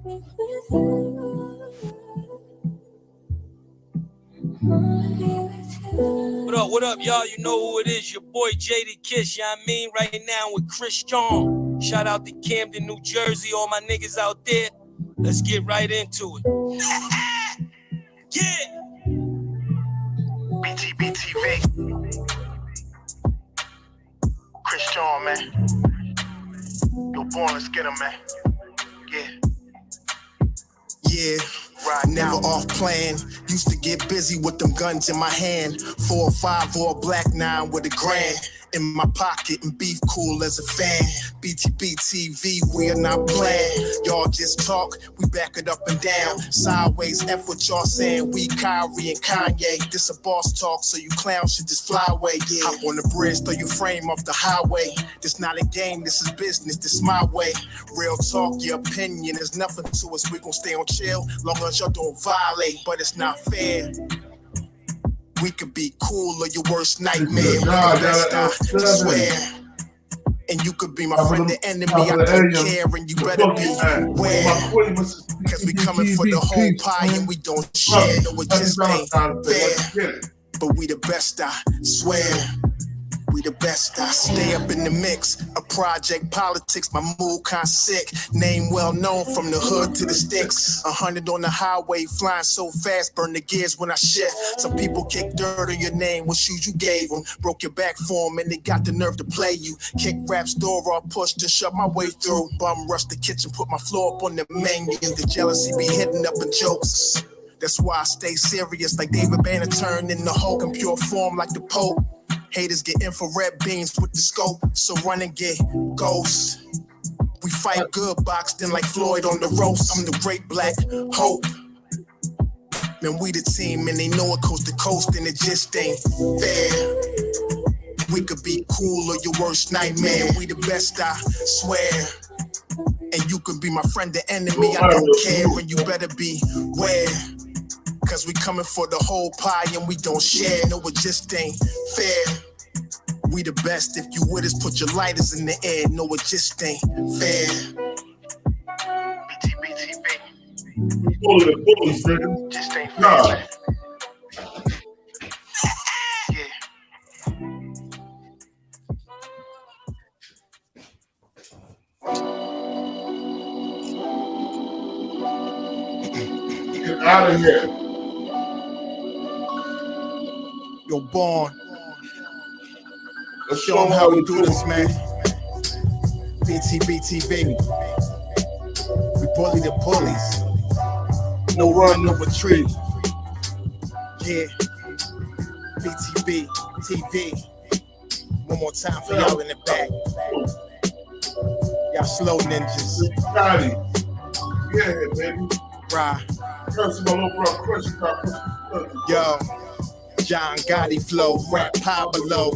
What up, y'all? You know who it is, your boy Jaded Kiss, you know what I mean? Right now with Christian. Shout out to Camden, New Jersey, all my niggas out there. Let's get right into it. Yeah! BTBTV. Christian, man. Yo, born, let's get him, man. Yeah, right now off plan. Used to get busy with them guns in my hand. 4 or 5 or a black 9 with a grand in my pocket and beef cool as a fan. BTBTV, we are not playing. Y'all just talk, we back it up and down. Sideways F what y'all saying, we Kyrie and Kanye. This a boss talk, so you clowns should just fly away. Yeah. Hop on the bridge, throw your frame off the highway. This not a game, this is business, this my way. Real talk, your opinion is nothing to us. We gon' stay on chill, long as y'all don't violate. But it's not fair. We could be cool or your worst nightmare. We the best, I swear. And you could be my friend or enemy, I don't care. And you better beware. Cause we coming for the whole pie and we don't share. No, it just ain't fair. But we the best, I swear. We the best, I stay up in the mix. A project politics, my mood kinda sick. Name well known from the hood to the sticks. 100 on the highway, flying so fast, burn the gears when I shift. Some people kick dirt on your name, what shoes you gave them. Broke your back for them and they got the nerve to play you. Kick rap's door up, pushed and shut my way through. Bum rush the kitchen, put my floor up on the menu. The jealousy be hitting up in jokes. That's why I stay serious like David Banner turned in the Hulk in pure form like the Pope. Haters get infrared beams with the scope, so run and get ghosts. We fight good, boxed in like Floyd on the roast. I'm the great black hope. Man, we the team and they know it coast to coast and it just ain't fair. We could be cool or your worst nightmare. We the best, I swear. And you can be my friend or enemy, I don't care. And you better beware. Cause we coming for the whole pie and we don't share. No, it just ain't fair. We the best, if you with us, put your lighters in the air. No, it just ain't fair. BTBTV. Just ain't fair. Get out of here. Yo, Born. Let's show them how we do this, man. BTBTV. We bully the bullies. No run, no retreat. Yeah. BTBTV. One more time for y'all in the back. Y'all slow ninjas. Yeah, baby. Right. Yo. John Gotti flow, rap Pablo,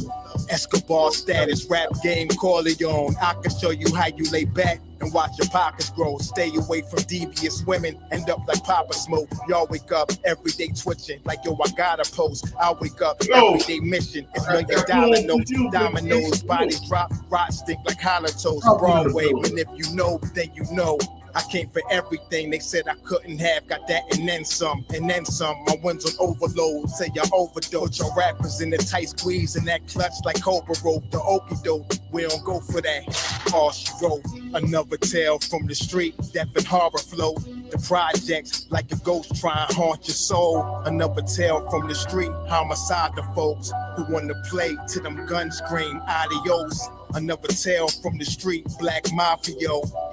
Escobar status, rap game Corleone. I can show you how you lay back and watch your pockets grow. Stay away from devious women, end up like Papa Smoke. Y'all wake up every day twitching like yo, I gotta post. I wake up everyday mission. It's $1 million notes, dominoes, bodies drop, rot stink like hollow toast. Broadway, and if you know, then you know. I came for everything they said I couldn't have. Got that and then some, and then some. My wins on overload, say y'all overdose. Your rappers in the tight squeeze and that clutch like Cobra rope. The okie doke, we don't go for that. All she wrote, another tale from the street. Death and horror flow. The projects like a ghost trying to haunt your soul. Another tale from the street. Homicide the folks who want to play till them guns scream adios. Another tale from the street. Black Mafia.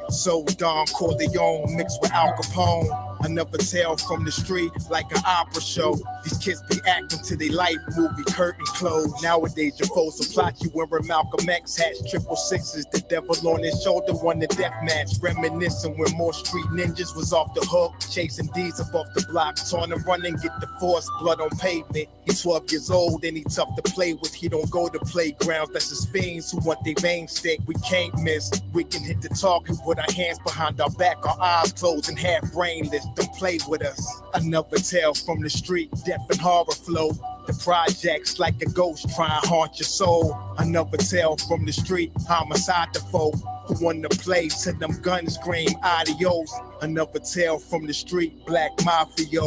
So Don Corleone mixed with Al Capone. Another tale from the street, like an opera show. These kids be acting to their life movie, curtain closed. Nowadays, your foes will plot you wearing Malcolm X hats, 666, the devil on his shoulder, won the death match. Reminiscing when more street ninjas was off the hook, chasing D's above the block, torn and running, get the force, blood on pavement. He's 12 years old and he tough to play with. He don't go to playgrounds, that's his fiends who want their veins stick. We can't miss. We can hit the talk and put our hands behind our back, our eyes closed and half brainless. Don't play with us. Another tale from the street, death and horror flow. The projects like a ghost trying to haunt your soul. Another tale from the street, homicide the foe. Who wanna play till them guns scream adios? Another tale from the street, black mafia.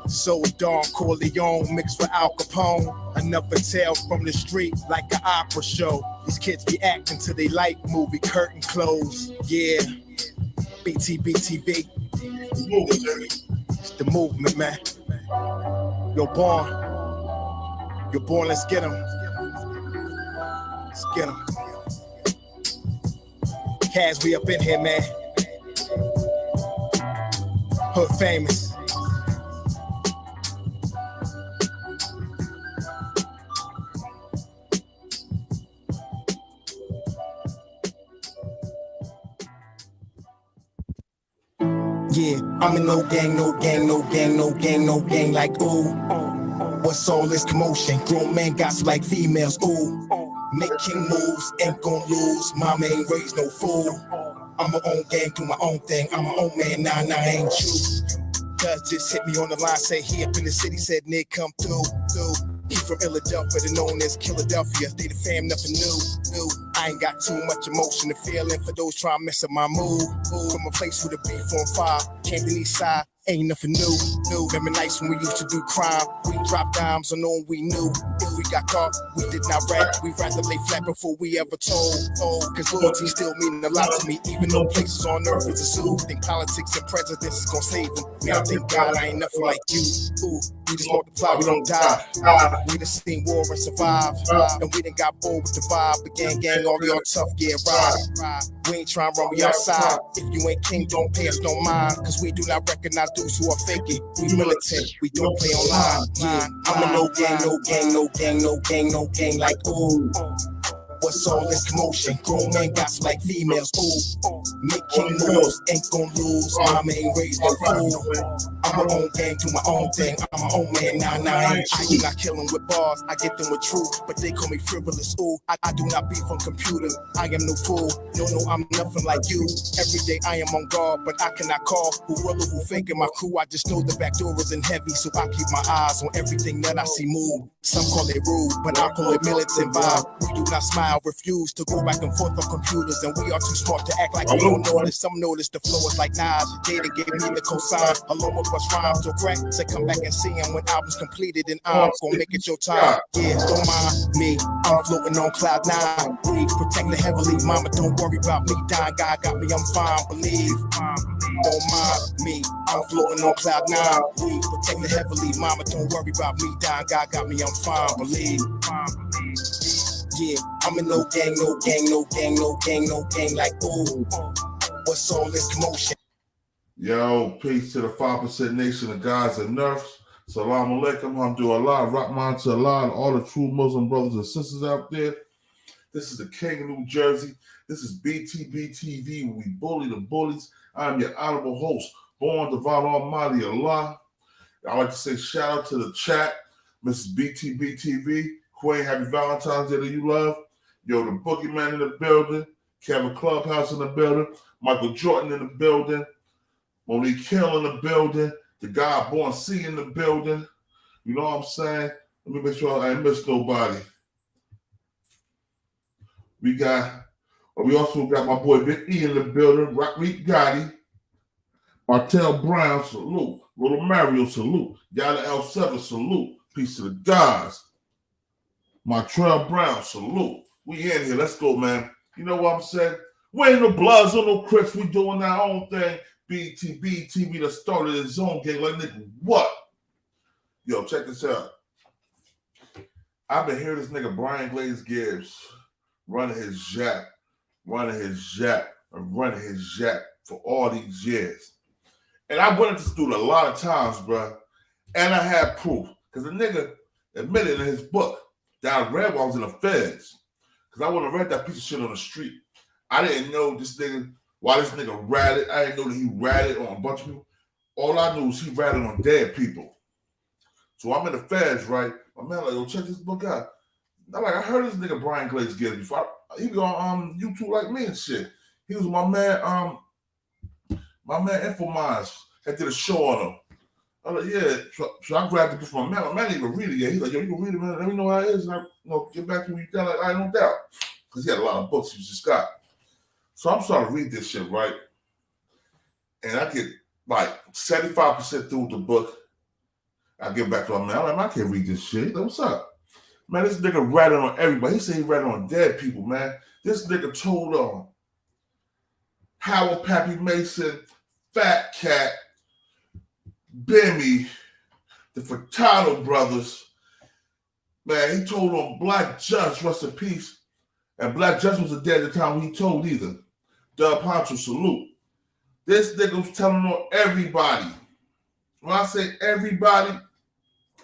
So Don Corleone mixed with Al Capone. Another tale from the street, like an opera show. These kids be acting till they like movie curtain close. Yeah, BTBTV. It's the movement, man. Yo, Born. Yo, Born, let's get him. Let's get him. Kaz, we up in here, man. Hood famous. Yeah, I'm in no gang, no gang, no gang, no gang, no gang, like ooh. What's all this commotion? Grown men got like females, ooh. Making moves, ain't gon' lose. Mama ain't raised no fool. I'm my own gang, do my own thing. I'm my own man, nah, ain't you. Cuz just hit me on the line, say he up in the city, said Nick come through. He from Philadelphia, they're known as Philadelphia. They the fam, nothing new. I ain't got too much emotion to feel in for those trying to mess up my mood. From a place with a beef on fire, came to the east side. Ain't nothing new. Remember nights when we used to do crime. We dropped dimes on no one we knew. If we got caught, we did not rap. We rather lay flat before we ever told. Cause loyalty still meaning a lot to me. Even though places on earth is a zoo. Think politics and presidents is gonna save them. Man, I think God, I ain't nothing like you. Ooh, we just multiply, we don't die. We done seen war and survive. And we done got bold with the vibe. But gang, all y'all tough, yeah, ride. We ain't trying to run, we outside. If you ain't king, don't pay us no mind. Cause we do not recognize dudes who are faking. We militant, we don't play online. Yeah, I'm a no gang, like ooh. What's all this commotion? Grown men got like females, ooh. Making moves, ain't gon' lose. Mama ain't raised no fool. I'm my own gang, do my own thing. I'm my own man, nah, I ain't you. I do not kill them with bars, I get them with truth. But they call me frivolous, ooh. I do not beef on computer, I am no fool. No, I'm nothing like you. Every day I am on guard, but I cannot call. Who real or who fake in my crew, I just know the back door isn't heavy. So I keep my eyes on everything that I see move. Some call it rude, but I call it militant vibe. We do not smile, refuse to go back and forth on computers. And we are too smart to act like we don't notice. Some notice the flow is like Nas. Jada gave me the cosign, along with what's rhymes. So crack, say come back and see him when album's completed. And I'm gonna make it your time. Yeah, don't mind me, I'm floating on cloud 9. We protect the heavenly, mama, don't worry about me dying. God got me, I'm fine, believe. Don't mind me, I'm floating on cloud 9. We protect the heavenly, mama, don't worry about me dying. God got me, I'm fine, believe. Yeah, I'm in no gang, like ooh. What's all this commotion? Yo, peace to the 5% nation of guys and nerfs. Salam alaikum, hamdulillah, rahman to Allah, and all the true Muslim brothers and sisters out there. This is the King of New Jersey. This is BTBTV, where we bully the bullies. I'm your honorable host, born divine almighty Allah. I like to say shout out to the chat, Mrs. BTBTV. Queen, happy Valentine's Day that you love. Yo, the Boogeyman in the building. Kevin Clubhouse in the building. Michael Jordan in the building. Monique Hill in the building. The guy Born C in the building. You know what I'm saying? Let me make sure I ain't miss nobody. We also got my boy Big E in the building. Rockreek Gotti. Martell Brown, salute. Little Mario, salute. Yada L7, salute. Peace to the guys. Martrell Brown, salute. We in here. Let's go, man. You know what I'm saying? We ain't no Bloods or no Crips. We doing our own thing. BTBTV that started his own game. Like, nigga, what? Yo, check this out. I've been hearing this nigga Brian Glaze Gibbs running his Jack for all these years. And I went into this dude a lot of times, bro. And I had proof. Because the nigga admitted in his book that I read while I was in the feds. Because I wouldn't have read that piece of shit on the street. I didn't know this nigga, why this nigga ratted. I didn't know that he ratted on a bunch of people. All I knew was he ratted on dead people. So I'm in the feds, right? My man like, yo, check this book out. I'm like, I heard this nigga Brian Glaze Gibbs before. He be on YouTube like me and shit. He was my man Infominds that did a show on him. I was like, yeah. So I grabbed the book from my man. My man didn't even read it yet. He's like, yo, you can read it, man. Let me know how it is. And I get back to you. Get no doubt. Because he had a lot of books he just got. So I'm starting to read this shit, right? And I get like 75% through the book. I get back to him, man. I'm like, man, I can't read this shit. He's like, what's up? Man, this nigga ratted on everybody. He said he ratted on dead people, man. This nigga told on Howard Pappy Mason, Fat Cat, Bimmy, the Furtado brothers. Man, he told on Black Judge, rest in peace. And Black Judge wasn't dead at the time when he told either. Dub Poncho, salute. This nigga was telling on everybody. When I say everybody,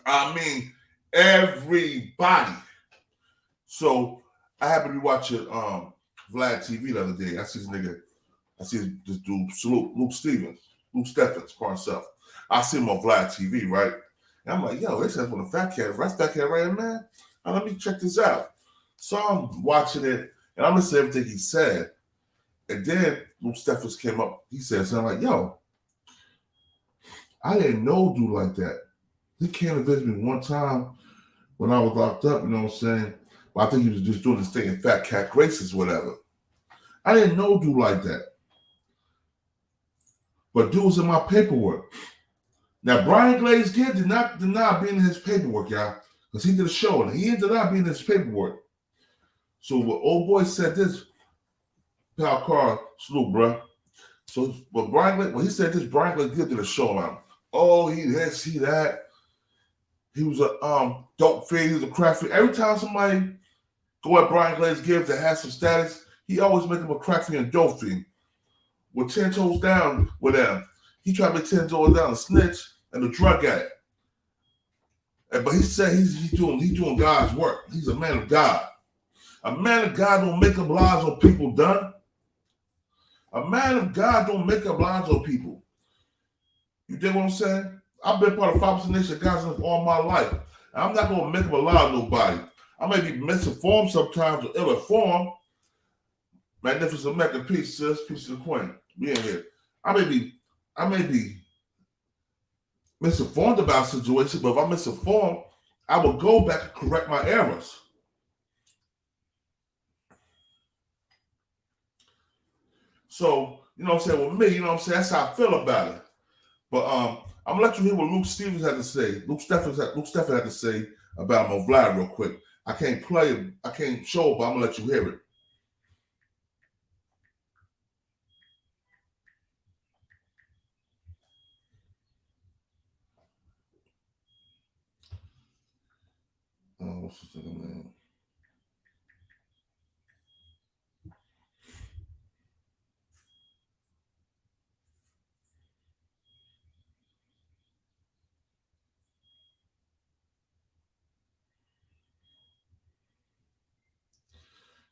I mean everybody. So I happened to be watching Vlad TV the other day. I see this dude, salute, Luke Steffens, for himself. I see him on Vlad TV, right? And I'm like, yo, they said for the Fat Cat. That's Fat Cat right here, man. Now let me check this out. So I'm watching it, and I'm listening to everything he said. And then Luke Steffens came up. He said something like, yo, I didn't know dude like that. He came to visit me one time when I was locked up, you know what I'm saying? But I think he was just doing this thing in Fat Cat Graces, whatever. I didn't know dude like that. But dude was in my paperwork. Now, Brian Glaze Gibbs did not deny being in his paperwork, y'all, because he did a show, and he didn't deny being in his paperwork. So what old boy said this, pal Carl, salute, bro. So but when he said this, Brian Glaze Gibbs did a show on him. Oh, he this, he that. He was a dope fiend, he was a crack fiend. Every time somebody go at Brian Glaze Gibbs that has some status, he always make him a crack fiend and dope fiend. With 10 toes down with them. He tried to be 10 toes down, a snitch and a drug addict. But he said he's doing God's work. He's a man of God. A man of God don't make up lies on people, done. A man of God don't make up lies on people. You dig what I'm saying? I've been part of 5% Nation of God's all my life. And I'm not going to make up a lie on nobody. I may be misinformed sometimes or ill-informed. Magnificent Mecca, peace, sis, peace to the queen. We in here. I may be misinformed about a situation, but if I'm misinformed, I will go back and correct my errors. So, you know what I'm saying, with me, you know what I'm saying, that's how I feel about it. But I'm gonna let you hear what Luke Steffens had to say. Luke Steffens had to say about him on Vlad real quick. I can't play it, I can't show it, but I'm gonna let you hear it. What's his name?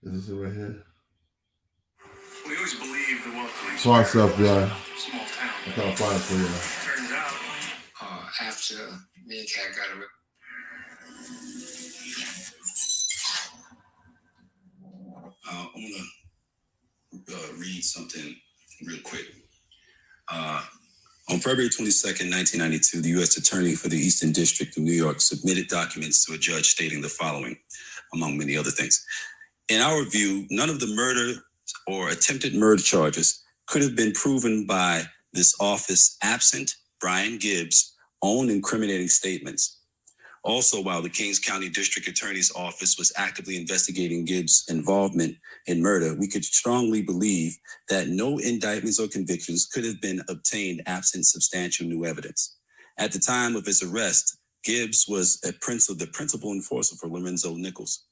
Is this it right here? We always believe the wealth police. Sorry, stuff, y'all. Small town. I'm trying to find it for y'all. Turns out, after me and Cat got a I want to read something real quick. On February 22nd, 1992, the U.S. Attorney for the Eastern District of New York submitted documents to a judge stating the following, among many other things. In our view, none of the murder or attempted murder charges could have been proven by this office absent Brian Gibbs' own incriminating statements. Also, while the Kings County District Attorney's Office was actively investigating Gibbs' involvement in murder, we could strongly believe that no indictments or convictions could have been obtained absent substantial new evidence. At the time of his arrest, Gibbs was the principal enforcer for Lorenzo Nichols.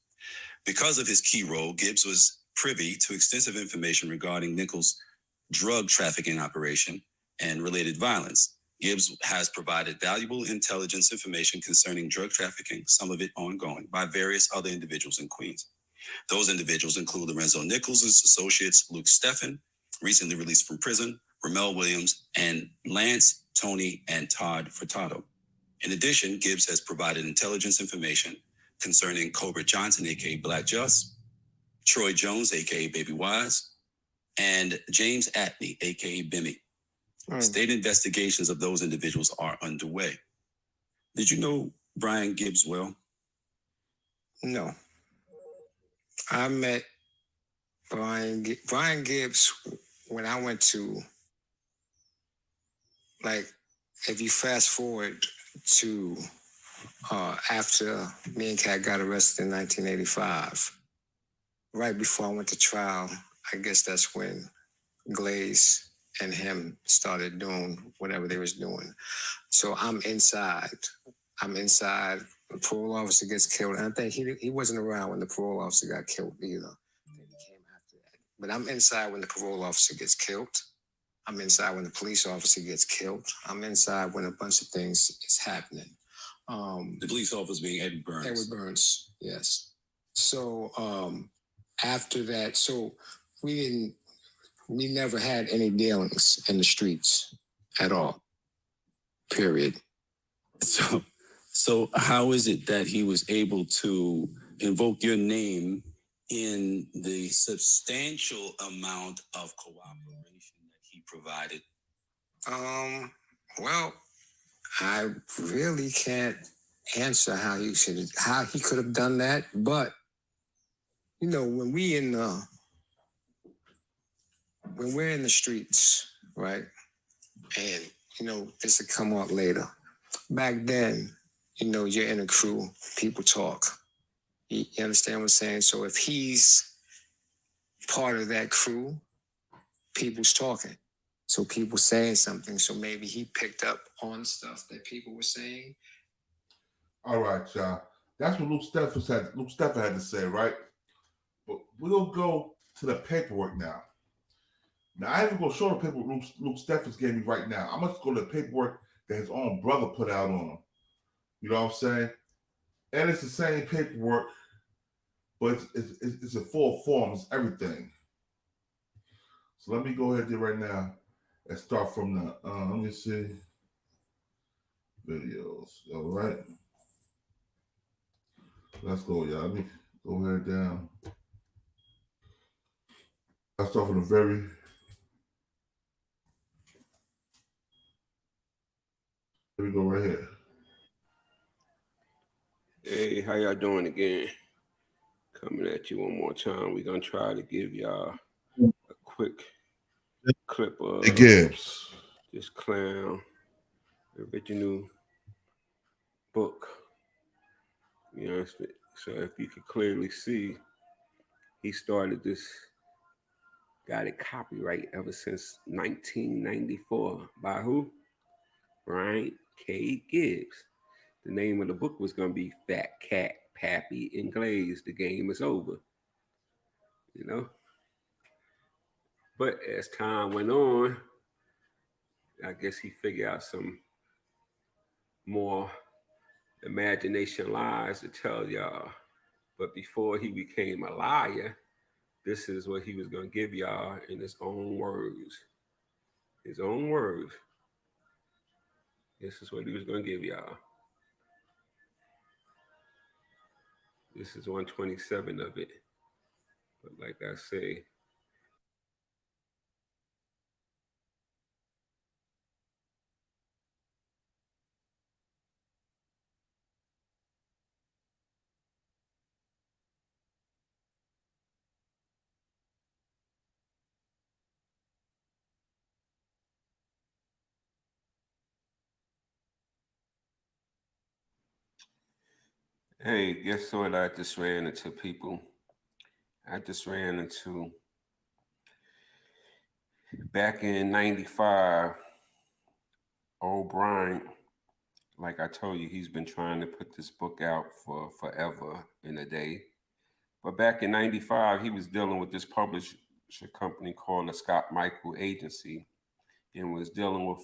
Because of his key role, Gibbs was privy to extensive information regarding Nichols' drug trafficking operation and related violence. Gibbs has provided valuable intelligence information concerning drug trafficking, some of it ongoing, by various other individuals in Queens. Those individuals include Lorenzo Nichols' associates, Luke Steffens, recently released from prison, Ramel Williams, and Lance, Tony, and Todd Furtado. In addition, Gibbs has provided intelligence information concerning Cobra Johnson, a.k.a. Black Just, Troy Jones, a.k.a. Baby Wise, and James Atney, a.k.a. Bimmy. State investigations of those individuals are underway. Did you know Brian Gibbs well? No. I met Brian Gibbs, when I went to, like, if you fast forward to after me and Cat got arrested in 1985, right before I went to trial, I guess that's when Glaze and him started doing whatever they was doing. So I'm inside. The parole officer gets killed. And I think he wasn't around when the parole officer got killed either. He came after that. But I'm inside when the parole officer gets killed. I'm inside when the police officer gets killed. I'm inside when a bunch of things is happening. The police officer being Edward Burns. Edward Burns, yes. So after that, so we never had any dealings in the streets at all. Period. So how is it that he was able to invoke your name in the substantial amount of cooperation that he provided? Well, I really can't answer how he could have done that, but you know, when we're in the streets, right? And you know, this will come up later. Back then, you know, you're in a crew, people talk. You understand what I'm saying? So if he's part of that crew, people's talking. So people saying something. So maybe he picked up on stuff that people were saying. All right, y'all. That's what Luke Stephen had to say, right? But we'll go to the paperwork now. Now, I ain't even going to show the paperwork Luke Steffens gave me right now. I'm going to go to the paperwork that his own brother put out on him. You know what I'm saying? And it's the same paperwork, but it's a full form. It's everything. So let me go ahead and do it right now and start from the, let me see, videos. All right. Let's go, y'all. Let me go ahead down. Let's start from the very... Here we go right here. Hey, how y'all doing again? Coming at you one more time. We're going to try to give y'all a quick clip of Gibbs. this clown original book. You know, so if you can clearly see, he started this, got it copyright ever since 1994. By who? Brian K. Gibbs. The name of the book was going to be Fat Cat, Pappy, and Glaze. The game is over. You know? But as time went on, I guess he figured out some more imagination lies to tell y'all. But before he became a liar, this is what he was going to give y'all in his own words. His own words. This is what he was going to give y'all. This is 127 of it. But like I say, hey, guess what I just ran into, people? I just ran into, back in 95, old Brian, like I told you, he's been trying to put this book out for forever and a day. But back in 95, he was dealing with this publisher company called the Scott Michael Agency, and was dealing with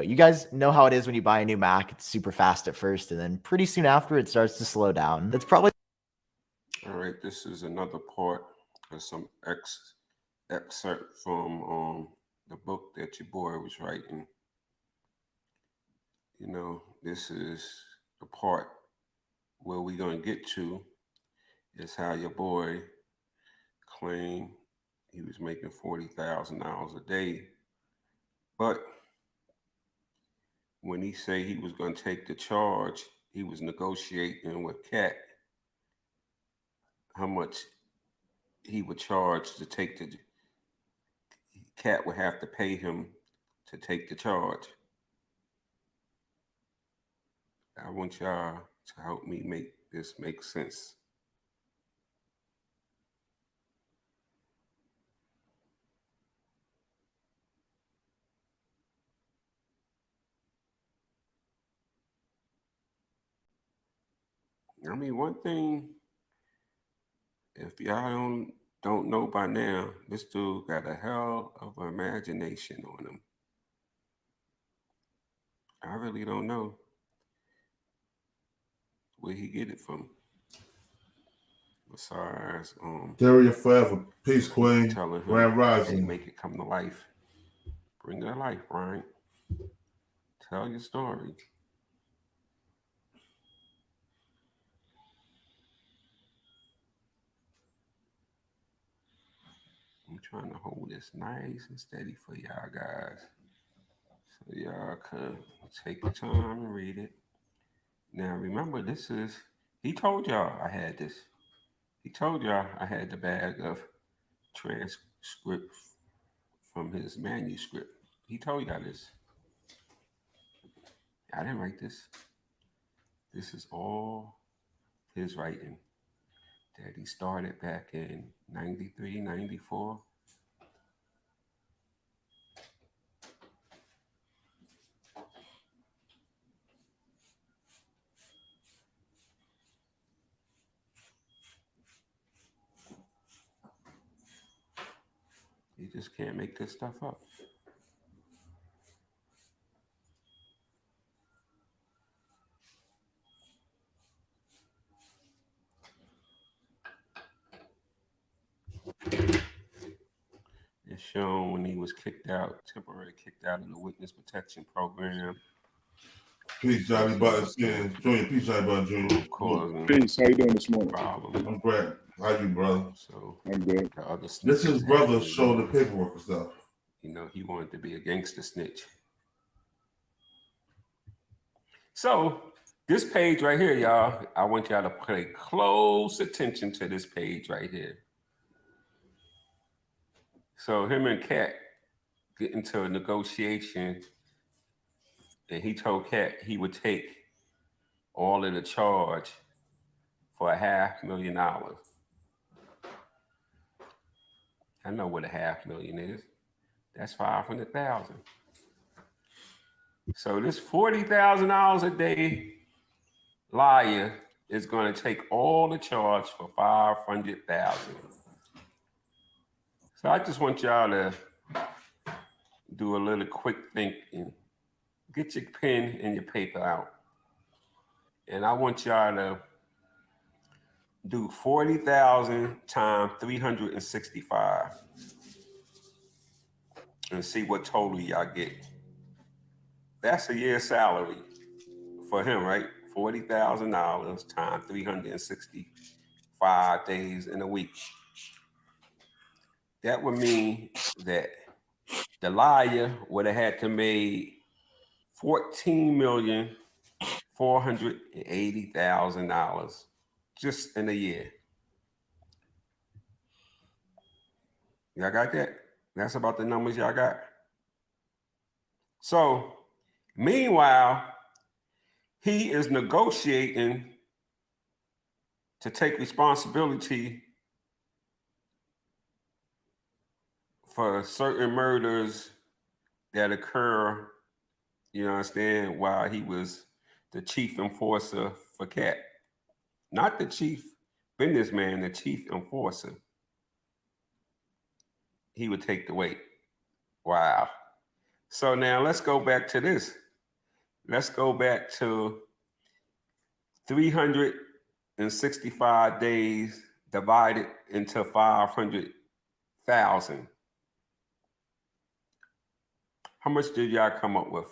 You guys know how it is when you buy a new Mac. It's super fast at first, and then pretty soon after, it starts to slow down. That's probably... All right, this is another part of some excerpt from the book that your boy was writing. You know, this is the part where we're going to get to is how your boy claimed he was making $40,000 a day. But when he said he was going to take the charge, he was negotiating with Cat how much he would charge to take the Cat would have to pay him to take the charge. I want y'all to help me make this make sense. I mean, one thing, if y'all don't know by now, this dude got a hell of an imagination on him. I really don't know where he get it from. Besides, Carry it forever. Peace, Queen. Telling him, Grand Rising. hey, make it come to life. Bring it to life, Brian. Tell your story. I'm trying to hold this nice and steady for y'all guys, so y'all can take your time and read it. Now, remember, this is, he told y'all I had this. He told y'all I had the bag of transcript from his manuscript. He told y'all this. I didn't write this. This is all his writing that he started back in 93, 94. You just can't make this stuff up. It's shown when he was temporarily kicked out of the witness protection program. Peace, Johnny Button. Junior, peace, Johnny Button Jr. Peace. How you doing this morning? Problem. I'm great. How you, brother? So I'm good. the other This is brother actually, showing the paperwork and stuff. You know, he wanted to be a gangster snitch. So this page right here, y'all, I want y'all to pay close attention to this page right here. So him and Cat get into a negotiation, and he told Cat he would take all of the charge for $500,000. I know what $500,000 is. That's 500,000. So this $40,000 a day liar is going to take all the charge for 500,000. So I just want y'all to do a little quick thinking. Get your pen and your paper out. And I want y'all to do 40,000 times 365 and see what total y'all get. That's a year's salary for him, right? $40,000 times 365 days in a week. That would mean that the liar would have had to make $14,480,000 just in a year. Y'all got that? That's about the numbers y'all got. So, meanwhile, he is negotiating to take responsibility for certain murders that occur, you understand, while he was the chief enforcer for Cat. Not the chief businessman, the chief enforcer. He would take the weight. Wow. So now let's go back to this. Let's go back to 365 days divided into 500,000. How much did y'all come up with?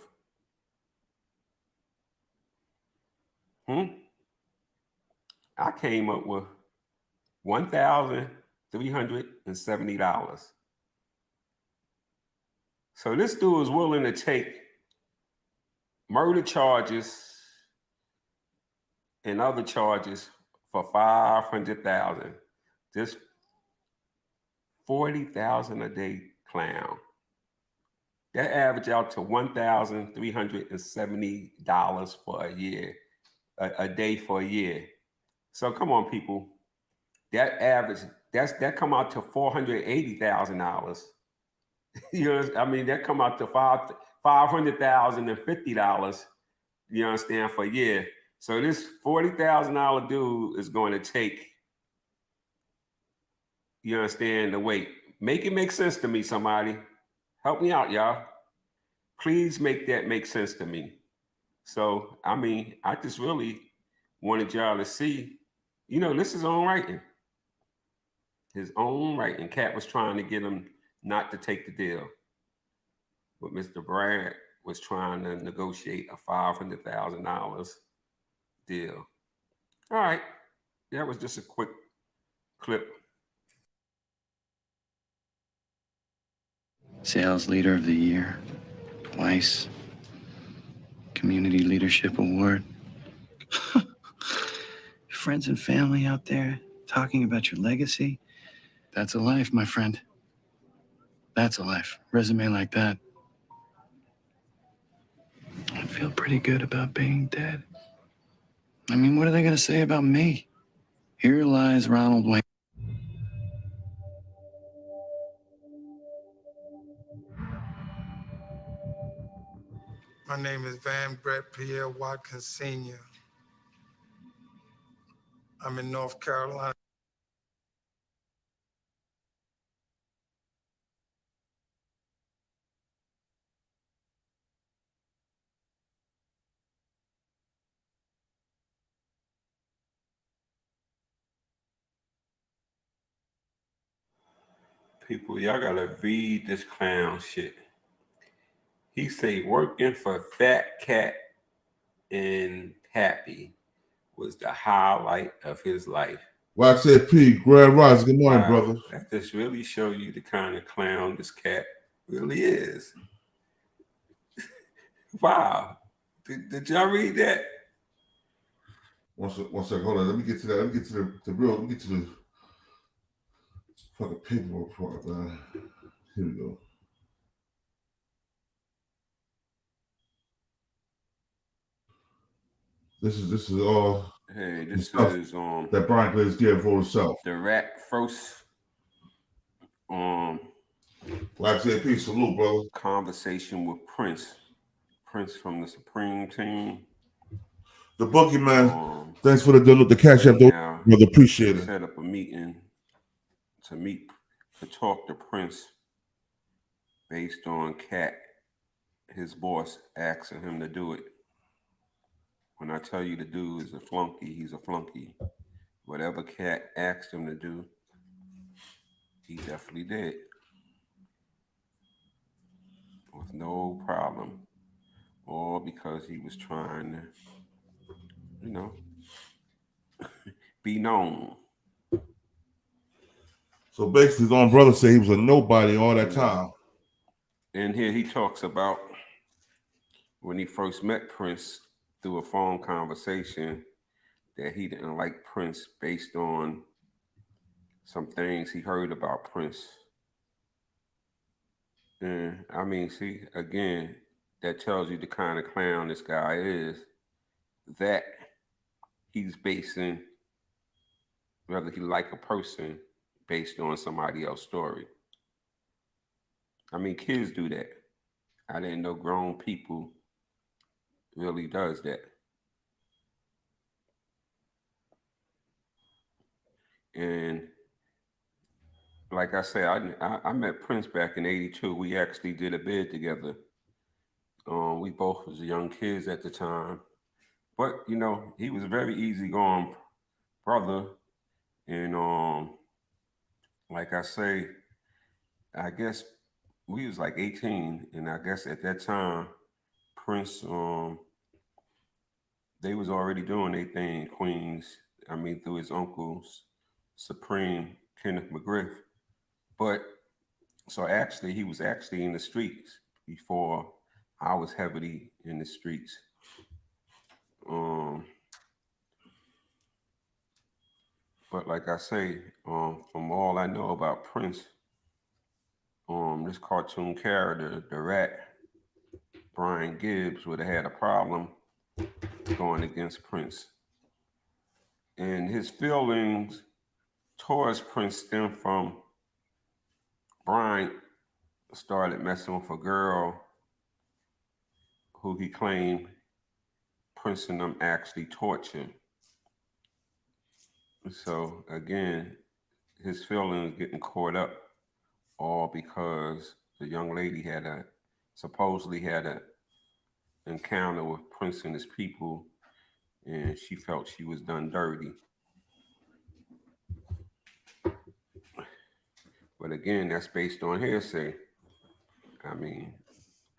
I came up with $1,370. So this dude is willing to take murder charges and other charges for $500,000. This $40,000 a day clown. That average out to $1,370 for a year, a day for a year. So come on, people. That average, that come out to $480,000. You know, I mean, that come out to $550,000. You understand, for a year. So this $40,000 dude is going to take, you understand, the weight. Make it make sense to me, somebody. Help me out, y'all. Please make that make sense to me. So, I mean, I just really wanted y'all to see, you know, this is his own writing. His own writing. Cat was trying to get him not to take the deal. But Mr. Brad was trying to negotiate a $500,000 deal. All right. That was just a quick clip. Sales Leader of the Year, twice. Community Leadership Award. Friends and family out there talking about your legacy. That's a life, my friend. That's a life. Resume like that. I feel pretty good about being dead. I mean, what are they going to say about me? Here lies Ronald Wayne. My name is Van Brett Pierre Watkins Sr. I'm in North Carolina. People, y'all gotta read this clown shit. He say working for Fat Cat and Happy was the highlight of his life. Well, I said, P, Grand Rise, good morning, brother. That just really show you the kind of clown this cat really is. Wow. Did y'all read that? One second, hold on. Let me get to that. Let me get to the fucking paperwork part, man. Here we go. This is all. Hey, this is that Brian Glaze Gibbs for himself. The rap first. Like I said, peace, salute, brother. Conversation with Prince. Prince from the Supreme Team. The Boogeyman. Thanks for the Cashapp, brother. Appreciate it. Set up a meeting to talk to Prince based on Cat, his boss, asking him to do it. When I tell you the dude is a flunky, he's a flunky. Whatever Cat asked him to do, he definitely did. With no problem. All because he was trying to, you know, be known. So basically, his own brother said he was a nobody all that time. And here he talks about when he first met Prince through a phone conversation that he didn't like Prince based on some things he heard about Prince. And I mean, see, again, that tells you the kind of clown this guy is, that he's basing whether he like a person based on somebody else's story. I mean, kids do that. I didn't know grown people really does that. And like I said, I met Prince back in '82. We actually did a bid together. We both was young kids at the time. But, you know, he was a very easygoing brother. And like I say, I guess we was like 18, and I guess at that time, Prince, they was already doing their thing in Queens. I mean, through his uncles, Supreme, Kenneth McGriff. But so actually, he was actually in the streets before I was heavily in the streets. But like I say, from all I know about Prince, this cartoon character, the Rat, Brian Gibbs, would have had a problem going against Prince. And his feelings towards Prince stem from Brian started messing with a girl who he claimed Prince and them actually tortured. So again, his feelings getting caught up all because the young lady supposedly had an encounter with Prince and his people, and she felt she was done dirty. But again, that's based on hearsay. I mean,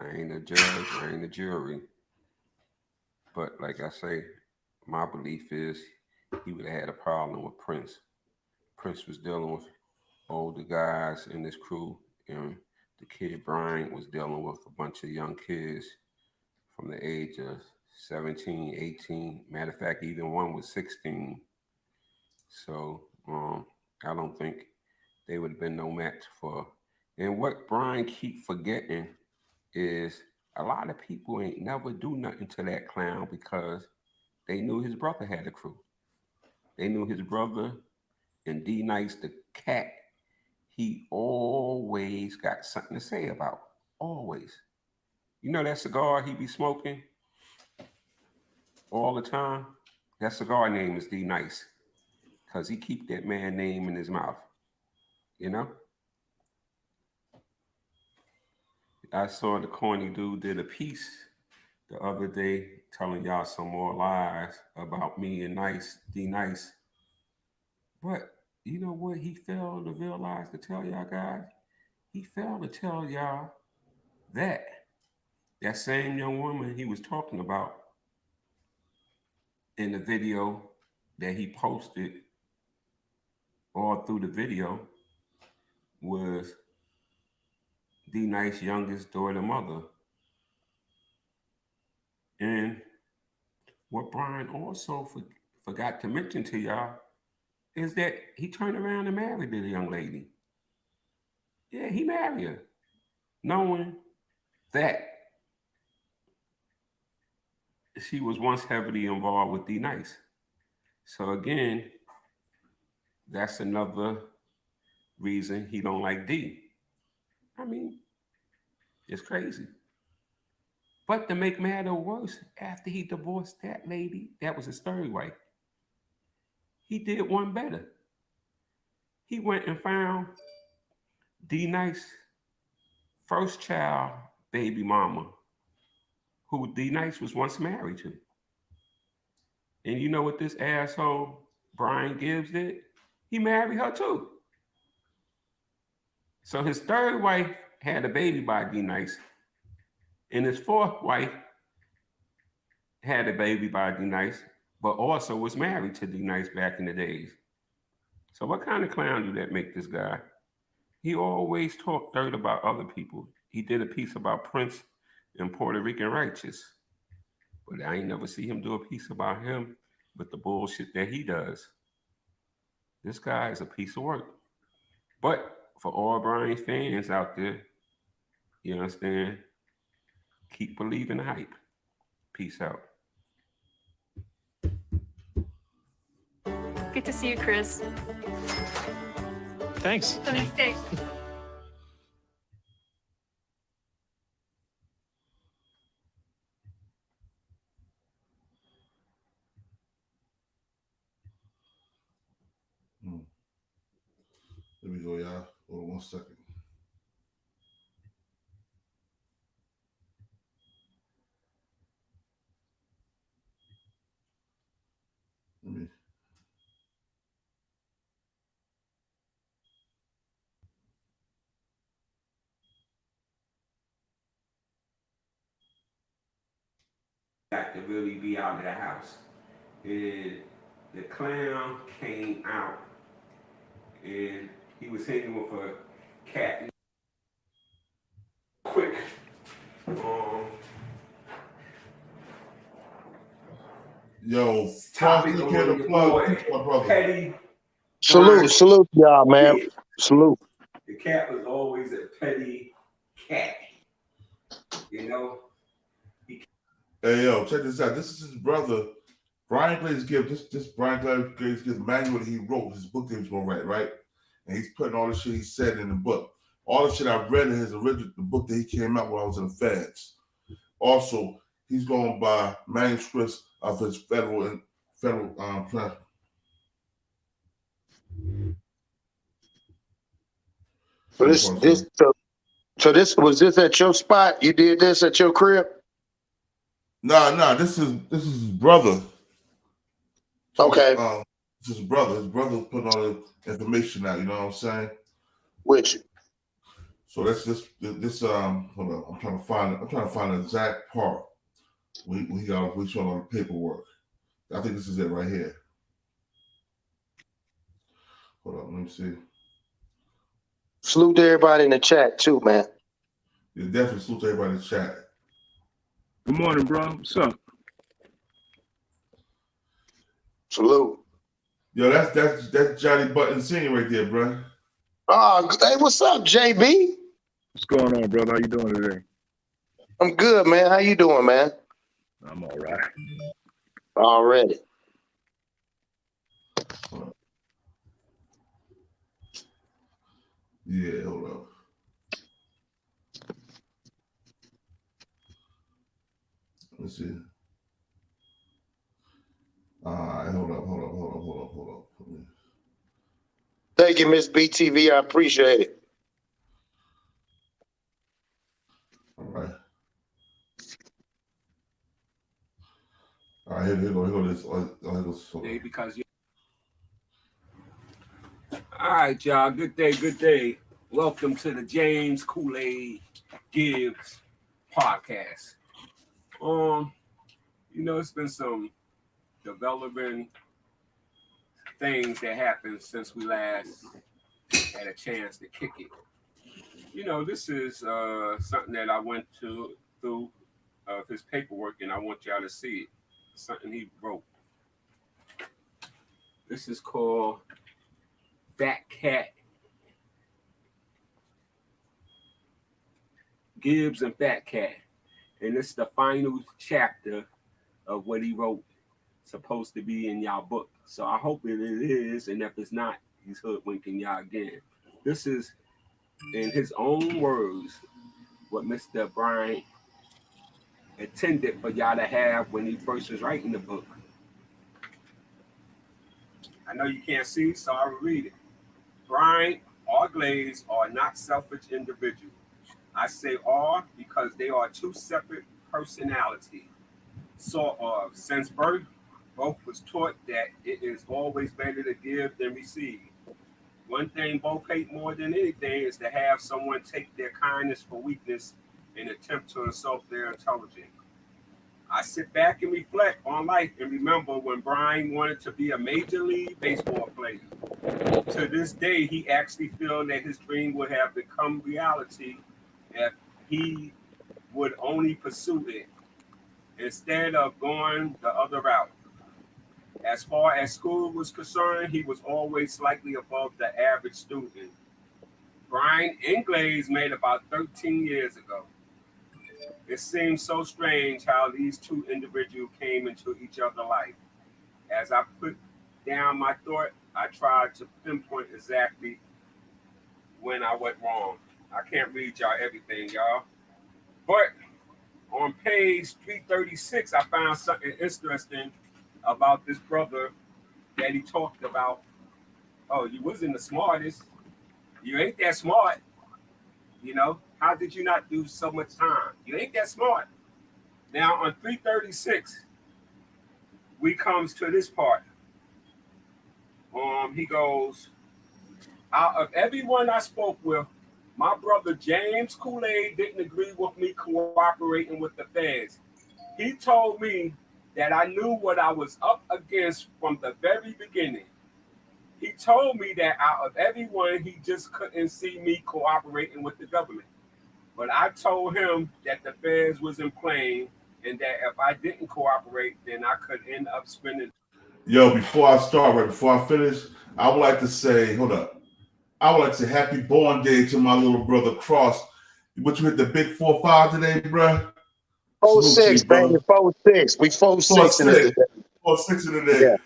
I ain't a judge, I ain't a jury. But like I say, my belief is he would have had a problem with Prince. Prince was dealing with older guys in this crew, and the kid Brian was dealing with a bunch of young kids from the age of 17, 18. Matter of fact, even one was 16. So I don't think they would have been no match for. And what Brian keep forgetting is a lot of people ain't never do nothing to that clown because they knew his brother had a crew. They knew his brother and D Nice the cat, he always got something to say about. Always. You know that cigar he be smoking all the time? That cigar name is D Nice. Because he keep that man name in his mouth. You know? I saw the corny dude did a piece the other day telling y'all some more lies about me and D Nice. But you know what he failed to realize to tell y'all guys? He failed to tell y'all that same young woman he was talking about in the video that he posted all through the video was D Nice's youngest daughter mother. And what Brian also forgot to mention to y'all is that he turned around and married the young lady. Yeah, he married her, knowing that she was once heavily involved with D Nice. So again, that's another reason he don't like D. I mean, it's crazy. But to make matter worse, after he divorced that lady, that was his third wife, he did one better. He went and found D Nice's first child baby mama, who D Nice was once married to. And you know what this asshole Brian Gibbs did? He married her too. So his third wife had a baby by D Nice, and his fourth wife had a baby by D Nice, but also was married to D Nice back in the days. So what kind of clown do that make this guy? He always talked dirt about other people. He did a piece about Prince and Puerto Rican righteous, but I ain't never see him do a piece about him with the bullshit that he does. This guy is a piece of work. But for all Brian fans out there, you understand? Keep believing the hype. Peace out. Good to see you, Chris. Thanks. Have a nice day. There we go, y'all. Hold on 1 second. Let me. got to really be out of the house. And the clown came out and he was hanging with a cat. Quick. Yo, topic you on care to your plug, boy, my brother. petty. Salute y'all, man. Yeah. Salute. The cat was always a petty cat. You know? Hey, yo, check this out. This is his brother, Brian Glaze Gibbs. This Brian Glaze Gibbs manual that he wrote, his book that he was going to write, right? And he's putting all the shit he said in the book. All the shit I've read in his original, the book that he came out when I was in the feds. Also, he's going by manuscripts of his federal plan. So this was this at your spot? You did this at your crib? Nah. This is his brother. Okay. This is his brother. His brother putting all the information out. You know what I'm saying? Which? So that's this. Hold on. I'm trying to find the exact part. We showing all the paperwork. I think this is it right here. Hold on. Let me see. Salute to everybody in the chat too, man. Yeah, definitely salute to everybody in the chat. Good morning, bro. What's up? Salute. Yo, that's Johnny Button singing right there, bro. Hey, what's up, JB? What's going on, brother? How you doing today? I'm good, man. How you doing, man? I'm all right. Already. Yeah, hold up. Let's see. Hold up. Thank you, Miss BTV. I appreciate it. All right. Here go this. Because all right, y'all. Good day. Welcome to the James Kool-Aid Gibbs podcast. It's been some developing things that happened since we last had a chance to kick it. This is something that I went through his paperwork, and I want y'all to see it. Something he wrote. This is called Fat Cat Gibbs and Fat Cat. And it's the final chapter of what he wrote, supposed to be in y'all book. So I hope it is, and if it's not, he's hoodwinking y'all again. This is, in his own words, what Mr. Brian intended for y'all to have when he first was writing the book. I know you can't see, so I'll read it. Brian or Glaze are not selfish individuals. I say are because they are two separate personalities. Sort of. Since birth, both was taught that it is always better to give than receive. One thing both hate more than anything is to have someone take their kindness for weakness and attempt to insult their intelligence. I sit back and reflect on life and remember when Brian wanted to be a Major League Baseball player. To this day, he actually feels that his dream would have become reality if he would only pursue it instead of going the other route. As far as school was concerned, he was always slightly above the average student. Brian and Glaze met about 13 years ago. It seems so strange how these two individuals came into each other's life. As I put down my thought, I tried to pinpoint exactly when I went wrong. I can't read y'all everything, y'all. But on page 336, I found something interesting about this brother that he talked about. Oh, you wasn't the smartest. You ain't that smart. How did you not do so much time? You ain't that smart. Now on 336, we comes to this part. He goes, out of everyone I spoke with, my brother James Kool-Aid didn't agree with me cooperating with the feds. He told me that I knew what I was up against from the very beginning. He told me that out of everyone, he just couldn't see me cooperating with the government. But I told him that the feds wasn't playing and that if I didn't cooperate, then I could end up spending. Yo, before I start, right before I finish, I would like to say, hold up. I would like to say happy born day to my little brother Cross. What you hit the big 4-5 today, bro? 4-6, baby, 4-6. We 4-6 in it today. 4-6 in the day. Yeah.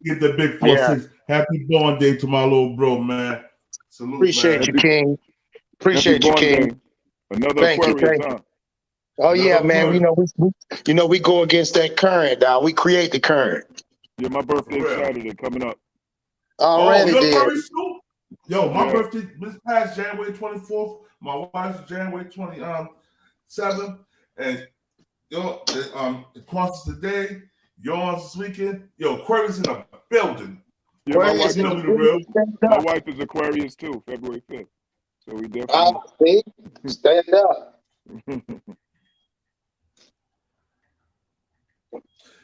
Get the big 4-6. Yeah. Happy born day to my little bro, man. Salute, Appreciate man. you, King. Appreciate you, King. Day. Another thank Aquarius, you. huh? Oh yeah, Another man. Aquarius. We go against that current, dog. We create the current. Yeah, my birthday Saturday coming up. Already oh, did. Aquarius too? Yo, my birthday this past January 24th. My wife's January 27th, and yo, Cross today. Yours this weekend. Yo, Aquarius in the building. Yeah, my Aquarius wife, in the building. my wife is Aquarius too, February 5th. So we definitely See? Stand up.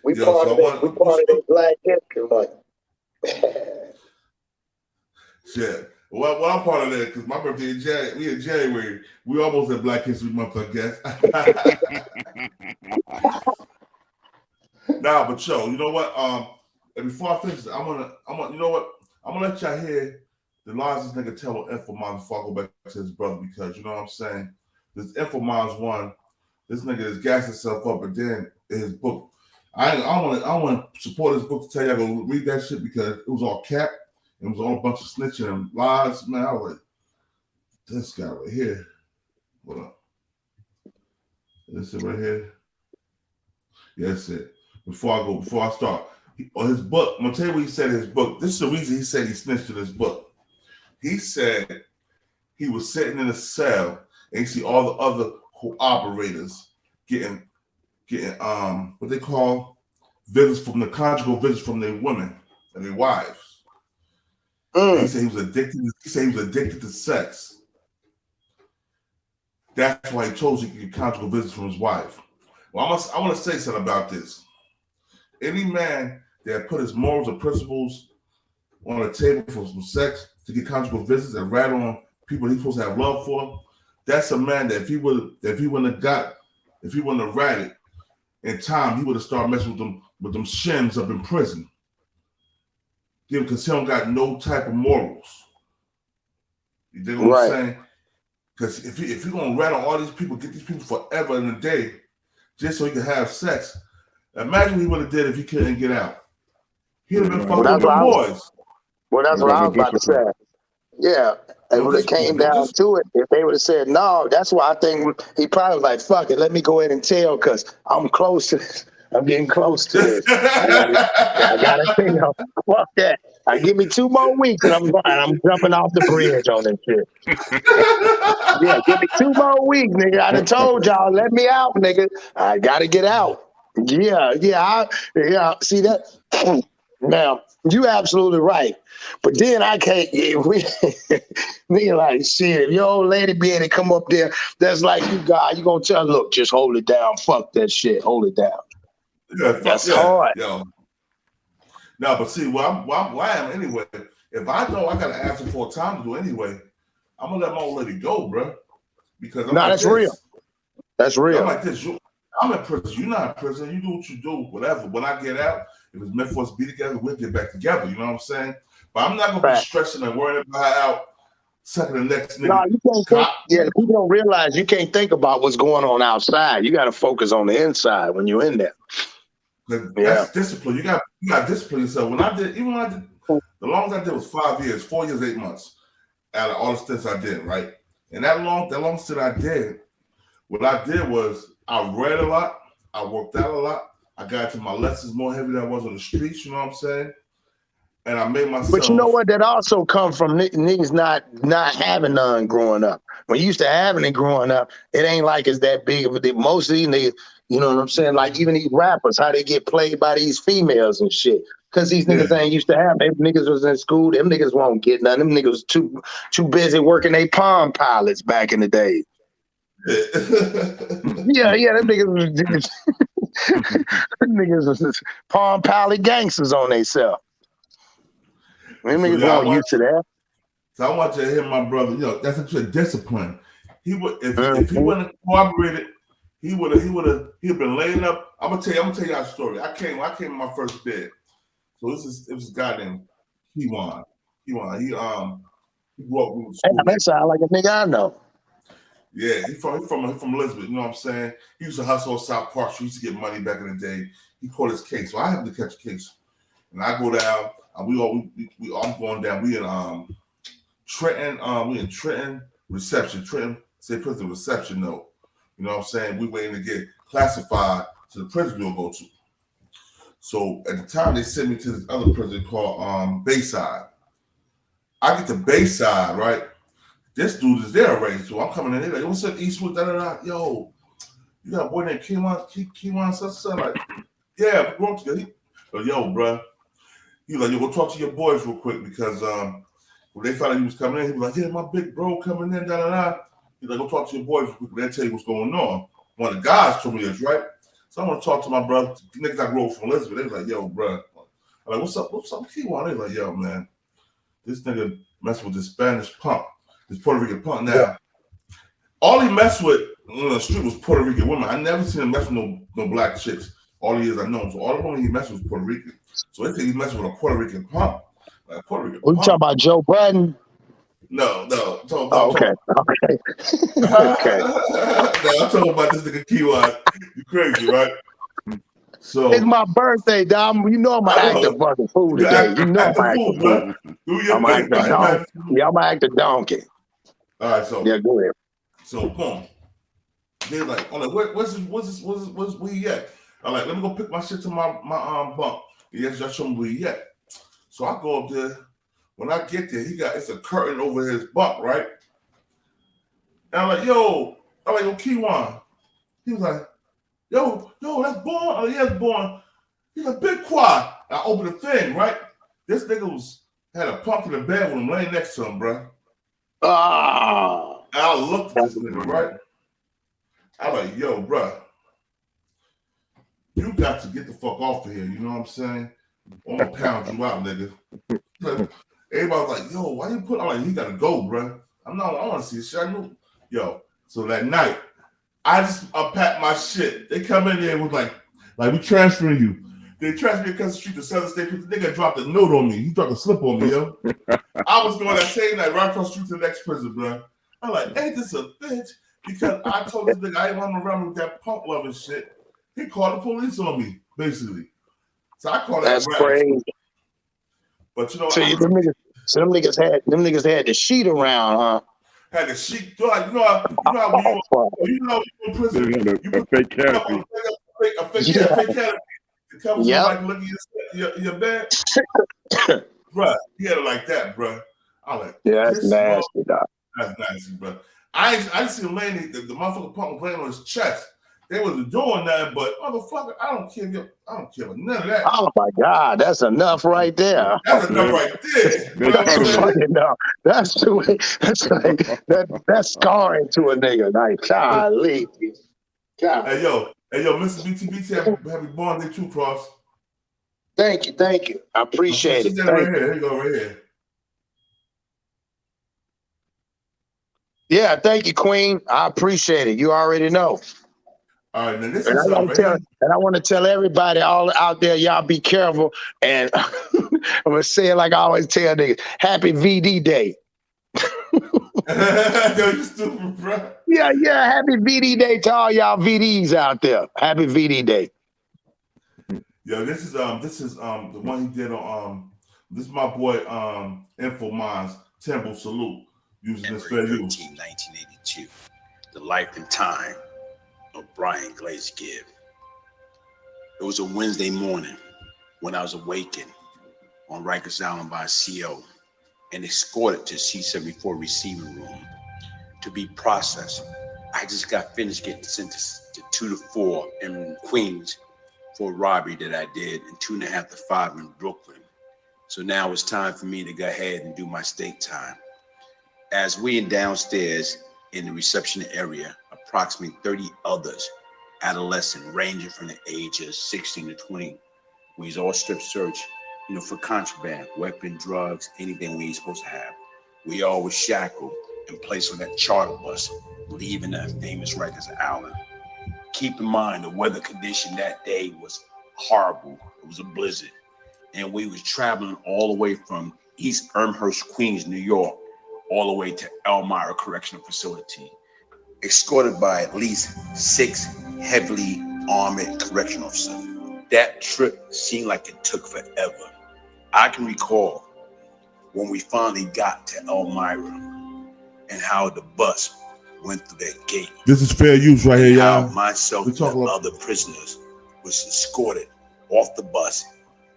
We part of the Black History Month. Shit. Well, I'm part of that because my birthday in January. We in January. We almost at Black History Month, I guess. Nah, but yo, you know what? And before I finish, I'm gonna, you know what? I'm gonna let y'all hear the lies this nigga tell on Infomons before I go back to his brother, because you know what I'm saying. This Infomons one, this nigga is gassing himself up, but then in his book, I want to support his book to tell y'all go read that shit because it was all cap. It was all a bunch of snitching and lies. Man, I was like, this guy right here. What up? This it right here. Yeah, that's it. Before I start, on his book, I'm gonna tell you what he said in his book. This is the reason he said he snitched in his book. He said he was sitting in a cell and he see all the other cooperators getting what they call visits from the conjugal visits from their women and their wives. He said he was addicted to sex. That's why he chose he could get conjugal visits from his wife. Well, I want to say something about this. Any man that put his morals or principles on the table for some sex to get conjugal visits and rat on people he's supposed to have love for, that's a man that if he wouldn't have ratted in time, he would have started messing with them shims up in prison. Because he don't got no type of morals. You dig what I'm saying? Because if you're gonna rat on all these people, get these people forever in a day, just so he can have sex, imagine what he would have did if he couldn't get out. He'd have been fucking with the boys. Well, that's what I was about to say. Yeah. And when it came down to it, if they would have said no, that's why I think he probably was like, fuck it, let me go ahead and tell because I'm close to this. I'm getting close to this. I gotta think, fuck that. Give me 2 more weeks and I'm jumping off the bridge on this shit. Yeah, give me 2 more weeks, nigga. I done told y'all, let me out, nigga. I gotta get out. Yeah. See that? Now, you absolutely right. But then I can't, nigga, like, shit, if your old lady be able to come up there, that's like you gonna tell her, look, just hold it down. Fuck that shit. Hold it down. Yeah, that's hard. Yo. No, but see, why I am anyway, if I know I gotta ask him for a time to do anyway, I'm gonna let my old lady go, bro. Because I'm that's real. That's real. I'm like this. I'm in prison. You're not in prison. You do what you do, whatever. When I get out, if it's meant for us to be together, we'll get back together. You know what I'm saying? But I'm not gonna be stressing and worrying about her out sucking the next nigga. No, you can't think, people don't realize you can't think about what's going on outside. You gotta focus on the inside when you're in there. That's discipline. You got discipline yourself. When I did, the longest I did was 5 years, 4 years, 8 months out of all the stints I did, right? And that long stint I did, what I did was I read a lot, I worked out a lot, I got to my lessons more heavy than I was on the streets, you know what I'm saying? And I made myself. But you know what? That also comes from niggas not having none growing up. When you used to having it growing up, it ain't like it's that big of a. Most of these niggas, you know what I'm saying? Like even these rappers, how they get played by these females and shit. Because these niggas ain't used to have. Them niggas was in school. Them niggas won't get none. Them niggas was too busy working they Palm Pilots back in the day. Yeah, them niggas was. Niggas was Palm Pally gangsters on themselves. Them niggas weren't used to that. So I want you to hear my brother. You know, that's a discipline. He would if he wouldn't have cooperated, he would have been laying up. I'm gonna tell you our story. I came in my first bed. So it was this guy named Kiwan. He grew up with school. Hey, that sound like a nigga I know. Yeah, he's from Elizabeth. You know what I'm saying? He used to hustle on South Park. He used to get money back in the day. He caught his case, so I have to catch a case. And I go down. I'm going down. We in Trenton. We in Trenton reception. Trenton State Prison reception note. You know what I'm saying? We waiting to get classified to the prison we'll go to. So at the time they sent me to this other prison called Bayside. I get to Bayside, right? This dude is there already, so I'm coming in there like, what's up, Eastwood? Da da da. Yo, you got a boy named Kiwan, son. Like, yeah, we grew up together. Yo, bro. He was like, yo, go talk to your boys real quick because when they found out he was coming in, he was like, yeah, my big bro coming in, da da da. He's like, go talk to your boys real quick. They'll tell you what's going on. One of the guys told me this, right? So I want to talk to my brother. The niggas I grew up from Elizabeth. They was like, yo, bro. I'm like, what's up, Kiwan? They was like, yo, man, this nigga messing with this Spanish punk. This Puerto Rican punk. Now, all he messed with on the street was Puerto Rican women. I never seen him mess with no black chicks all the years I know him. So all the women he messed with was Puerto Rican. So they think he messed with a Puerto Rican punk. Like a Puerto Rican punk. You talking about Joe Budden? No. Okay. Okay. No, I'm talking about this nigga Kiwan. You crazy, right? So it's my birthday, Dom. You know I'm gonna act a fucking fool today. You know I'm gonna act a fool. I'm gonna act a donkey. Yeah, I'm gonna act a donkey. All right, so yeah, go ahead. So boom. They're like, I'm like, where's where he at? I'm like, let me go pick my shit to my bunk. Yes, just show me where he at. So I go up there. When I get there, it's a curtain over his bunk, right? And I'm like, yo, Kiwan. He was like, yo, that's Born. Oh, yeah, it's Born. He's like, big quiet. I opened the thing, right? This nigga had a punk in the bed with him laying next to him, bro. Ah. I looked at this nigga, right? I'm like, yo, bro, you got to get the fuck off of here. You know what I'm saying? I'm gonna pound you out, nigga. Everybody was like, yo, why you put? I'm like, he gotta go, bro. I want to see this shit. I knew. Yo, so that night, I just unpacked my shit. They come in there and was like we transferring you. They transferred me across the street to Southern State. The nigga dropped a note on me. He dropped a slip on me, yo. I was going that same night right across the street to the next prison, bro. I'm like, ain't this a bitch? Because I told this nigga I ain't want him around with that punk loving shit. He called the police on me, basically. So I called that. That's crazy. But you know, them niggas had the sheet around, huh? Had the sheet. You know how you in prison. You put a fake canopy. A fake canopy. To cover somebody looking at your bed. Bruh, he had it like that, bruh. I like, yeah, that's nasty, dog. That's nasty, bruh. I just see him laying, the motherfucker punk was laying on his chest. They wasn't doing nothing, but motherfucker, I don't care about none of that. Oh my God, that's enough right there. That's enough right there. That's fucking enough. That's scarring to a nigga. Like, golly. God. Hey yo, Mr. BTBT, happy Born Day too, Cross. Thank you. I appreciate it. Here you go, right here. Yeah, thank you, Queen. I appreciate it. You already know. All right, now this and I want to tell everybody all out there, y'all be careful. And I'm gonna say it like I always tell niggas, happy VD Day. Yo, you stupid, bro. Yeah, happy VD Day to all y'all VDs out there. Happy VD Day. Yo, this is the one he did on this is my boy Info Minds Temple Salute using this fair use. 1982, the life and time of Brian Glaze Gibbs. It was a Wednesday morning when I was awakened on Rikers Island by a CO and escorted to C-74 receiving room to be processed. I just got finished getting sentenced to 2 to 4 in Queens for a robbery that I did and 2.5 to 5 in Brooklyn. So now it's time for me to go ahead and do my state time. As we in downstairs in the reception area, approximately 30 others adolescent, ranging from the age of 16 to 20. We was all strip search, for contraband, weapon, drugs, anything we ain't supposed to have. We all was shackled and placed on that charter bus, leaving that famous Rikers Island. Keep in mind the weather condition that day was horrible. It was a blizzard. And we was traveling all the way from East Elmhurst, Queens, New York, all the way to Elmira Correctional Facility, escorted by at least 6 heavily armored correctional officers. That trip seemed like it took forever. I can recall when we finally got to Elmira and how the bus went through that gate. This is fair use right here, y'all. Myself and the other prisoners was escorted off the bus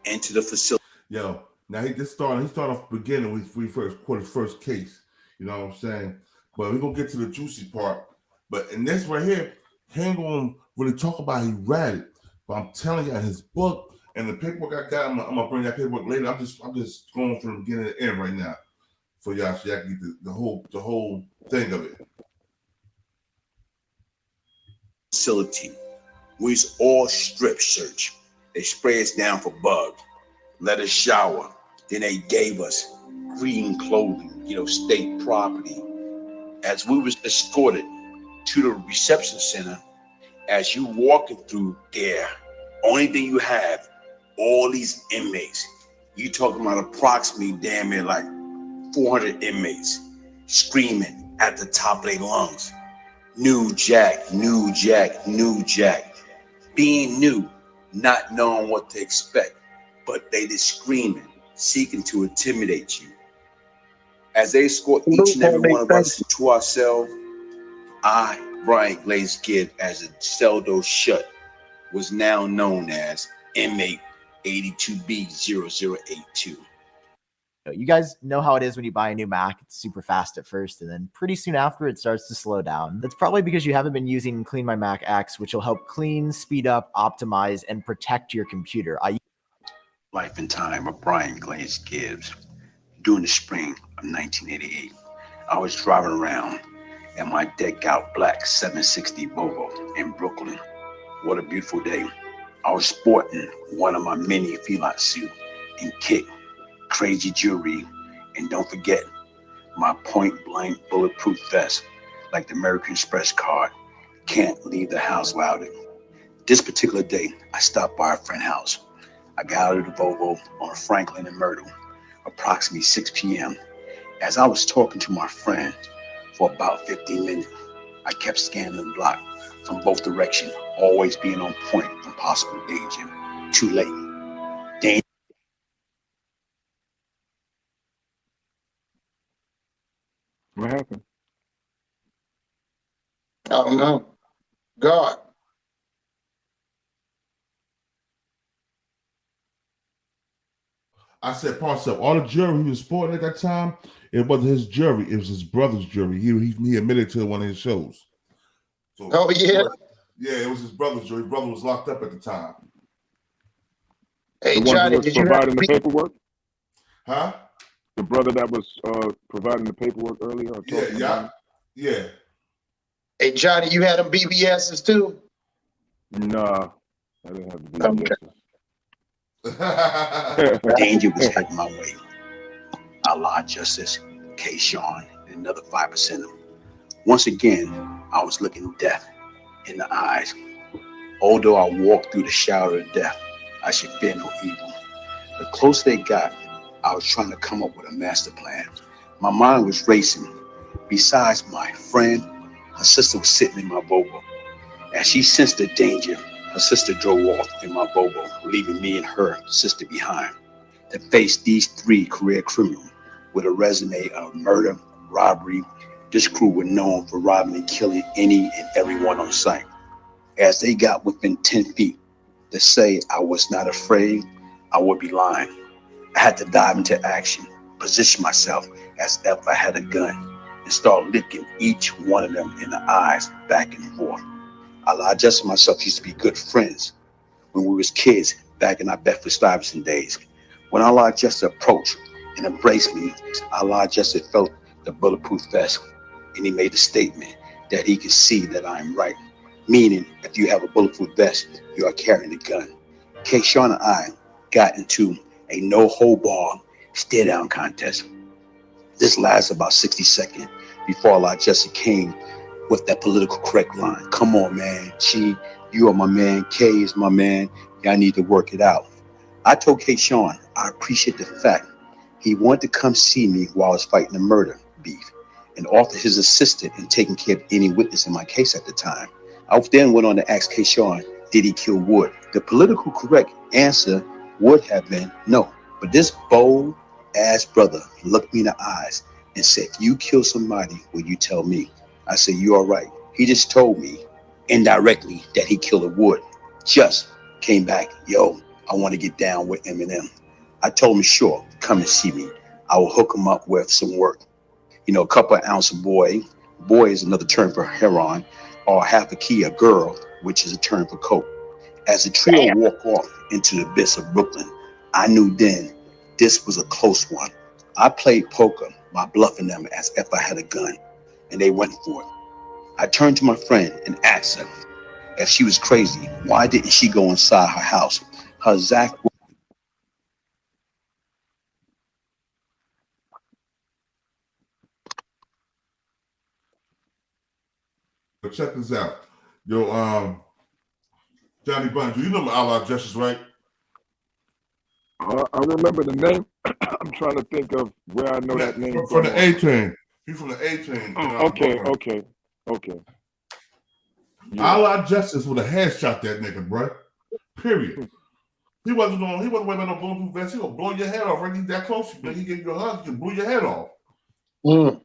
into the facility. Yo, now he started off beginning with we first caught his first case. You know what I'm saying? But we're gonna get to the juicy part. But in this right here, he ain't gonna really talk about he read it. But I'm telling you, in his book and the paperwork I got, I'm gonna bring that paperwork later. I'm just going from the beginning to the end right now for y'all, so y'all can get the whole thing of it. Facility. We was all strip search. They sprayed us down for bugs, let us shower. Then they gave us green clothing, state property. As we was escorted to the reception center, as you walking through there, only thing you have, all these inmates. You talking about approximately damn near like 400 inmates screaming at the top of their lungs. New Jack, new Jack, new Jack. Being new, not knowing what to expect, but they just screaming, seeking to intimidate you. As they escort each and every one of us into our cell, I, Brian Glaze Gibbs, as a cell door shut, was now known as inmate 82B0082. You guys know how it is when you buy a new Mac. It's super fast at first, and then pretty soon after it starts to slow down. That's probably because you haven't been using Clean My Mac X, which will help clean, speed up, optimize, and protect your computer. Life and Time of Brian Glaze Gibbs. During the spring of 1988, I was driving around in my decked out black 760 Volvo in Brooklyn. What a beautiful day. I was sporting one of my mini feline suit and kick, crazy jewelry, and don't forget my point blank bulletproof vest, like the American Express card. Can't leave the house without it. This particular day, I stopped by a friend's house. I got out of the Volvo on Franklin and Myrtle, approximately 6 p.m. As I was talking to my friend for about 15 minutes, I kept scanning the block from both directions, always being on point from possible danger. Too late. Danger. What happened? I don't know. God. I said, parts of all the jewelry he was sporting at that time, it wasn't his jewelry, it was his brother's jewelry. He admitted to one of his shows. So, oh, yeah? Yeah, it was his brother's jewelry. His brother was locked up at the time. Hey, the Johnny, did you providing the paperwork? Huh? The brother that was providing the paperwork earlier? Yeah. Hey, Johnny, you had them BBSs too? Nah, I didn't have the BBSs. Okay. Danger was heading my way. Allah Justice, K. Sean, and another 5% of them. Once again, I was looking death in the eyes. Although I walked through the shadow of death, I should fear no evil. The closer they got, I was trying to come up with a master plan. My mind was racing. Besides my friend, her sister was sitting in my Volvo. As she sensed the danger, her sister drove off in my Volvo, leaving me and her sister behind to face these 3 career criminals with a resume of murder, robbery. This crew were known for robbing and killing any and everyone on sight. As they got within 10 feet, to say I was not afraid, I would be lying. I had to dive into action, position myself as if I had a gun, and start looking each one of them in the eyes back and forth. I just myself used to be good friends when we was kids back in our Bedford-Stuyvesant days. When Allah just approached and embraced me, Allah just felt the bulletproof vest, and he made a statement that he could see that I am right. meaning if you have a bulletproof vest, you are carrying a gun. Keshawn and I got into a no-hold-barred stare-down contest. This lasted about 60 seconds before our Jesse came with that political correct line. Come on, man. G, you are my man. K is my man. Y'all need to work it out. I told Keshawn I appreciate the fact he wanted to come see me while I was fighting the murder beef and offer his assistance in taking care of any witness in my case at the time. I then went on to ask Keshawn, did he kill Wood? The political correct answer would have been no. But this bold ass brother looked me in the eyes and said, if you kill somebody, will you tell me? I said, you all right. He just told me indirectly that he killed Wood. Just came back, yo, I want to get down with Eminem. I told him, sure, come and see me. I will hook him up with some work. You know, a couple of ounce of boy. Boy is another term for heroin, or half a key, a girl, which is a term for coke. As the trio walked off into the abyss of Brooklyn, I knew then this was a close one. I played poker by bluffing them as if I had a gun, and they went for it. I turned to my friend and asked her if she was crazy. Why didn't she go inside her house? Her exact But check this out. Yo, Johnny Bunn, do you know Outlaw Justice, right? I remember the name. I'm trying to think of where I know that name from the A-Train. He's from the A-Train. Oh, okay. Yeah. Outlaw Justice would have headshot that nigga, bro. Period. He wasn't wearing no bulletproof vest. He gonna blow your head off. Right? He's that close. When he gave you a hug, he blew your head off. So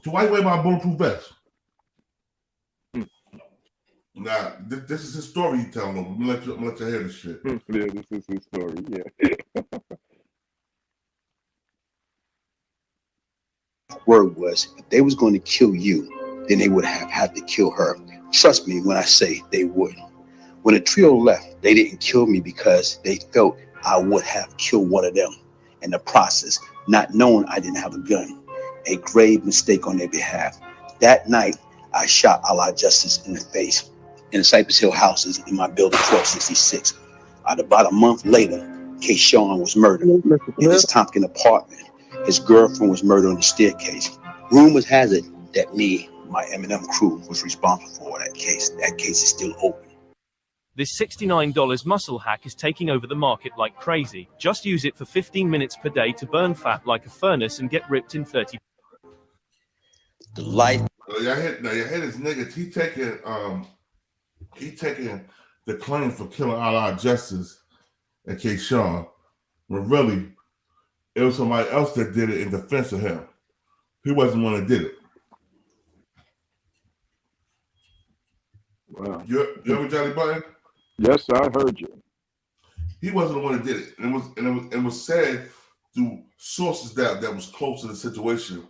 why you wear my bulletproof vest? Nah, this is his story he telling them. I'm gonna let you hear this shit. Yeah, this is his story, yeah. Word was, if they was going to kill you, then they would have had to kill her. Trust me when I say they would. When the trio left, they didn't kill me because they felt I would have killed one of them in the process, not knowing I didn't have a gun. A grave mistake on their behalf. That night, I shot Outlaw Justice in the face in the Cypress Hill houses in my building 1266. About a month later, Keshawn was murdered in his Tompkins apartment. His girlfriend was murdered on the staircase. Rumors has it that my Eminem crew was responsible for that case. That case is still open. This $69 muscle hack is taking over the market like crazy. Just use it for 15 minutes per day to burn fat like a furnace and get ripped in 30. The light. Y'all hit his niggas. He taking the claim for killing Outlaw Justice and Keshawn, when really it was somebody else that did it in defense of him. He wasn't the one that did it. Wow. You ever Johnny Button? Yes, I heard you. He wasn't the one that did it. And it was said through sources that was close to the situation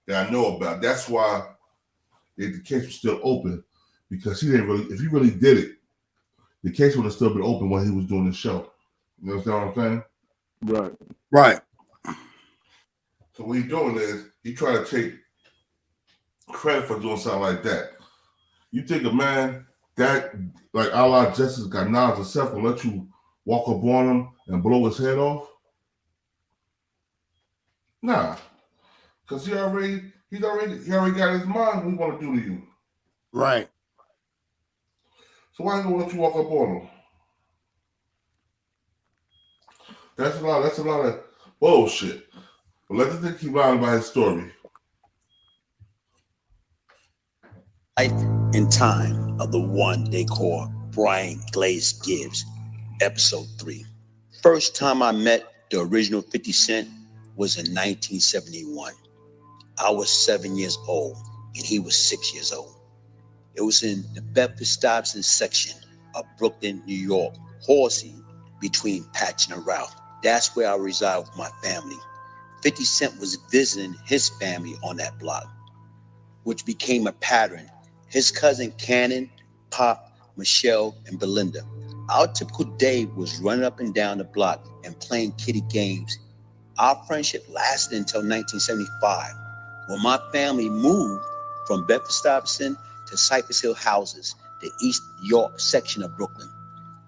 that I know about. That's why the case was still open, because he didn't really, if he really did it, the case would have still been open while he was doing the show. You understand what I'm saying? Right. So what he's doing is he try to take credit for doing something like that. You think a man that like Outlaw Justice got knowledge of self will let you walk up on him and blow his head off? Nah, because he already got his mind what he want to do to you. Right. So why gonna let you walk up on him? That's a lot of bullshit. But let this nigga keep lying about his story. Life and time of the one they call Brian Glaze Gibbs, episode 3. First time I met the original 50 Cent was in 1971. I was 7 years old and he was 6 years old. It was in the Bedford-Stuyvesant section of Brooklyn, New York, Horsey, between Patchen and Ralph. That's where I reside with my family. 50 Cent was visiting his family on that block, which became a pattern. His cousin Cannon, Pop, Michelle, and Belinda. Our typical day was running up and down the block and playing kiddie games. Our friendship lasted until 1975, when my family moved from Bedford-Stuyvesant to Cypress Hill houses. the East York section of Brooklyn.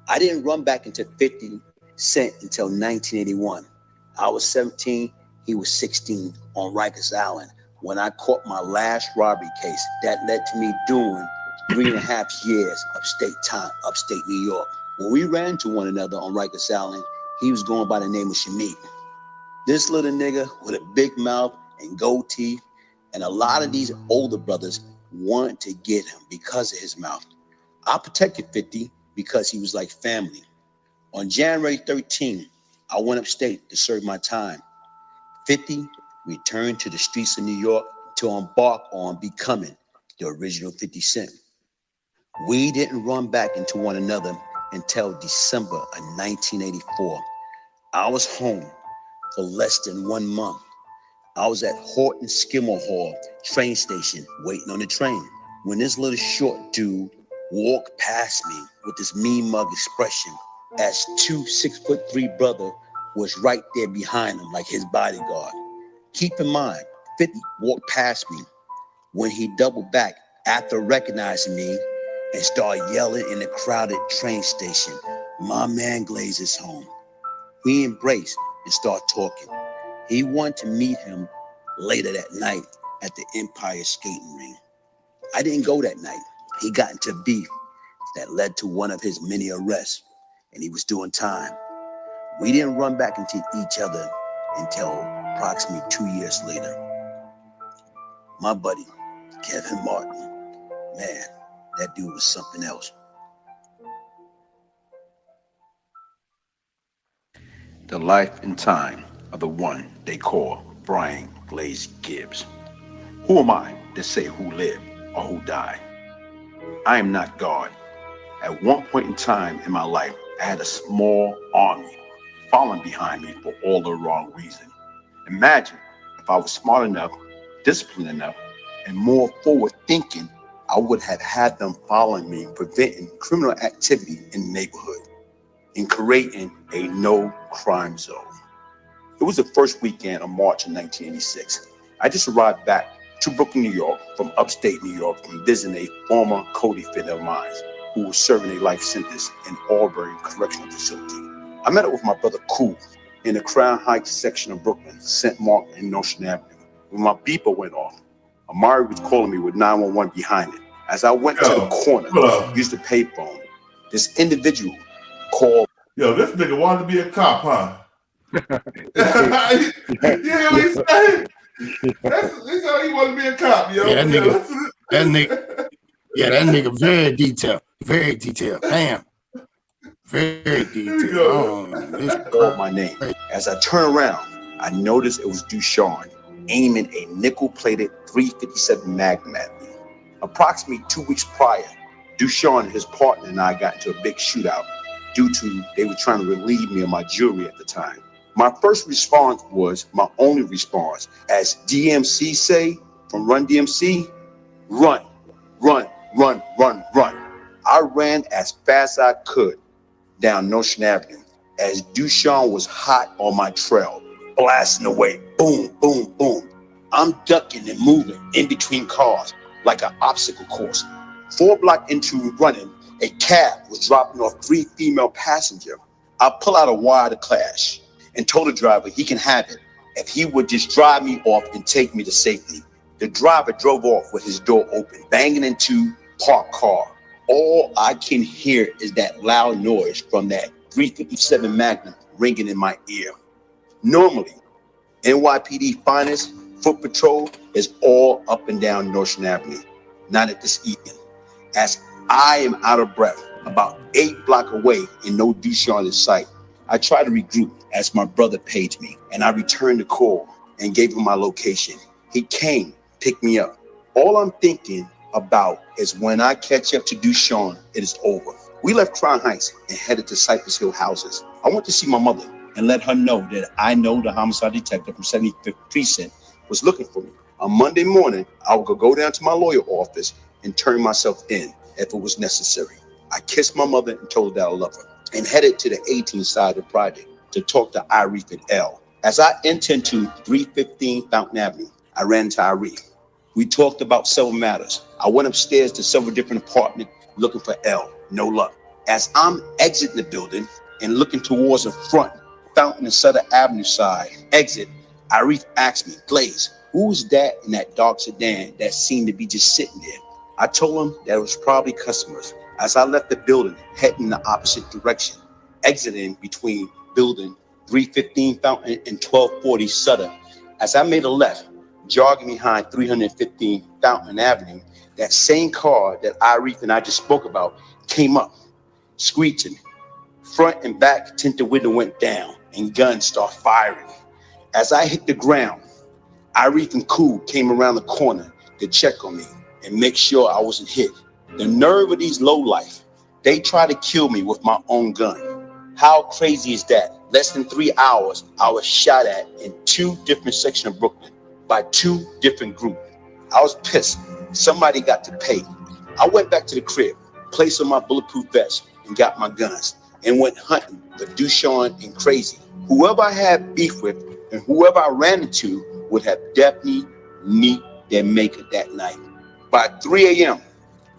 I didn't run back into 50 Cent until 1981. I was 17, he was 16 on Rikers Island when I caught my last robbery case that led to me doing 3.5 years upstate New York. When we ran into one another on Rikers Island, he was going by the name of Shamik. This little nigga with a big mouth and gold teeth, and a lot of these older brothers wanted to get him because of his mouth. I protected 50 because he was like family. On January 13, I went upstate to serve my time. 50 returned to the streets of New York to embark on becoming the original 50 Cent. We didn't run back into one another until December of 1984. I was home for less than 1 month. I was at Horton Skidmore Hall train station waiting on the train when this little short dude walked past me with this mean mug expression as 2 6'3" brother was right there behind him like his bodyguard. Keep in mind, 50 walked past me. When he doubled back after recognizing me and started yelling in the crowded train station, "My man Glaze is home." We embraced and started talking. He wanted to meet him later that night at the Empire skating ring. I didn't go that night. He got into beef that led to one of his many arrests, and he was doing time. We didn't run back into each other until approximately 2 years later. My buddy, Kevin Martin, man, that dude was something else. The life and time of the one they call Brian Glaze Gibbs. Who am I to say who lived or who died? I am not God. At one point in time in my life, I had a small army following behind me for all the wrong reasons. Imagine if I was smart enough, disciplined enough, and more forward thinking, I would have had them following me, preventing criminal activity in the neighborhood and creating a no crime zone. It was the first weekend of March in 1986. I just arrived back to Brooklyn, New York from upstate New York from visiting a former co-defendant of mine who was serving a life sentence in Auburn Correctional Facility. I met up with my brother Cool in the Crown Heights section of Brooklyn, St. Mark and Notion Avenue. When my beeper went off, Amari was calling me with 911 behind it. As I went to the corner, used the payphone, this individual called. Yo, this nigga wanted to be a cop, huh? You hear what he said? That's how he wanted to be a cop, yo. Yeah, that nigga very detailed. Very detailed. Damn. Very detailed. Called my name. As I turned around, I noticed it was Dushawn aiming a nickel-plated .357 Magnum at me. Approximately 2 weeks prior, Dushawn and his partner and I got into a big shootout due to they were trying to relieve me of my jewelry at the time. My first response was my only response. As DMC say from Run DMC, run, run, run, run, run. I ran as fast as I could down Notion Avenue as Dushawn was hot on my trail, blasting away, boom, boom, boom. I'm ducking and moving in between cars like an obstacle course. 4 blocks into running, a cab was dropping off 3 female passengers. I pull out a wire to clash and told the driver he can have it if he would just drive me off and take me to safety. The driver drove off with his door open, banging into parked car. All I can hear is that loud noise from that .357 Magnum ringing in my ear. Normally, NYPD finest foot patrol is all up and down Notion Avenue. Not at this evening, as I am out of breath, about 8 blocks away and no Dushawn in sight. I try to regroup as my brother paged me, and I returned the call and gave him my location. He came, picked me up. All I'm thinking about is when I catch up to Dushawn, it is over. We left Crown Heights and headed to Cypress Hill houses. I went to see my mother and let her know that I know the homicide detective from 75th Precinct was looking for me. On Monday morning, I would go down to my lawyer office and turn myself in if it was necessary. I kissed my mother and told her that I love her and headed to the 18th side of the project to talk to Irene and L. As I entered into 315 Fountain Avenue, I ran into Irene. We talked about several matters. I went upstairs to several different apartments looking for L. No luck. As I'm exiting the building and looking towards the front, Fountain and Sutter Avenue side exit, Arif asked me, Glaze, who was that in that dark sedan that seemed to be just sitting there? I told him that it was probably customers. As I left the building, heading in the opposite direction, exiting between building 315 Fountain and 1240 Sutter. As I made a left, jogging behind 315 Fountain Avenue, that same car that Arif and I just spoke about came up, screeching. Front and back tinted window went down and guns start firing. As I hit the ground, Arif and Cool came around the corner to check on me and make sure I wasn't hit. The nerve of these lowlife, they tried to kill me with my own gun. How crazy is that? Less than 3 hours, I was shot at in 2 different sections of Brooklyn by 2 different groups. I was pissed. Somebody got to pay. I went back to the crib, placed on my bulletproof vest, and got my guns, and went hunting for Dushan and Crazy. Whoever I had beef with and whoever I ran into would have definitely meet their maker that night. By 3 a.m.,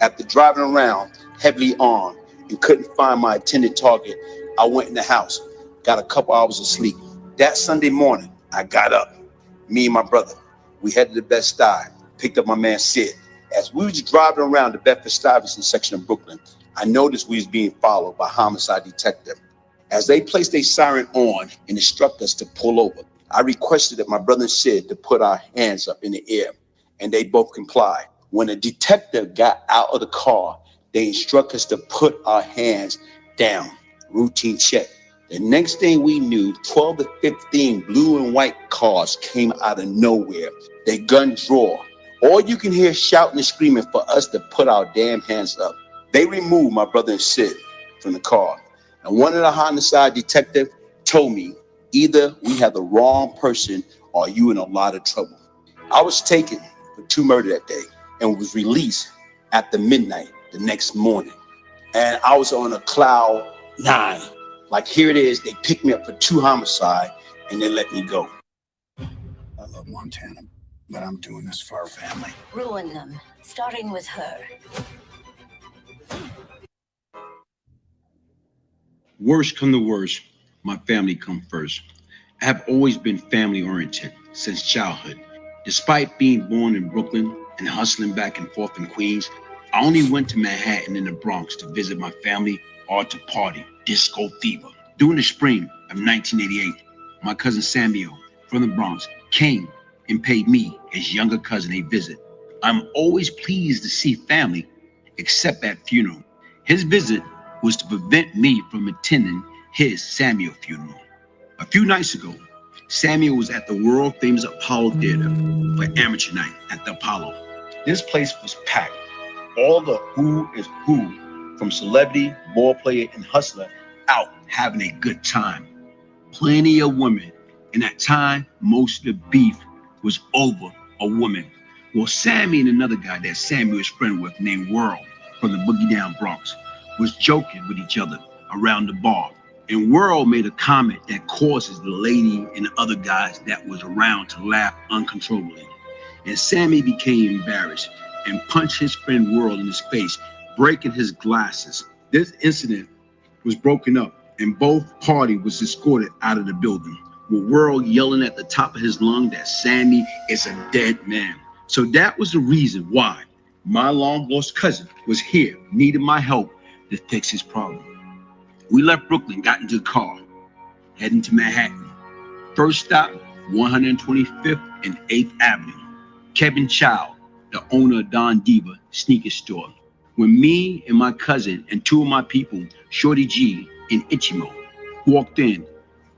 after driving around heavily armed and couldn't find my intended target, I went in the house, got a couple hours of sleep. That Sunday morning, I got up. Me and my brother, we headed to Bed-Stuy, picked up my man Sid. As we was driving around the Bedford-Stuyvesant section of Brooklyn, I noticed we was being followed by homicide detective. As they placed their siren on and instructed us to pull over, I requested that my brother Sid to put our hands up in the air, and they both complied. When a detective got out of the car, they instructed us to put our hands down. Routine check. The next thing we knew, 12 to 15 blue and white cars came out of nowhere. They gun draw. All you can hear shouting and screaming for us to put our damn hands up. They removed my brother and Sid from the car. And one of the homicide detectives told me, either we have the wrong person or you in a lot of trouble. I was taken for 2 murders that day and was released after midnight the next morning. And I was on a cloud 9. Like, here it is, they picked me up for 2 homicides and they let me go. I love Montana, but I'm doing this for our family. Ruin them, starting with her. Worst come to worst, my family come first. I have always been family oriented since childhood. Despite being born in Brooklyn and hustling back and forth in Queens, I only went to Manhattan and the Bronx to visit my family or to party, disco fever. During the spring of 1988, my cousin Samuel from the Bronx came and paid me, his younger cousin, a visit. I'm always pleased to see family, except at funeral. His visit was to prevent me from attending his Samuel funeral. A few nights ago, Samuel was at the world famous Apollo Theater for amateur night at the Apollo. This place was packed. All the who is who, from celebrity, ball player, and hustler, out having a good time. Plenty of women, and at time, most of the beef was over a woman. Well, Sammy and another guy that Samuel is friend with named World from the Boogie Down Bronx was joking with each other around the bar. And World made a comment that causes the lady and the other guys that was around to laugh uncontrollably. And Sammy became embarrassed and punched his friend World in his face, breaking his glasses. This incident was broken up and both parties was escorted out of the building, with World yelling at the top of his lung that Sammy is a dead man. So that was the reason why my long lost cousin was here, needed my help to fix his problem. We left Brooklyn, got into the car, heading to Manhattan. First stop, 125th and 8th Avenue. Kevin Child, the owner of Don Diva sneaker store. When me and my cousin and 2 of my people, Shorty G and Ichimo, walked in.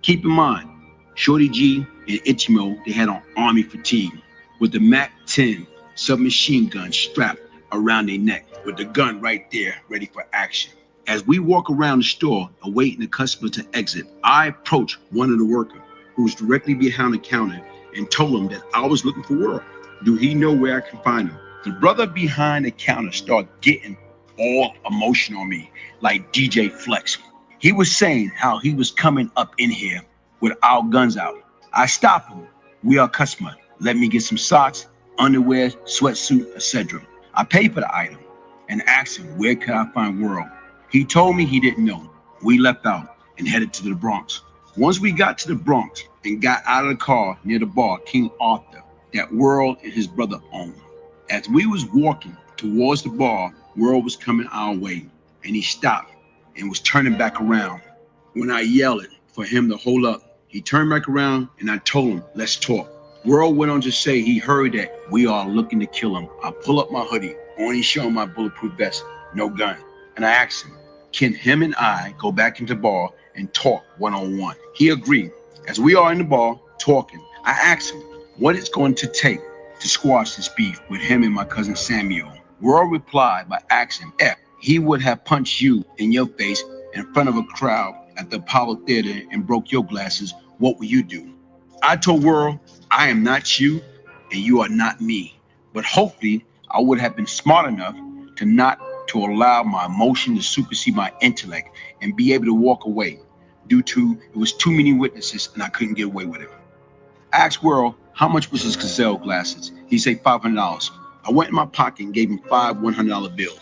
Keep in mind, Shorty G and Ichimo, they had on army fatigue with the MAC-10 submachine gun strapped around their neck with the gun right there ready for action. As we walk around the store awaiting the customer to exit, I approached one of the workers who was directly behind the counter and told him that I was looking for World. Do he know where I can find him? The brother behind the counter started getting all emotional on me, like DJ Flex. He was saying how he was coming up in here with our guns out. I stopped him. We are a customer. Let me get some socks, underwear, sweatsuit, etc. I paid for the item. and asked him where could I find World. He told me he didn't know. We left out and headed to the Bronx. Once we got to the Bronx and got out of the car near the bar King Arthur that World and his brother owned. As we was walking towards the bar, World was coming our way, and he stopped and was turning back around. When I yelled for him to hold up, he turned back around and I told him, let's talk. World went on to say he heard that we are looking to kill him. I pull up my hoodie, only showing my bulletproof vest, no gun. And I asked him, can him and I go back into the bar and talk one-on-one? He agreed. As we are in the bar talking, I asked him what it's going to take to squash this beef with him and my cousin Samuel. World replied by asking if he would have punched you in your face in front of a crowd at the Apollo Theater and broke your glasses, what would you do? I told World, I am not you and you are not me. But hopefully I would have been smart enough to allow my emotion to supersede my intellect and be able to walk away due to it was too many witnesses and I couldn't get away with it. I asked World how much was his Gazelle glasses. He said $500. I went in my pocket and gave him 5 $100 bills.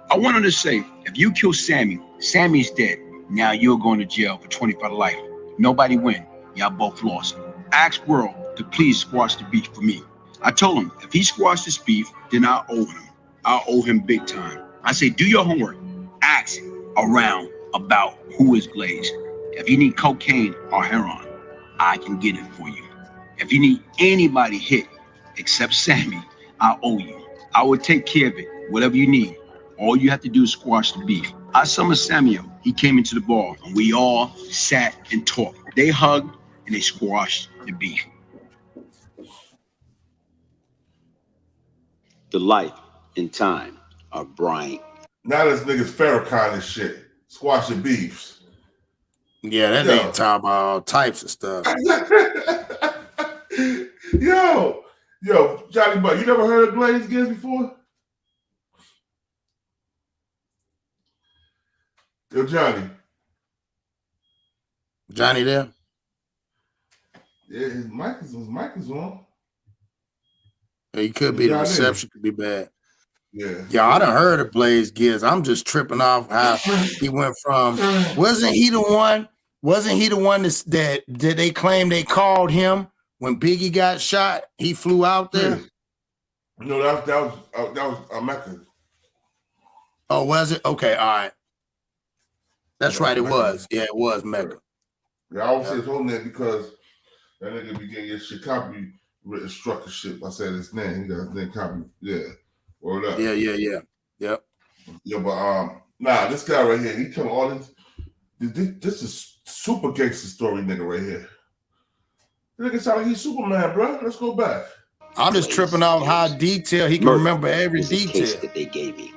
I wanted to say, if you kill Sammy, Sammy's dead. Now you're going to jail for 25 to life. Nobody win. Y'all both lost. I asked World to please squash the beef for me. I told him if he squashed this beef, then I owe him. I owe him big time. I say, do your homework. Ask around about who is Glaze. If you need cocaine or heroin, I can get it for you. If you need anybody hit except Sammy, I owe you. I will take care of it, whatever you need. All you have to do is squash the beef. I summoned Samuel. He came into the bar and we all sat and talked. They hugged and they squashed the beef. The life and time of Brian. Now this nigga's Farrakhan and shit. Squashing beefs. Yeah, that nigga talk about all types of stuff. Yo, Johnny Buck, you never heard of Glaze Gibbs before? Yo, Johnny. Johnny there? Yeah, his mic is on. He could be, the reception could be bad. Yeah. Yeah, I done heard of Glaze Gibbs. I'm just tripping off how he went from, wasn't he the one that they claim they called him when Biggie got shot? He flew out there? No, that was Mecca. Oh, was it? Okay, all right. That's right, it was. Yeah, it was Mecca. Yeah, I always say his whole name because that nigga be getting your shit copy written structure shit. I said his name. He got his name copy. Yeah. Word up. Yeah. Yep. Yeah, but nah, this guy right here, he telling all this. This is super gangster story nigga right here. The nigga sound like he's Superman, bro. Let's go back. I'm just tripping off how detailed he can remember every detail. Case that they gave me,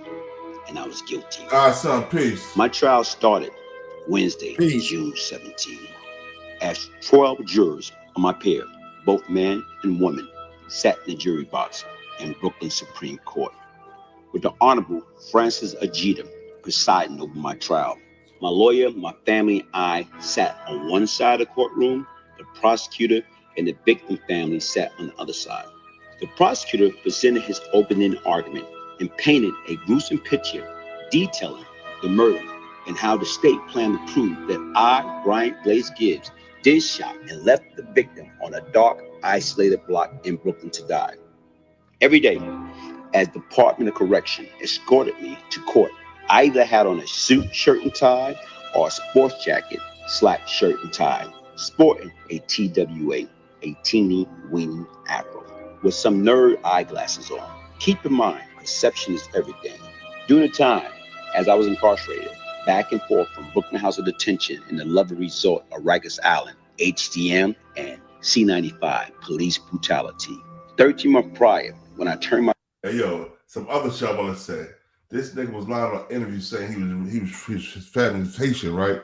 and I was guilty. Son, peace. My trial started Wednesday, June 17. As 12 jurors on my pair, both man and woman, sat in the jury box in Brooklyn Supreme Court, with the Honorable Francis Ajita presiding over my trial. My lawyer, my family, and I sat on one side of the courtroom. The prosecutor and the victim family sat on the other side. The prosecutor presented his opening argument and painted a gruesome picture detailing the murder and how the state planned to prove that I, Brian Glaze Gibbs, did shot and left the victim on a dark, isolated block in Brooklyn to die. Every day, as Department of Correction escorted me to court, I either had on a suit, shirt, and tie, or a sports jacket, slack, shirt, and tie, sporting a TWA, a teeny weeny afro, with some nerd eyeglasses on. Keep in mind, perception is everything. During the time, as I was incarcerated, back and forth from Brooklyn House of Detention in the Lovely Resort of Rikers Island, HDM, and C95, police brutality. 13 months prior, when I turned my... Hey, yo, some other shit I want to say. This nigga was lying on an interview saying his family's Haitian, right?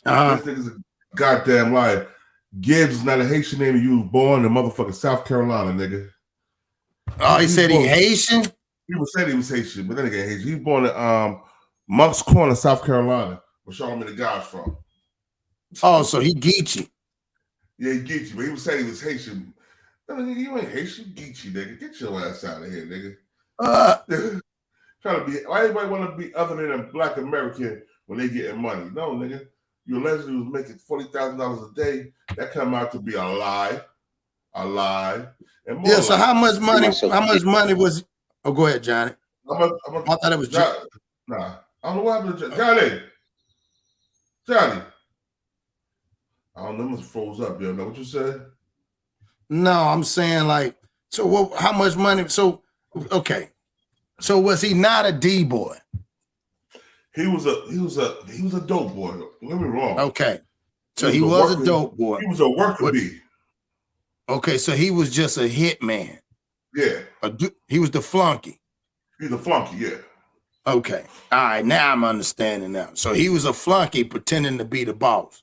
This nigga's a goddamn liar. Gibbs is not a Haitian name. You was born in motherfucking South Carolina, nigga. Oh, he said he Haitian? People said he was Haitian, but then again, Haitian. He was born in Monk's Corner, South Carolina, where Charlamagne the God's from. Oh, so he Geechee. Yeah, he Geechee, but he was saying he was Haitian. I mean, you ain't Haitian, Geechee, nigga. Get your ass out of here, nigga. Trying to be, why everybody want to be other than a black American when they getting money? No, nigga. You allegedly was making $40,000 a day. That come out to be a lie. A lie. And more so how much money was, oh, go ahead, Johnny. I thought it was Johnny. Nah. I don't know what happened to Johnny. Johnny. I don't know, must froze up, yo. Know what you said? No, I'm saying like, so what, how much money? So, okay. So was he not a D boy? He was a dope boy. Don't get me wrong. Okay. So he was a dope boy. He was a worker bee. Okay, so he was just a hit man. Yeah. He was the flunky. He's a flunky, yeah. Okay. All right, now I'm understanding now. So he was a flunky pretending to be the boss.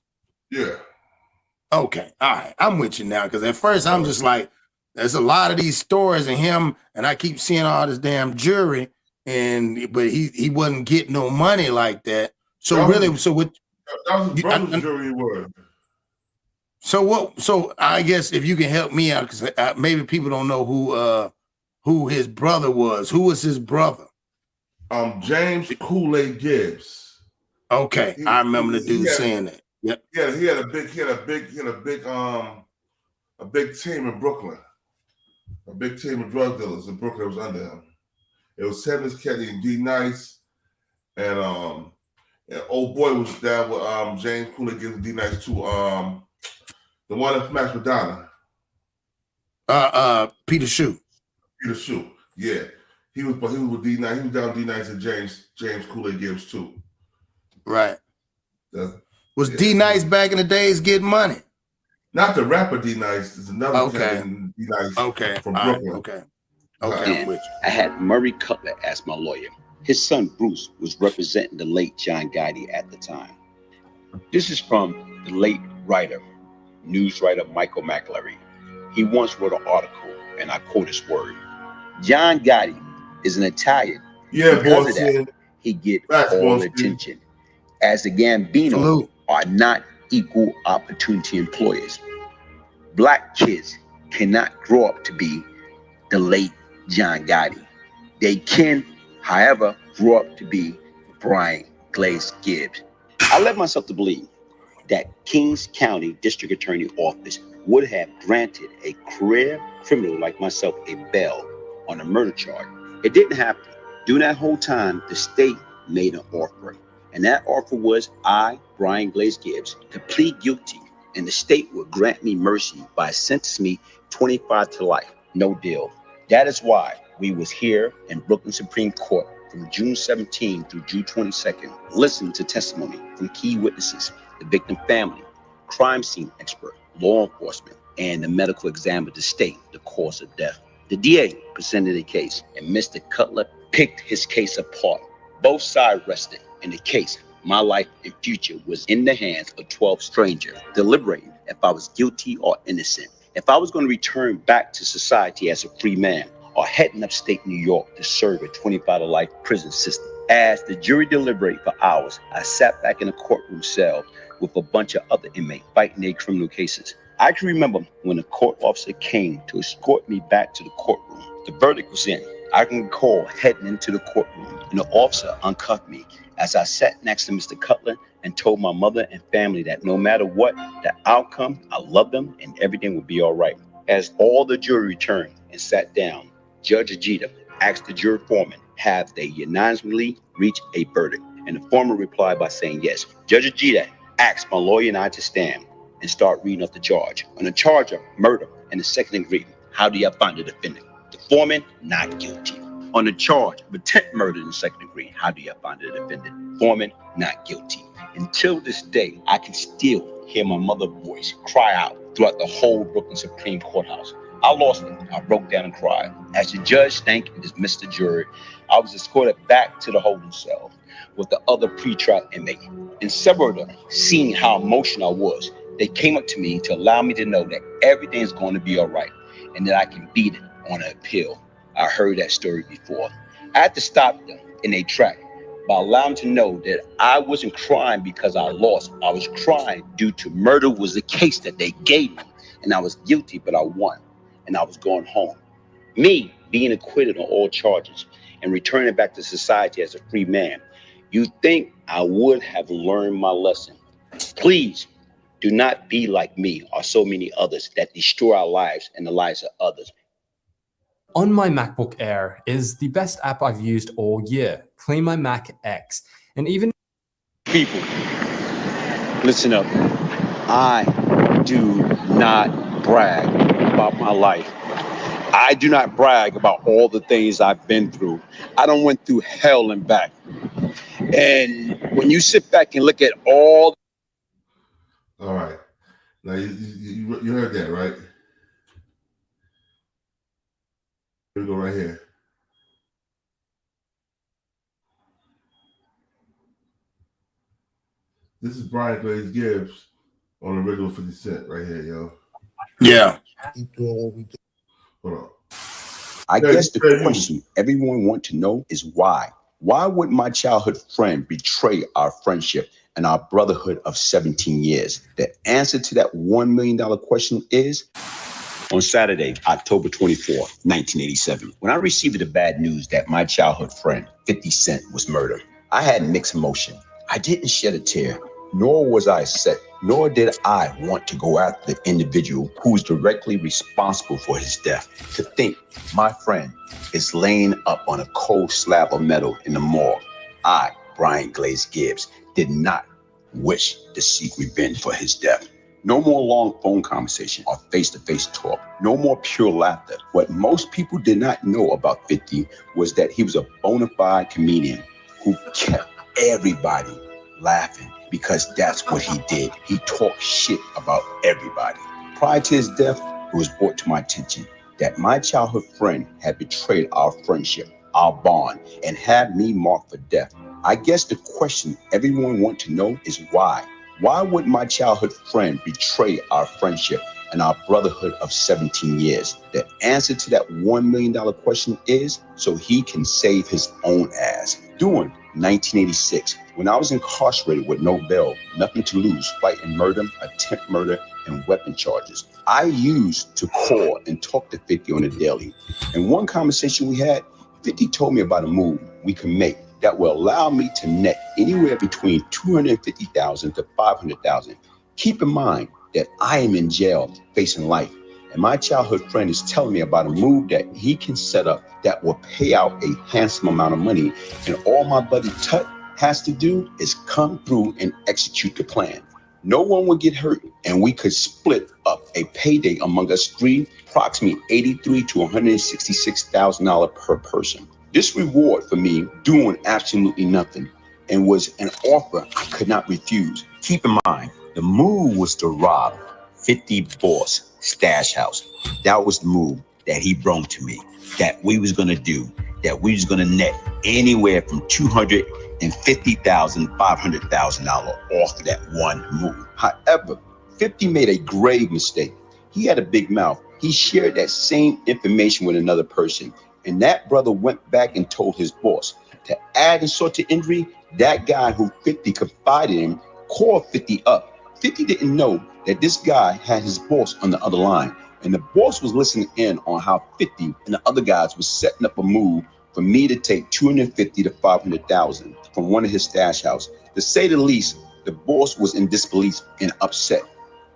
Yeah. Okay. All right. I'm with you now. Because at first I'm just like, there's a lot of these stories of him, and I keep seeing all this damn jury, but he wasn't getting no money like that. So that was his brother's jury word. So I guess if you can help me out, because maybe people don't know who his brother was. Who was his brother? James Kool-Aid Gibbs. Okay, I remember the dude saying that. Yep. Yeah, he had a big team in Brooklyn. A big team of drug dealers in Brooklyn was under him. It was Tevin Kelly and D Nice, and old boy was down with James Kool-Aid Gibbs and D Nice too. The one that smashed Madonna. Peter Shue. Peter Shue, yeah. He was with D Nice. He was down with D Nice and James Kool-Aid Gibbs too. Right. Was D Nice back in the days getting money? Not the rapper D Nice. There's another guy D Nice from Brooklyn. Okay. And I had Murray Cutler as my lawyer. His son Bruce was representing the late John Gotti at the time. This is from the late writer, news writer Michael McLary. He once wrote an article, and I quote his word: John Gotti is an Italian. Yeah, because of that, he get all attention. As the Gambino are not equal opportunity employers. Black kids cannot grow up to be the late John Gotti. They can, however, grow up to be Brian Glaze Gibbs. I led myself to believe that Kings County District Attorney Office would have granted a career criminal like myself a bail on a murder charge. It didn't happen. During that whole time, the state made an offer. And that offer was I, Brian Glaze Gibbs, to plead guilty, and the state would grant me mercy by sentencing me 25 to life. No deal. That is why we was here in Brooklyn Supreme Court from June 17 through June 22nd, listening to testimony from key witnesses, the victim family, crime scene expert, law enforcement, and the medical examiner to state the cause of death. The DA presented a case, and Mr. Cutler picked his case apart. Both sides rested. In the case, my life and future was in the hands of 12 strangers, deliberating if I was guilty or innocent, if I was going to return back to society as a free man, or heading upstate New York to serve a 25 to life prison system. As the jury deliberated for hours, I sat back in a courtroom cell with a bunch of other inmates fighting their criminal cases. I can remember when a court officer came to escort me back to the courtroom. The verdict was in. I can recall heading into the courtroom, and the officer uncuffed me as I sat next to Mr. Cutler and told my mother and family that no matter what the outcome, I love them and everything would be all right. As all the jury returned and sat down, Judge Ajita asked the jury foreman, have they unanimously reached a verdict? And the foreman replied by saying yes. Judge Ajita asked my lawyer and I to stand and start reading up the charge. On the charge of murder and the second degree, how do you find the defendant? The foreman, not guilty. On the charge of attempt murder in the second degree, how do you find the defendant? Foreman, not guilty. Until this day, I can still hear my mother's voice cry out throughout the whole Brooklyn Supreme Courthouse. I lost it. I broke down and cried. As the judge thanked and dismissed the jury, I was escorted back to the holding cell with the other pretrial inmates. And several of them, seeing how emotional I was, they came up to me to allow me to know that everything's going to be all right and that I can beat it on an appeal. I heard that story before. I had to stop them in their track by allowing them to know that I wasn't crying because I lost. I was crying due to murder was the case that they gave me, and I was guilty, but I won, and I was going home. Me being acquitted on all charges and returning back to society as a free man. You think I would have learned my lesson? Please do not be like me or so many others that destroy our lives and the lives of others. On my MacBook Air is the best app I've used all year, Clean My Mac X. And even people, listen up. I do not brag about my life. I do not brag about all the things I've been through. I done went through hell and back. And when you sit back and look at all right. Now you heard that, right? Here we go right here. This is Brian Glaze Gibbs on the original 50 Cent right here, yo. Yeah. Hold on. I guess the question everyone wants to know is why? Why would my childhood friend betray our friendship and our brotherhood of 17 years? The answer to that $1 million question is on Saturday, October 24, 1987, when I received the bad news that my childhood friend, 50 Cent, was murdered. I had mixed emotion. I didn't shed a tear, nor was I upset, nor did I want to go after the individual who was directly responsible for his death. To think my friend is laying up on a cold slab of metal in the morgue, I, Brian Glaze Gibbs, did not wish to seek revenge for his death. No more long phone conversation or face-to-face talk. No more pure laughter. What most people did not know about 50 was that he was a bona fide comedian who kept everybody laughing because that's what he did. He talked shit about everybody. Prior to his death, it was brought to my attention that my childhood friend had betrayed our friendship, our bond, and had me marked for death. I guess the question everyone wants to know is why? Why would my childhood friend betray our friendship and our brotherhood of 17 years? The answer to that $1 million question is so he can save his own ass. During 1986, when I was incarcerated with no bail, nothing to lose, fighting murder, attempt murder, and weapon charges, I used to call and talk to 50 on a daily. In one conversation we had, 50 told me about a move we can make that will allow me to net anywhere between $250,000 to $500,000. Keep in mind that I am in jail facing life, and my childhood friend is telling me about a move that he can set up that will pay out a handsome amount of money, and all my buddy Tut has to do is come through and execute the plan. No one would get hurt, and we could split up a payday among us three, approximately $83,000 to $166,000 per person. This reward for me doing absolutely nothing and was an offer I could not refuse. Keep in mind, the move was to rob 50 Boss Stash House. That was the move that he brought to me, that we was gonna do, that we was gonna net anywhere from $250,000 to $500,000 off of that one move. However, 50 made a grave mistake. He had a big mouth. He shared that same information with another person, and that brother went back and told his boss. To add insult to injury, that guy who 50 confided in called 50 up. 50 didn't know that this guy had his boss on the other line, and the boss was listening in on how 50 and the other guys was setting up a move for me to take $250,000 to $500,000 from one of his stash house. To say the least, the boss was in disbelief and upset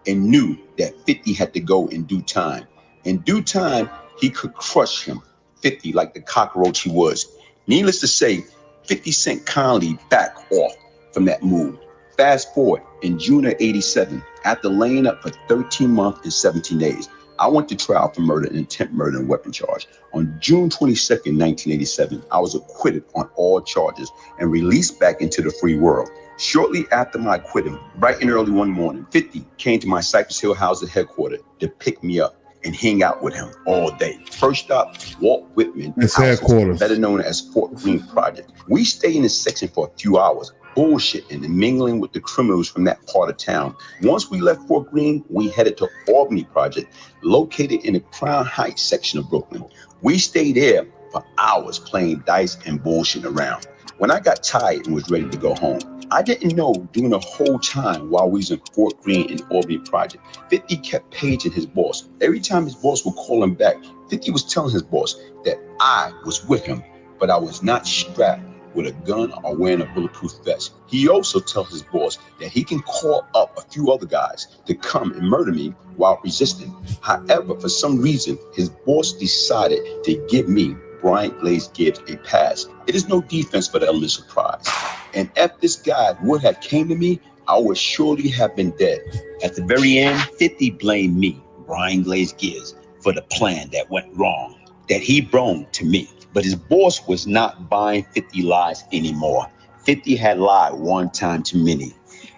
and knew that 50 had to go in due time. In due time, he could crush him, 50, like the cockroach he was. Needless to say, 50 Cent kindly back off from that move. Fast forward, in June of 87, after laying up for 13 months and 17 days, I went to trial for murder and attempt murder and weapon charge. On June 22nd, 1987, I was acquitted on all charges and released back into the free world. Shortly after my acquittal, bright and early one morning, 50 came to my Cypress Hill house at headquarters to pick me up and hang out with him all day. First stop, Walt Whitman houses, better known as Courtroom Project. We stayed in this section for a few hours, bullshitting and mingling with the criminals from that part of town. Once we left Fort Greene, we headed to Albany Project, located in the Crown Heights section of Brooklyn. We stayed there for hours playing dice and bullshitting around. When I got tired and was ready to go home, I didn't know during the whole time while we was in Fort Greene and Albany Project, 50 kept paging his boss. Every time his boss would call him back, 50 was telling his boss that I was with him, but I was not strapped with a gun or wearing a bulletproof vest. He also tells his boss that he can call up a few other guys to come and murder me while resisting. However, for some reason, his boss decided to give me, Brian Glaze Gibbs, a pass. It is no defense for the element of surprise. And if this guy would have came to me, I would surely have been dead. At the very end, 50 blamed me, Brian Glaze Gibbs, for the plan that went wrong, that he brought to me. But his boss was not buying 50 lies anymore. 50 had lied one time too many.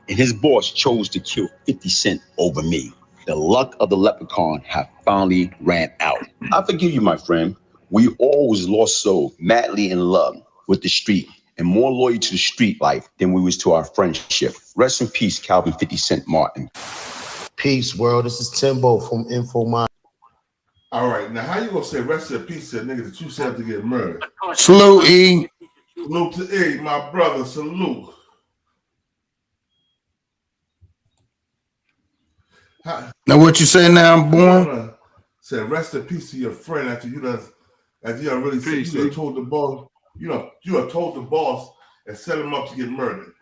And his boss chose to kill 50 Cent over me. The luck of the leprechaun have finally ran out. I forgive you, my friend. We always lost so madly in love with the street and more loyal to the street life than we was to our friendship. Rest in peace, Calvin 50 Cent Martin. Peace, world. This is Timbo from InfoMind. All right, now how you gonna say rest in peace to a nigga that you said to get murdered? Salute, E. Salute to E, my brother. Salute. Now what you say now, boy? Say rest in peace to your friend after you done really said, you done told the boss, you done told the boss and set him up to get murdered.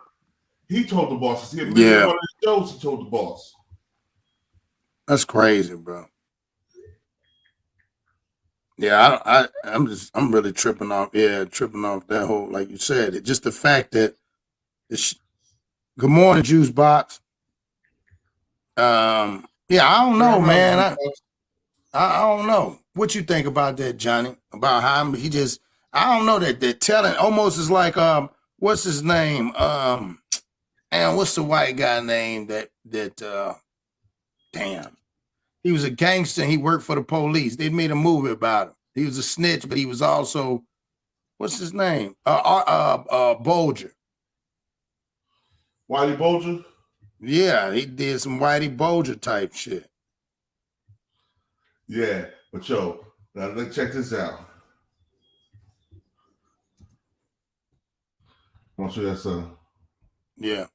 He told the boss. He had been one of the shows. He told the boss. That's crazy, bro. Yeah, I'm really tripping off. Yeah, tripping off that whole, like you said, it just the fact that good morning, Juice Box. Yeah, I don't know, man. I don't know. What you think about that, Johnny? About how he just, I don't know, that they're telling almost is like what's his name? And what's the white guy name that damn. He was a gangster and he worked for the police. They made a movie about him. He was a snitch, but he was also, what's his name? Bulger. Whitey Bulger? Yeah, he did some Whitey Bulger type shit. Yeah, but yo, now let's check this out. I want you to show that. Yeah.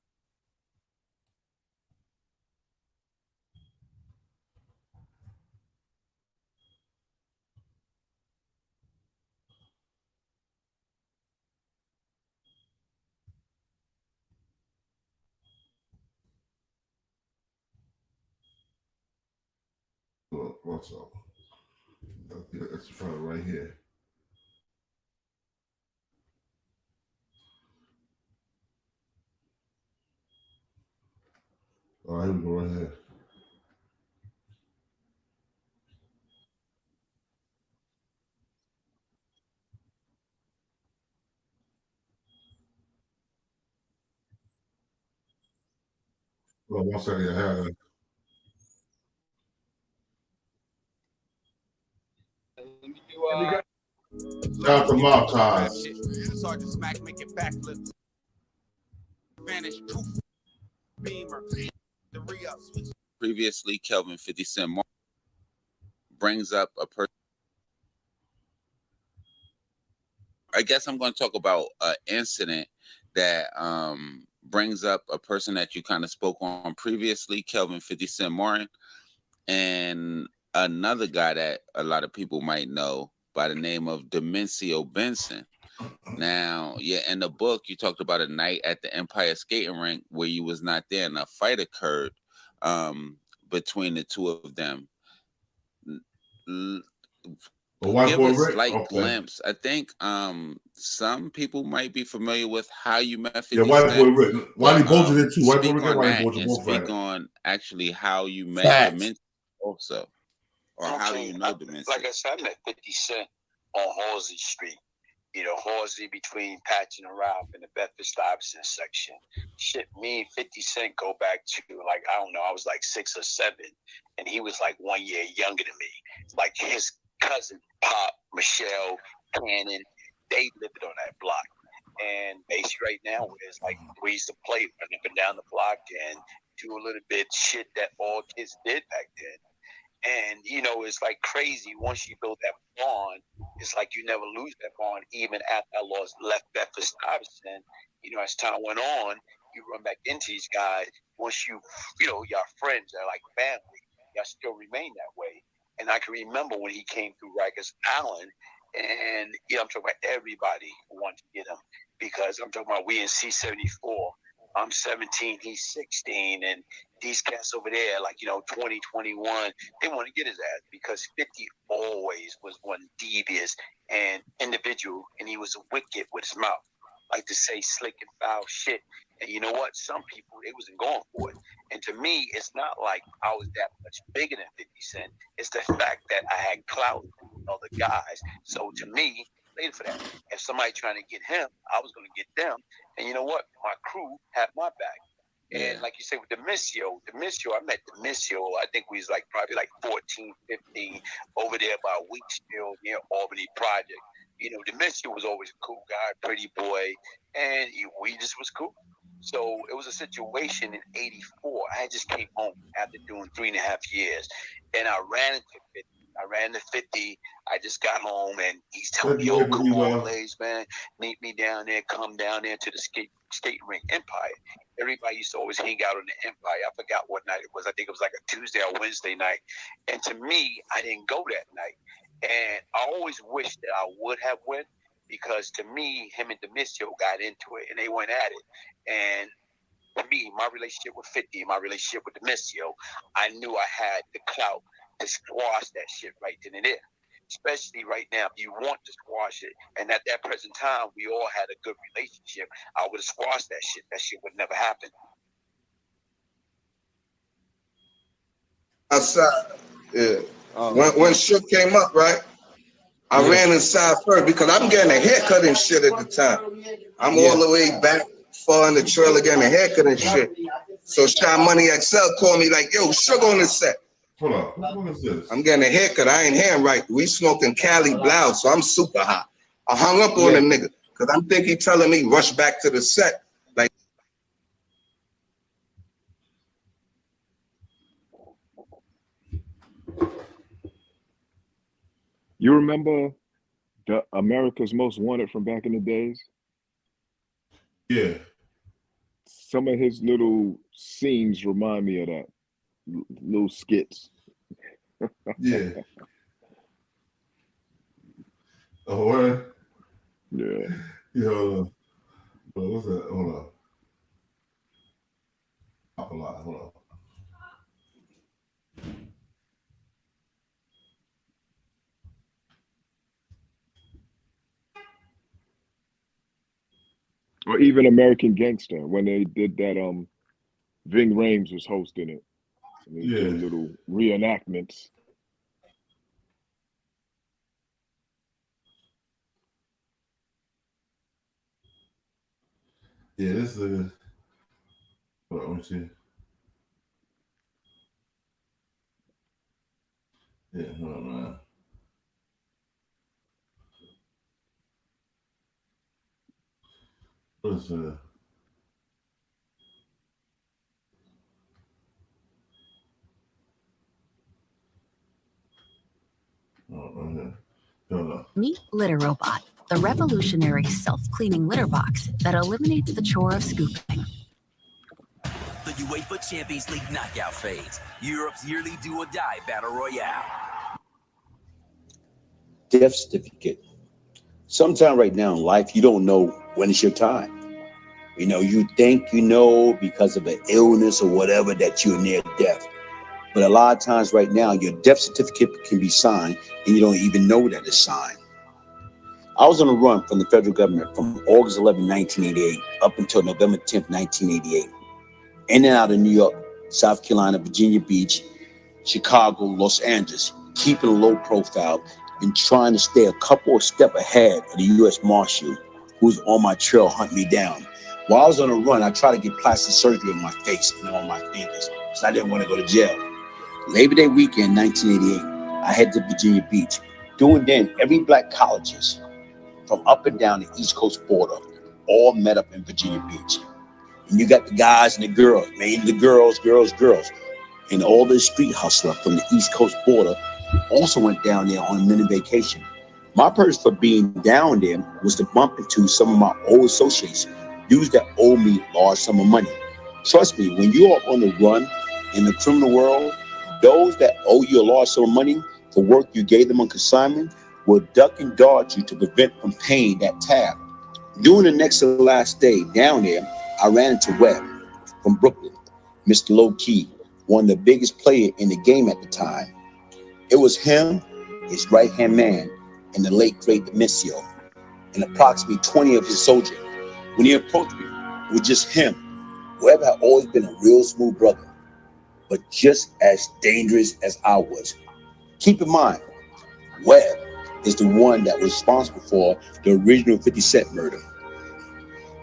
What's up? That's in front of right here. All right, here we go right here. Hold on 1 second. I have it. Shout out to Mob Ties. Sergeant Smack making backflips. Vanish poof. Beamer. The re-up. Previously, Kelvin 50 Cent Martin brings up a person. I guess I'm going to talk about an incident that brings up a person that you kind of spoke on previously, Kelvin 50 Cent Martin, and another guy that a lot of people might know by the name of Demencio Benson. Now, yeah, in the book, you talked about a night at the Empire Skating Rink where you was not there and a fight occurred between the two of them. Give a slight glimpse. I think some people might be familiar with how you met 50 Cent. Whitey Bulger did too. Speak on that and speak on actually how you met Demencio also. Or how do you know Demencio? Like I said, I met 50 Cent on Halsey Street. You know, Halsey between Patchen and Ralph in the Bedford-Stuyvesant section. Shit, me and 50 Cent go back to, like, I don't know, I was like 6 or 7, and he was like 1 year younger than me. Like his cousin, Pop, Michelle, Cannon, they lived on that block. And basically right now, it's like we used to play run up and down the block and do a little bit shit that all kids did back then. And, you know, it's like crazy. Once you build that bond, it's like you never lose that bond. Even after I left Bedford-Stuyvesant, you know, as time went on, you run back into these guys. Once you know, your friends are like family. Y'all still remain that way. And I can remember when he came through Rikers Island And I'm talking about everybody wanted to get him, because I'm talking about we in C-74. I'm 17, he's 16, and these cats over there, 20, 21, they want to get his ass because 50 always was one devious and individual, and he was wicked with his mouth, like to say slick and foul shit. And you know what? Some people, they wasn't going for it. And to me, it's not like I was that much bigger than 50 Cent. It's the fact that I had clout with other guys. So to me, later for that, if somebody trying to get him, I was going to get them. And you know what? My crew had my back. And like you say with Demisio, I met Demisio, I think we was probably 14, 15 over there by Wheatsfield near Albany Project. Demisio was always a cool guy, pretty boy, and we just was cool. So it was a situation in 84. I just came home after doing 3.5 years, and I ran into 50. I ran to 50. I just got home, and he's telling me, "Yo, come on, Glaze, man, meet me down there. Come down there to the skate ring Empire." Everybody used to always hang out on the Empire. I forgot what night it was. I think it was a Tuesday or Wednesday night. And to me, I didn't go that night. And I always wished that I would have went, because to me, him and Demisio got into it, and they went at it. And for me, my relationship with 50, my relationship with Demisio, I knew I had the clout to squash that shit right then and there. Especially right now, if you want to squash it, and at that present time, we all had a good relationship, I would have squashed that shit. That shit would never happen. Outside, yeah. When shit came up, right? I ran inside first because I'm getting a haircut and shit at the time. I'm all the way back far in the trailer getting a haircut and shit. So Shy Money XL called me like, "Yo, Sugar on the set." Hold up, what is this? I'm getting a haircut. I ain't hearing right. We smoking Cali Blau, so I'm super hot. I hung up on the nigga because I'm thinking he telling me rush back to the set. Like, You remember the America's Most Wanted from back in the days? Yeah. Some of his little scenes remind me of that. Little skits. Yeah. Oh, what? Yeah. Yo, what's that? Hold on. Pop a lot. Hold on. Or even American Gangster, when they did that, Ving Rhames was hosting it. And they did little reenactments. Yeah, this is a. Hold on, let me see. Yeah, hold on, man. What is Meet Litter Robot, the revolutionary self-cleaning litter box that eliminates the chore of scooping. The UEFA Champions League knockout phase, Europe's yearly do-or-die battle royale. Death certificate. Sometime right now in life, you don't know when it's your time. You think you know because of an illness or whatever that you're near death. But a lot of times right now, your death certificate can be signed and you don't even know that it's signed. I was on a run from the federal government from August 11, 1988 up until November 10, 1988. In and out of New York, South Carolina, Virginia Beach, Chicago, Los Angeles, keeping a low profile and trying to stay a couple of steps ahead of the U.S. Marshal who's on my trail hunting me down. While I was on a run, I tried to get plastic surgery on my face and on my fingers because I didn't want to go to jail. Labor Day weekend, 1988, I headed to Virginia Beach. Doing then, every black colleges from up and down the East Coast border all met up in Virginia Beach. And you got the guys and the girls, mainly the girls. And all the street hustler from the East Coast border also went down there on a mini vacation. My purpose for being down there was to bump into some of my old associates, dudes that owe me large sum of money. Trust me, when you are on the run in the criminal world, those that owe you a large sum of money for work you gave them on consignment will duck and dodge you to prevent from paying that tab. During the next to last day down there, I ran into Webb from Brooklyn, Mr. Low Key, one of the biggest players in the game at the time. It was him, his right-hand man, and the late great Demisio, and approximately 20 of his soldiers. When he approached me, it was just him. Webb had always been a real smooth brother, but just as dangerous as I was. Keep in mind, Webb is the one that was responsible for the original 50 Cent murder.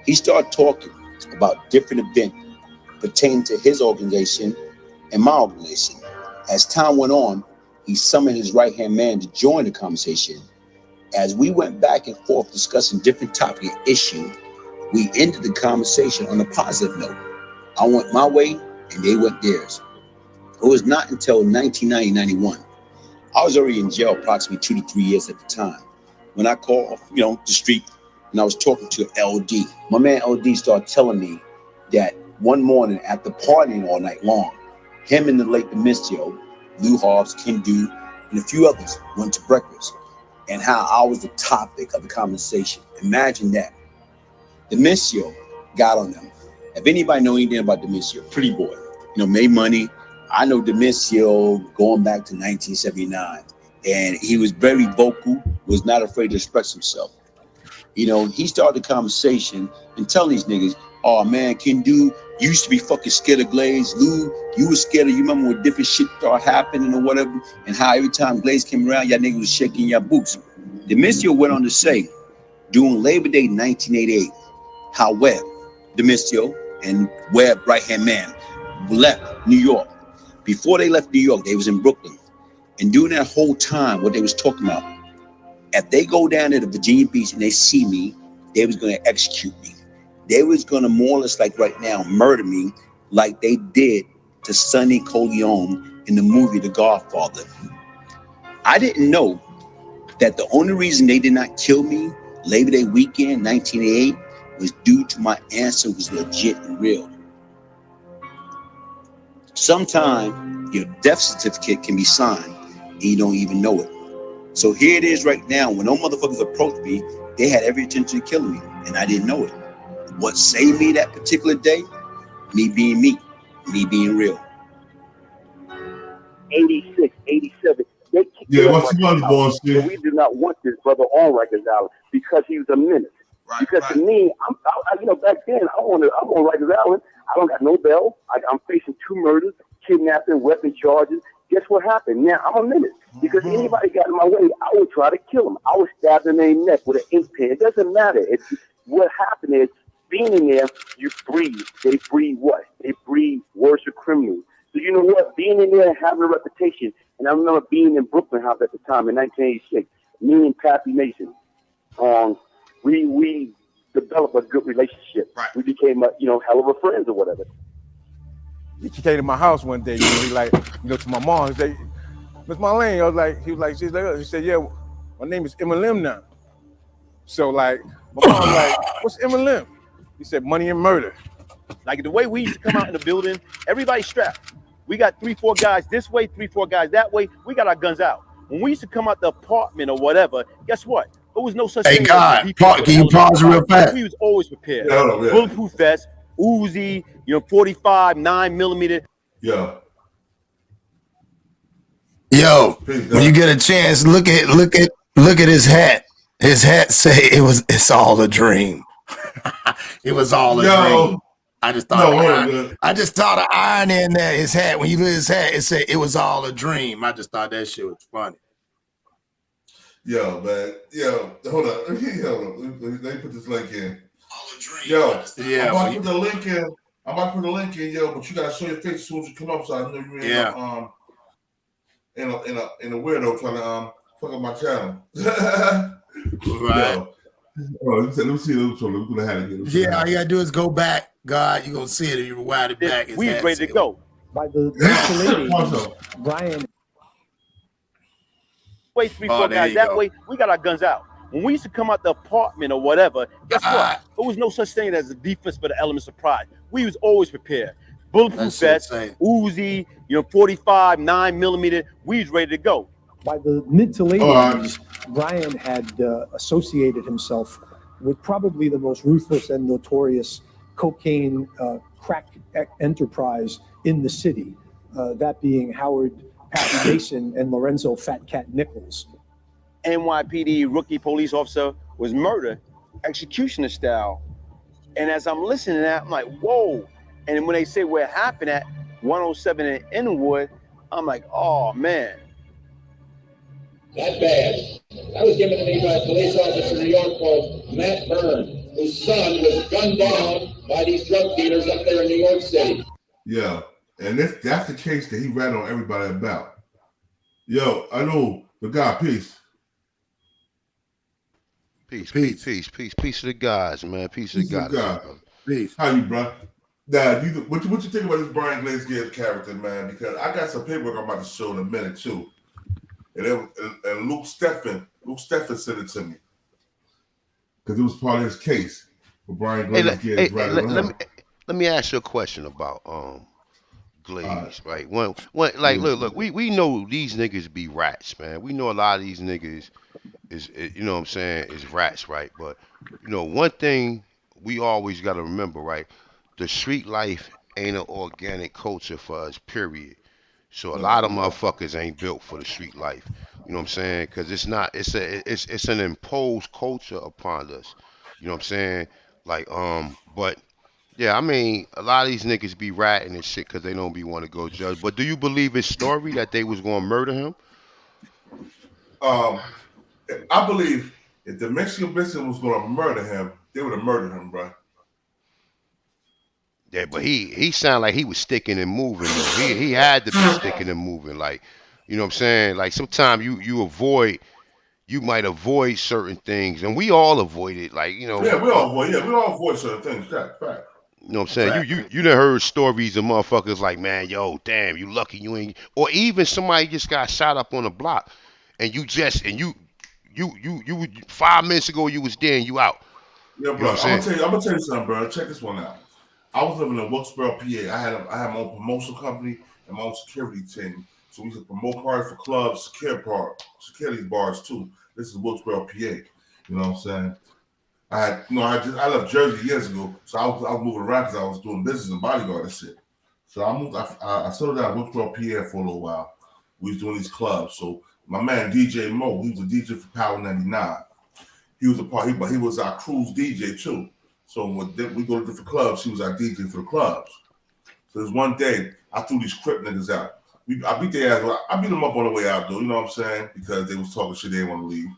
He started talking about different events pertaining to his organization and my organization. As time went on, he summoned his right-hand man to join the conversation. As we went back and forth discussing different topics and issues, we ended the conversation on a positive note. I went my way and they went theirs. It was not until 1990-91. I was already in jail approximately 2 to 3 years at the time. When I called, the street, and I was talking to LD. My man LD started telling me that one morning after partying all night long, him and the late Demisio, Lou Hobbs, Ken Du, and a few others went to breakfast, and how I was the topic of the conversation. Imagine that. Demisio got on them. If anybody know anything about Demisio, pretty boy, made money. I know Demisio going back to 1979, and he was very vocal, was not afraid to express himself. He started the conversation and telling these niggas, oh man, Ken Du, you used to be fucking scared of Glaze. Lou, you was scared of, you remember when different shit started happening or whatever, and how every time Glaze came around, y'all niggas was shaking your boots. Demisio went on to say, during Labor Day 1988, how Webb, Demisio, and Webb, right-hand man, left New York. Before they left New York, they was in Brooklyn. And during that whole time, what they was talking about, if they go down to the Virginia Beach and they see me, they was going to execute me. They was going to more or less, like right now, murder me like they did to Sonny Corleone in the movie The Godfather. I didn't know that the only reason they did not kill me Labor Day weekend, 1988, was due to my answer was legit and real. Sometimes your death certificate can be signed and you don't even know it. So here it is right now. When no motherfuckers approached me, they had every intention of killing me, and I didn't know it. What saved me that particular day? Me being me being real. 86, 87. They kicked Yeah, him what's the money, boy? So we do not want this brother on Rikers Island because he was a menace. Because to me, back then, I'm on Rikers Island. I don't got no bail. I'm facing 2 murders, kidnapping, weapon charges. Guess what happened? Now I'm a menace because anybody got in my way, I would try to kill them. I would stab them in their neck with an ink pen. It doesn't matter. What happened is being in there, you breathe. They breathe what? They breathe worse of criminals. So you know what? Being in there and having a reputation. And I remember being in Brooklyn House at the time in 1986. Me and Pappy Mason, we developed a good relationship. Right. We became hell of a friends or whatever. He came to my house one day, to my mom, he said, Miss Marlene, he said, yeah, my name is MLM now. So my mom what's MLM? He said, money and murder. Like the way we used to come out in the building, everybody strapped. We got 3-4 guys this way, 3-4 guys that way. We got our guns out. When we used to come out the apartment or whatever, guess what? There was no such thing. Hey, God, can you pause real fast? We was always prepared. Bulletproof vest, Uzi, 45, 9mm. Yo, when you get a chance, look at his hat. His hat say it's all a dream. It was all a dream. I just thought of iron in there. His hat, when you look at his hat, it said it was all a dream. I just thought that shit was funny. Yo, man. Yo, hold on. Let me put this link in. Yo, yeah. I'm about to put the link in. Yo, but you gotta show your face as soon as you come up, so I know you're in a weirdo trying to fuck up my channel. Right. Yo. Oh, let me see it. Let me put the hat again. Yeah, all you gotta do is go back. God, you're gonna see it if you rewind it back. We was ready to go. By the lady, Brian. Way 3-4 guys that way, we got our guns out. When we used to come out the apartment or whatever, guess what? There was no such thing as a defense for the elements of pride. We was always prepared. Bulletproof vest, Uzi, 45, 9mm. We was ready to go. By the mid to late Brian had associated himself with probably the most ruthless and notorious cocaine crack enterprise in the city, that being Howard Pappy Mason and Lorenzo Fat Cat Nichols. NYPD rookie police officer was murdered, executioner style. And as I'm listening to that, I'm like, whoa. And when they say where it happened at 107 in Inwood, I'm like, oh, man. That bad. That was given to me by a police officer in New York called Matt Byrne, whose son was gunned down by these drug dealers up there in New York City. Yeah, and that's the case that he ratted on everybody about. Yo, I know the guy, peace. Peace to the guys, man. Peace to the guys. Peace. How you, bro? Nah, what you think about this Brian Glaze Gibbs character, man? Because I got some paperwork I'm about to show in a minute too. And Luke Steffen sent it to me because it was part of his case. But Brian Glaze Gibbs let me ask you a question about Glaze, right? Look, we know these niggas be rats, man. We know a lot of these niggas is you know what I'm saying, is rats, right? But you know, one thing we always got to remember, right? The street life ain't an organic culture for us, period. So a lot of motherfuckers ain't built for the street life. You know what I'm saying? Because it's an imposed culture upon us. You know what I'm saying? Like, but yeah, I mean, a lot of these niggas be ratting and shit because they don't be want to go judge. But do you believe his story that they was gonna murder him? I believe if the Mexican business was gonna murder him, they would have murdered him, bro. Yeah, but he sounded like he was sticking and moving. Though. He had to be sticking and moving. Like, you know what I'm saying? Like sometimes you might avoid certain things, and we all avoid it. Like, you know. Yeah, we all avoid certain things. Fact. You know what I'm saying? You done heard stories of motherfuckers like, man, yo, damn, you lucky you ain't, or even somebody just got shot up on the block, and you 5 minutes ago you was there and you out. Yeah, bro. I'm gonna tell you something, bro. Check this one out. I was living in Wilkesboro, PA. I had my own promotion company and my own security team. So we used to promote parties for clubs, security bars too. This is Wilkesboro, PA. You know what I'm saying? I left Jersey years ago, so I was moving around because I was doing business and bodyguard and shit. So I settled down in Wilkesboro, PA for a little while. We was doing these clubs. So my man DJ Mo, he was a DJ for Power 99. He was but he was our cruise DJ too. So when we go to different clubs, he was our DJ for the clubs. So there's one day I threw these Crip niggas out. I beat their ass. I beat them up on the way out, though. You know what I'm saying? Because they was talking shit, they didn't want to leave.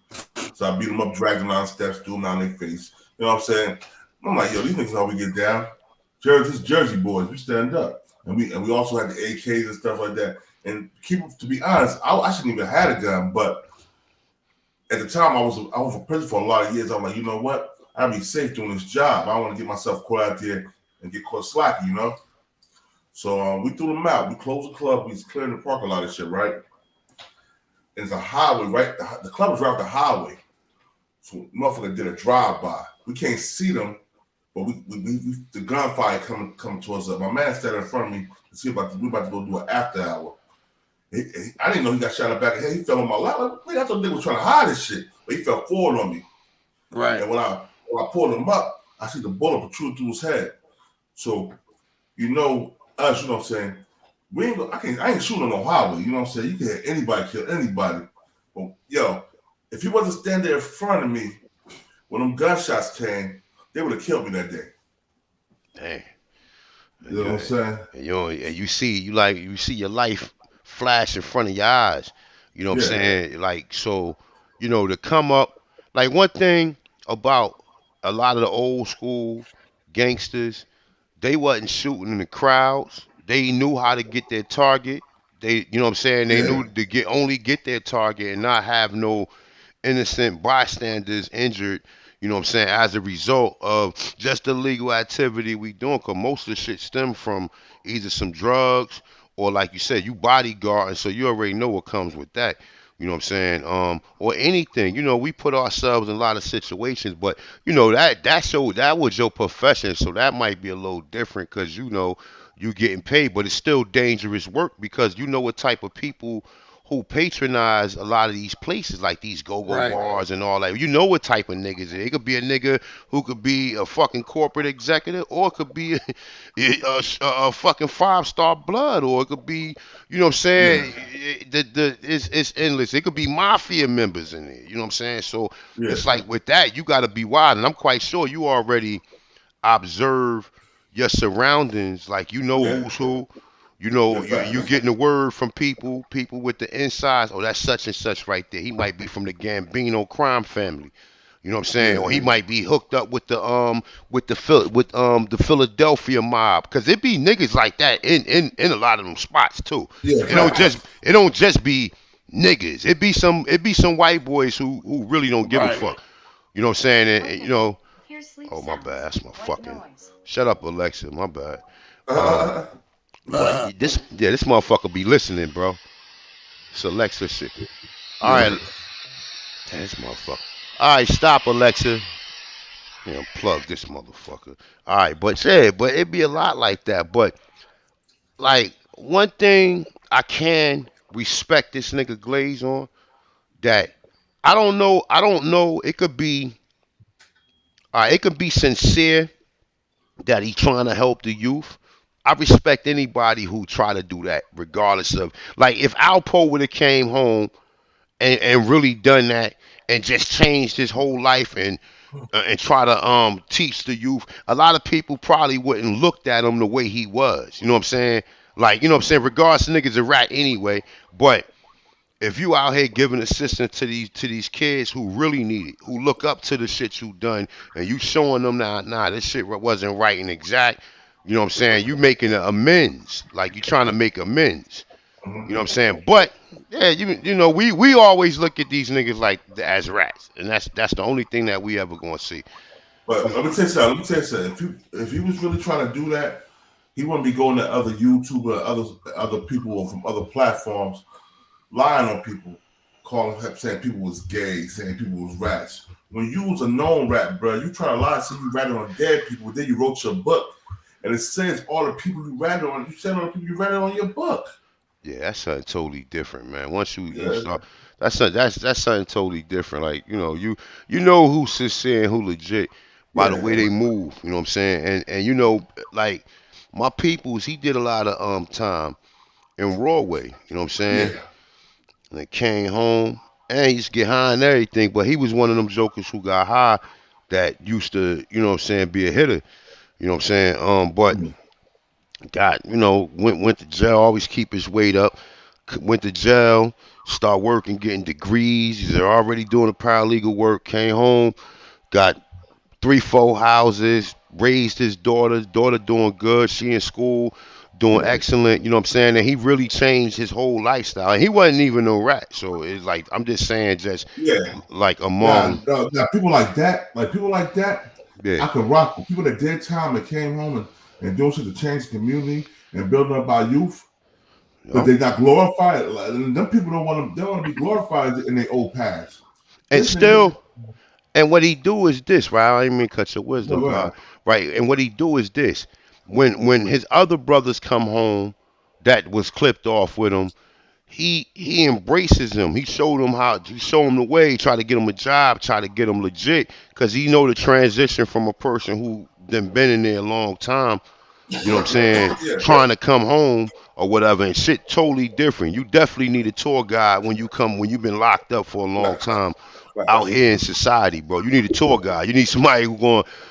So I beat them up, dragged them down the steps, threw them down their face. You know what I'm saying? I'm like, yo, these niggas how we get down. Jersey boys, we stand up, and we also had the AKs and stuff like that. And to be honest, I shouldn't even had a gun, but at the time I was in prison for a lot of years. I'm like, you know what? I'd be safe doing this job. I don't want to get myself caught out there and get caught slacking, you know? So we threw them out. We closed the club. We was clearing the parking lot and shit, right? And it's a highway, right? The club was right off the highway. So motherfucker did a drive-by. We can't see them, but the gunfire coming towards us. My man standing in front of me to see we about to go do an after hour. I didn't know he got shot in the back of the head. He fell on my lap. I thought they was trying to hide this shit, but he fell forward on me. Right. And when I pulled him up, I see the bullet protrude through his head. So, you know us, you know what I'm saying? I ain't shooting on no highway, you know what I'm saying? You can have anybody kill anybody. But yo, if he wasn't standing there in front of me when them gunshots came, they would have killed me that day. Dang. You know what I'm saying? And you see your life flash in front of your eyes. You know what I'm saying? Like, so, you know, to come up, like one thing about a lot of the old school gangsters, they wasn't shooting in the crowds. They knew how to get their target. You know what I'm saying? They knew to only get their target and not have no innocent bystanders injured, you know what I'm saying, as a result of just the illegal activity we doing. Because most of the shit stem from either some drugs or, like you said, you bodyguard, and so you already know what comes with that. You know what I'm saying? Or anything. You know, we put ourselves in a lot of situations, but you know that was your profession, so that might be a little different because you know you getting paid, but it's still dangerous work because you know what type of people who patronize a lot of these places, like these go-go Right. bars and all that. You know what type of niggas it could be. A nigga who could be a fucking corporate executive, or it could be a fucking 5-star blood, or it could be, you know what I'm saying, it's endless. It could be mafia members in there, you know what I'm saying? So it's like with that, you got to be wide, and I'm quite sure you already observe your surroundings, like you know who's who. You know, you getting the word from people with the insides. Oh, that's such and such right there. He might be from the Gambino crime family. You know what I'm saying? Or he might be hooked up with the Philadelphia mob, cause it be niggas like that in a lot of them spots too. It don't just be niggas. It be some white boys who really don't give a fuck. You know what I'm saying? And you know, oh my bad, that's my fucking. Shut up, Alexa. My bad. But this motherfucker be listening, bro. It's Alexa shit. All right, damn, this motherfucker. All right, stop, Alexa. Yeah, plug this motherfucker. All right, but it be a lot like that. But like one thing I can respect this nigga Glaze on, that I don't know. It could be sincere that he trying to help the youth. I respect anybody who try to do that, regardless of, like, if Alpo would have came home and really done that and just changed his whole life and try to teach the youth, a lot of people probably wouldn't looked at him the way he was. You know what I'm saying? Like, you know what I'm saying? Regardless, niggas a rat anyway. But if you out here giving assistance to these kids who really need it, who look up to the shit you done, and you showing them nah, this shit wasn't right and exact. You know what I'm saying? You making amends, like you trying to make amends. You know what I'm saying? But yeah, you know, we always look at these niggas like as rats, and that's the only thing that we ever gonna see. But let me tell you something. If he was really trying to do that, he wouldn't be going to other YouTubers, other people from other platforms, lying on people, saying people was gay, saying people was rats. When you was a known rat, bro, you try to lie, say you ratted on dead people. Then you wrote your book. And it says all the people you ratted on. You said all the people you ratted on your book. Yeah, that's something totally different, man. Once you start, that's something totally different. Like, you know who's sincere and who legit by the way they move. You know what I'm saying? And you know, like my peoples, he did a lot of time in Rawway. You know what I'm saying? And they came home and he used to get high and everything. But he was one of them jokers who got high that used to, you know what I'm saying, be a hitter. You know what I'm saying? But got, you know, went to jail, always keep his weight up. Went to jail, start working, getting degrees. He's already doing the paralegal work. Came home, got 3-4 houses, raised his daughter doing good. She in school, doing excellent. You know what I'm saying? And he really changed his whole lifestyle. And he wasn't even no rat. So it's like, I'm just saying, like among people like that, I could rock with people that did time that came home and doing shit to change the community and building up our youth. But they got glorified. And them people don't want to be glorified in their old past. And what he do is this, right? I didn't mean cut your wisdom, right? And what he do is this: when his other brothers come home, that was clipped off with him, he embraces them. He showed them the way, try to get them a job, try to get them legit, because he know the transition from a person who been in there a long time, you know what I'm saying, trying to come home or whatever, and shit totally different. You definitely need a tour guide when you've been locked up for a long time out here in society, bro. You need a tour guide. You need somebody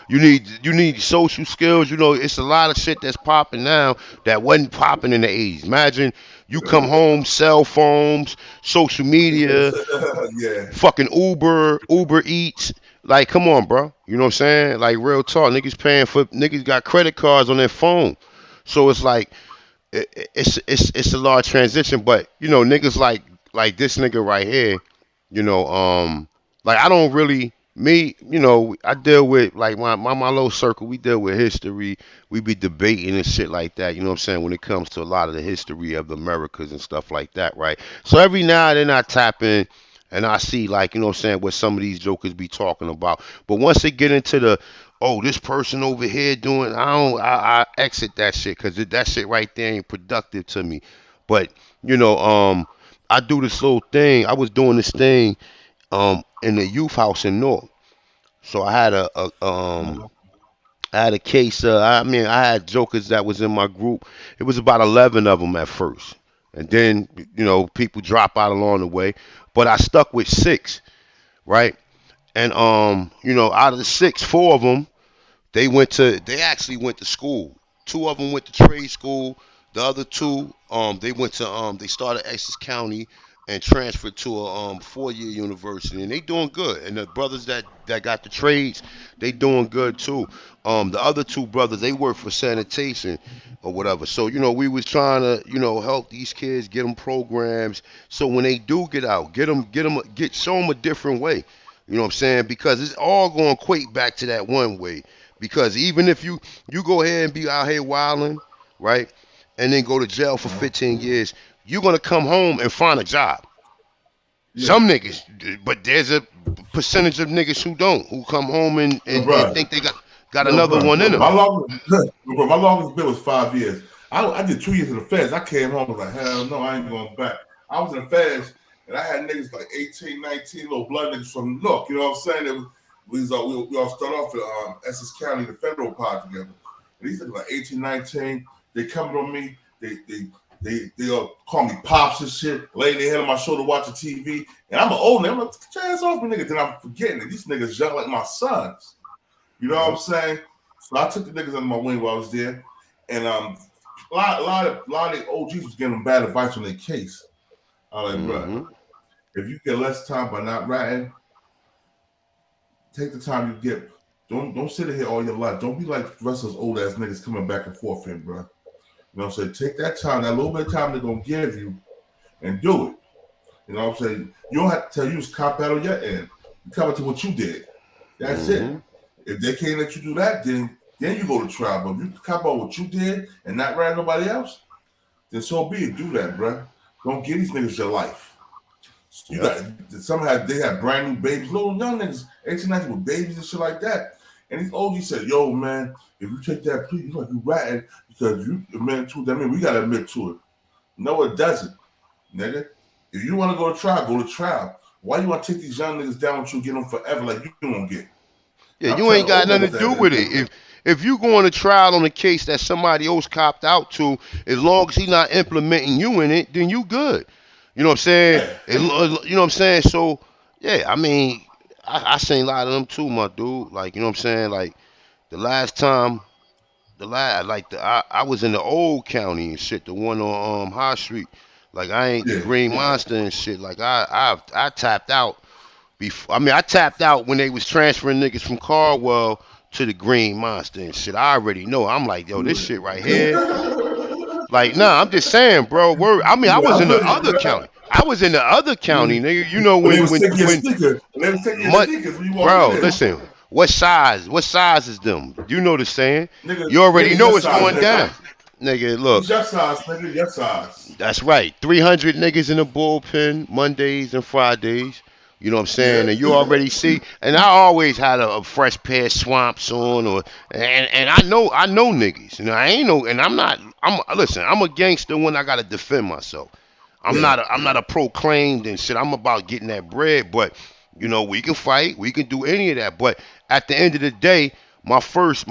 you need social skills. You know, it's a lot of shit that's popping now that wasn't popping in the 80s. Imagine you come home, cell phones, social media, fucking Uber Eats. Like, come on, bro. You know what I'm saying? Like, real talk. Niggas got credit cards on their phone. So it's like, it's a large transition. But, you know, niggas like this nigga right here, you know, like, I don't really, you know, I deal with, like, my little circle, we deal with history. We be debating and shit like that, you know what I'm saying, when it comes to a lot of the history of the Americas and stuff like that, right? So every now and then I tap in and I see, like, you know what I'm saying, what some of these jokers be talking about. But once they get into the, oh, this person over here doing, I exit that shit, because that shit right there ain't productive to me. But, you know, I do this little thing. I was doing this thing in the youth house in North. So I had a case. I mean, I had jokers that was in my group. It was about 11 of them at first, and then people drop out along the way. But I stuck with 6, right? And out of the 6, 4 of them they actually went to school. 2 of them went to trade school. The other 2 they went to they started Essex County and transferred to a 4-year university, and they doing good. And the brothers that got the trades, they doing good too. The other 2 brothers, they work for sanitation or whatever. So we was trying to help these kids, get them programs, so when they do get out, show them a different way. You know what I'm saying? Because it's all going to equate back to that one way. Because even if you go ahead and be out here wilding, right, and then go to jail for 15 years, you're going to come home and find a job. Yeah. Some niggas, but there's a percentage of niggas who don't, who come home and think they got another one in them. My longest bill was 5 years. I did 2 years in the feds. I came home and was like, hell no, I ain't going back. I was in the feds, and I had niggas like 18, 19, little blood niggas from Nook. You know what I'm saying? We all start off at Essex County, the federal pod together. And these niggas like 18, 19, they coming on me. They call me pops and shit, laying their head on my shoulder watching TV. And I'm an old nigga. I'm like, get your ass off me, nigga. Then I'm forgetting that these niggas young like my sons. You know what I'm saying? So I took the niggas under my wing while I was there. And a lot of the OGs was giving them bad advice on their case. I was like, bro, if you get less time by not ratting, take the time you get. Don't sit in here all your life. Don't be like the rest of those old ass niggas coming back and forth here, bro. You know what I'm saying? Take that time, that little bit of time they're gonna give you, and do it. You know what I'm saying? You don't have to tell you it's cop out on your end. You come to what you did. That's it. If they can't let you do that, then you go to trial. But if you cop out what you did and not rat nobody else, then so be it. Do that, bro. Don't give these niggas your life. You got they have brand new babies, little young niggas, 18, 19 with babies and shit like that. And these OGs said, yo, man, if you take that plea, you like you ratting because you admit to it. I mean, we gotta admit to it. No, it doesn't, nigga. If you want to go to trial, go to trial. Why you want to take these young niggas down with you, get them forever like you don't get? Yeah, you ain't got nothing to do with it. If you going to trial on a case that somebody else copped out to, as long as he not implementing you in it, then you good. You know what I'm saying? You know what I'm saying? So, yeah, I mean, I seen a lot of them too, my dude. Like, you know what I'm saying? Like, the last time, I was in the old county and shit, the one on High Street. Like, I ain't the Green Monster and shit. Like, I tapped out before. I mean, I tapped out when they was transferring niggas from Caldwell to the Green Monster and shit. I already know. I'm like, yo, this shit right here. Like, nah, I'm just saying, bro. I mean, I was in the other county. Nigga. You know when bro, listen. What size is them? You know the saying. Nigga, you already know it's going down. Nigga, look. Your size, nigga, your size. That's right. 300 niggas in the bullpen Mondays and Fridays. You know what I'm saying? And you already see. And I always had a fresh pair of swamps on, and I know niggas. You know, I ain't no, and listen. I'm a gangster when I gotta defend myself. I'm not a proclaimed and shit. I'm about getting that bread, but you know, we can fight, we can do any of that. But at the end of the day, my first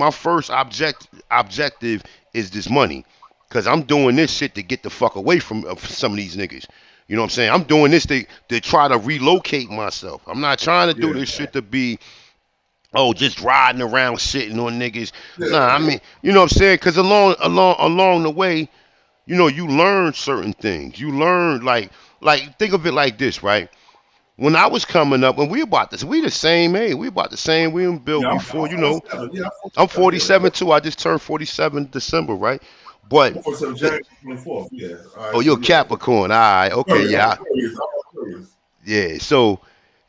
objective is this money, cause I'm doing this shit to get the fuck away from some of these niggas. You know what I'm saying? I'm doing this to try to relocate myself. I'm not trying to do this shit to be, just riding around sitting on niggas. Nah, I mean, you know what I'm saying? Cause along the way, you know, you learn certain things. You learn like think of it like this, right? When I was coming up, and we the same age. We about the same. We done built before, you know. I'm 47 too. I just turned 47 December, right? But you're Capricorn. All right, okay, yeah. Yeah, so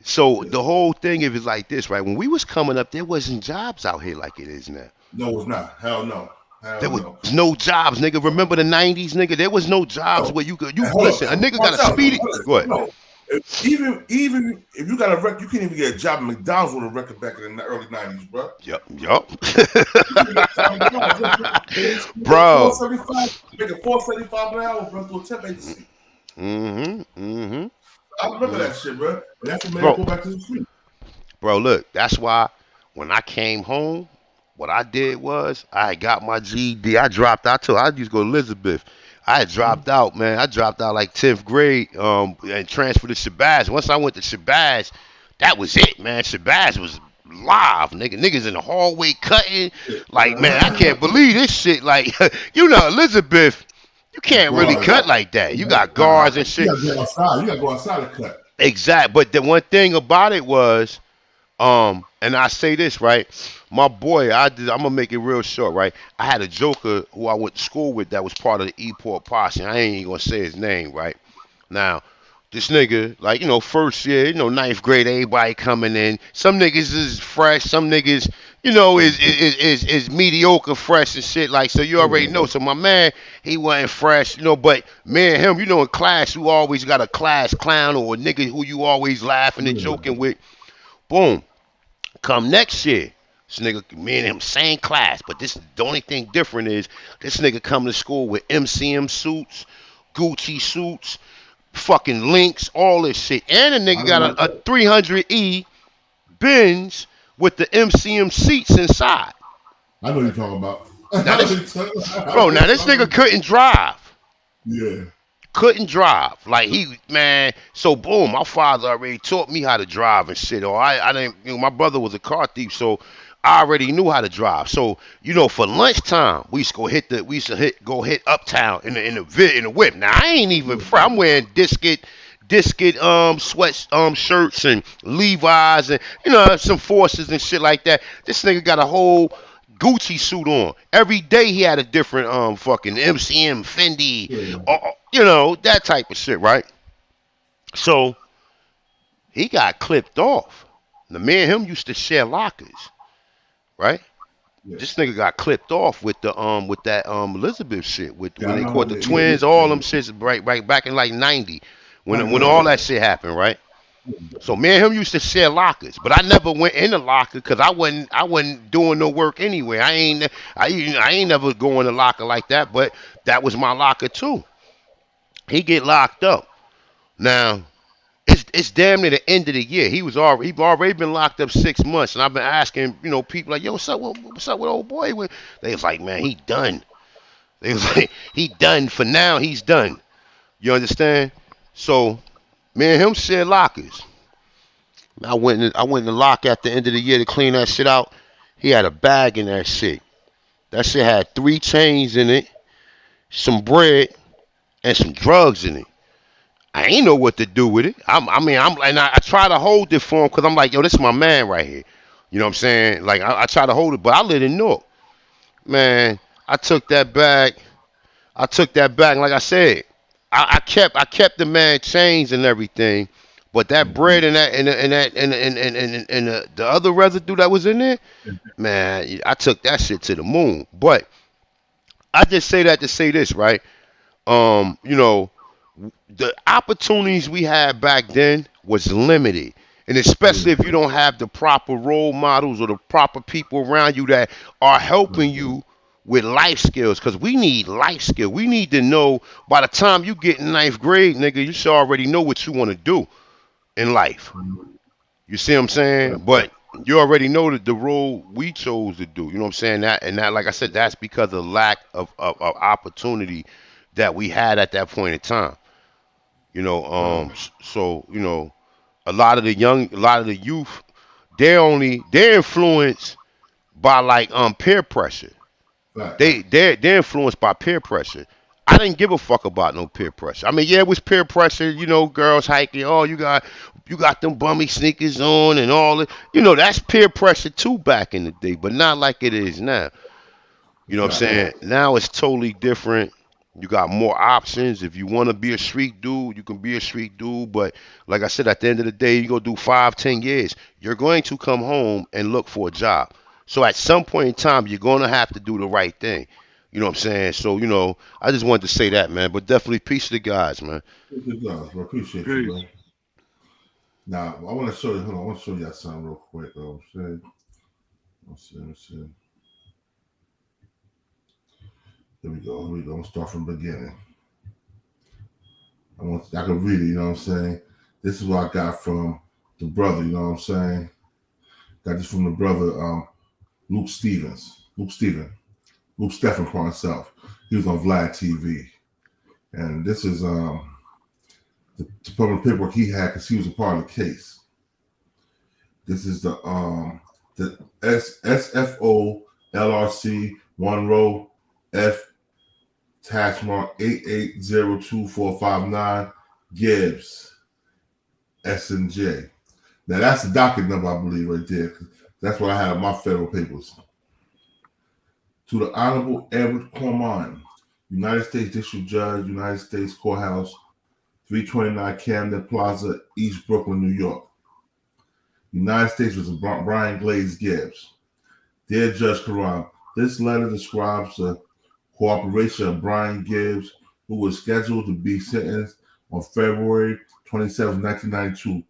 the whole thing is like this, right? When we was coming up, there wasn't jobs out here like it is now. No, it's not. Hell no. There was no jobs, nigga. Remember the 90s, nigga? There was no jobs where you listen. A nigga got a speedy. Go ahead. No. Even if you got a record, you can't even get a job at McDonald's with a record back in the early 90s, bro. Yup. Bro. Make a $4.75 an hour, bro, to a temp agency. I remember that shit, bro. And that's what made Bro, him go back to the street. bro, look, that's why when I came home, what I did was I got my GED. I dropped out too. I used to go to Elizabeth. I had dropped out, man. I dropped out like 10th grade, and transferred to Shabazz. Once I went to Shabazz, that was it, man. Shabazz was live, nigga. Niggas in the hallway cutting. Like, man, I can't believe this shit. Like, you know, Elizabeth, you can't really cut like that. You got guards and shit. You gotta go outside. You gotta go outside to cut. Exact. But the one thing about it was, and I say this, right? My boy, I'm gonna make it real short, right? I had a joker who I went to school with that was part of the E-Port posse. I ain't even gonna say his name, right? Now, this nigga, like, you know, first year, you know, 9th grade, everybody coming in. Some niggas is fresh, some niggas, you know, is mediocre fresh and shit. Like, so you already know. So my man, he wasn't fresh, you know, but me and him, you know, in class, you always got a class clown or a nigga who you always laughing and joking with. Boom. Come next year, this nigga, me and him, same class, but the only thing different is this nigga come to school with MCM suits, Gucci suits, fucking links, all this shit. And a nigga got a 300E Benz with the MCM seats inside. I know what you're talking about. Now this, bro, now this nigga couldn't drive. Yeah. Couldn't drive. Like, he, man, so boom, my father already taught me how to drive and shit. Or I didn't, you know, my brother was a car thief, so I already knew how to drive. So, you know, for lunchtime, we used to go hit Uptown in the whip. Now I ain't even I'm wearing disket sweat shirts and Levi's and, you know, some Forces and shit like that. This nigga got a whole Gucci suit on. Every day he had a different fucking MCM, Fendi, you know, that type of shit, right? So he got clipped off. Now, me and him used to share lockers, right? Yeah. This nigga got clipped off with the with that Elizabeth shit when they caught the twins, all them shits right back in like 90 when all that shit happened, right? So me and him used to share lockers, but I never went in the locker because I wasn't doing no work anyway. I ain't never going to locker like that, but that was my locker too. He get locked up. Now it's damn near the end of the year. He already been locked up 6 months, and I've been asking, you know, people like, yo, what's up with old boy? They was like, man, he done. They was like, he done for now. He's done. You understand? So me and him share lockers. I went in the lock at the end of the year to clean that shit out. He had a bag in that shit. That shit had 3 chains in it, some bread, and some drugs in it. I ain't know what to do with it. I try to hold it for him because I'm like, yo, this is my man right here. You know what I'm saying? Like, I try to hold it, but I let him know. Man, I took that bag. Like I said, I kept the man chains and everything. But that bread and the other residue that was in there, man, I took that shit to the moon. But I just say that to say this, right? You know, the opportunities we had back then was limited. And especially if you don't have the proper role models or the proper people around you that are helping you with life skills, because we need life skills. We need to know by the time you get in 9th grade, nigga, you should already know what you want to do in life. You see what I'm saying? But you already know that the role we chose to do. You know what I'm saying? That, like I said, that's because of lack of opportunity that we had at that point in time. You know, so, you know, a lot of the youth, they're influenced by like peer pressure. They're influenced by peer pressure. I didn't give a fuck about no peer pressure. I mean, yeah, it was peer pressure, you know, girls hiking, oh, you got them bummy sneakers on and all that. You know, that's peer pressure too back in the day, but not like it is now. You know what I'm saying? Now it's totally different. You got more options. If you want to be a street dude, you can be a street dude. But like I said, at the end of the day, you go do 5-10 years. You're going to come home and look for a job. So at some point in time, you're going to have to do the right thing. You know what I'm saying? So, you know, I just wanted to say that, man. But definitely peace to the guys, man. Peace to the guys, bro. Appreciate you, bro. Now, I want to show you. Hold on. I want to show you something real quick. Let's see. Here we go. I'm going to start from the beginning. I can read it, you know what I'm saying? This is what I got from the brother, you know what I'm saying? Got this from the brother, Luke Stephen for himself. He was on Vlad TV. And this is the public paperwork he had because he was a part of the case. This is the SFO LRC 1 row F tax mark 8802459 Gibbs S&J. Now that's the docket number, I believe, right there. That's what I have in my federal papers. To the Honorable Edward Corman, United States District Judge, United States Courthouse, 329 Camden Plaza, East Brooklyn, New York. United States was Brian Glaze Gibbs. Dear Judge Karam, this letter describes the cooperation of Brian Gibbs, who was scheduled to be sentenced on February 27, 1992.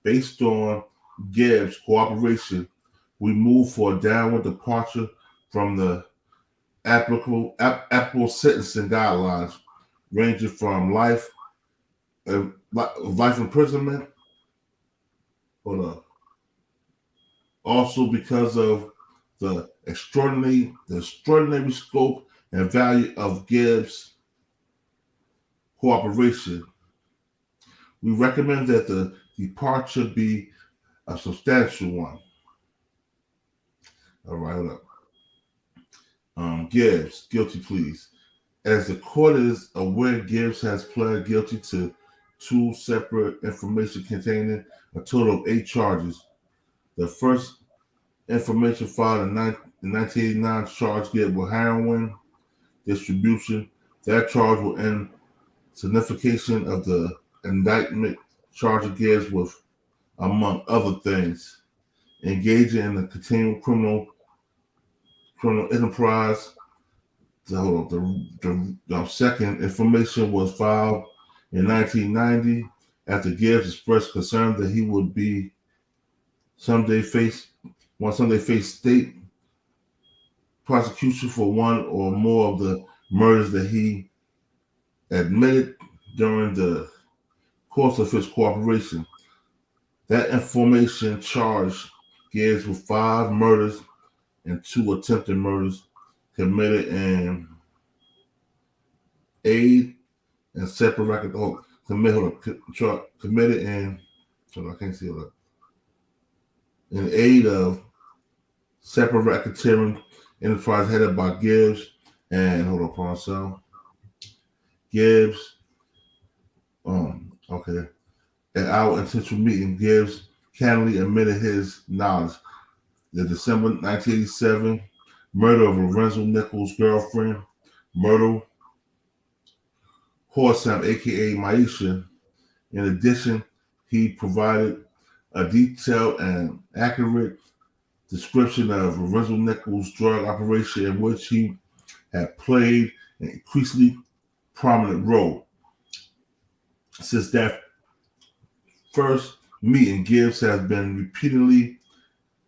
Based on Gibbs' cooperation, we move for a downward departure from the applicable sentencing guidelines, ranging from life imprisonment. Hold on. Also, because of the extraordinary scope and value of Gibbs' cooperation, we recommend that the departure be a substantial one. All right, hold up. Gibbs, guilty pleas. As the court is aware, Gibbs has pled guilty to 2 separate information containing a total of 8 charges. The first information filed in 1989 charged Gibbs with heroin distribution. That charge will end signification of the indictment charging Gibbs with, among other things, engaging in the continual criminal enterprise. The second information was filed in 1990 after Gibbs expressed concern that he would be someday face state prosecution for one or more of the murders that he admitted during the course of his cooperation. That information charged Gibbs with 5 murders and 2 attempted murders committed in aid and separate record. Committed in. I can't see that. In aid of separate racketeering enterprise headed by Gibbs and Gibbs. Okay. At our intentional meeting, Gibbs candidly admitted his knowledge. The December 1987 murder of Lorenzo Nichols' girlfriend, Myrtle Horsam, aka Maisha. In addition, he provided a detailed and accurate description of Lorenzo Nichols' drug operation in which he had played an increasingly prominent role. Since that first meeting, Gibbs has been repeatedly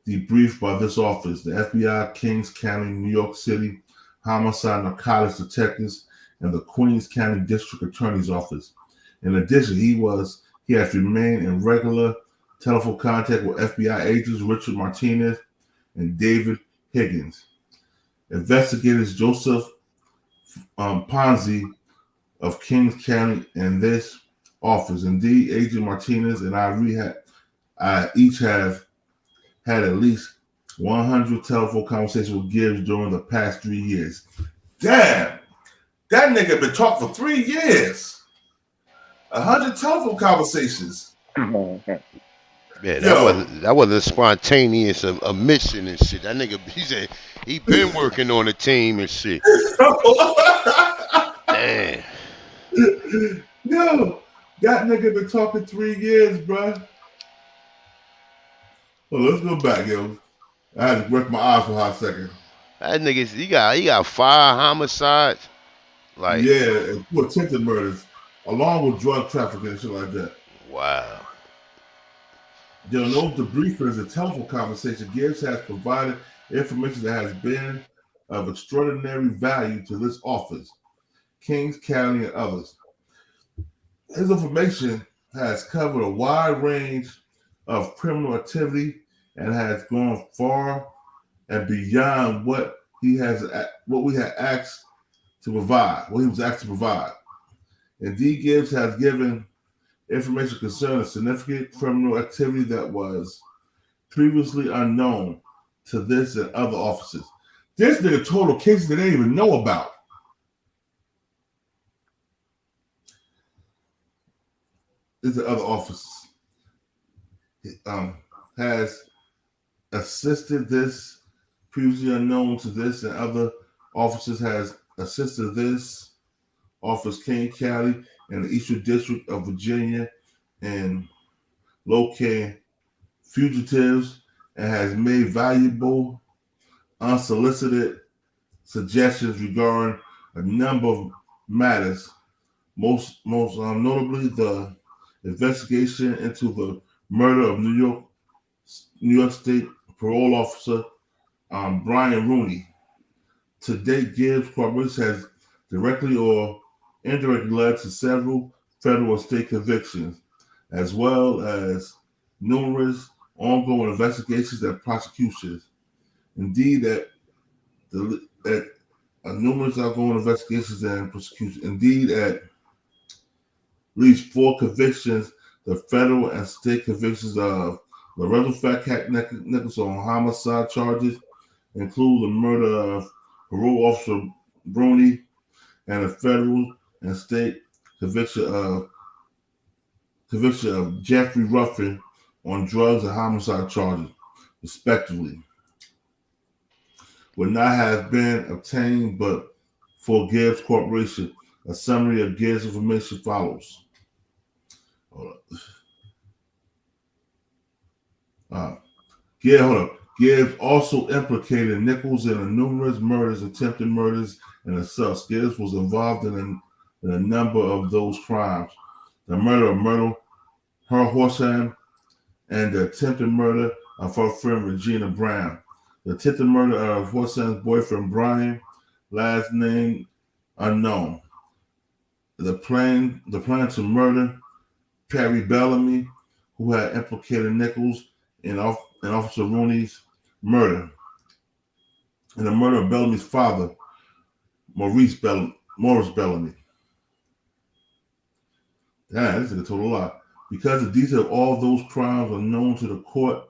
debriefed by this office, the FBI, Kings County, New York City, Homicide Narcotics Detectives, and the Queens County District Attorney's Office. In addition, he has remained in regular telephone contact with FBI agents Richard Martinez and David Higgins. Investigators Joseph Ponzi of Kings County and this office. Indeed, Agent Martinez and I each have had at least 100 telephone conversations with Gibbs during the past 3 years. Damn! That nigga been talking for 3 years. 100 telephone conversations. Yeah, that wasn't a spontaneous admission and shit. That nigga, he said he been working on the team and shit. Damn. Yo, that nigga been talking 3 years, bro. Well, let's go back, yo. I had to rest my eyes for a hot second. That nigga, he got 5 homicides. Like, yeah, and 2 attempted murders, along with drug trafficking and shit like that. Wow. There are no debriefers and telephone conversation. Gibbs has provided information that has been of extraordinary value to this office, Kings County, and others. his information has covered a wide range of criminal activity and has gone far and beyond what we had asked to provide, what he was asked to provide. Indeed, Gibbs has given information concerning significant criminal activity that was previously unknown to this and other officers. This nigga total cases they didn't even know about. This and other officers. Has assisted this, previously unknown to this and other officers has assisted this office, Kane County and the Eastern District of Virginia in locating fugitives and has made valuable, unsolicited suggestions regarding a number of matters, most notably the investigation into the murder of New York State parole officer Brian Rooney. To date, Gibbs Corporation has directly or indirectly led to several federal and state convictions, as well as numerous ongoing investigations and prosecutions. Indeed, numerous ongoing investigations and prosecutions. Indeed, at least 4 convictions, the federal and state convictions of Lorenzo Fat Cat Nichols on homicide charges include the murder of parole officer Bruni and a federal and state conviction of Jeffrey Ruffin on drugs and homicide charges, respectively, would not have been obtained but for Gibbs Corporation. A summary of Gibbs information follows. Gibbs also implicated Nichols in the numerous murders, attempted murders, and assaults. Gibbs was involved in a number of those crimes. The murder of Her Horseham and the attempted murder of her friend Regina Brown. The attempted murder of Horseham's boyfriend Brian, last name unknown. The plan to murder Perry Bellamy, who had implicated Nichols in Officer Rooney's murder, and the murder of Bellamy's father, Morris Bellamy. Damn, this is a total lot. Because the details of all those crimes are known to the court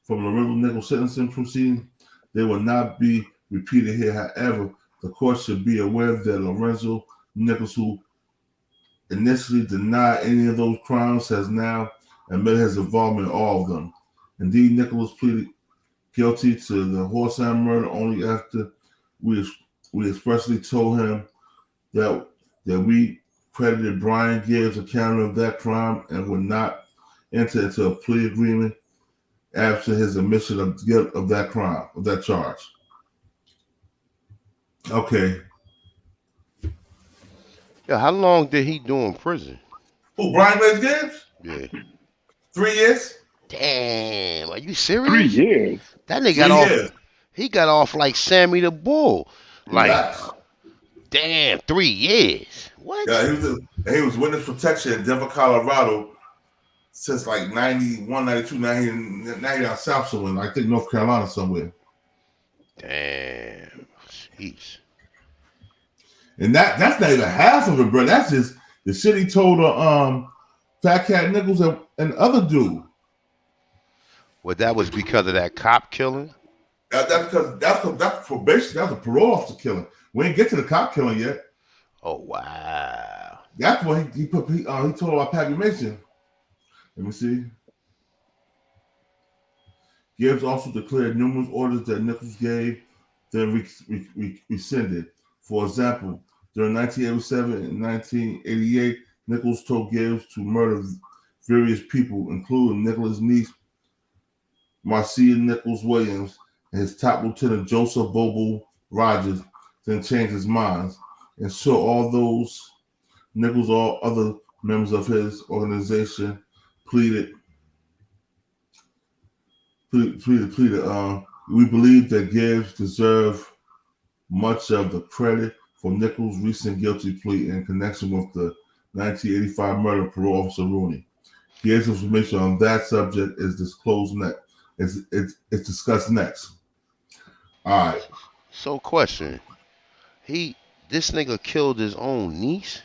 from Lorenzo Nichols' sentencing proceeding, they will not be repeated here. However, the court should be aware that Lorenzo Nichols, who initially denied any of those crimes, has now admitted his involvement in all of them. Indeed, Nichols pleaded guilty to the Horseham murder only after we expressly told him that we credited Brian Gibbs' account of that crime and would not enter into a plea agreement after his admission of guilt of that crime, of that charge. Okay. Yeah, how long did he do in prison? Who, Brian Glaze Gibbs? Yeah. 3 years. Damn, are you serious? 3 years. That nigga got off. He got off like Sammy the Bull. Like, damn, 3 years. What? Yeah, he was witness protection in Denver, Colorado since like 91, 92. Now he down south somewhere. I think North Carolina somewhere. Damn. Jeez. And that's not even half of it, bro. That's just the shit he told Fat Cat Nichols and other dude. Well, that was because of that cop killing? That's probation. That was a parole officer killing. We ain't get to the cop killing yet. Oh, wow. That's what he told about Pappy Mason. Let me see. Gibbs also declared numerous orders that Nichols gave, then rescinded. For example, during 1987 and 1988, Nichols told Gibbs to murder various people, including Nichols' niece, Marcia Nichols Williams, and his top lieutenant, Joseph Bobo Rogers, then changed his mind. And so all other members of his organization pleaded. We believe that Gibbs deserved much of the credit for Nichols' recent guilty plea in connection with the 1985 murder of parole officer Rooney. Gibbs' information on that subject is disclosed next. It's discussed next. All right. So, question: this nigga killed his own niece?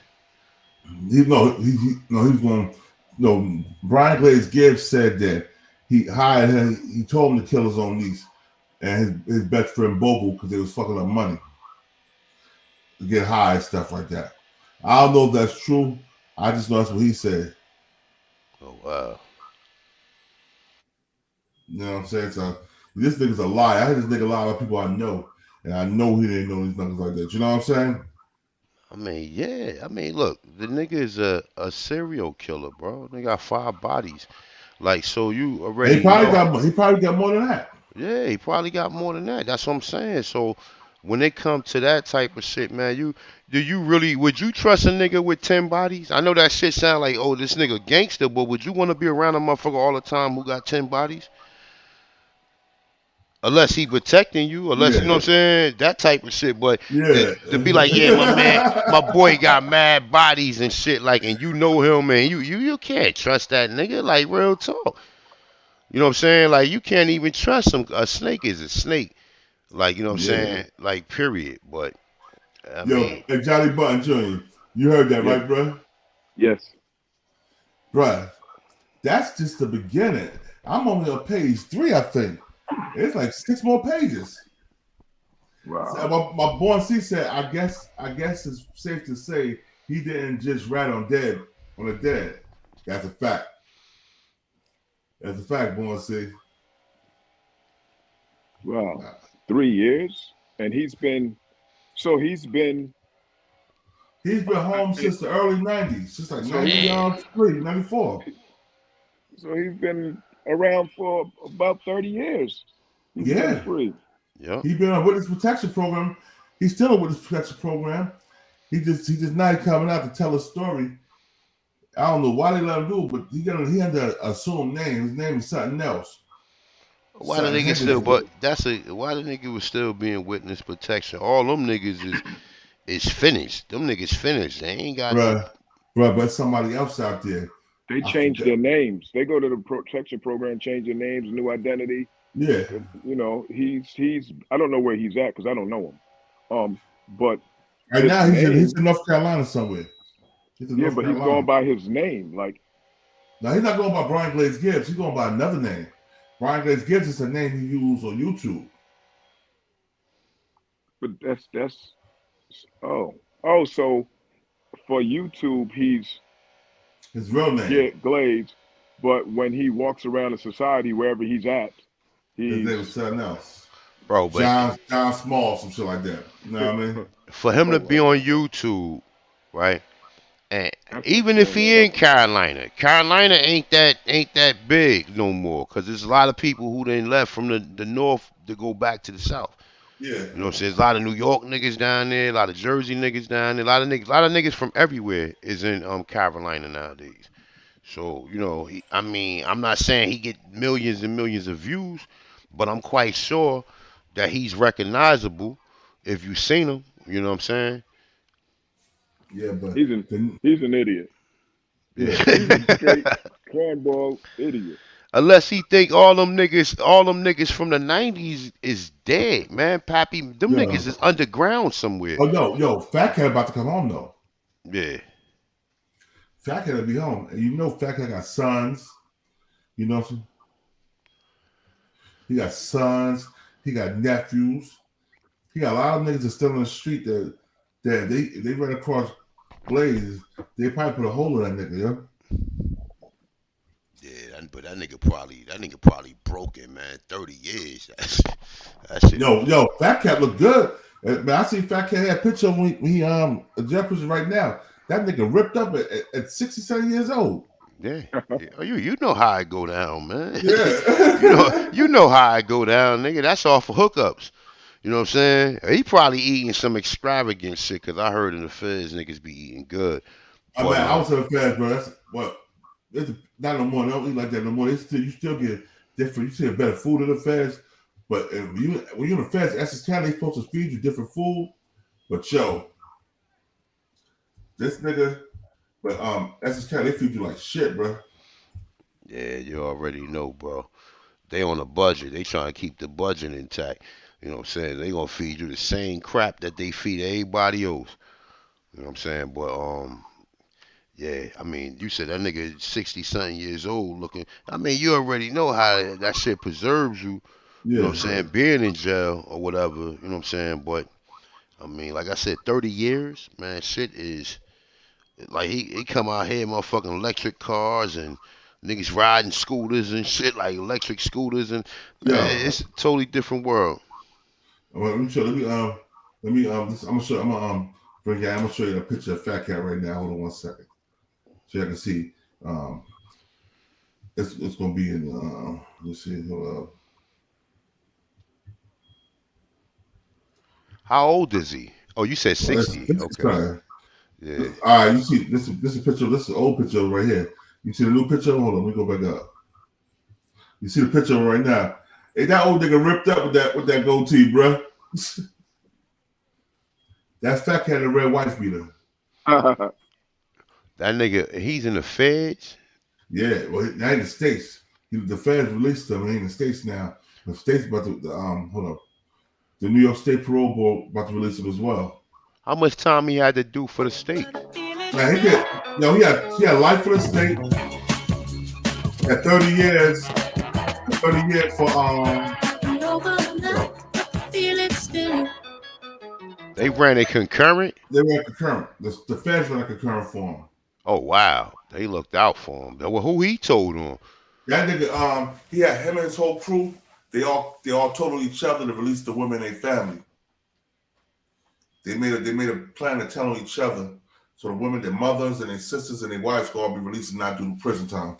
He was going. No, Brian Glaze Gibbs said that he hired him. He told him to kill his own niece and his best friend Bogle because they was fucking up money to get high and stuff like that. I don't know if that's true. I just know that's what he said. Oh wow. You know what I'm saying? So this nigga's a liar. I heard this nigga lie about people I know, and I know he didn't know these niggas like that. You know what I'm saying? I mean, yeah. I mean, look, the nigga is a serial killer, bro. They got 5 bodies. Like, so you already He probably got more than that. Yeah, he probably got more than that. That's what I'm saying. So when it comes to that type of shit, man, would you trust a nigga with 10 bodies? I know that shit sound like, oh, this nigga gangster, but would you want to be around a motherfucker all the time who got 10 bodies? Unless he protecting you, you know what I'm saying, that type of shit. But to be like, yeah, my man, my boy got mad bodies and shit, like, and you know him, and you can't trust that nigga, like, real talk. You know what I'm saying? Like, you can't even trust him. A snake is a snake, like, you know what I'm saying, like, period. But I mean, hey, Johnny Button Jr., you heard that, right, bro? Yes, bro. That's just the beginning. I'm only on page 3, I think. It's like 6 more pages. Wow. So my boy C said, I guess it's safe to say he didn't just rat on the dead. That's a fact. That's a fact, boy C. Wow. 3 years, and he's been home since the early 90s, since like 93, 94. So he's been around for about 30 years. He's been free. Yeah. He's been on witness protection program. He's still on witness protection program. He just not coming out to tell a story. I don't know why they let him do it, but he had to assume name. His name is something else. Why the nigga still? But why the nigga was still being witness protection? All them niggas is finished. Them niggas finished. They ain't got Bruh, but somebody else out there. They changed their names. They go to the protection program, change their names, new identity. Yeah. You know, he's I don't know where he's at because I don't know him. But right now he's in North Carolina somewhere. He's going by his name. Like, now he's not going by Brian Glaze Gibbs. He's going by another name. Brian Glaze Gibbs is a name he used on YouTube. But that's so for YouTube he's his real name. Yeah, Glaze. But when he walks around in society, wherever he's at, his name was something else. Bro, but John Small, some shit like that. You know what I mean? For him to be on YouTube, right? And even if he in Carolina ain't that big no more, because there's a lot of people who then left from the north to go back to the south. Yeah. You know what I'm saying? There's a lot of New York niggas down there, a lot of Jersey niggas down there, a lot of niggas from everywhere is in Carolina nowadays. So, you know, I'm not saying he get millions and millions of views, but I'm quite sure that he's recognizable if you've seen him. You know what I'm saying? Yeah, but he's an idiot. Yeah. He's a straight cornball idiot. Unless he think all them niggas from the 90s is dead, man. Pappy, them niggas is underground somewhere. Oh, yo, Fat Cat about to come home though. Yeah. Fat Cat will be home. And you know Fat Cat got sons. You know what I'm saying? He got sons. He got nephews. He got a lot of niggas that still on the street that they run across Glaze. They probably put a hole in that nigga, yo. Yeah, but that nigga probably broken, man. 30 years. That shit. Yo, Fat Cat look good. Man, I see Fat Cat had a picture when he a jet picture right now. That nigga ripped up at 67 years old. Yeah. You know how I go down, man. Yeah. you know how I go down, nigga. That's all for hookups. You know what I'm saying? He probably eating some extravagant shit, because I heard in the feds niggas be eating good. I was in the feds, bro. That's what. It's not no more. They don't eat like that no more. You still get different. You still get better food in the feds. But when you're in the feds, Essex County, they're supposed to feed you different food. But yo, this nigga But Essex County, they feed you like shit, bro. Yeah, you already know, bro. They on a budget. They trying to keep the budget intact. You know what I'm saying? They gonna feed you the same crap that they feed everybody else. You know what I'm saying? But yeah, I mean, you said that nigga 60-something years old looking. I mean, you already know how that shit preserves you. You know what I'm saying? Being in jail or whatever. You know what I'm saying? But I mean, like I said, 30 years, man, shit is like he come out here, motherfucking electric cars and niggas riding scooters and shit like electric scooters and man, it's a totally different world. Well, let me show. I'm gonna show you a picture of Fat Cat right now. Hold on one second, so you can see. It's gonna be in. Let's see. How old is he? Oh, you said 60. Okay. Yeah. All right. You see this is a picture. This is an old picture right here. You see the new picture? Hold on. Let me go back up. You see the picture right now? Hey, that old nigga ripped up with that goatee, bro. That's Fat Cat, the red wife beater. That nigga, he's in the feds. Yeah, well, now in the States. The feds released him. He's in the States now. The state's about to hold up. The New York State Parole Board about to release him as well. How much time he had to do for the state? Man, he had life for the state. At 30 years. 30 years for They ran a concurrent? They ran concurrent. The feds ran a concurrent for him. Oh wow. They looked out for him. Well, who he told on? That nigga, he had him and his whole crew. They all told each other to release the women in their family. They made a plan to tell on each other. So the women, their mothers and their sisters and their wives could all be released and not do prison time.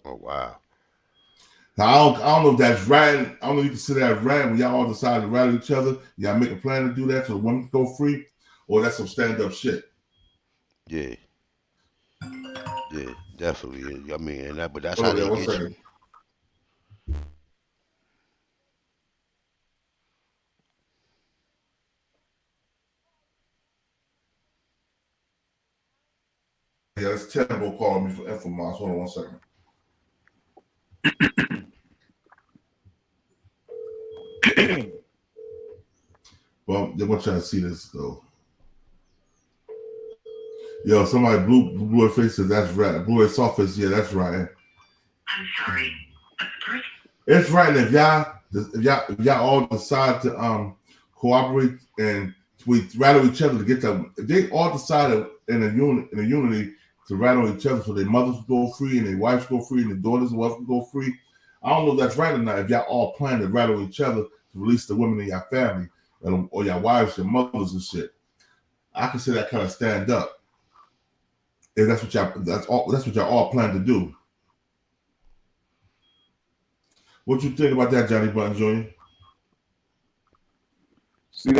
Oh wow. Now, I don't know if that's right. I don't know if you consider that right when y'all all decide to rattle each other. Y'all make a plan to do that so the women can go free, or that's some stand-up shit. Yeah. Yeah, definitely. I mean, but that's how they get you. Yeah, that's Tembo calling me for Infomos. Hold on one second. Well, they want y'all to see this though. Yo, somebody blue face says that's right. Blue soft face, yeah, that's right. I'm sorry. It's right. If y'all all decide to cooperate and we rattle each other to get them, if they all decided in a unity to rattle each other so their mothers go free and their wives go free and their daughters and wives go free. I don't know if that's right or not. If y'all all plan to rattle each other to release the women in your family or your wives, your mothers and shit, I consider that kind of stand up. If that's what y'all all plan to do. What you think about that, Johnny Button Jr.? See,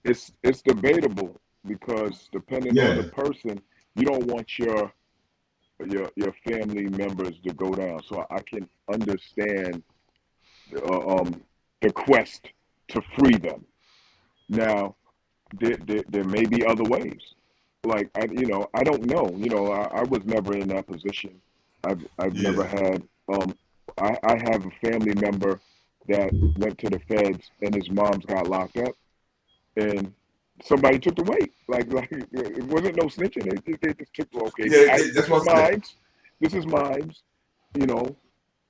it's debatable because depending on the person, you don't want your family members to go down. So I can understand the quest to free them. Now, there may be other ways. Like I don't know. I was never in that position. I've never had. I have a family member that went to the feds and his mom's got locked up, and somebody took the weight. Like it wasn't no snitching. They just took this is mine,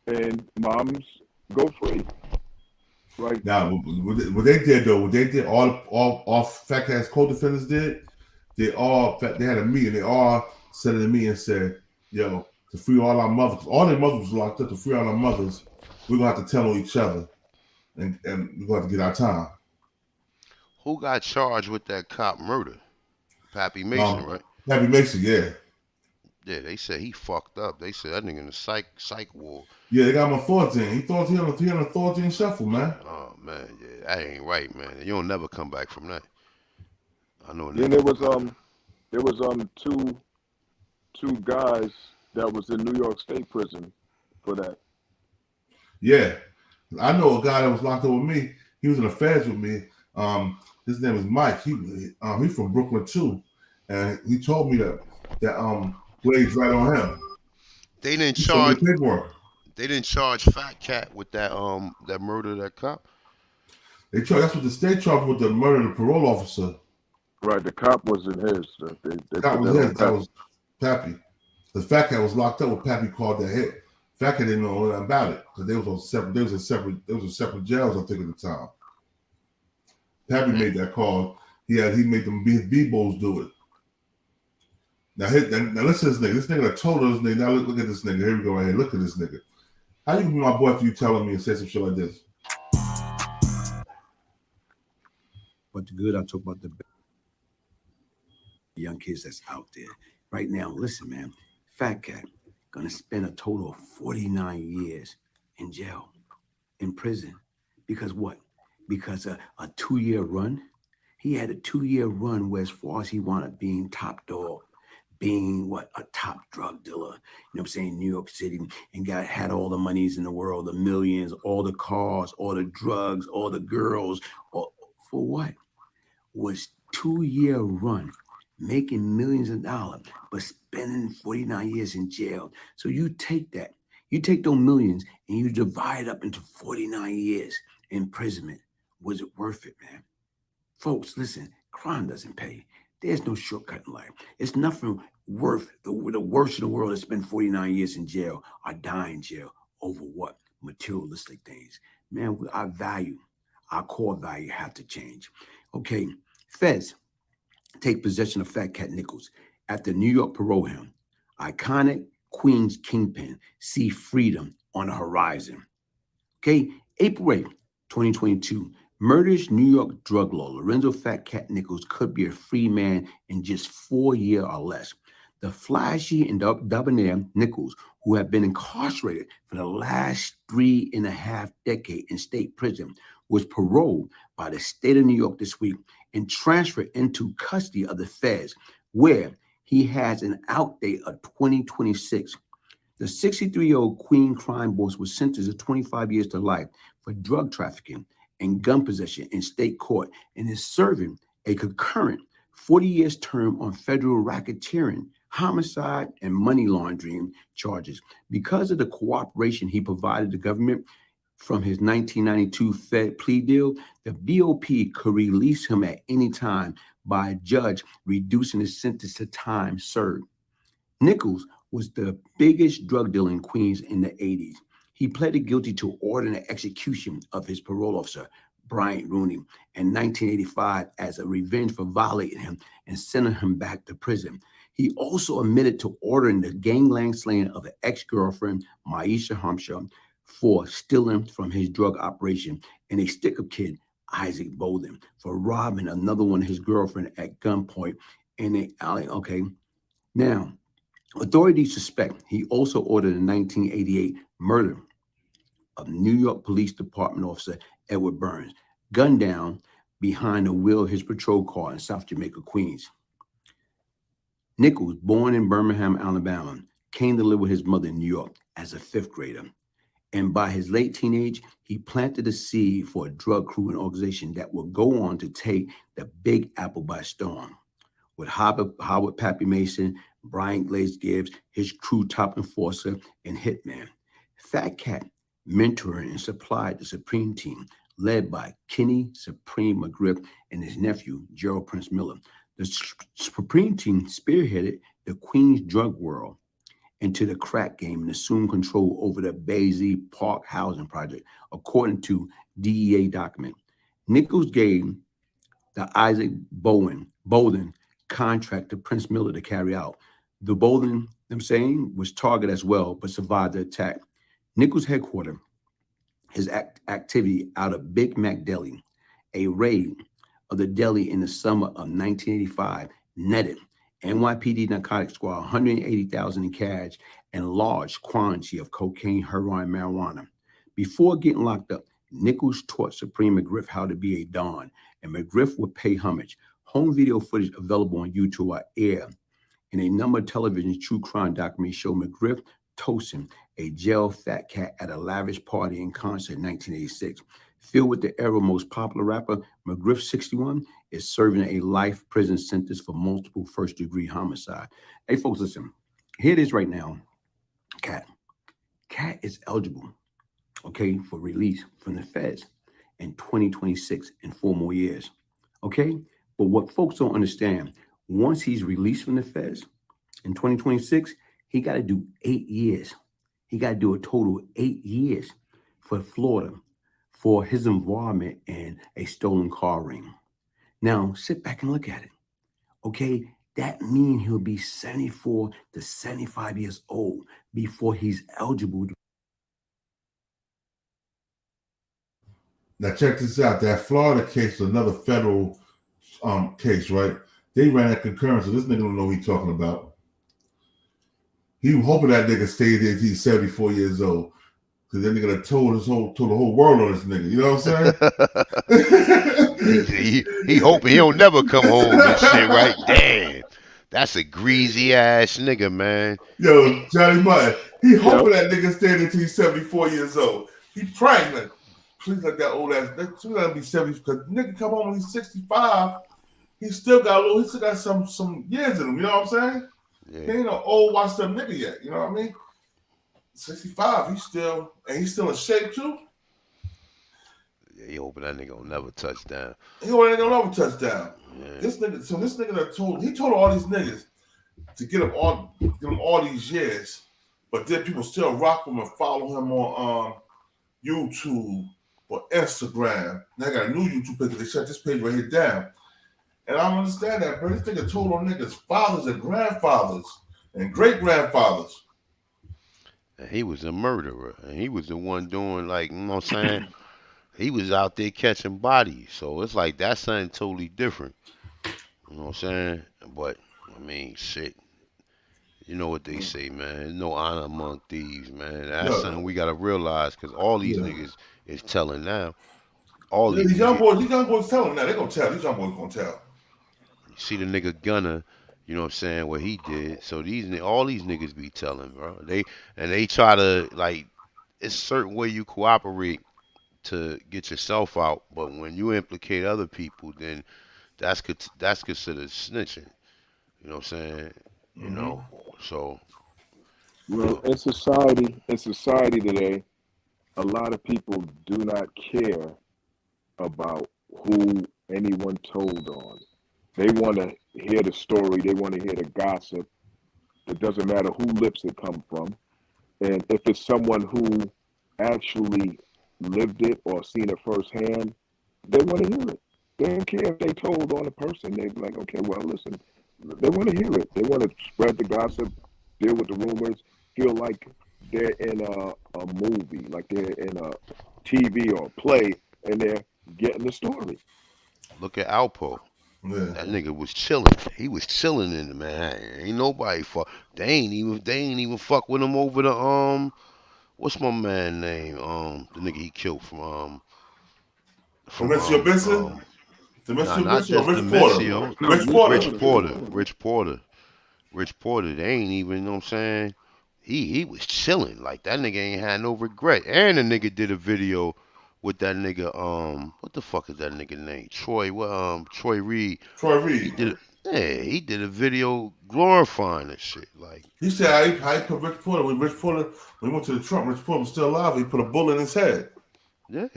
and moms go free. Right now, what they did all Fat Cat's co-defendants did. They had a meeting. They all said in the meeting and said, "Yo, to free all our mothers, all their mothers was locked up. To free all our mothers, we're gonna have to tell on each other, and we're gonna have to get our time." Who got charged with that cop murder? Pappy Mason, right? Pappy Mason, yeah. Yeah, they said he fucked up. They said that nigga in the psych ward. Yeah, they got him on 14. He thought he on a 14 shuffle, man. Oh man, yeah, that ain't right, man. You don't never come back from that. I know. Then there was two guys that was in New York State prison for that. Yeah, I know a guy that was locked up with me. He was in the feds with me. His name is Mike. He's from Brooklyn too, and he told me that Glaze right on him. They didn't He showed me charge. the paperwork. They didn't charge Fat Cat with that that murder of that cop. That's what the state charged with, the murder of the parole officer. Right, the cop wasn't his. They Cop put was that his. on That was Pappy. The Fat Cat was locked up when Pappy called that hit. Fat Cat didn't know nothing about it because they was on separate. They was in separate jails, I think, at the time. Pappy made that call. He made them B-Bos do it. Now listen to this nigga. This nigga that told us, nigga. Now look at this nigga. Here we go right here. Look at this nigga. How you be my boy after you telling me and say some shit like this? But the good, I talk about the young kids that's out there right now. Listen, man, Fat Cat gonna spend a total of 49 years in jail, in prison, because what? Because a 2-year run. He had a 2-year run where, as far as he wanted, being top dog, being a top drug dealer. You know what I'm saying? New York City, and had all the monies in the world, the millions, all the cars, all the drugs, all the girls. For what? Was 2-year run, making millions of dollars, but spending 49 years in jail. So you take that, you take those millions and you divide it up into 49 years imprisonment. Was it worth it, man? Folks, listen, crime doesn't pay. There's no shortcut in life. It's nothing worth the worst in the world to spend 49 years in jail or die in jail over what? Materialistic things. Man, our core value have to change. Okay, feds take possession of Fat Cat Nichols after New York parole him. Iconic Queens kingpin see freedom on the horizon. Okay, April 8th, 2022, murders New York drug lord Lorenzo Fat Cat Nichols could be a free man in just 4 years or less. The flashy and debonair Nichols, who have been incarcerated for the last 3.5 decades in state prison, was paroled by the state of New York this week and transferred into custody of the feds, where he has an out date of 2026. The 63-year-old Queen crime boss was sentenced to 25 years to life for drug trafficking and gun possession in state court and is serving a concurrent 40 years term on federal racketeering, homicide, and money laundering charges. Because of the cooperation he provided the government from his 1992 Fed plea deal, the BOP could release him at any time by a judge, reducing his sentence to time served. Nichols was the biggest drug dealer in Queens in the 80s. He pleaded guilty to ordering the execution of his parole officer, Brian Rooney, in 1985 as a revenge for violating him and sending him back to prison. He also admitted to ordering the gangland slaying of an ex-girlfriend, Maisha Hampshire, for stealing from his drug operation, and a stick-up kid, Isaac Bolden, for robbing another one of his girlfriend at gunpoint in an alley. Okay, now, authorities suspect he also ordered a 1988 murder of New York Police Department officer Edward Burns, gunned down behind the wheel of his patrol car in South Jamaica, Queens. Nichols, born in Birmingham, Alabama, came to live with his mother in New York as a 5th grader. And by his late teenage, he planted a seed for a drug crew and organization that would go on to take the Big Apple by storm. With Howard Pappy Mason, Brian Glaze Gibbs, his crew top enforcer, and hitman. Fat Cat mentored and supplied the Supreme team, led by Kenny Supreme McGriff and his nephew, Gerald Prince Miller. The Supreme team spearheaded the Queens drug world into the crack game and assumed control over the Basie Park housing project, according to DEA document. Nichols gave the Isaac Bolden contract to Prince Miller to carry out. The Bolden, was targeted as well, but survived the attack. Nichols' headquarters, his activity out of Big Mac Deli, a raid of the deli in the summer of 1985 netted NYPD narcotics squad $180,000 in cash and large quantity of cocaine, heroin, marijuana. Before getting locked up, Nichols taught Supreme McGriff how to be a Don, and McGriff would pay homage. Home video footage available on YouTube are aired, and a number of television true crime documentaries show McGriff toasting a jail Fat Cat at a lavish party in concert in 1986. Filled with the era most popular rapper, McGriff 61 is serving a life prison sentence for multiple first-degree homicide. Hey, folks, listen. Here it is right now. Cat is eligible, okay, for release from the feds in 2026 in 4 more years, okay? But what folks don't understand, once he's released from the feds in 2026, he got to do 8 years. He got to do a total of 8 years for Florida for his involvement in a stolen car ring. Now, sit back and look at it, okay? That means he'll be 74 to 75 years old before he's eligible. Now check this out. That Florida case is another federal case, right? They ran a concurrence, so this nigga don't know what he's talking about. He was hoping that nigga stayed there until he's 74 years old. Because that nigga told the whole world on this nigga. You know what I'm saying? he hoping he'll never come home and shit, right? Damn. That's a greasy ass nigga, man. Yo, Johnny Martin, he hoping that nigga stayed until he's 74 years old. He praying like, please let that old ass, please let him be 70, because nigga come home when he's 65, he still got some years in him, you know what I'm saying? Yeah. He ain't no old washed up nigga yet, you know what I mean? 65, he's still in shape too. Yeah, he hoping that nigga will never touch down. He hoping that nigga will never touch down. Yeah. This nigga that told all these niggas to get him all these years, but then people still rock him and follow him on YouTube or Instagram. Now I got a new YouTube page. They shut this page right here down. And I don't understand that, bro. This nigga told on niggas' fathers and grandfathers and great-grandfathers. And he was a murderer. And he was the one doing, like, you know what I'm saying? He was out there catching bodies. So it's like that's something totally different. You know what I'm saying? But, I mean, shit. You know what they say, man. There's no honor among thieves, man. That's something we got to realize, because all these niggas is telling now. All these young boys telling now. They gonna tell. These young boys gonna tell. You see the nigga Gunner, you know what I'm saying, what he did. So all these niggas be telling, bro. They try to, like, it's a certain way you cooperate to get yourself out, but when you implicate other people, then that's considered snitching. You know what I'm saying? You know, so. Well, in society today, a lot of people do not care about who anyone told on. They want to hear the story. They want to hear the gossip. It doesn't matter who lips it come from. And if it's someone who actually lived it or seen it firsthand, they want to hear it. They don't care if they told on a person. They be like, okay, well, listen. They want to hear it. They want to spread the gossip, deal with the rumors, feel like they're in a movie, like they're in a TV or a play, and they're getting the story. Look at Alpo. Yeah. That nigga was chilling. He was chilling in the man. Ain't nobody fuck. They ain't even fuck with him over the what's my man name? The nigga he killed from Dementia Benson? Not just Dementia. Rich Porter. They ain't even, you know what I'm saying? He was chilling. Like, that nigga ain't had no regret. And the nigga did a video with that nigga, what the fuck is that nigga name? Troy Reed. Troy Reed. He did a video glorifying this shit. Like, he said how he put Rich Porter. When we went to the Trump, Rich Porter was still alive. He put a bullet in his head. Yeah.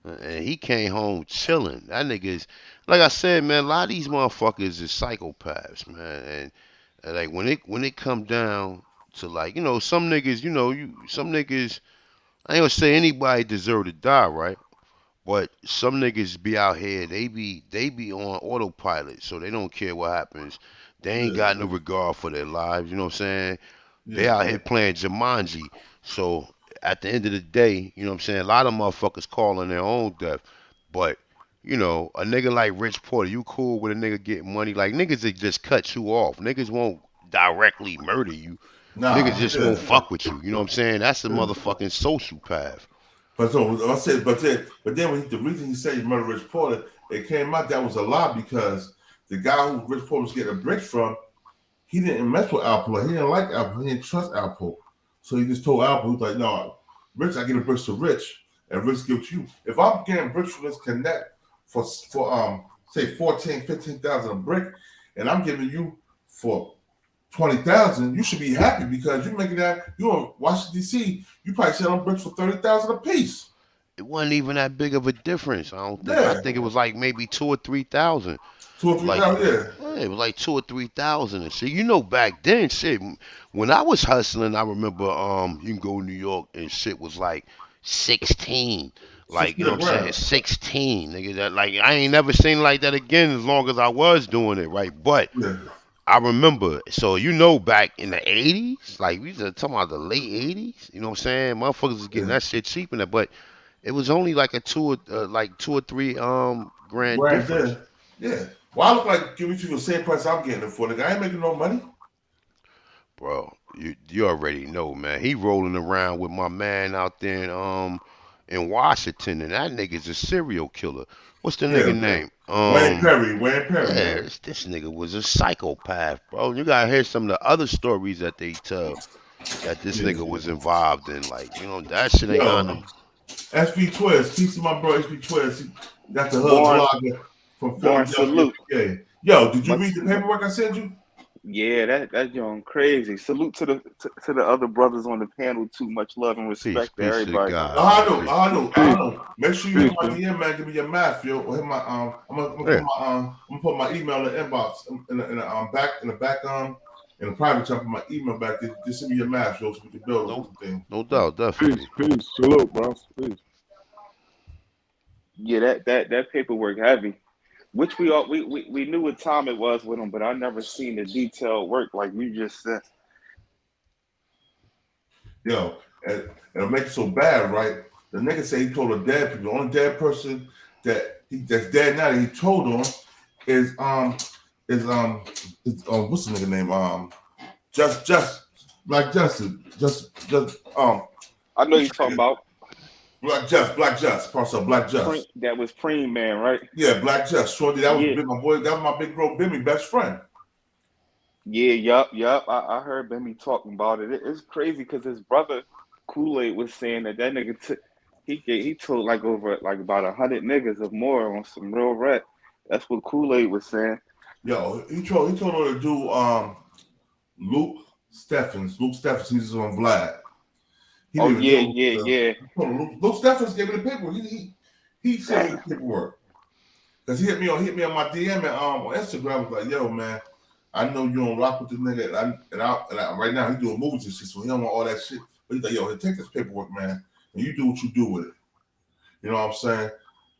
And he came home chilling. That nigga is, like I said, man, a lot of these motherfuckers is psychopaths, man. And like when it come down to, like, you know, some niggas, some niggas, I ain't gonna say anybody deserve to die, right? But some niggas be out here, they be on autopilot, so they don't care what happens. They ain't got no regard for their lives, you know what I'm saying? They out here playing Jumanji. So at the end of the day, you know what I'm saying, a lot of motherfuckers calling their own death. But, you know, a nigga like Rich Porter, you cool with a nigga getting money. Like, niggas that just cut you off. Niggas won't directly murder you. Niggas just won't fuck with you. You know what I'm saying? That's a motherfucking sociopath. But so I said, but then the reason he said he murdered Rich Porter, it came out that was a lie, because the guy who Rich Porter was getting bricks from, he didn't mess with Alpo. He didn't like Alpo. He didn't trust Alpo. So he just told Alpo, he was like, no, Rich, I get the bricks to Rich. and risk give to you. If I'm getting bricks from this connect for say 14, 15,000 a brick, and I'm giving you for 20,000, you should be happy because you're making that. You in Washington D.C., you probably selling bricks for 30,000 a piece. It wasn't even that big of a difference. I don't think. I think it was like maybe 2,000 or 3,000. 2,000 or 3,000, yeah. It was like 2,000 or 3,000. And shit, you know, back then, shit, when I was hustling, I remember you can go to New York and shit was like 16. Like, you know what I'm saying? 16, nigga. That, like, I ain't never seen like that again as long as I was doing it, right? But I remember, so you know, back in the 80s, like we was talking about the late 80s, you know what I'm saying? Motherfuckers was getting that shit cheap in there, but it was only like a 2 or 3 grand difference. Yeah. Well, I look like giving you the same price I'm getting it for. Nigga, I ain't making no money. Bro, you already know, man. He rolling around with my man out there in Washington, and that nigga's a serial killer. What's the nigga name? Wayne Perry. Yeah, this nigga was a psychopath, bro. You gotta hear some of the other stories that they tell that this nigga was involved in. Like, you know, that shit ain't on them. SB Twist, peace to my bro SB Twist. He got the hood blogger from Philadelphia. Yo, did you read the paperwork I sent you? Yeah, that's young crazy. Salute to the other brothers on the panel. Too much love and respect to everybody. I know. Make sure you hit my DM, man. Give me your math, yo. Or hit my I'm gonna put my email in the inbox in the private chat. Put my email back there. Just send me your math, yo, so we can build something. No doubt, definitely. Peace. Salute, bro. Peace. Yeah, that paperwork heavy. Which we knew what time it was with him, but I never seen the detailed work like you just said. Yo, and it'll make it so bad, right? The nigga say he told a dead people. The only dead person that's dead now that he told on is what's the nigga name? Just Black Justice. I know you're talking about. Black Just, parcel Black Just. That was Preem Man, right? Yeah, Black Just. Shorty, that was my boy. That was my big bro, Bimmy, best friend. Yeah, yup. I heard Bimmy talking about it. It's crazy because his brother Kool-Aid was saying that nigga he told like over like about 100 niggas or more on some real rap. That's what Kool-Aid was saying. Yo, he told her to do Luke Steffens. He's on Vlad. Yeah. Luke Steffens gave me the paperwork. He sent me the paperwork because he hit me on my DM and on Instagram. Was like, yo, man, I know you don't rock with this nigga, and right now he doing movies and shit, so he don't want all that shit. But he's like, yo, take this paperwork, man, and you do what you do with it. You know what I'm saying?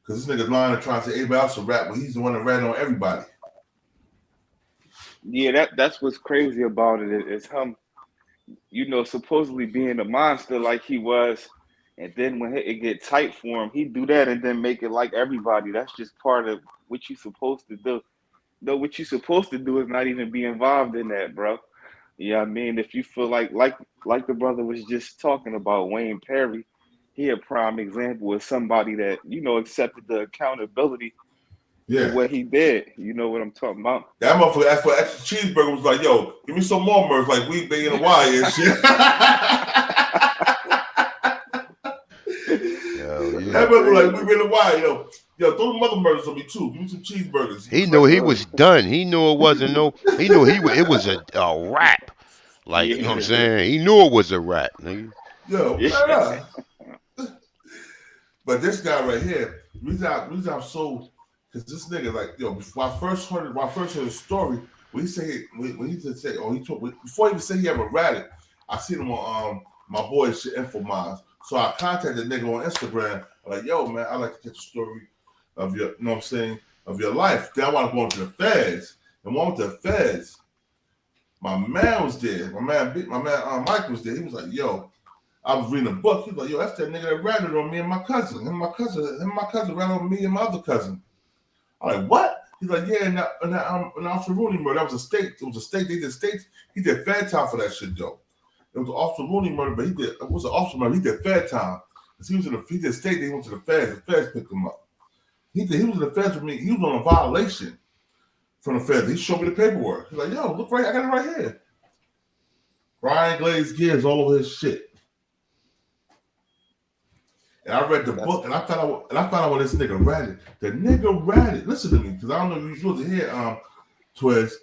Because this nigga's lying and trying to say everybody else a rap, but he's the one that ran on everybody. Yeah, that's what's crazy about it is him. You know, supposedly being a monster like he was, and then when it get tight for him, he do that and then make it like everybody. That's just part of what you supposed to do. Though what you supposed to do is not even be involved in that, bro. Yeah, I mean, if you feel like the brother was just talking about Wayne Perry, he a prime example of somebody that, you know, accepted the accountability for what he did. You know what I'm talking about? That motherfucker asked for extra cheeseburger, was like, yo, give me some more merch, like we big in a wire and shit. That motherfucker like we been in a wire, yo. Yo, throw the mother murders on me too. Give me some cheeseburgers. He knew he was done. He knew it wasn't he knew it was a rap. Like, you know what I'm saying? He knew it was a rap, nigga. Yo, but this guy right here, reason I'm so, because this nigga, like, yo, before I first heard the story, when he said, before he even said he ever ratted, I seen him on my boy shit Infomind. So I contacted the nigga on Instagram. I'm like, yo, man, I like to catch a story of your, you know what I'm saying, of your life. Then I want to go into the feds. And one with the feds, my man was there. My man Mike was there. He was like, yo, I was reading a book. He was like, yo, that's that nigga that ratted on me and my cousin. And my cousin ratted on me and my other cousin. I'm like, what? He's like, yeah, and Officer Rooney murder, that was a state. It was a state. They did states. He did fed time for that shit, though. It was an Officer Rooney murder, but it was an officer murder. He did fed time. He did state. They went to the feds. The feds picked him up. He was in the feds with me. He was on a violation from the feds. He showed me the paperwork. He's like, yo, look right, I got it right here. Brian Glaze Gibbs all over his shit. And I read the book, and I found out what this nigga ratted. The nigga ratted. Listen to me, because I don't know if you wasn't here, Twiz.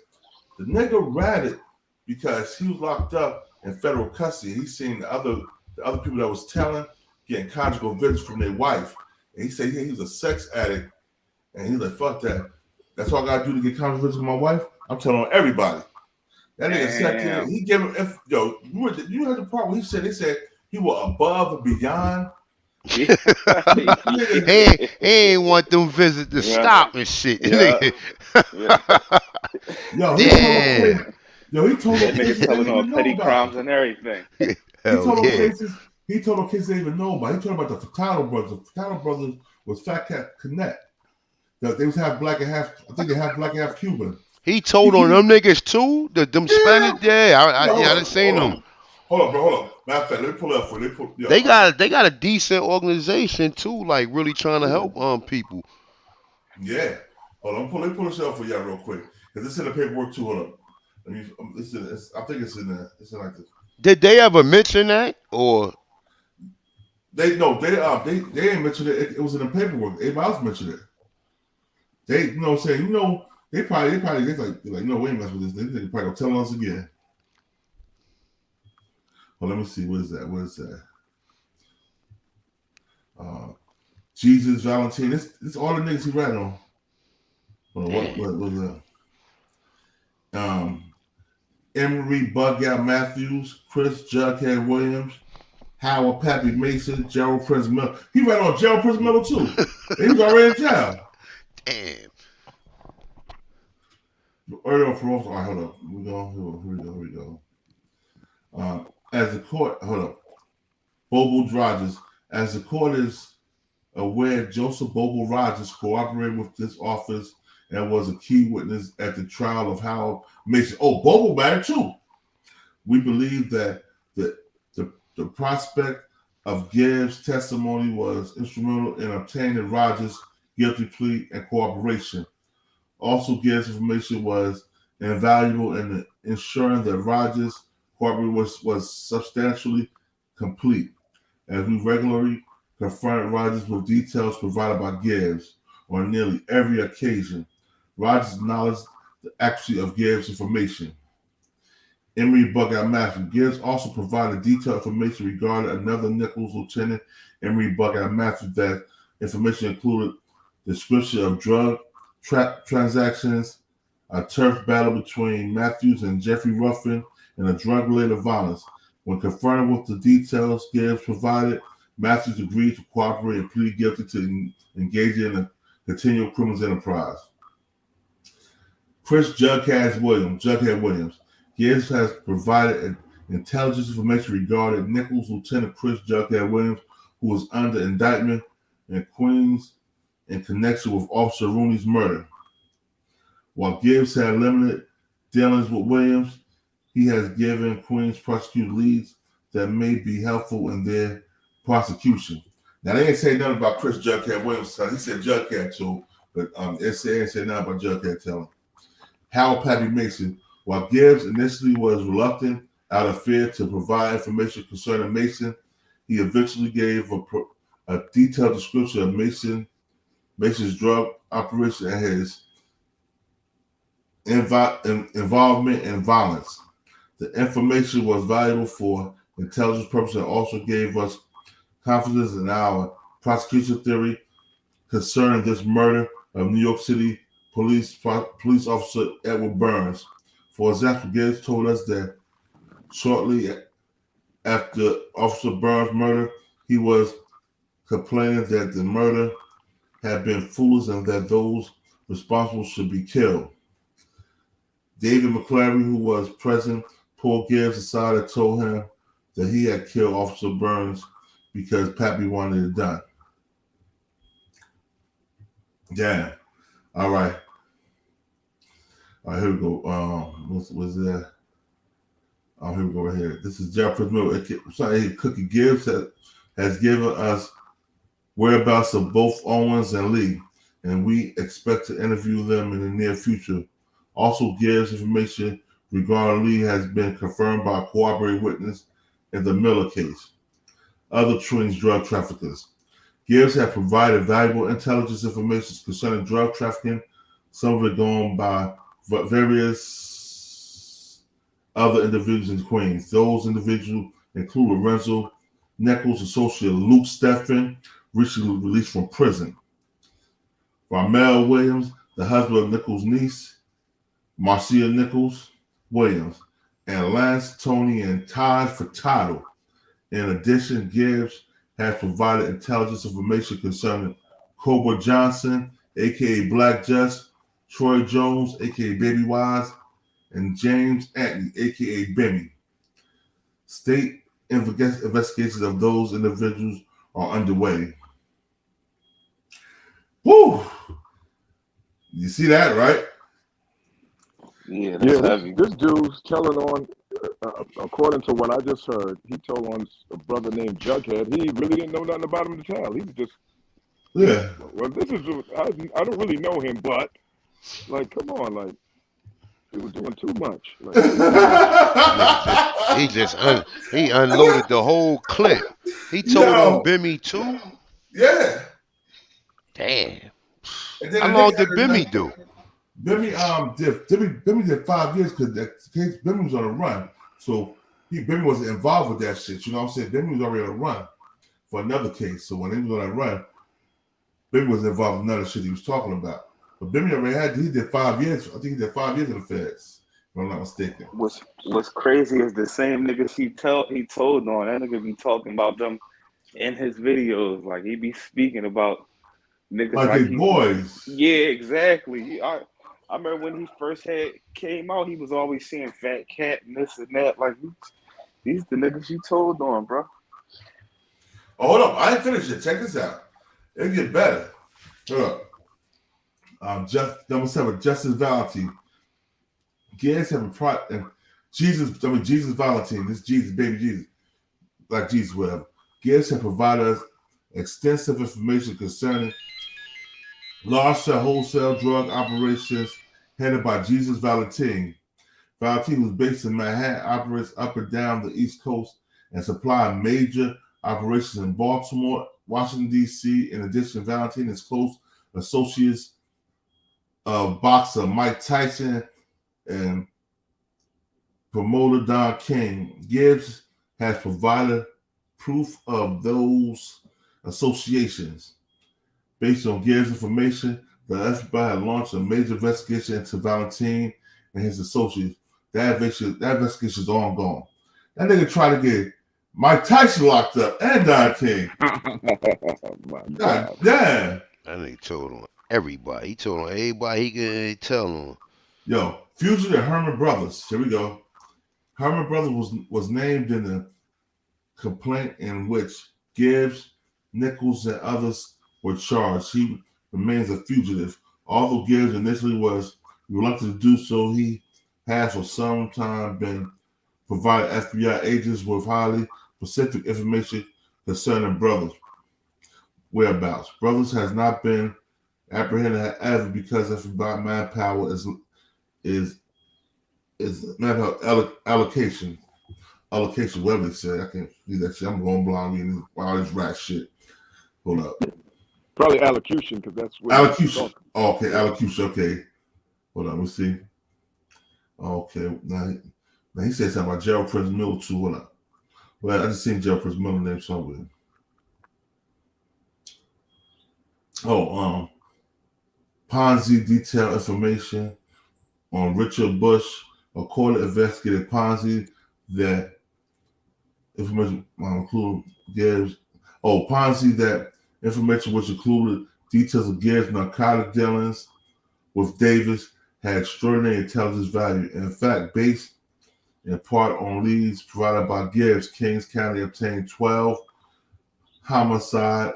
The nigga ratted because he was locked up in federal custody. He seen the other people that was telling, getting conjugal visits from their wife. And he said he was a sex addict. And he's like, fuck that. That's all I gotta do to get conjugal visits with my wife? I'm telling on everybody. That nigga said he gave him, you heard the part where he said he was above and beyond. He ain't want them visits to stop and shit. Yo, he told that nigga telling on petty crimes and everything. He told them cases they didn't even know about. He told about the Furtado brothers. The Furtado brothers was Fat Cat Connect. They was half black and half, I think they half black and half Cuban. He told on them niggas too? Them Spanish? Yeah, I done seen them. Hold up, bro. Matter of fact, let me pull it up for you. They got a decent organization too, like really trying to help people. Yeah. Hold on, let me pull this up for y'all real quick. Because it's in the paperwork too. Hold up. I think it's in there. It's in like this. Did they ever mention that? Or they ain't mentioned it. It was in the paperwork. Everybody else mentioned it. They, you know what I'm saying, they probably like, no, we ain't messing with this. They probably gonna tell us again. Well, let me see. What is that? Jesus, Valentine. This all the niggas he read on. What was that? Emery, Buggout Matthews, Chris Jughead Williams, Howard Pappy Mason, Gerald Prince Miller. He read on Gerald Prince Miller too. He was already in jail. Damn. Earlier for all right, hold up. Here we go. As the court, hold up. Bobo Rogers. As the court is aware, Joseph Bobo Rogers cooperated with this office and was a key witness at the trial of Howard Mason. Oh, Bobo married too. We believe that the prospect of Gibbs' testimony was instrumental in obtaining Rogers' guilty plea and cooperation. Also, Gibbs' information was invaluable in ensuring that Rogers' cooperation was substantially complete, as we regularly confronted Rogers with details provided by Gibbs on nearly every occasion. Rogers acknowledged the accuracy of Gibbs' information. Emery Buggout Matthews. Gibbs also provided detailed information regarding another Nichols lieutenant, Emery Buggout Matthews. That information included description of drug transactions, a turf battle between Matthews and Jeffrey Ruffin, and a drug-related violence. When confronted with the details Gibbs provided, Matthews agreed to cooperate and plead guilty to engaging in a continual criminal enterprise. Chris Jughead Williams. Gibbs has provided intelligence information regarding Nichols Lieutenant Chris Jughead Williams, who was under indictment in Queens in connection with Officer Rooney's murder. While Gibbs had limited dealings with Williams, he has given Queens prosecutors leads that may be helpful in their prosecution. Now, they ain't say nothing about Chris Jughead Williams. He said Jughead too, but they ain't say nothing about Jughead telling. Howard Pappy Mason. While Gibbs initially was reluctant out of fear to provide information concerning Mason, he eventually gave a detailed description of Mason's drug operation and his involvement in violence. The information was valuable for intelligence purposes and also gave us confidence in our prosecution theory concerning this murder of New York City police officer Edward Burns. For example, Gibbs told us that shortly after Officer Burns' murder, he was complaining that the murder had been foolish and that those responsible should be killed. David McClary, who was present, pulled Gibbs aside and told him that he had killed Officer Burns because Pappy wanted it done. Yeah. All right. All right, here we go. What's that? Oh, here we go right here. This is Jeff Miller. Cookie Gibbs has given us whereabouts of both Owens and Lee, and we expect to interview them in the near future. Also, Gibbs' information regarding Lee has been confirmed by a cooperating witness in the Miller case. Other Twins drug traffickers. Gibbs had provided valuable intelligence information concerning drug trafficking, some of it going by various other individuals in Queens. Those individuals include Lorenzo Nichols' associate Luke Steffen, recently released from prison. Ramel Williams, the husband of Nichols' niece, Marcia Nichols Williams, and Lance, Tony, and Taj Furtado. In addition, Gibbs has provided intelligence information concerning Cobra Johnson, a.k.a. Black Just, Troy Jones, a.k.a. Baby Wise, and James Anthony, a.k.a. Bimmy. State investigations of those individuals are underway. Woo! You see that, right? Yeah, that's heavy. This dude's telling on, according to what I just heard, he told on a brother named Jughead. He really didn't know nothing about him to tell. He was just, well, this is, I don't really know him, but, like, come on, like, he was doing too much. Like, he unloaded the whole clip. He told on Bimmy too. Yeah. Damn. How long did Bimmy do? Bimmy did 5 years because that case Bimmy was on a run. So Bimmy wasn't involved with that shit. You know what I'm saying? Bimmy was already on a run for another case. So when he was on that run, Bimmy was involved with another shit he was talking about. But Bimmy already he did 5 years. I think he did 5 years in the feds, if I'm not mistaken. What's crazy is the same niggas he told on. That nigga be talking about them in his videos. Like he be speaking about niggas like his boys. Yeah, exactly. I remember when he first came out, he was always saying Fat Cat and this and that. Like these the niggas you told on, bro. Oh, hold up, I ain't finished it. Check this out. It'll get better. Hold up. Number 7, Justice Valentine. Gibbs have a and Jesus Valentine, this Jesus, baby Jesus, like Jesus, whatever. Gibbs have provided us extensive information concerning large-scale wholesale drug operations headed by Jesus Valentine. Valentine was based in Manhattan, operates up and down the East Coast, and supplied major operations in Baltimore, Washington, D.C. In addition, Valentine is close associates of boxer Mike Tyson and promoter Don King. Gibbs has provided proof of those associations. Based on Gibbs' information, the FBI had launched a major investigation into Valentine and his associates. That investigation is ongoing. That nigga tried to get Mike Tyson locked up and Don King. God damn. That nigga told on everybody. He told on everybody he could tell on. Yo, fugitive Herman Brothers. Here we go. Herman Brothers was named in the complaint in which Gibbs, Nichols, and others were charged. He remains a fugitive. Although Gibbs initially was reluctant to do so, he has for some time been provided FBI agents with highly specific information concerning Brothers' whereabouts. Brothers has not been apprehended ever because FBI manpower is manpower allocation, whatever they say. I can't read that shit. I'm going blind reading all this rat shit. Hold up. Probably allocution, because that's what allocution. Oh, okay, allocution. Okay. Hold on, let me see. Okay. Now he said something about Gerald Prince Miller too. Hold on. Well, I just seen Gerald Prince Miller name somewhere. Oh, Ponzi detailed information on Richard Bush. A court investigated Ponzi that information include Gibbs. Oh, Ponzi that information which included details of Gibbs' narcotic dealings with Davis had extraordinary intelligence value. In fact, based in part on leads provided by Gibbs, Kings County obtained 12 homicide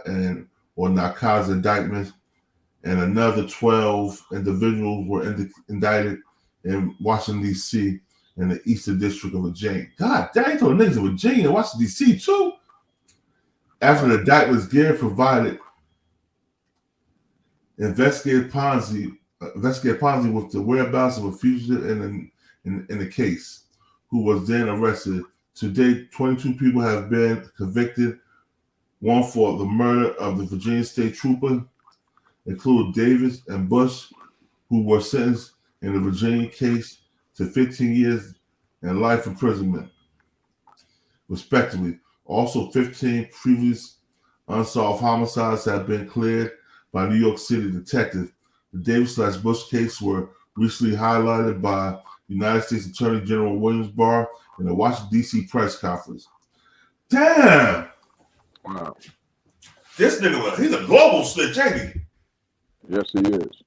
or narcotics indictments, and another 12 individuals were indicted in Washington, D.C. in the Eastern District of Virginia. God damn, told niggas in Virginia and Washington, D.C. too. After the indictments, Gibbs provided investigated Ponzi with the whereabouts of a fugitive in the case, who was then arrested. To date, 22 people have been convicted, one for the murder of the Virginia State Trooper, included Davis and Bush, who were sentenced in the Virginia case to 15 years and life imprisonment, respectively. Also, 15 previous unsolved homicides have been cleared by New York City detectives. The Davis/Bush case were recently highlighted by United States Attorney General Williams Barr in the Washington, D.C. press conference. Damn! Wow. This nigga, he's a global snitch, ain't he? Yes, he is.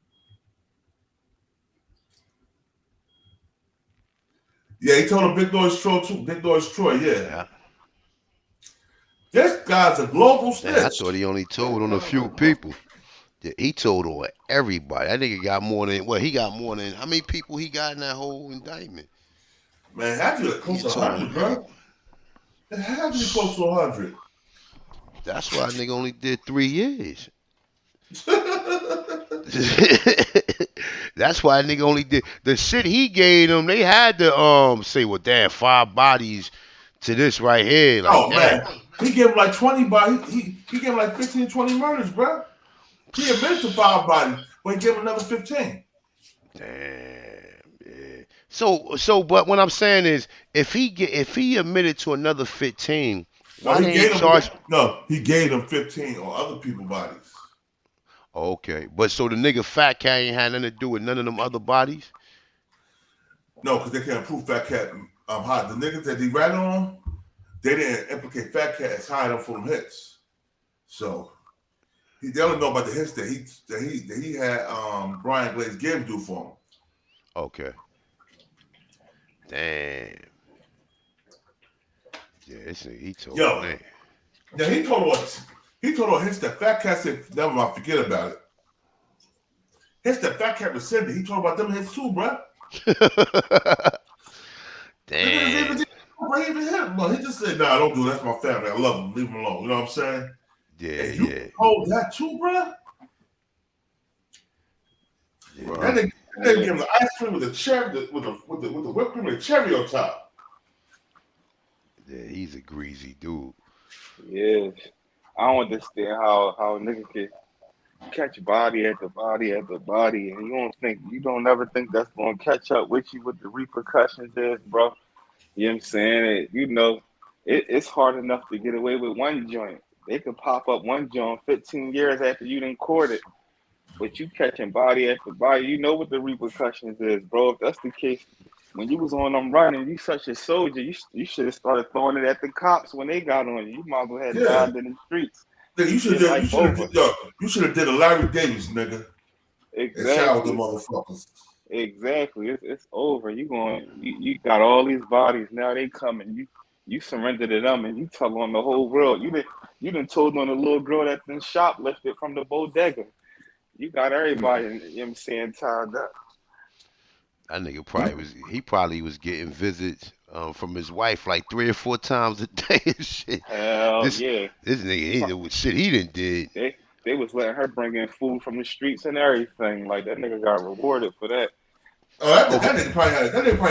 Yeah, he told him Big Noise Troy too. Big Noise Troy, yeah. This guy's a global snitch. Man, I thought he only told on a few people. Yeah, he told on everybody. That nigga got more than, he got more than, how many people he got in that whole indictment? Man, had to be close to 100, bro. It had to be close to 100. That's why a nigga only did 3 years. That's why a nigga only did the shit he gave them. They had to say, well, damn, 5 bodies to this right here. Like, oh man, he gave him like 20 bodies. He gave him like 15, 20 murders, bro. He admitted to 5 bodies, but he gave him another 15. Damn. Yeah. So, but what I'm saying is, if he admitted to another 15, why they ain't charge? No, he gave them 15 on other people's bodies. Okay, but so the nigga Fat Cat ain't had nothing to do with none of them other bodies? No, because they can't prove Fat Cat hot. The niggas that they ratted on, they didn't implicate Fat Cat as hiding from hits. So they only know about the hits that he had Brian Glaze Gibbs do for him. Okay. Damn. Yeah, this nigga, he told me. Yeah, he told on hits that Fat Cat said, never mind, forget about it. Hits that Fat Cat rescinded. He told about them hits too, bro. Damn. He just said, nah, don't do that. That's my family. I love them. Leave them alone. You know what I'm saying? Yeah, and you told that too, bro? Yeah. That nigga gave him the ice cream with the cherry, with the whipped cream with the cherry on top. Yeah, he's a greasy dude. Yes. I don't understand how a nigga can catch body after body after body, and you don't ever think that's gonna catch up with you with the repercussions is, bro. You know what I'm saying? It's hard enough to get away with one joint. They could pop up one joint 15 years after you done courted, but you catching body after body, you know what the repercussions is, bro. If that's the case, when you was on them running, you such a soldier, you should have started throwing it at the cops when they got on you. You might as well have died in the streets. Yeah, you should have did a Larry Davis, nigga. Exactly. And shout out the motherfuckers. Exactly. It's over. You got all these bodies now. They coming. You surrender to them, and you tell on the whole world. You done told on the little girl that been shoplifted from the bodega. You got everybody, you know what I'm saying, tied up. That nigga probably was getting visits from his wife like 3 or 4 times a day and shit. Hell yeah. This nigga, shit he done did. They was letting her bring in food from the streets and everything. Like, that nigga got rewarded for that. Oh, that nigga probably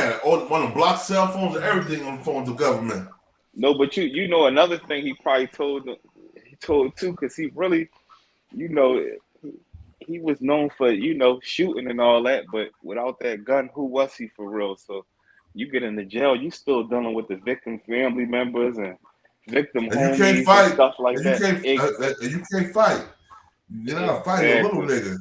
had one of them blocked cell phones and everything on the phone to government. No, but you know another thing he probably told too, because he really, he was known for, shooting and all that, but without that gun, who was he for real? So you get into jail, you still dealing with the victim family members and victim homies and stuff like that. You can't fight. You're not fighting a little nigga.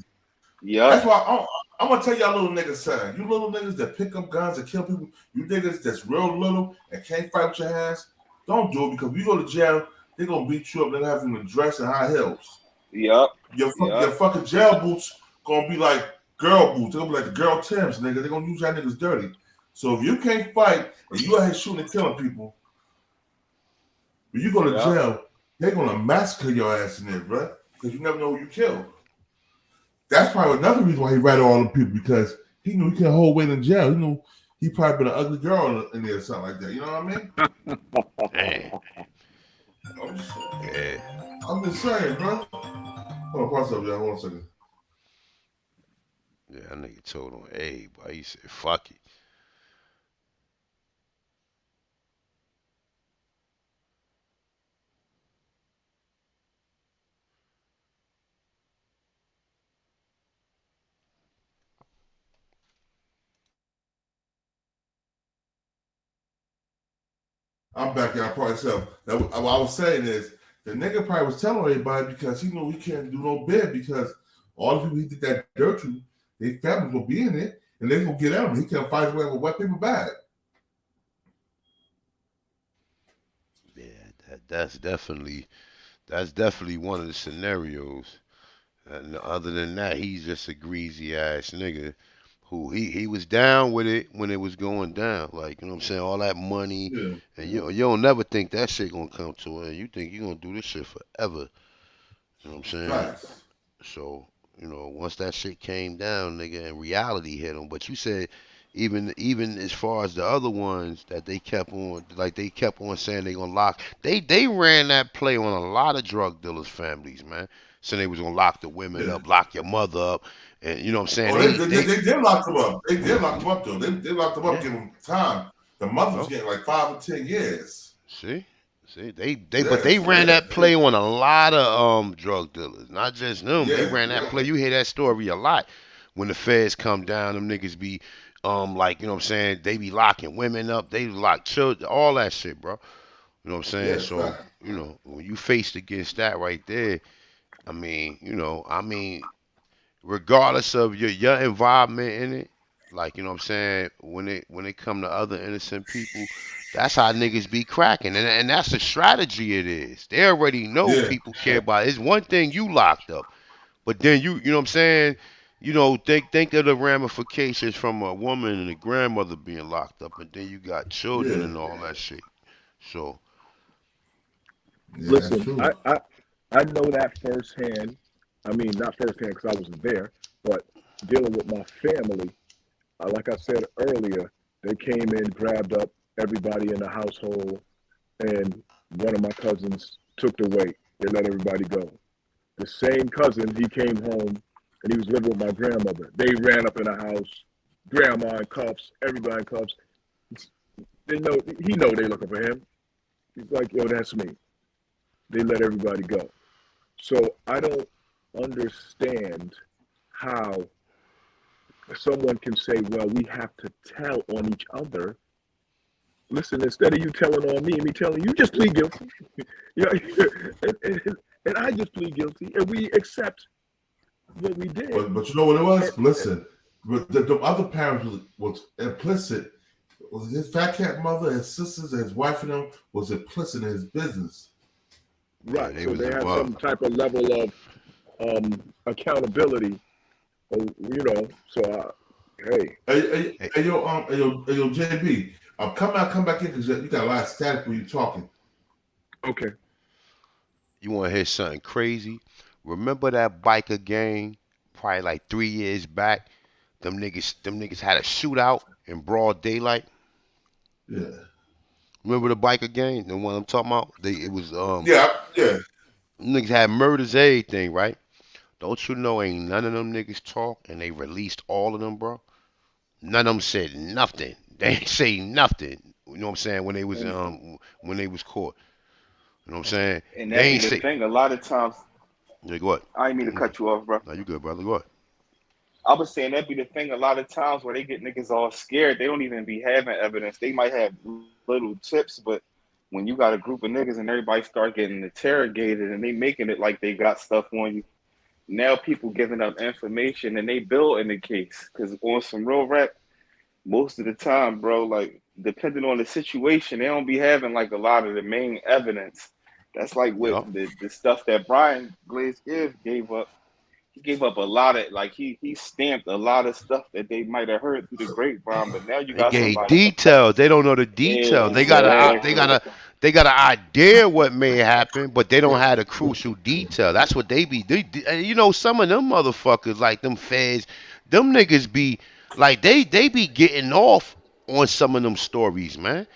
Yeah. That's why I'm gonna tell y'all little niggas something. You little niggas that pick up guns and kill people, you niggas that's real little and can't fight with your hands, don't do it, because if you go to jail, they're gonna beat you up. They're having to dress in high heels. Yep. Your fucking jail boots gonna be like girl boots. They're gonna be like the girl Timbs, nigga. They're gonna use y'all niggas dirty. So if you can't fight and you out here shooting and killing people, when you go to jail, they're gonna massacre your ass in there, bro. Because you never know who you killed. That's probably another reason why he ratted all them people, because he knew he couldn't hold weight in jail. He knew he probably been an ugly girl in there or something like that. You know what I mean? I'm just saying, bro. Hold on, pause up, y'all. Hold on a second. Yeah, that nigga told on A, but he said, fuck it. I'm back y'all probably self. Now, what I was saying is the nigga probably was telling everybody because he knew he can't do no bid because all the people he did that dirt to, their families will be in it and they gonna get out. He can't fight his way with white people back. Yeah, that's definitely one of the scenarios. And other than that, he's just a greasy ass nigga who he was down with it when it was going down. Like, you know what I'm saying? All that money. Yeah. And you don't never think that shit gonna come to an end. You think you gonna do this shit forever. You know what I'm saying? Right. So, once that shit came down, nigga, and reality hit him. But you said even as far as the other ones that they kept on, like they kept on saying they gonna lock. They ran that play on a lot of drug dealers' families, man. Saying they was gonna lock the women up, lock your mother up, and you know what I'm saying? Oh, they did lock them up. They did lock them up though. They locked them up, give them time. The mother's getting like 5 or 10 years. See, but they ran that play on a lot of drug dealers, not just them. They ran that play. You hear that story a lot when the feds come down. Them niggas be like, you know what I'm saying? They be locking women up. They lock children, all that shit, bro. You know what I'm saying? Yeah, so right. When you faced against that right there, I mean, regardless of your involvement in it, like, you know what I'm saying, when it come to other innocent people, that's how niggas be cracking. And that's the strategy it is. They already know people care about it. It's one thing you locked up, but then you know what I'm saying, think of the ramifications from a woman and a grandmother being locked up, and then you got children and all that shit. So listen, I know that firsthand. I mean, not firsthand because I wasn't there, but dealing with my family, like I said earlier, they came in, grabbed up everybody in the household, and one of my cousins took the weight. They let everybody go. The same cousin, he came home, and he was living with my grandmother. They ran up in the house, grandma in cuffs, everybody in cuffs. He know they looking for him. He's like, yo, that's me. They let everybody go. So I don't understand how someone can say, well, we have to tell on each other. Listen, instead of you telling on me telling you, just plead guilty. And I just plead guilty, and we accept what we did. But you know what it was? Listen, the other parents was implicit. His Fat Cat mother, his sisters, and his wife and them was implicit in his business. Right. So they have some type of level of accountability. So hey, yo, JB, come back in because you got a lot of static when you're talking. Okay. You want to hear something crazy? Remember that biker gang probably like 3 years back? Them niggas had a shootout in broad daylight. Yeah. Remember the biker gang? The one I'm talking about? It was Yeah. Niggas had murders, everything, right? Don't you know ain't none of them niggas talk and they released all of them, bro? None of them said nothing. They ain't say nothing. You know what I'm saying? When they was caught. You know what I'm saying? And they that ain't be the say thing. A lot of times, yeah, go ahead. I ain't mean to cut you off, bro. No, you good, brother. Go ahead. I was saying that be the thing. A lot of times where they get niggas all scared, they don't even be having evidence. They might have little tips, but when you got a group of niggas and everybody start getting interrogated and they making it like they got stuff on you, now people giving up information and they building the case. Because on some real rap, most of the time, bro, like depending on the situation, they don't be having like a lot of the main evidence. That's like what the stuff that Brian Glaze Gibbs gave up. He gave up a lot of, like, he stamped a lot of stuff that they might have heard through the grapevine, but now you They got gave somebody. details. They don't know the details. Exactly. They got an idea what may happen, but they don't have the crucial detail. That's what they be. Some of them motherfuckers, like them feds, them niggas be like they be getting off on some of them stories, man.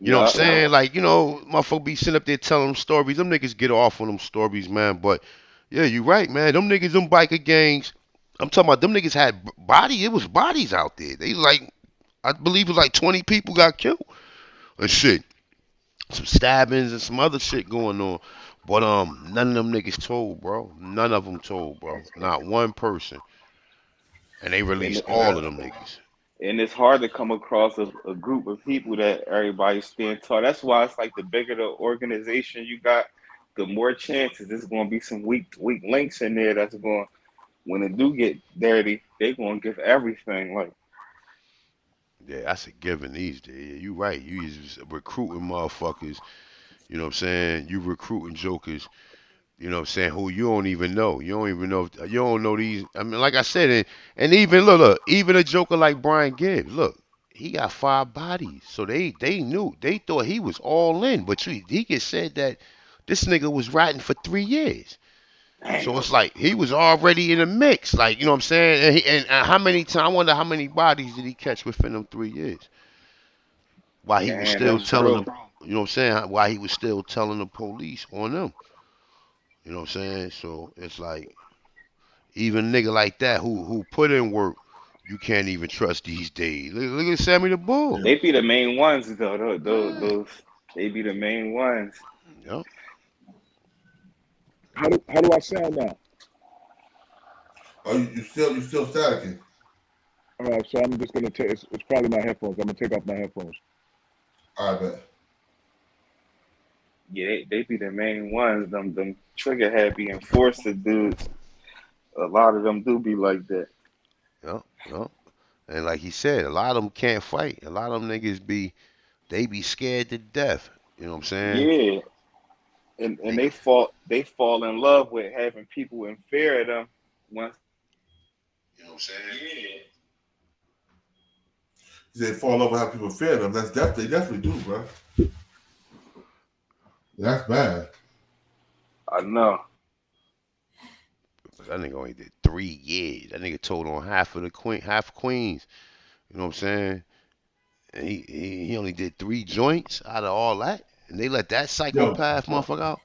You know what I'm saying? Like, motherfucker be sitting up there telling them stories. Them niggas get off on them stories, man. But yeah, you right, man. Them niggas, them biker gangs. I'm talking about them niggas had body. It was bodies out there. They like, I believe it was like 20 people got killed and shit. Some stabbings and some other shit going on. But none of them niggas told, bro. None of them told, bro. Not one person. And they released all of them niggas. and it's hard to come across a group of people that everybody stand tall. That's why it's like the bigger the organization you got, the more chances there's going to be some weak links in there that's going, when it do get dirty, they going to give everything. Like, Yeah, that's a given these days. Yeah, you right. You is recruiting motherfuckers. You know what I'm saying? You recruiting jokers. You know what I'm saying? Who you don't even know. You don't even know. You don't know these. I mean, like I said, and even look, even a joker like Brian Gibbs. Look, he got 5 bodies. So they knew. They thought he was all in. But he just said that this nigga was ratting for 3 years. So it's like he was already in the mix. Like, you know what I'm saying? And how many times? I wonder how many bodies did he catch within them 3 years? While he was man, still that's telling real. them, you know what I'm saying? Why he was still telling the police on them. You know what I'm saying? So it's like even a nigga like that who put in work, you can't even trust these days. Look at Sammy the Bull. They be the main ones though. Those they be the main ones. Yep. How do I sound now? Oh, you still staticking. All right, so I'm just gonna take. It's probably my headphones. I'm gonna take off my headphones. All right, bet. Yeah, they be the main ones. Them trigger happy enforcer dudes. A lot of them do be like that. Yep. Yep. And like he said, a lot of them can't fight. A lot of them niggas they be scared to death. You know what I'm saying? Yeah, and they fall in love with having people in fear of them. Once, you know what I'm saying? Yeah. They fall over how people fear them. That's definitely do, bro. That's bad. I know. That nigga only did 3 years. That nigga told on half Queens. You know what I'm saying? And he only did 3 joints out of all that, and they let that psychopath motherfucker out.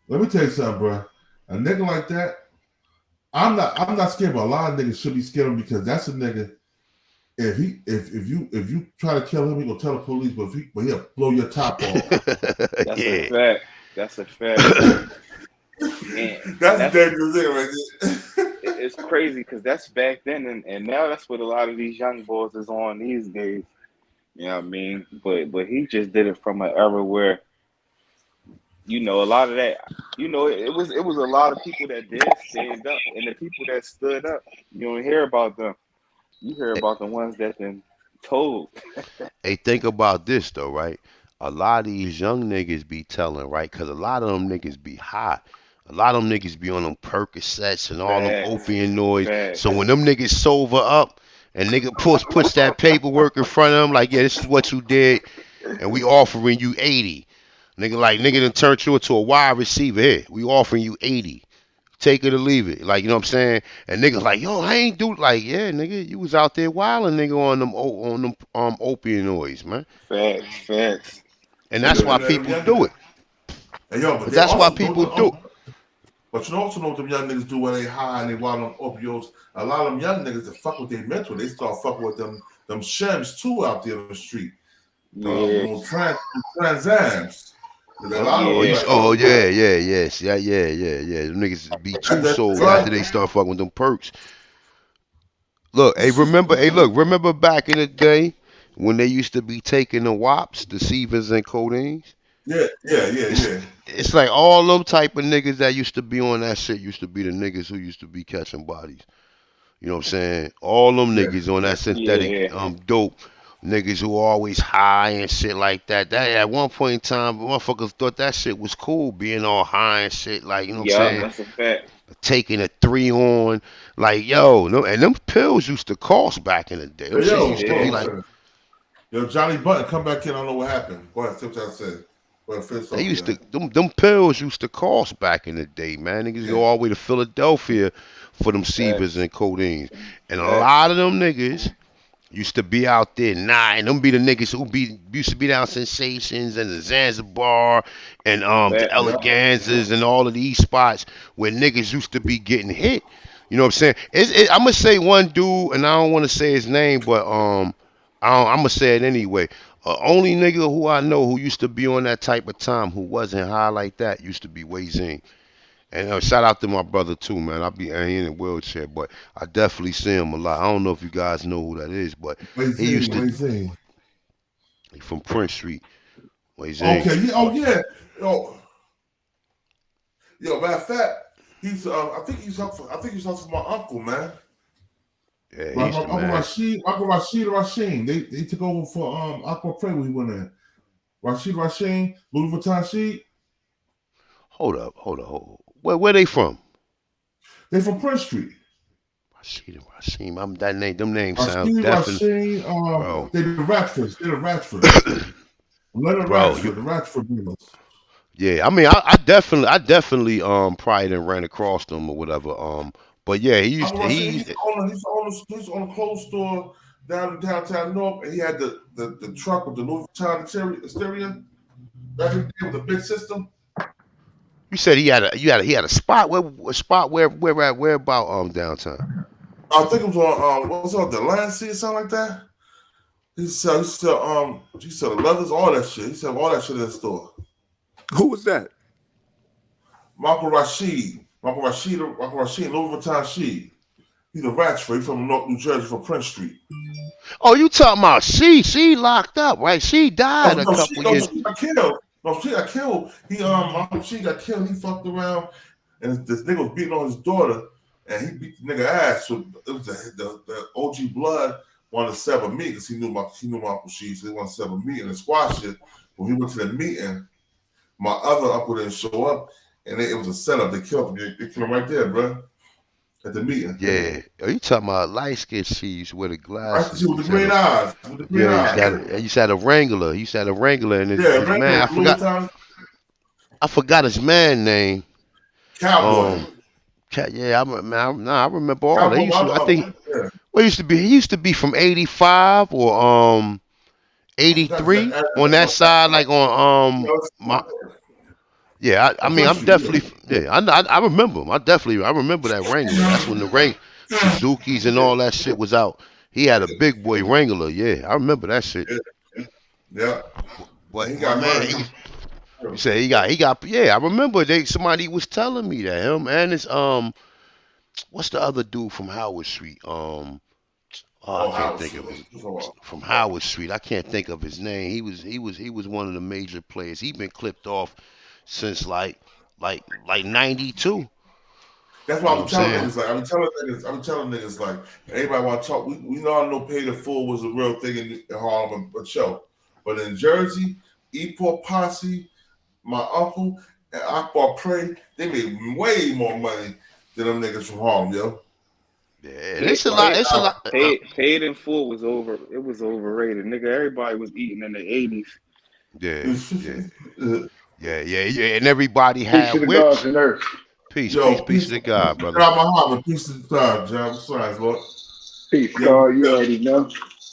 Let me tell you something, bro. A nigga like that, I'm not scared, but a lot of niggas should be scared of him because that's a nigga. If you try to kill him, he gonna tell the police, but he'll blow your top off. That's a fact. That's a fact. That's a dangerous thing right there. It's crazy because that's back then, and now that's what a lot of these young boys is on these days. You know what I mean? But he just did it from an era where, you know, a lot of that, you know, it was a lot of people that did stand up, and the people that stood up, you don't hear about them. You hear about the ones that been told. Hey, think about this though, right? A lot of these young niggas be telling, right? Because a lot of them niggas be high. A lot of them niggas be on them Percocets and all them opioids. So when them niggas sober up and nigga puts that paperwork in front of them, like, yeah, this is what you did, and we offering you 80. Nigga done turned you into a wide receiver. Here, we offering you 80. Take it or leave it. Like, you know what I'm saying? And niggas like, yo, I ain't do, like, yeah, nigga, you was out there wilding, nigga, on them opioids, man. Facts. And that's why people do it. Hey, yo, but that's why people do it. But you also know what them young niggas do when they high and they wild on opioids. A lot of them young niggas that fuck with their mental, they start fucking with them shims too out there on the street. Transams. Oh yeah. Them niggas be too sold after they start fucking with them perks. Look, remember back in the day when they used to be taking the wops, the Severs and codeines? Yeah. It's like all them type of niggas that used to be on that shit used to be the niggas who used to be catching bodies. You know what I'm saying? All them niggas on that synthetic dope. Niggas who always high and shit like that. That at one point in time, motherfuckers thought that shit was cool, being all high and shit. Like, you know what I'm saying? That's a fact. Taking a 3 on, like, yo, no, and them pills used to cost back in the day. Them shit used to be like, yo, Johnny Button, come back in. I don't know what happened. Go ahead, see what I said. They used to them pills used to cost back in the day, man. Niggas go all the way to Philadelphia for them Severs and codeines, and a lot of them niggas used to be out there and them be the niggas who used to be down Sensations and the Zanzibar and the Eleganzas and all of these spots where niggas used to be getting hit. You know what I'm saying? I'm gonna say one dude, and I don't want to say his name, but I'm gonna say it anyway. Only nigga who I know who used to be on that type of time who wasn't high like that used to be Wayzine. And shout out to my brother too, man. He in a wheelchair, but I definitely see him a lot. I don't know if you guys know who that is, but he used to. He from Prince Street. Okay, yeah, oh yeah. Yo, matter of fact, he's I think he's up for my uncle, man. Yeah, My he's the Uncle man. Rashid. They took over for Aqua Prey when he went in. Rashid, Louis Vuitton Sheed. Hold up. Where they from? They from Prince Street. Rashid. Them names sound Rashid, definitely. Bro. They're the Ratfords. Leonard Bro, Ratford, the Ratford dealers. Yeah, I mean, I definitely probably didn't ran across them or whatever. But yeah, he's on a clothes store downtown North, and he had the truck with the Louis Vuitton exterior. Back in the day with the big system. You said he had a spot where about downtown? I think it was on what's up, the Lancey or something like that. He sell the leathers, all that shit. He sell all that shit in the store. Who was that? Michael Rashid, Louis Vuitton Sheed. He's a Ratchford from North New Jersey, from Prince Street. Oh, you talking about she locked up, right? She died a couple years. She got killed. She got killed. He fucked around, and this nigga was beating on his daughter, and he beat the nigga ass. So it was the OG blood wanted to sever me because he knew my Uncle She, so he wanted to sever me and squash it. When he went to the meeting, my other uncle didn't show up, and it was a setup. They killed him. They killed him right there, bro, at the meeting. Yeah. Are you talking about light skinned She's with the glasses? With the green eyes. You said a Wrangler. You said a Wrangler, and his man. I forgot his man name. Cowboy. I remember all. They used to, I think. What used to be? He used to be from 85 or 83 on that side, like on my. Yeah, I mean, I'm definitely. Yeah, I remember him. I remember that Wrangler. That's when the Suzuki's and all that shit was out. He had a big boy Wrangler. Yeah, I remember that shit. Yeah. But he got man, you say he got. Yeah, I remember somebody was telling me that him and his what's the other dude from Howard Street? I can't think of his from Howard Street. I can't think of his name. He was one of the major players. He been clipped off since like 92. That's why I'm telling niggas. Like I'm telling niggas like everybody want to talk. We know pay the full was a real thing in Harlem, but but in Jersey, Eport Posse, my uncle, and Akbar Prey, they made way more money than them niggas from Harlem, yo. Yeah, it's a lot. It's a lot. Paid in full was it was overrated, nigga. Everybody was eating in the 80s. Yeah. And everybody had whips. Peace to God, brother. Peace to God, John. Sorry, Lord. Peace, God. You already know.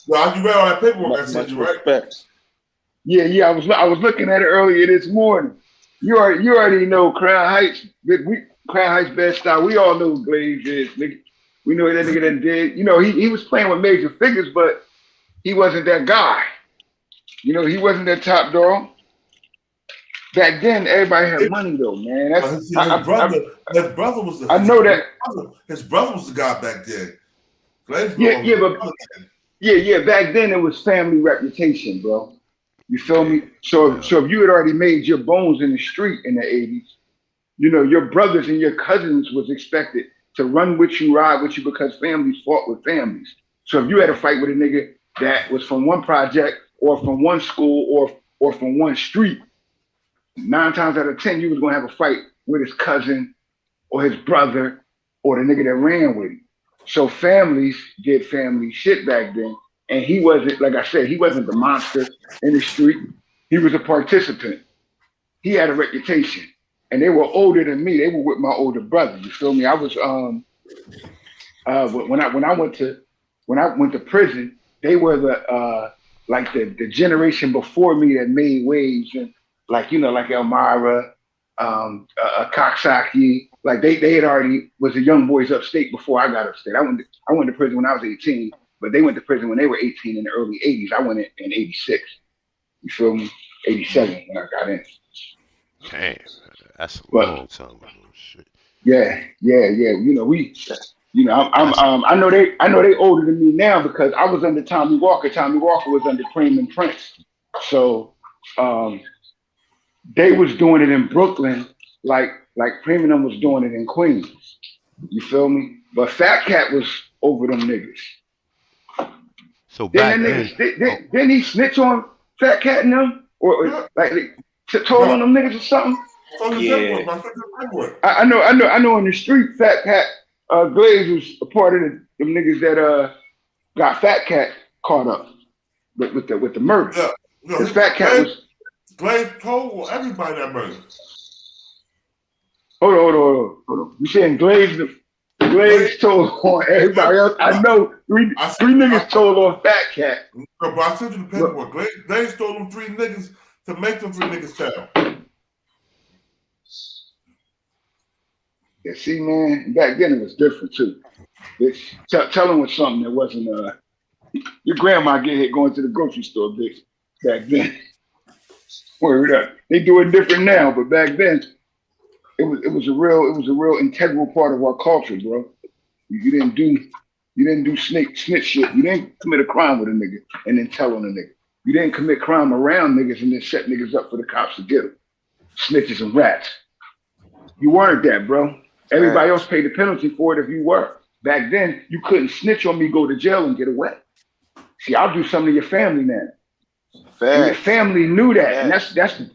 Well, you read all that paperwork I sent you, right? Yeah. I was looking at it earlier this morning. You already know Crown Heights. Crown Heights best style. We all know who Glaze is, nigga. We know that nigga that did. He was playing with major figures, but he wasn't that guy. He wasn't that top dog. Back then, everybody had money though, man. His brother was the. I know that. His brother was the guy back then. Back then it was family reputation, bro. You feel me? So if you had already made your bones in the street in the 80s, your brothers and your cousins was expected to run with you, ride with you, because families fought with families. So if you had a fight with a nigga that was from one project or from one school or from one street, 9 times out of 10, you was gonna have a fight with his cousin or his brother or the nigga that ran with him. So families did family shit back then. And he wasn't, like I said, he wasn't the monster in the street. He was a participant. He had a reputation. And they were older than me. They were with my older brother. You feel me? I was when I went to prison, they were the generation before me that made waves, and like Elmira, Coxsackie, like they had already was the young boys upstate before I got upstate. I went to prison when I was 18, but they went to prison when they were 18 in the early 80s. I went in 86. You feel me? 87 when I got in. Damn, that's a But long time ago. Shit. yeah. You know, I know they older than me now because I was under Tommy Walker. Tommy Walker was under Cream and Prince. So they was doing it in Brooklyn, like Cream and them was doing it in Queens. You feel me? But Fat Cat was over them niggas. So back Didn't he snitch on Fat Cat and them? Or like told on them niggas or something? Yeah. I know in the street, Fat Cat Glaze was a part of them niggas that got Fat Cat caught up with the murder. Yeah. His Fat Cat was Glaze told everybody that murder. Hold on. You saying Glaze told on everybody else? I know three niggas told on Fat Cat. But I sent you the paperwork. Glaze told them 3 niggas to make them 3 niggas tell. Yeah, see, man, back then it was different too. Telling was something that wasn't your grandma get hit going to the grocery store, bitch. Back then. Word up. They do it different now, but back then it was a real integral part of our culture, bro. You didn't do snitch shit. You didn't commit a crime with a nigga and then tell on a nigga. You didn't commit crime around niggas and then set niggas up for the cops to get them. Snitches and rats. You weren't that, bro. Everybody else paid the penalty for it if you were. Back then, you couldn't snitch on me, go to jail, and get away. See, I'll do something to your family now. And your family knew that. And that's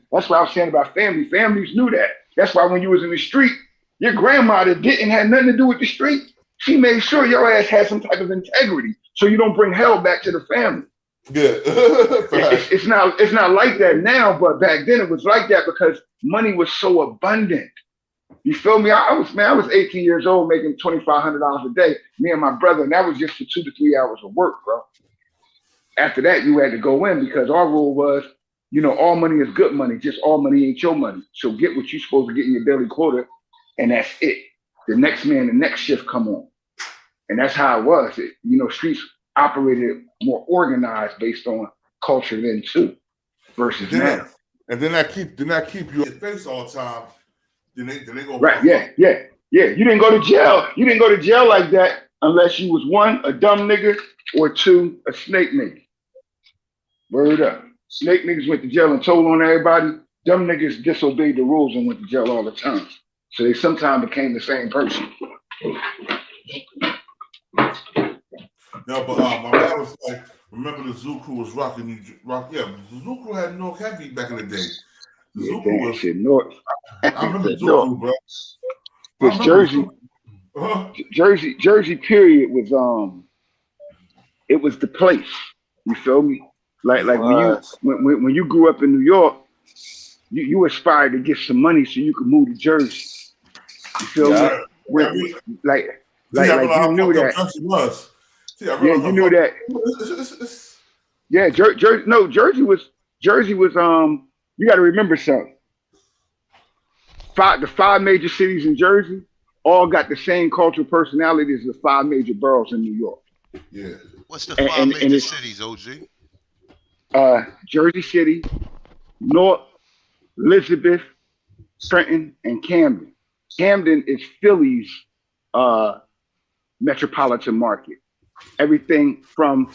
what I was saying about family. Families knew that. That's why when you was in the street, your grandma that didn't have nothing to do with the street, she made sure your ass had some type of integrity so you don't bring hell back to the family. Yeah. It's not like that now, but back then it was like that because money was so abundant. You feel me? I was 18 years old making $2,500 a day, me and my brother, and that was just for 2 to 3 hours of work, bro. After that, you had to go in because our rule was, all money is good money, just all money ain't your money. So get what you're supposed to get in your daily quota, and that's it. The next man, the next shift come on. And that's how it was. Streets operated more organized based on culture then too, versus now. And then I keep you in your face all the time. Then they go right. Yeah. You didn't go to jail. You didn't go to jail like that unless you was 1, a dumb nigga, or 2, a snake nigga. Word up. Snake niggas went to jail and told on everybody. Dumb niggas disobeyed the rules and went to jail all the time. So they sometimes became the same person. No, but my dad was like, remember the Zoo Crew was rocking. Yeah, the Zoo Crew had North Heavy back in the day. The Zoo Crew was shit, North. I remember the Zoo Crew, bro. Because Jersey period was it was the place. You feel me? Like when you grew up in New York, you aspired to get some money so you could move to Jersey. You feel me? You knew that. You knew that. Yeah, Jersey was. You got to remember something. The 5 major cities in Jersey all got the same cultural personality as the 5 major boroughs in New York. Yeah. What's the 5 major cities, OG? Jersey City, North, Elizabeth, Trenton, and Camden. Camden is Philly's metropolitan market. Everything from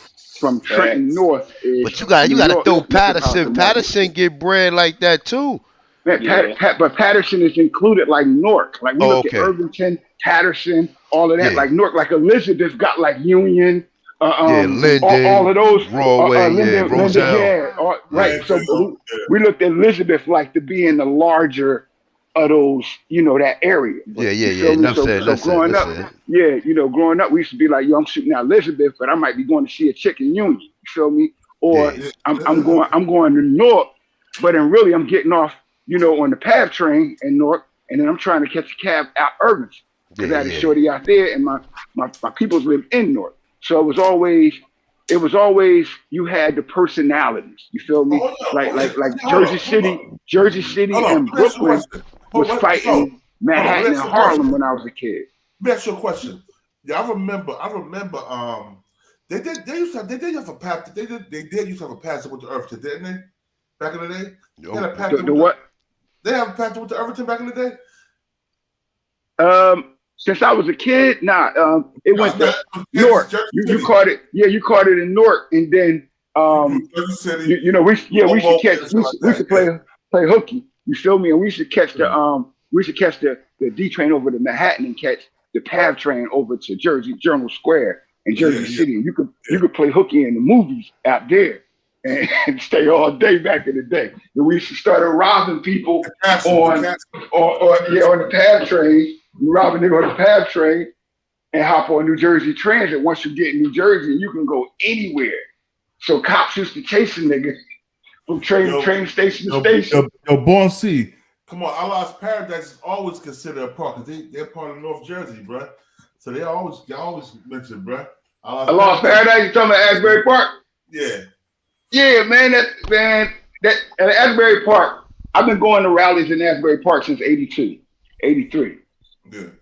Trenton North is. But you gotta throw Patterson. Patterson get bread like that too. Man, but Patterson is included like Newark. Like we look at Irvington, Patterson, all of that. Like Newark, like Elizabeth got like Union. Linden, all of those. Broadway, Roselle. Right. So we looked at Elizabeth like to be in the larger of those, that area. Growing up, we used to be like, I'm shooting out Elizabeth, but I might be going to see a chick in Union. You feel me? Or I'm going to Newark, but then really I'm getting off, on the PAV train in Newark, and then I'm trying to catch a cab out Irvington. Because I had a shorty out there, and my peoples lived in Newark. So it was always you had the personalities. You feel me? Like Jersey City and Brooklyn was fighting Manhattan and Harlem when I was a kid. That's your question. Yeah, I remember. They did used to have a path. They did used to have a path with the Earth, didn't they? Back in the day, The what? They haven't patched it with the Everton back in the day? Since I was a kid, it went to Newark. You caught it, you caught it in Newark, and then we used to play hooky. You feel me? And we used to catch the D train over to Manhattan and catch the PAV train over to Jersey Journal Square in Jersey City. And you could play hooky in the movies out there and stay all day back in the day. And we used to start robbing people on the PAV train. You rob a nigga on the PAV train and hop on New Jersey Transit. Once you get in New Jersey, you can go anywhere. So cops used to chase a nigga from train station to station. Yo, Born C, come on, Allah's Paradise is always considered a park because they're part of North Jersey, bro. So they always mention, bro. Allah's Paradise, you talking about Asbury Park? Yeah. Yeah, man, that Asbury Park, I've been going to rallies in Asbury Park since 82, 83. Good.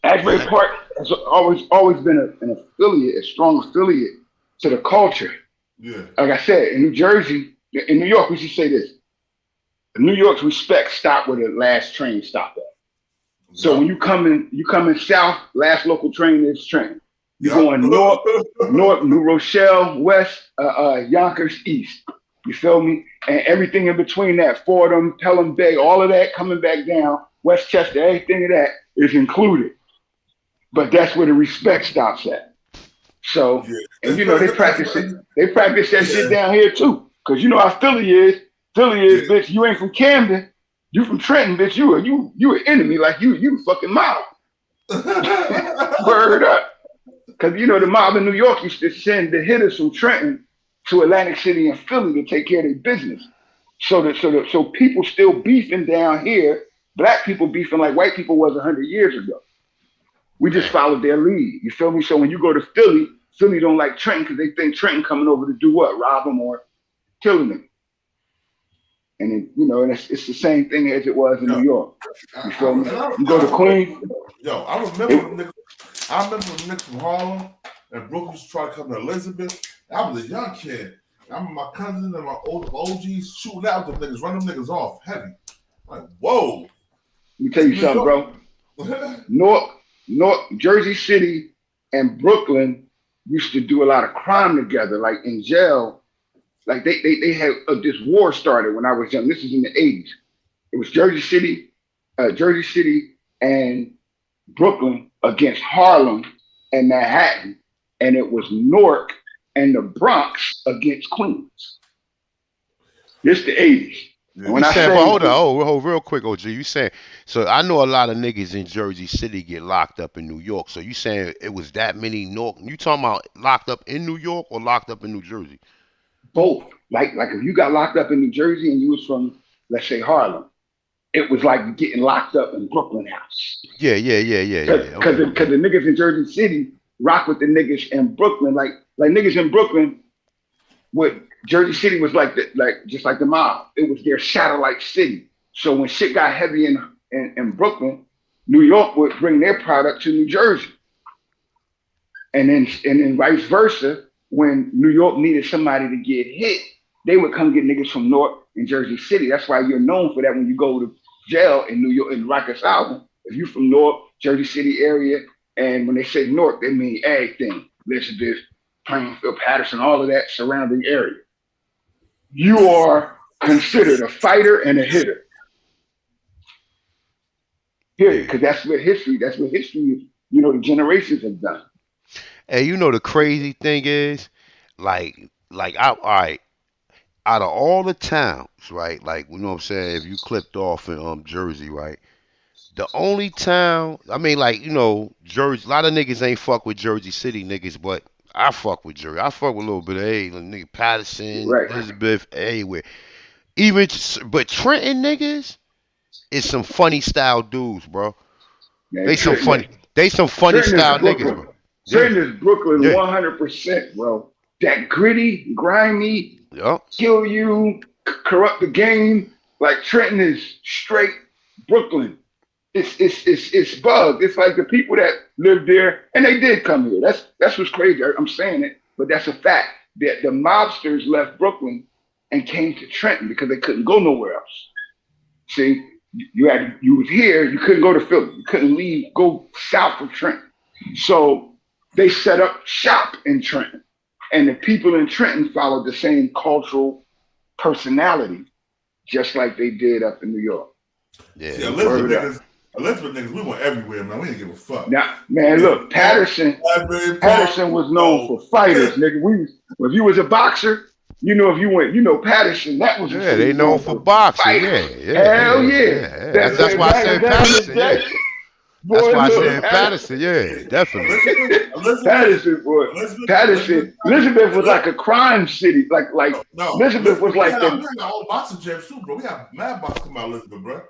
Asbury Park has always been an affiliate, a strong affiliate to the culture. Yeah. Like I said, in New Jersey, in New York, we should say this. New York's respect stopped where the last train stopped at. So when you come in south, last local train is Trenton. You're going north, New Rochelle, west, Yonkers, east. You feel me? And everything in between that, Fordham, Pelham Bay, all of that coming back down, Westchester, everything of that is included. But that's where the respect stops at. So, and they practice it. They practice that shit down here too. Cause you know how Philly is. Bitch, you ain't from Camden. You from Trenton, bitch. You an enemy, like you fucking mob. Word up. Cause the mob in New York used to send the hitters from Trenton to Atlantic City and Philly to take care of their business. So people still beefing down here. Black people beefing like white people was 100 years ago. We just followed their lead. You feel me? So when you go to Philly don't like Trenton because they think Trenton coming over to do what? Rob them or killing them. And it's the same thing as it was in New York. You feel me? You go to Queens. Yo, I remember the niggas from Harlem and Brooklyn used to try to come to Elizabeth. I was a young kid. I remember my cousins and my old OGs shooting out them niggas, running them niggas off heavy. Like, whoa. Let me tell you something, bro. North Jersey City and Brooklyn used to do a lot of crime together. Like in jail, like they had this war started when I was young. This is in the 80s. It was Jersey City and Brooklyn against Harlem and Manhattan, and it was Newark and the Bronx against Queens. This the 80s. Yeah. When I say, hold real quick, OG. You saying, so I know a lot of niggas in Jersey City get locked up in New York. So you saying it was that many North? You talking about locked up in New York or locked up in New Jersey? Both. Like if you got locked up in New Jersey and you was from, let's say, Harlem, it was like getting locked up in Brooklyn House. Yeah. Because the niggas in Jersey City rock with the niggas in Brooklyn. Like niggas in Brooklyn would. Jersey City was just like the mob. It was their satellite city. So when shit got heavy in Brooklyn, New York would bring their product to New Jersey. And then vice versa, when New York needed somebody to get hit, they would come get niggas from Newark and Jersey City. That's why you're known for that when you go to jail in New York, in Rikers Island. If you from Newark, Jersey City area, and when they say Newark, they mean everything. Elizabeth, Plainfield, Patterson, all of that surrounding area. You are considered a fighter and a hitter. Period. Because that's what history is, the generations have done. And the crazy thing is, like all right, out of all the towns, right? Like, you know what I'm saying, if you clipped off in Jersey, right? The only town, I mean, like, Jersey, a lot of niggas ain't fuck with Jersey City niggas, but I fuck with Jersey. I fuck with a little bit of nigga Patterson, right. Elizabeth, everywhere. But Trenton niggas is some funny style dudes, bro. Man, they some funny style niggas, bro. Trenton is Brooklyn 100%, bro. That gritty, grimy, kill you, corrupt the game. Like Trenton is straight Brooklyn. It's bugged. It's like the people that lived there, and they did come here. That's what's crazy. I'm saying it, but that's a fact. That the mobsters left Brooklyn and came to Trenton because they couldn't go nowhere else. See, you was here, you couldn't go to Philly, you couldn't leave, go south of Trenton. So they set up shop in Trenton, and the people in Trenton followed the same cultural personality, just like they did up in New York. Yeah, see, Elizabeth niggas, we went everywhere, man. We didn't give a fuck. Now, man, look, Patterson was known for fighters, nigga. If you was a boxer, you know, if you went, you know, Patterson, that was they known for boxing. Hell yeah. That's why I said Patterson. That's why I said Patterson. Yeah, definitely. Patterson, boy. Patterson. Elizabeth was like a crime city. Elizabeth was like the. We got all boxing gyms too, bro. We have mad boxing come out of Elizabeth, bro.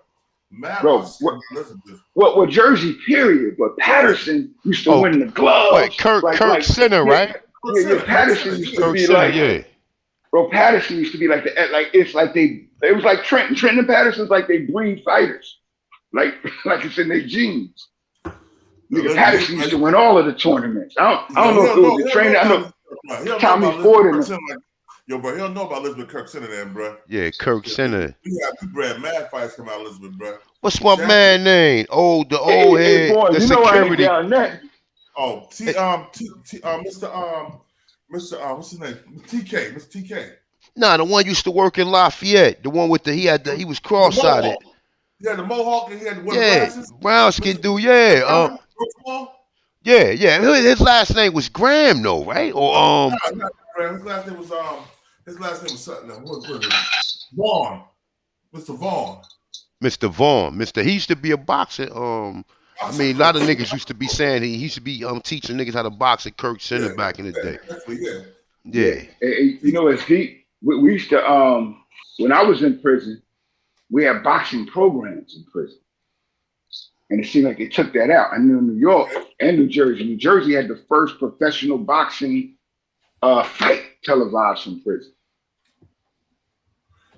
What Jersey, period. But Patterson used to win the gloves. Kirk Center, right? Yeah, Patterson used to be like. Bro, Patterson used to be like it was like Trenton. Trenton and Patterson's like they breed fighters. Like it's in their genes. Nigga, Patterson used to win all of the tournaments. I don't know if it was the trainer. I know Tommy Ford and yo, bro, he don't know about Elizabeth Kirk Center then, bro. Yeah, Kirk Center. We had mad fights come out of Elizabeth, bro. What's my man name? The old head, boy, the you security. Know I ain't down there. Oh, Mr. What's his name? TK, Mr. TK. Nah, the one used to work in Lafayette. The one with he was cross-sided. Yeah, the mohawk and he had the glasses. Brown skin dude. Yeah. His last name was Graham, though, right? Or not Graham. His last name was something. What was it? Vaughn. Mr. Vaughn. Mr. Vaughn. He used to be a boxer. I mean, a lot of niggas used to be saying he used to be teaching niggas how to box at Kirk Center back in the day. Yeah. You know, it's deep. We used to when I was in prison, we had boxing programs in prison. And it seemed like they took that out. I knew New York and New Jersey. New Jersey had the first professional boxing fight televised from prison.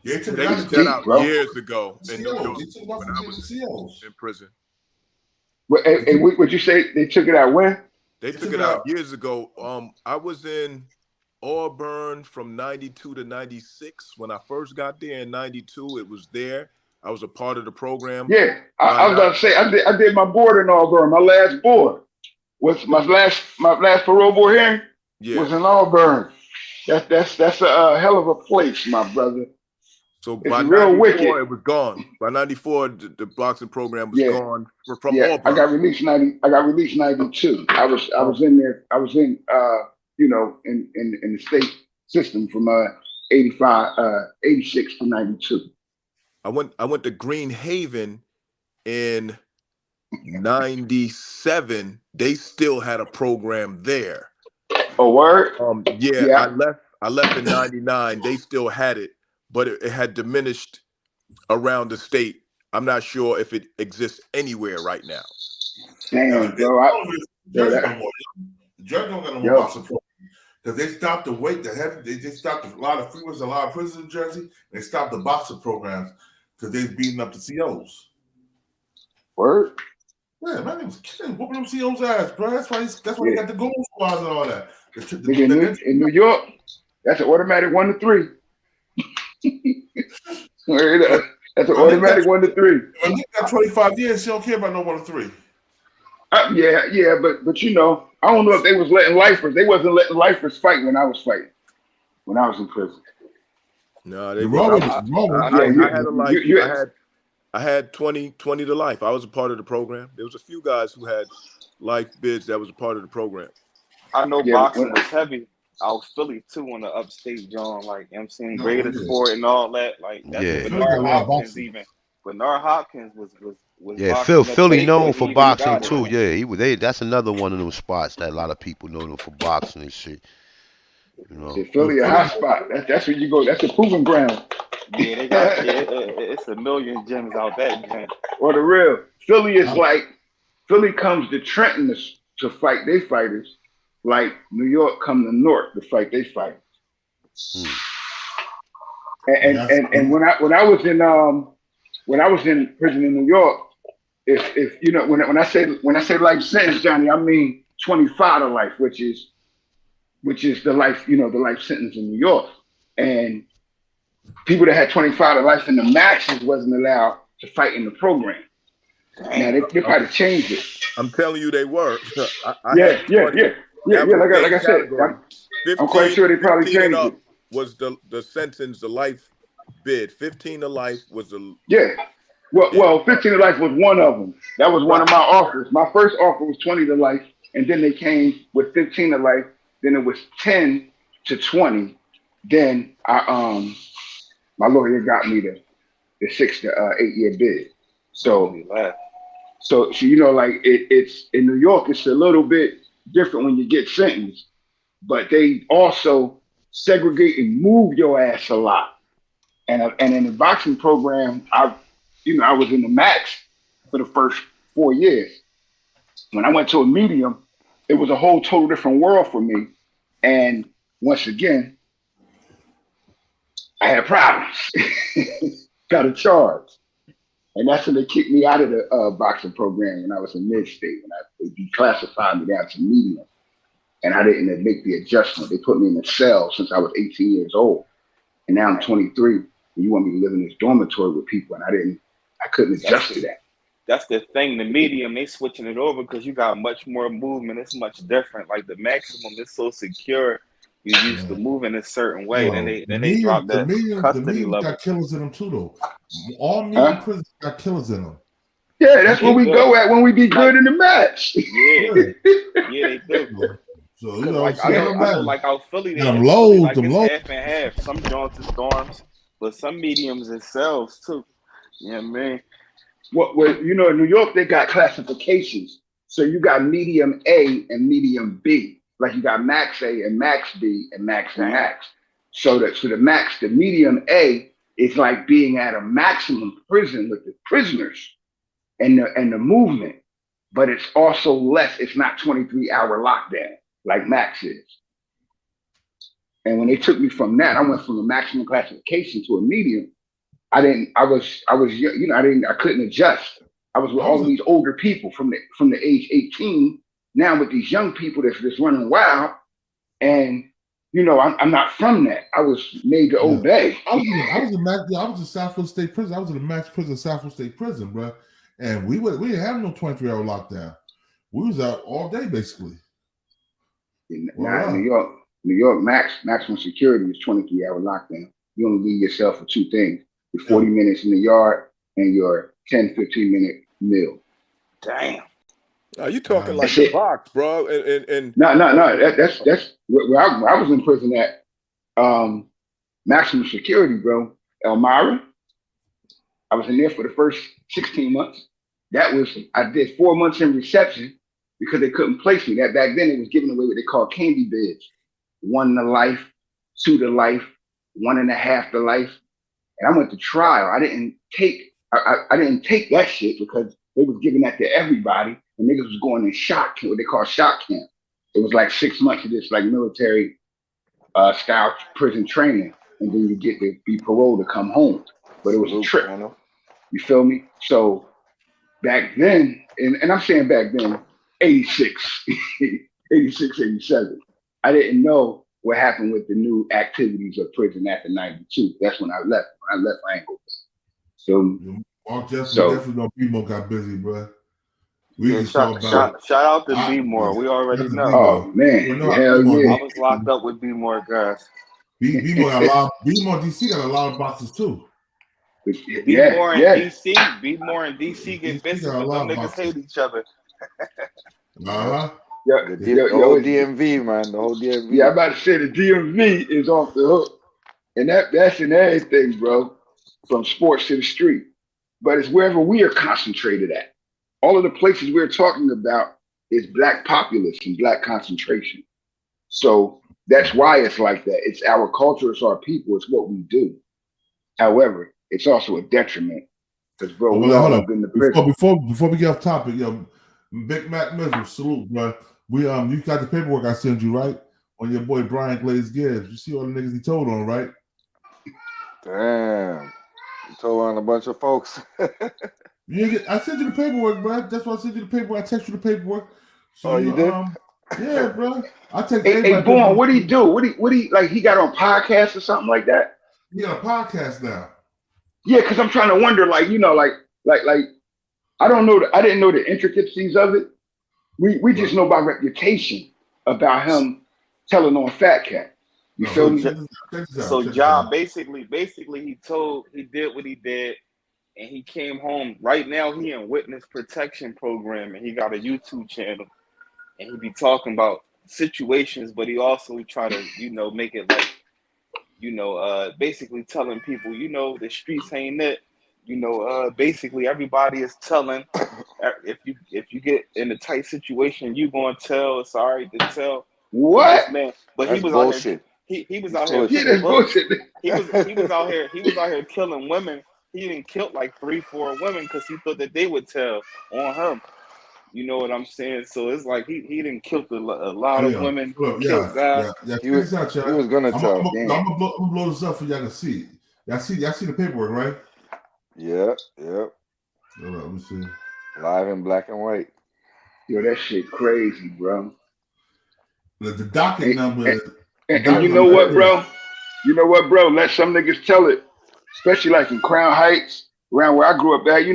Yeah, they took that out years ago in New York when I was in prison. And what you say? They took it out when? They took it out years ago. I was in Auburn from 92 to 96. When I first got there in 92, it was there. I was a part of the program. Yeah, I was about to say I did my board in Auburn. My last board was my last parole board hearing was in Auburn. That's a hell of a place, my brother. So by 94, it was gone. By 94, the boxing program was gone from Auburn. I got released 92. I was in there. I was in in the state system from 86 to 92. I went to Green Haven in 97. They still had a program there. Oh, word? Yeah. I left in 99. They still had it, but it had diminished around the state. I'm not sure if it exists anywhere right now. Damn, bro. Judge don't got no more boxing program because they stopped the weight, they just stopped a lot of freeways, a lot of prisons in Jersey. They stopped the boxing programs because they're beating up the COs. Word? Yeah, man, they was killing, whooping them COs' ass, bro. That's why they got the gold squads and all that. In New York, that's an automatic 1 to 3. That's an automatic 1 to 3. When you got 25 years, she don't care about no 1 to 3. Yeah, but you know, I don't know if they was letting lifers. They wasn't letting lifers fight when I was fighting. When I was in prison. No, they I had a life. I had 20 to life. I was a part of the program. There was a few guys who had life bids that was a part of the program. I know boxing was heavy. I was Philly too on the upstate, John. Like, you know what I'm saying, greater sport and all that. Like, that's Bernard Hopkins even. Bernard Hopkins was Philly known for boxing too. Yeah, that's another one of those spots that a lot of people know them for boxing and shit. You know, Philly a hot spot. That's where you go. That's a proving ground. Yeah, they got it's a million gyms out that gym. Or the real Philly is like Philly comes to Trenton to fight their fighters, like New York come to North to fight their fighters. And when I was in prison in New York, if you know when I say life sentence, Johnny, I mean 25 to life, which is the life, the life sentence in New York. And people that had 25 to life in the maxes wasn't allowed to fight in the program. Now they probably changed it. I'm telling you, they were. I Yeah. had 20. Like I said, I'm quite sure they probably 15 changed and it. up was the sentence, the life bid. 15 to life was the Well, 15 to life was one of them. That was one of my offers. My first offer was 20 to life, and then they came with 15 to life. Then it was 10 to 20. Then my lawyer got me the 6 to 8 year bid. So you know, like it's in New York, it's a little bit different when you get sentenced, but they also segregate and move your ass a lot. And in the boxing program, I was in the max for the first 4 years. When I went to a medium, it was a whole total different world for me. And once again, I had problems. Got a charge. And that's when they kicked me out of the boxing program when I was in mid-state. And they declassified me down to medium. And I didn't make the adjustment. They put me in a cell since I was 18 years old. And now I'm 23. And you want me to live in this dormitory with people. And I couldn't adjust to that. That's the thing. The medium, they switching it over because you got much more movement. It's much different. Like the maximum is so secure. You used to move in a certain way. Then they drop that custody level. Got killers in them too, though. All medium prisons got killers in them. Yeah, that's where we go at when we be good in the match. Yeah, they do. So you know, like I know, like out Philly, them lows, like them it's lows. half and half. Some joints is dorms, but some mediums is cells too. Yeah, man. Well, you know, in New York they got classifications. So you got medium A and medium B. Like you got max A and max B and max and max. So the medium A is like being at a maximum prison with the prisoners and the movement, but it's also less. It's not 23-hour lockdown like max is. And when they took me from that, I went from a maximum classification to a medium. I couldn't adjust. I was with all these older people from the age 18. Now with these young people that's just running wild, and you know, I'm not from that. I was made to obey. I was in Southfield State Prison. I was in the max prison, Southfield State Prison, bro. And we didn't have no 23-hour lockdown. We was out all day basically. Now in New York maximum security is 23-hour lockdown. You only leave yourself for two things: your 40 minutes in the yard and your 10, 15-minute meal. Damn. Are you talking like the box, bro? And no. That's where I was in prison at. Maximum security, bro. Elmira. I was in there for the first 16 months. I did 4 months in reception because they couldn't place me. That back then it was giving away what they call candy beds. 1 to life, 2 to life, 1.5 to life. And I went to trial. I didn't take that shit because they was giving that to everybody. And niggas was going in shock, what they call shock camp. It was like 6 months of this like military style prison training. And then you get to be paroled to come home. But it was a trip. You feel me? So back then, and I'm saying back then, 86, 86, 87, I didn't know what happened with the new activities of prison after 92. That's when I left. When I left, I ain't go. So, definitely know B-Mo got busy, bro. Shout out to B-More. We already know. Oh man, hell yeah. I was locked up with B-More guys. B-More DC got a lot of boxes too. B-More and DC get busy, but them niggas hate each other. The whole DMV, man. The whole DMV. Yeah, I'm about to say the DMV is off the hook. And that's in everything, bro. From sports to the street. But it's wherever we are concentrated at. All of the places we're talking about is Black populace and Black concentration. So that's why it's like that. It's our culture, it's our people, it's what we do. However, it's also a detriment. Because, bro, we all have been to prison. Before we get off topic, Big Mac Mizzle, salute, bro. You got the paperwork I sent you, right? On your boy Brian Glaze Gibbs. You see all the niggas he told on, right? Damn. You told on a bunch of folks. I sent you the paperwork, bro. That's why I sent you the paperwork. I text you the paperwork. So you did? Yeah, bro. I take. Hey, Bourne, what do he do? What he like? He got on podcast or something like that? He got a podcast now. Yeah, because I'm trying to wonder, like, you know, like Like I don't know. I didn't know the intricacies of it. We just know by reputation about him telling on Fat Cat. You feel me? So Ja basically he did what he did, and he came home. Right now he in witness protection program, and he got a YouTube channel, and he be talking about situations, but he also try to make it like basically telling people the streets ain't it. Basically everybody is telling. If you get in a tight situation, you gonna tell. It's all right to tell. What? Man, but that's he was bullshit. out here. He was out here. Yeah, that's bullshit. He was out here. He was out here killing women. He didn't kill like 3-4 women because he thought that they would tell on him. You know what I'm saying? So it's like he didn't kill a lot of women. Killed guys. He was gonna tell. I'm gonna blow this up for y'all to see. Y'all see the paperwork, right? Yep. Hold on, let me see. Live in black and white. Yo, that shit crazy, bro. The docket number. And you know what, bro? You know what, bro? Let some niggas tell it, especially like in Crown Heights, around where I grew up at. He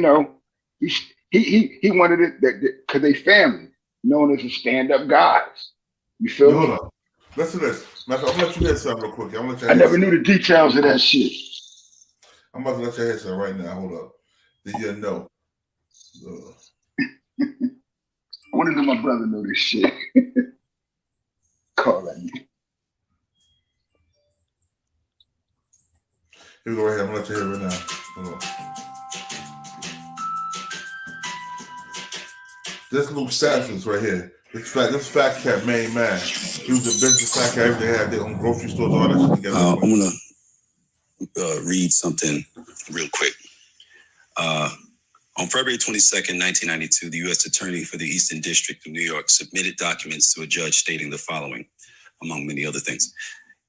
wanted it because they family, known as the stand-up guys. You feel me? Hold on. Listen to this. I'm gonna let you hear something real quick. I never knew the details of that shit. I'm about to let you hear something right now. Hold up. Did you know? I wanted to let my brother know this shit. Call that nigga. Here we go right here. I'm gonna let you hear it right now. Hold on. This Luke Sassons right here. This Fat Cat main man. He was a business Fat Cat. Everything had their own grocery stores, all that shit together. I'm gonna read something real quick. On February 22nd, 1992, the U.S. Attorney for the Eastern District of New York submitted documents to a judge stating the following, among many other things.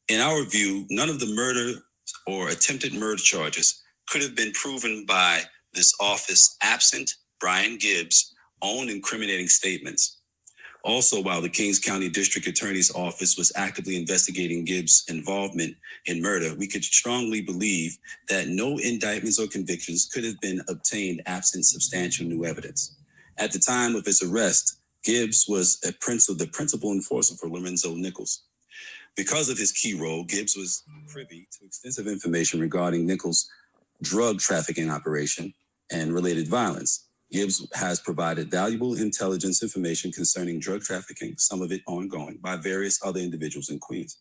In our view, none of the murder or attempted murder charges could have been proven by this office absent Brian Gibbs' own incriminating statements. Also, while the Kings County District Attorney's Office was actively investigating Gibbs' involvement in murder, we could strongly believe that no indictments or convictions could have been obtained absent substantial new evidence. At the time of his arrest, Gibbs was the principal enforcer for Lorenzo Nichols. Because of his key role, Gibbs was privy to extensive information regarding Nichols' drug trafficking operation and related violence. Gibbs has provided valuable intelligence information concerning drug trafficking, some of it ongoing, by various other individuals in Queens.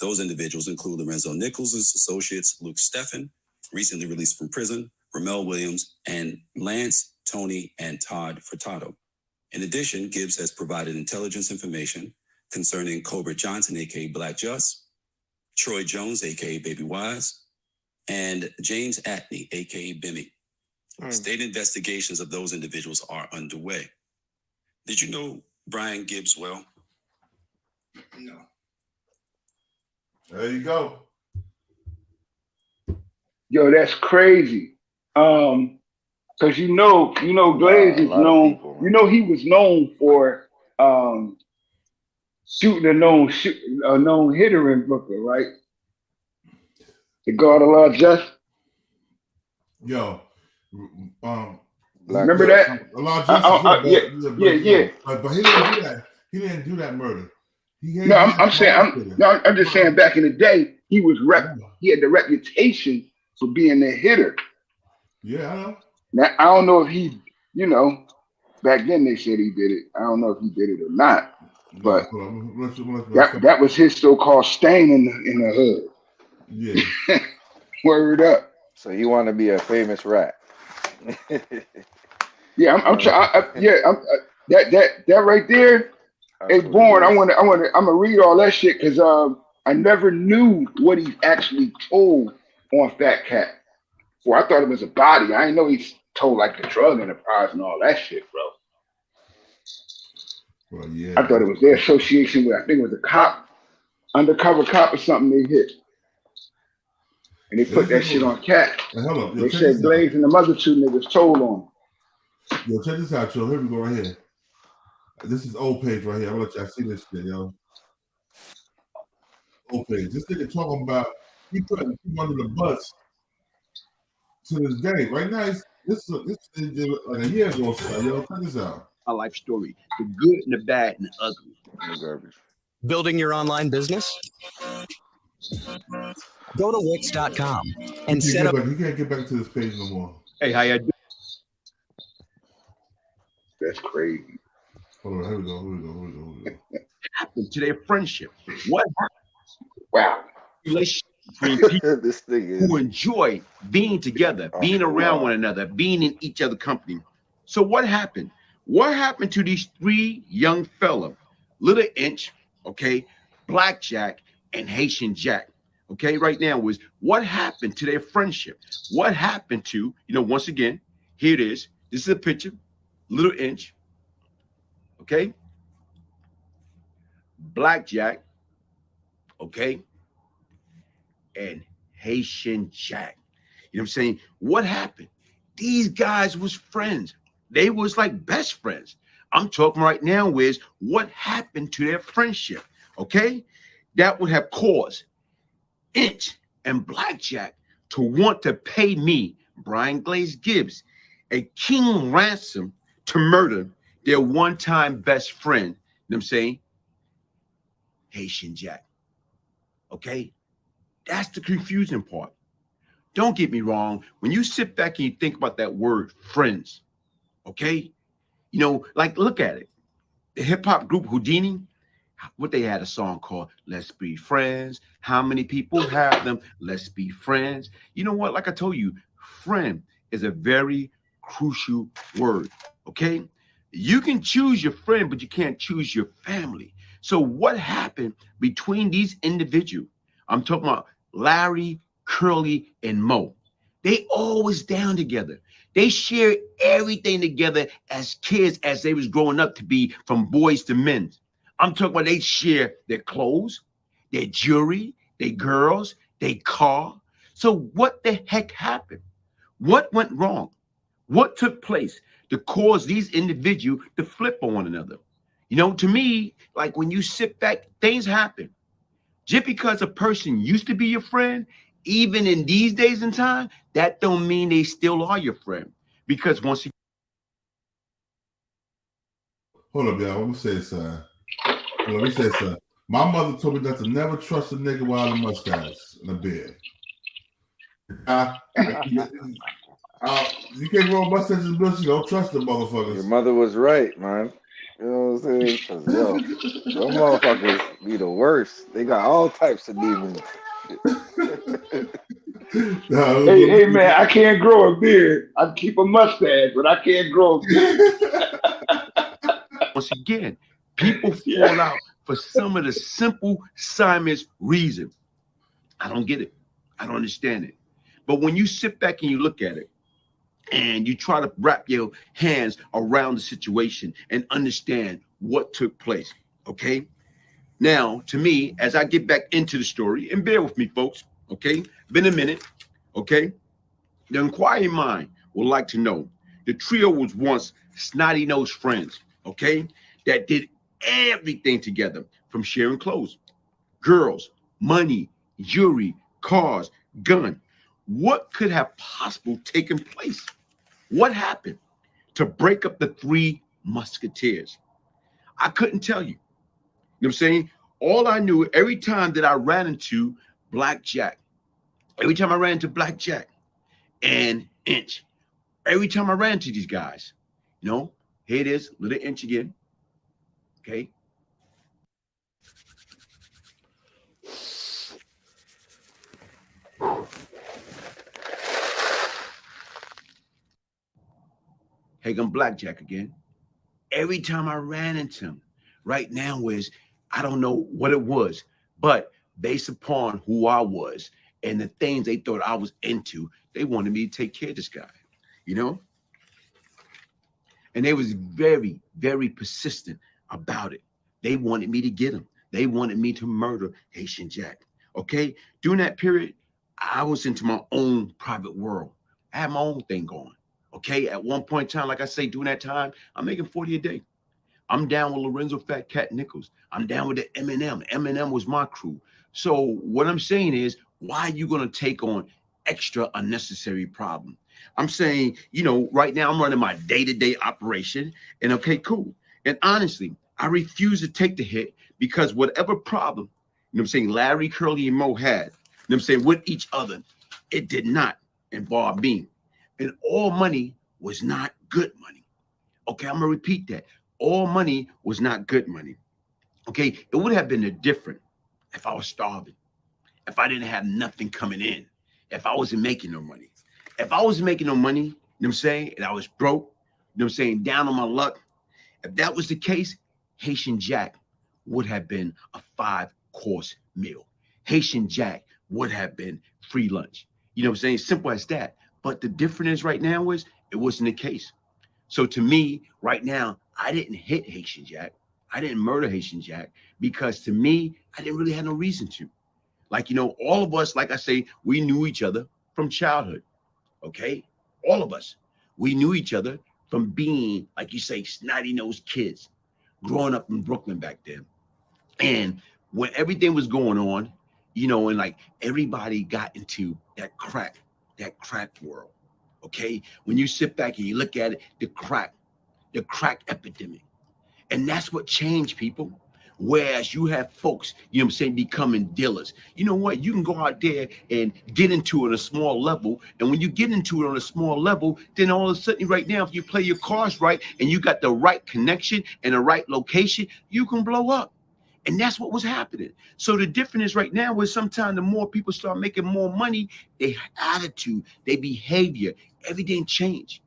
Those individuals include Lorenzo Nichols' associates, Luke Steffen, recently released from prison, Ramel Williams, and Lance, Tony, and Todd Furtado. In addition, Gibbs has provided intelligence information concerning Cobra Johnson, a.k.a. Black Just, Troy Jones, a.k.a. Baby Wise, and James Atney, a.k.a. Bimmy. State investigations of those individuals are underway. Did you know Brian Gibbs well? No. There you go. Yo, that's crazy. Because Glaze is known. He was known for shooting a known hitter in Brooklyn, right? The God of Law Just. Yo. Remember that? Yeah. But he didn't do that. He didn't do that murder. I'm just saying. Back in the day, he was he had the reputation for being a hitter. Yeah, I know. Now I don't know if he, back then they said he did it. I don't know if he did it or not. But that was his so-called stain in the hood. Yeah. Word up. So you want to be a famous rat? Yeah, I'm trying. That right there. Hey, Born. I'm gonna read all that shit because I never knew what he actually told on Fat Cat. Well, I thought it was a body. I didn't know he told like the drug enterprise and all that shit, bro. Well, yeah. I thought it was their association with, I think it was a cop, undercover cop or something they hit. And they put that shit on Cat. They said Glaze and the other two niggas told on him. Yo, check this out, yo. Here we go right here. This is old page right here. I'm gonna let y'all see this shit, yo. Old page. This nigga talking about he putting him under the bus to this day. Right now, This like a year ago. Yo, check this out. My life story, the good and the bad and the ugly. Garbage. Building your online business? Go to Wix.com and set up. You can't get back to this page no more. Hey, how you doing? That's crazy. Hold on, here we go. Happened to their friendship. What happened? Wow. Relationship between people this thing is... who enjoy being together, being around one another, being in each other's company. So what happened? What happened to these three young fellas? Little Inch, okay, Blackjack, and Haitian Jack. Okay, right now was what happened to their friendship? What happened to, once again, here it is. This is a picture, Little Inch, okay, Blackjack, okay, and Haitian Jack. You know what I'm saying? What happened? These guys was friends. They was like best friends. I'm talking right now is what happened to their friendship, okay? That would have caused Inch and Blackjack to want to pay me, Brian Glaze Gibbs, a king ransom to murder their one-time best friend, you know what I'm saying? Haitian Jack, okay? That's the confusing part. Don't get me wrong. When you sit back and you think about that word friends, okay? Like look at it. The hip-hop group Houdini, what they had a song called Let's Be Friends. How many people have them? Let's be friends. You know what? Like I told you, friend is a very crucial word, okay? You can choose your friend, but you can't choose your family. So what happened between these individuals? I'm talking about Larry, Curly, and Mo. They always down together. They shared everything together as kids as they was growing up to be from boys to men. I'm talking about they share their clothes, their jewelry, their girls, their car. So what the heck happened? What went wrong? What took place to cause these individuals to flip on one another? To me, like when you sit back, things happen. Just because a person used to be your friend, even in these days and time, that don't mean they still are your friend. Because once you hold up, y'all. Let me say something. My mother told me not to never trust a nigga without a mustache and a beard. You can't grow a mustache and bush. You don't trust the motherfuckers. Your mother was right, man. You know what I'm saying? 'Cause, yo, those motherfuckers be the worst. They got all types of demons. Hey, man, I can't grow a beard. I keep a mustache, but I can't grow a beard. once again, people fall out for some of the simple Simon's reason. I don't get it. I don't understand it. But when you sit back and you look at it and you try to wrap your hands around the situation and understand what took place, okay? Now, to me, as I get back into the story, and bear with me, folks, okay? Been a minute, okay? The inquiring mind would like to know the trio was once snotty-nosed friends, okay? That did everything together, from sharing clothes, girls, money, jewelry, cars, gun. What could have possibly taken place? What happened to break up the three musketeers? I couldn't tell you. You know what I'm saying? All I knew, every time that I ran into Blackjack, and Inch, every time I ran into these guys, here it is, Little Inch again, okay? Hagen Blackjack again. Every time I ran into him, right now is, I don't know what it was, but based upon who I was and the things they thought I was into, they wanted me to take care of this guy, And they was very, very persistent about it. They wanted me to get him. They wanted me to murder Haitian Jack, okay? During that period, I was into my own private world. I had my own thing going, okay? At one point in time, like I say, during that time, I'm making 40 a day. I'm down with Lorenzo, Fat Cat Nichols. I'm down with the Eminem. Eminem was my crew. So what I'm saying is, why are you going to take on extra unnecessary problem? I'm saying, you know, right now I'm running my day-to-day operation, and okay, cool. And honestly, I refuse to take the hit because whatever problem, you know what I'm saying, Larry, Curly, and Mo had, you know what I'm saying, with each other, it did not involve me. And all money was not good money. Okay, I'm gonna repeat that. All money was not good money. Okay, it would have been different if I was starving, if I didn't have nothing coming in, if I wasn't making no money. If I wasn't making no money, you know what I'm saying, and I was broke, you know what I'm saying, down on my luck, if that was the case, Haitian Jack would have been a 5-course meal. Haitian Jack would have been free lunch. You know what I'm saying? Simple as that. But the difference right now is it wasn't the case. So to me, right now, I didn't hit Haitian Jack. I didn't murder Haitian Jack because to me, I didn't really have no reason to. Like, you know, all of us, like I say, we knew each other from childhood. Okay, all of us, we knew each other from being, like you say, snotty-nosed kids growing up in Brooklyn back then. And when everything was going on, you know, and like everybody got into that crack world. Okay, when you sit back and you look at it, the crack epidemic, and that's what changed people. Whereas you have folks, you know what I'm saying, becoming dealers. You know what? You can go out there and get into it on a small level. And when you get into it on a small level, then all of a sudden right now, if you play your cards right and you got the right connection and the right location, you can blow up. And that's what was happening. So the difference right now is sometimes the more people start making more money, their attitude, their behavior, everything changed.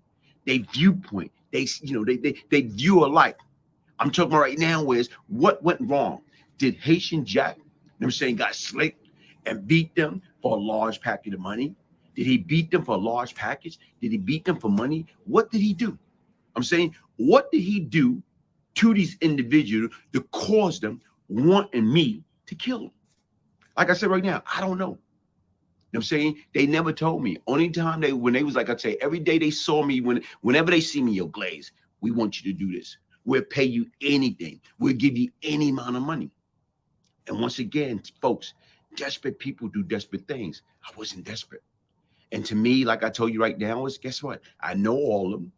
Their viewpoint, they view alike. I'm talking about right now is what went wrong. Did Haitian Jack, you know what I'm saying, got slicked and beat them for a large package of money? Did he beat them for a large package? Did he beat them for money? What did he do? I'm saying, what did he do to these individuals to cause them wanting me to kill them? Like I said right now, I don't know. You know what I'm saying? They never told me. Only time when they was like I say, every day they saw me, whenever they see me, yo, Glaze, we want you to do this. We'll pay you anything. We'll give you any amount of money. And once again, folks, desperate people do desperate things. I wasn't desperate. And to me, like I told you right now, is guess what? I know all of them.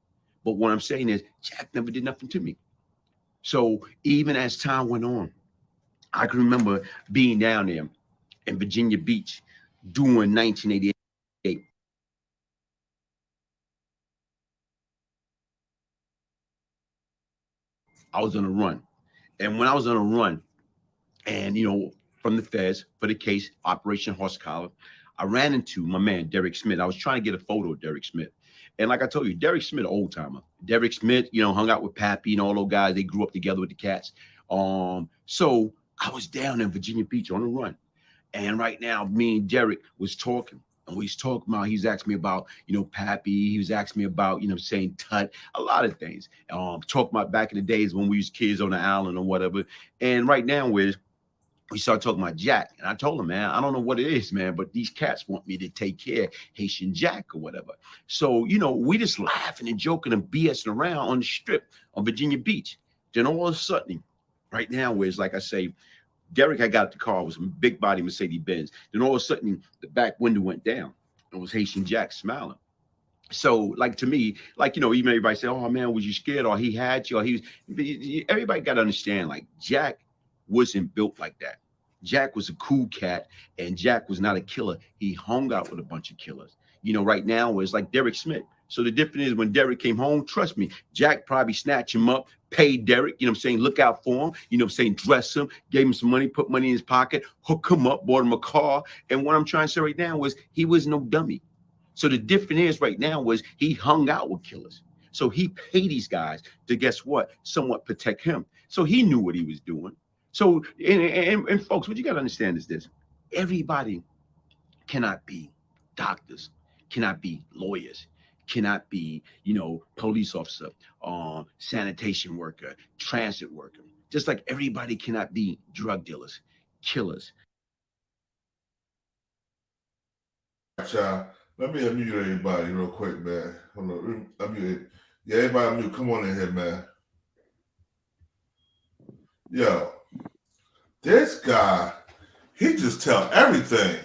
But what I'm saying is Jack never did nothing to me. So even as time went on, I can remember being down there in Virginia Beach during 1988. I was on a run. And when I was on a run, and, you know, from the feds for the case, Operation Horse Collar, I ran into my man, Derek Smith. I was trying to get a photo of Derek Smith. And like I told you, Derek Smith, old timer. Derek Smith, you know, hung out with Pappy and all those guys. They grew up together with the cats. So I was down in Virginia Beach on a run. And right now, me and Derek was talking. And we was talking about, he's asking me about, you know, Pappy. He was asking me about, you know, saying Tut, a lot of things. Talking about back in the days when we was kids on the island or whatever. And right now, we started talking about Jack. And I told him, man, I don't know what it is, man, but these cats want me to take care of Haitian Jack or whatever. So, you know, we just laughing and joking and BSing around on the strip on Virginia Beach. Then all of a sudden, right now, where it's like I say, Derek had got the car, it was a big body Mercedes-Benz. Then all of a sudden, the back window went down. It was Haitian Jack smiling. So, like, to me, like, you know, even everybody say, oh, man, was you scared? Or he had you? Or he was, everybody got to understand, like, Jack wasn't built like that. Jack was a cool cat, and Jack was not a killer. He hung out with a bunch of killers. You know, right now, it's like Derek Smith. So the difference is when Derek came home, trust me, Jack probably snatched him up, paid Derek, you know what I'm saying, look out for him, you know what I'm saying, dress him, gave him some money, put money in his pocket, hook him up, bought him a car. And what I'm trying to say right now was he was no dummy. So the difference is right now was he hung out with killers. So he paid these guys to, guess what, somewhat protect him. So he knew what he was doing. So, and folks, what you got to understand is this. Everybody cannot be doctors, cannot be lawyers, cannot be, you know, police officer, sanitation worker, transit worker. Just like everybody cannot be drug dealers, killers. Child, let me unmute everybody real quick, man. Hold on, unmute. Yeah, everybody unmute. Come on in here, man. Yo, this guy, he just tell everything.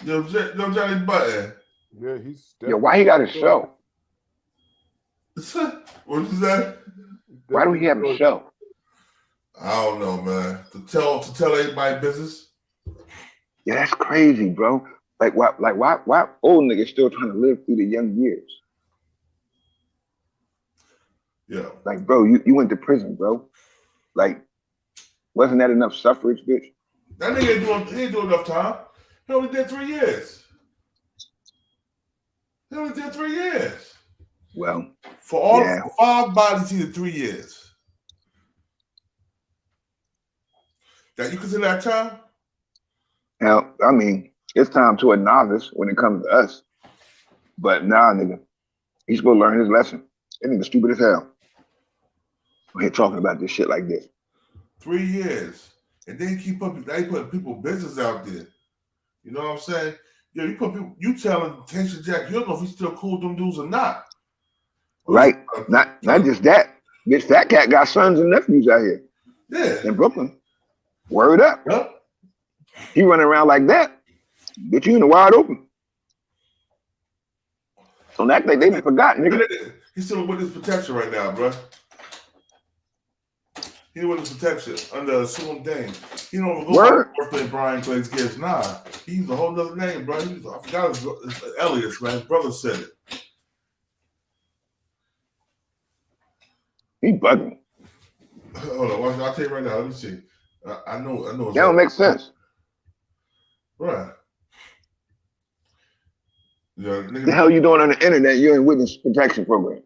Yo, Johnny Button. Yeah, he's. Yo, why he got a show? What is that? Why do he have a show? I don't know, man. To tell everybody business. Yeah, that's crazy, bro. Like why old niggas still trying to live through the young years? Yeah. Like, bro, you went to prison, bro. Like, wasn't that enough suffrage, bitch? That nigga ain't doing enough time. He only did 3 years. He only did 3 years. Well, for all 5 bodies, he did 3 years. That you consider that time? Now, I mean, it's time to a novice when it comes to us. But nah, nigga, he's supposed to learn his lesson. That nigga stupid as hell. We're here talking about this shit like this. 3 years. And then they put people business out there. You know what I'm saying? Yo, you telling Tasha Jack, you don't know if he's still cool with them dudes or not. Right. Not just that. This Fat Cat got sons and nephews out here. Yeah. In Brooklyn. Word up. Yep. He running around like that. Bitch, you in the wide open. Don't act like they been forgotten, nigga. He's still with his protection right now, bro. He with his protection under assumed name. He don't go by birthday Brian Glaze Gibbs. Nah, he's a whole nother name, bro. I forgot his alias, man. His brother said it. He bugging. Hold on, I'll tell you right now. Let me see. I know. That don't make sense. Right. Yeah, the hell you doing on the internet? You're in witness protection program.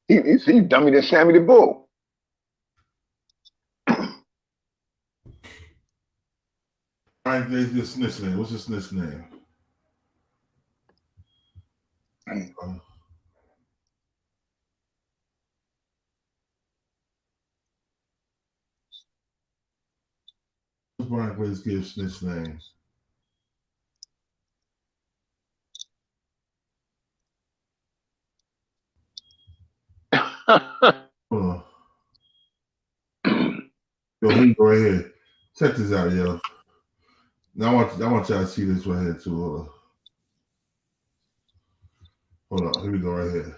He's dummy than Sammy the Bull. Brian Glaze Gibbs snitch name. What's his snitch name? What's Brian Glaze Gibbs snitch name? Hold on. Yo, here you go right here. Check this out, yo. Now I want y'all to see this right here too. Hold on. Here we go right here.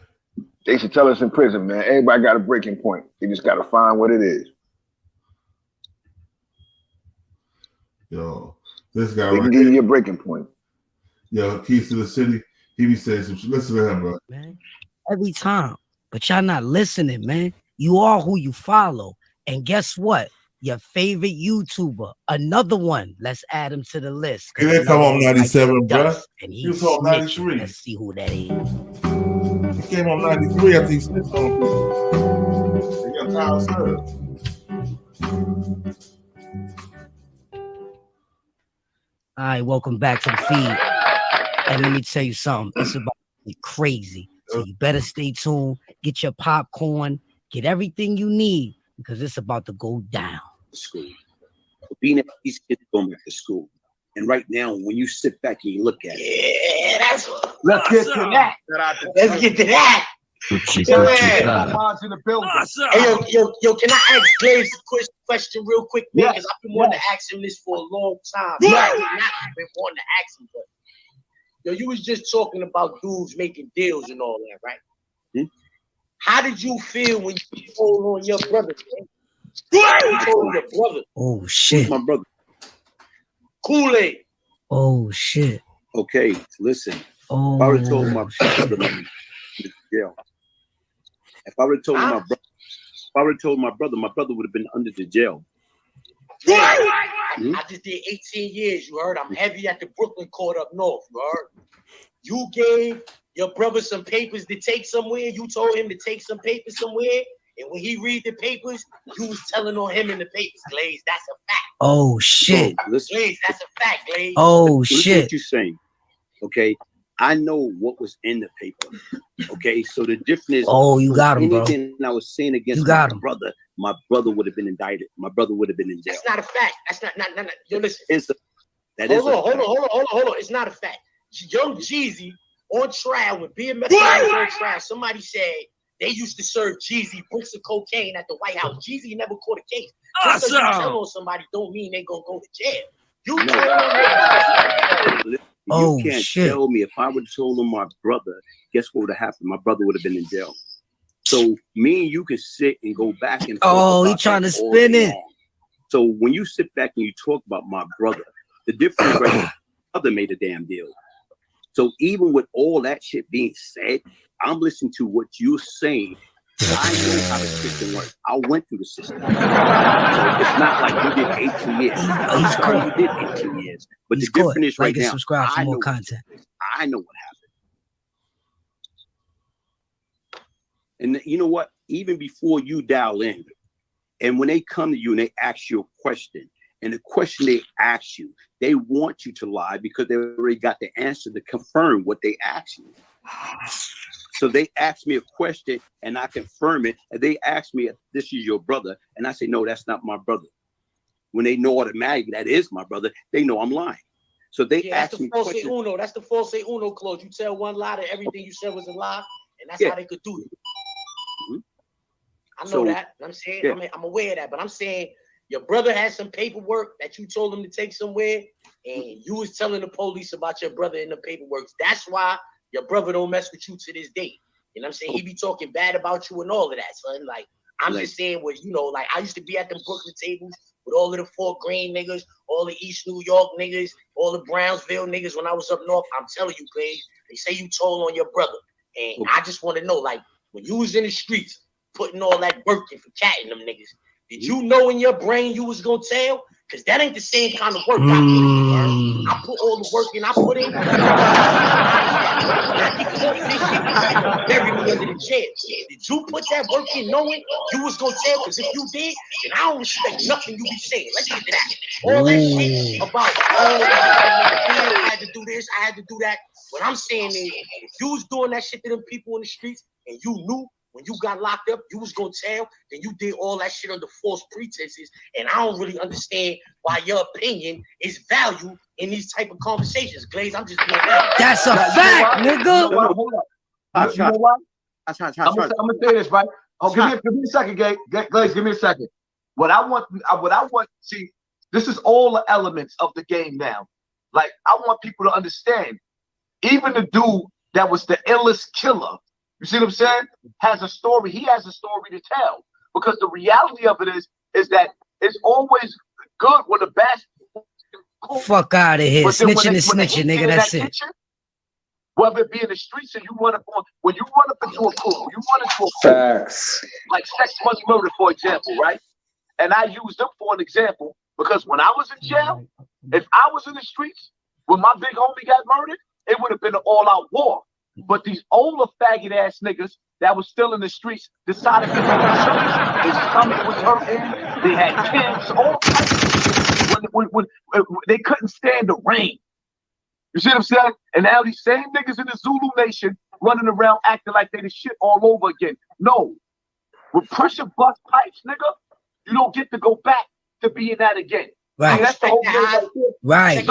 They should tell us in prison, man. Everybody got a breaking point. You just gotta find what it is. Yo, this guy they right can here. give you a breaking point. Yo, Keys to the City. He be saying some shit. Listen to him, bro. Man, every time. But y'all not listening, man. You are who you follow. And guess what? Your favorite YouTuber, another one. Let's add him to the list. He didn't come on 97, bro. And He was on 93. Let's see who that is. He came on 93 after he snitched on people. He got time served. All right, welcome back to the feed. And let me tell you something. It's about to be crazy. So you better stay tuned. Get your popcorn. Get everything you need because it's about to go down. School. Being at these kids going back to school. And right now, when you sit back and you look at it. Yeah, that's let's get to that. Let's get to that. Mom's in the building. Hey, yo, can I ask Glaze a question real quick, man? Because I've been wanting to ask him this for a long time. I've been wanting to ask him, but yo, you was just talking about dudes making deals and all that, right? How did you feel when you told on your brother? You told your brother. Oh shit. My brother. Kool-Aid. Oh shit. Okay, listen. Oh. If I would have told my brother, jail. If I would have told my brother, my brother would have been under the jail. I just did 18 years, you heard? I'm heavy at the Brooklyn court up north, you heard? You gave your brother some papers to take somewhere. You told him to take some papers somewhere. And when he read the papers, you was telling on him in the papers, Glaze. That's a fact. Oh, shit. So, listen, Glaze, that's a fact, Glaze. Oh, listen shit. What you're saying, okay? I know what was in the paper, okay? So the difference is, oh, you got him, bro. Anything I was saying against my brother would have been indicted. My brother would have been in jail. That's not a fact. That's not. Yo, listen. Hold on. It's not a fact. Young Jeezy on trial with BMF was on trial. Somebody said they used to serve Jeezy bricks of cocaine at the White House. Jeezy never caught a case. Just because you tell on somebody don't mean they gonna go to jail. You can't tell me if I would have told on my brother, guess what would have happened? My brother would have been in jail. So me and you can sit and go back and forth. He trying to spin it. So when you sit back and you talk about my brother, the difference right now, my brother made a damn deal. So even with all that shit being said, I'm listening to what you're saying. I know how the system works. I went through the system. So it's not like you did 18 years. I'm sorry you did 18 years. But the difference is right now, subscribe for more content. I know what happened. And you know what? Even before you dial in, and when they come to you and they ask you a question, and the question they ask you, they want you to lie because they already got the answer to confirm what they asked you. So they ask me a question and I confirm it. And they ask me if this is your brother. And I say, no, that's not my brother. When they know automatically that is my brother, they know I'm lying. So they ask me questions. That's the false say uno clause. You tell one lie that everything you said was a lie. And that's how they could do it. I know that. I'm saying, I'm aware of that. But I'm saying your brother had some paperwork that you told him to take somewhere. And you was telling the police about your brother in the paperwork. That's why your brother don't mess with you to this day. You know what I'm saying? He be talking bad about you and all of that, son. Like, I'm just saying what, you know, like I used to be at the Brooklyn tables with all of the Fort Greene niggas, all the East New York niggas, all the Brownsville niggas when I was up north. I'm telling you, Glaze, they say you told on your brother. And I just want to know, like, when you was in the streets putting all that work in for catting them niggas, did you know in your brain you was going to tell? Because that ain't the same kind of work I put in, man. I put all the work in I put in. Now, he caught this shit and bury me under the chair. Did you put that work in knowing you was going to tell? Because if you did, then I don't respect nothing you be saying. Let's get to that. All that shit about, I had to do this, I had to do that. What I'm saying is, if you was doing that shit to them people in the streets and you knew when you got locked up, you was gonna tell, then you did all that shit under false pretenses. And I don't really understand why your opinion is valued in these type of conversations. Glaze, I'm just being That's a fact, nigga. Hold up. You know what? I'm gonna say this, right? Oh, give me a second, Glaze. Give me a second. What I want, see, this is all the elements of the game now. Like, I want people to understand, even the dude that was the illest killer, you see what I'm saying? Has a story. He has a story to tell. Because the reality of it is that it's always good when the best. Fuck out of here. Snitching is snitching, nigga. That's it. Kitchen, whether it be in the streets or you run up on, when you run up into a pool, you run into a pool. Facts. Like sex money murder, for example, right? And I use them for an example because when I was in jail, if I was in the streets when my big homie got murdered, it would have been an all-out war. But these older faggot ass niggas that was still in the streets decided to go to church. Their stomach was hurting. They had kids, all types of shit. When they couldn't stand the rain. You see what I'm saying? And now these same niggas in the Zulu Nation running around acting like they the shit all over again. No. With pressure bust pipes, nigga, you don't get to go back to being that again. Right. See, that's the whole thing Right.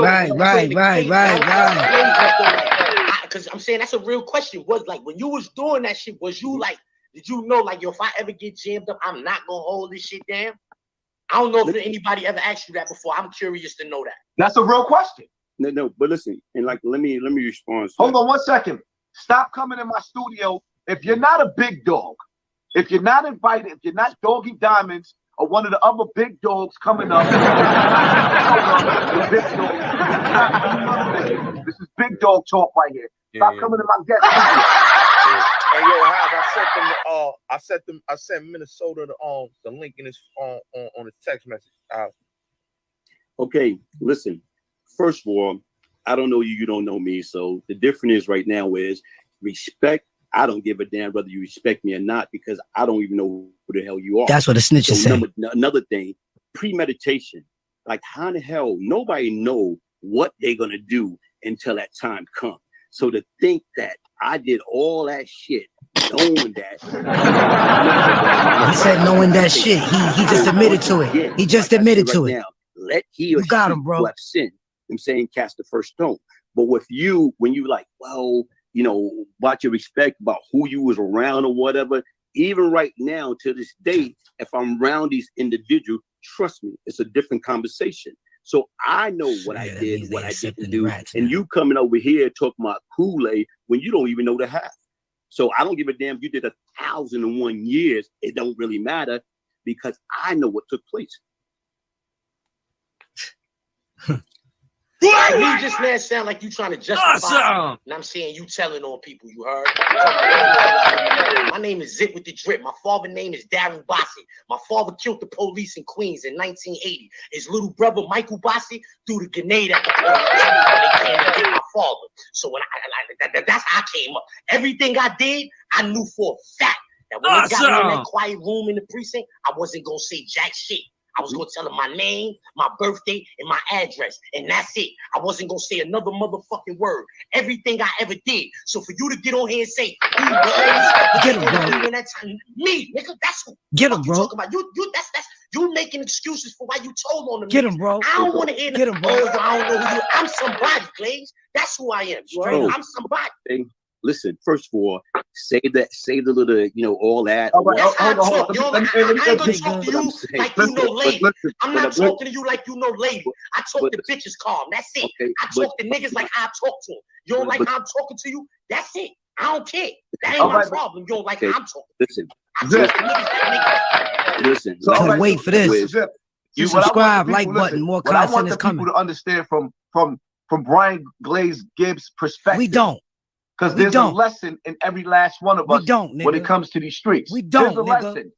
Because I'm saying that's a real question. Was like when you was doing that shit, was you like, did you know like, yo, if I ever get jammed up, I'm not gonna hold this shit down? I don't know if anybody ever asked you that before. I'm curious to know that. That's a real question. No, but listen, and like let me respond. Hold on 1 second. Stop coming in my studio. If you're not a big dog, if you're not invited, if you're not Doggy Diamonds or one of the other big dogs coming up, this is big dog talk right here. Stop coming to my guest. Hey yo, I sent Minnesota the link in his on his text message. Okay, listen. First of all, I don't know you, you don't know me. So the difference is right now is respect. I don't give a damn whether you respect me or not because I don't even know who the hell you are. That's what the snitch is saying. Another thing, premeditation. Like how the hell nobody know what they're gonna do until that time comes. So to think that I did all that shit knowing that. He said knowing that shit. He just admitted to it. Yeah, he just admitted to it. Now, let he or you got she him, bro. who have sinned, I'm saying cast the first stone. But with you, when you like, well, you know, about your respect, about who you was around or whatever, even right now to this day, if I'm around these individuals, trust me, it's a different conversation. So I know what I did, what I didn't do, and you coming over here talking about Kool-Aid when you don't even know the half. So I don't give a damn if you did 1,001 years. It don't really matter because I know what took place. You just now sound like you trying to justify. And I'm saying you telling on people, you heard? My name is Zip with the Drip. My father's name is Darren Bossie. My father killed the police in Queens in 1980. His little brother, Michael Bossie, threw the grenade at the police when they came to get my father. So when that's how I came up. Everything I did, I knew for a fact that when they got me in that quiet room in the precinct, I wasn't going to say jack shit. I was going to tell them my name, my birthday, and my address. And that's it. I wasn't going to say another motherfucking word. Everything I ever did. So for you to get on here and say, get him, bro. Me, nigga, that's what get him, bro. Talking about. That's you making excuses for why you told on them. Get him, bro. I don't want to hear get him, bro. Oh, I don't know who you are. I'm somebody, Glaze. That's who I am. I'm somebody. Listen, first of all, say the little, all that. Hold on. I ain't gonna talk to you like you know lady. I'm not talking to you like you know lady. I talk to bitches calm. That's it. I talk to niggas like how I talk to them. You don't like how I'm talking to you? That's it. I don't care. That ain't my problem. You don't like how I'm talking. Listen. So can't wait for this. You subscribe, like button, more content is coming. People to understand from Brian Glaze Gibbs' perspective. We don't. Because there's a lesson in every last one of us when it comes to these streets. We don't, there's a lesson.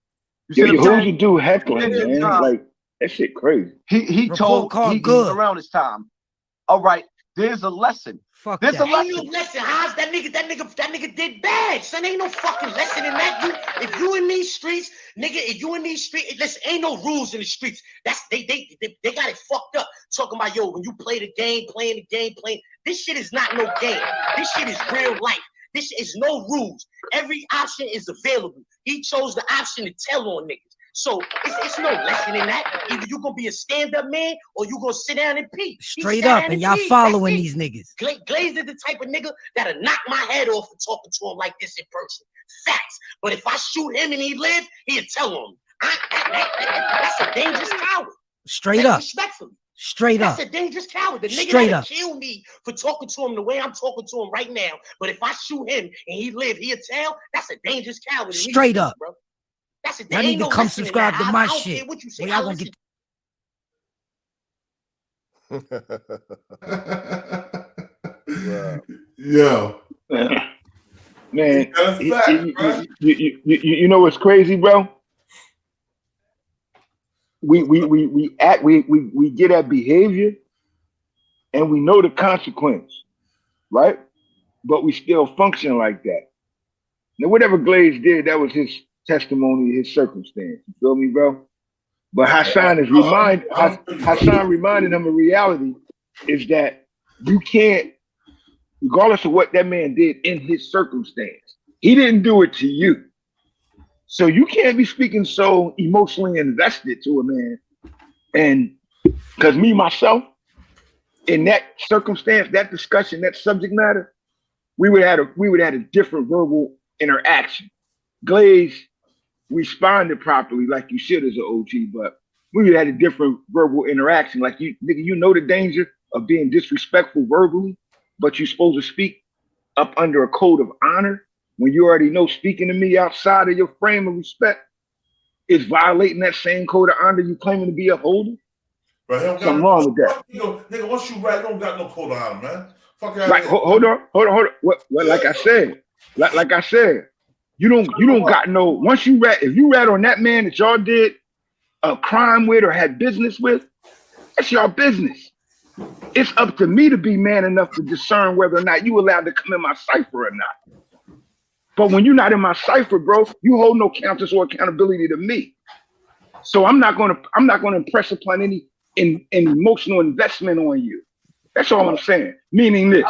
Who's the dude heckling, man? Like, that shit crazy. He told around his time. All right, there's a lesson. Fuck there's that. a lesson. Ain't no lesson. How's that nigga did bad. Son, ain't no fucking lesson in that. If you in these streets, listen, ain't no rules in the streets. That's they got it fucked up. Talking about when you play the game, playing. This shit is not no game. This shit is real life. This is no rules. Every option is available. He chose the option to tell on niggas. So it's no lesson in that. Either you gonna be a stand-up man or you gonna sit down and pee. Straight up, and y'all following these niggas. Glaze is the type of nigga that'll knock my head off for talking to him like this in person. Facts. But if I shoot him and he live, he'll tell on me. That's a dangerous coward. Straight up. Respectfully. Straight up. That's a dangerous coward. The nigga Straight that'll up. kill me for talking to him the way I'm talking to him right now. But if I shoot him and he live, he'll tell. That's a dangerous coward. Straight up. Bro. That's Y'all need to come subscribe to my shit. What you say? Y'all gonna get. Yo. Man, you know what's crazy, bro? We get at behavior and we know the consequence, right? But we still function like that. Now, whatever Glaze did, that was his testimony, his circumstance. You feel me, bro? But Hassan reminded him of reality is that you can't, regardless of what that man did in his circumstance, he didn't do it to you. So you can't be speaking so emotionally invested to a man. And because me, myself, in that circumstance, that discussion, that subject matter, we would have a different verbal interaction. Glaze responded properly like you should as an OG, but we would have a different verbal interaction. Like you know the danger of being disrespectful verbally, but you're supposed to speak up under a code of honor when you already know speaking to me outside of your frame of respect is violating that same code of honor you claiming to be upholding. Right, something wrong with that. Nigga, once you rap, you don't got no code of honor, man. Fuck out right, hold on. What like I said, you don't got no. Once you rat, if you rat on that man that y'all did a crime with or had business with, that's y'all business. It's up to me to be man enough to discern whether or not you allowed to come in my cipher or not. But when you're not in my cipher, bro, you hold no counters or accountability to me. So I'm not gonna impress upon any emotional investment on you. That's all I'm saying. Meaning this.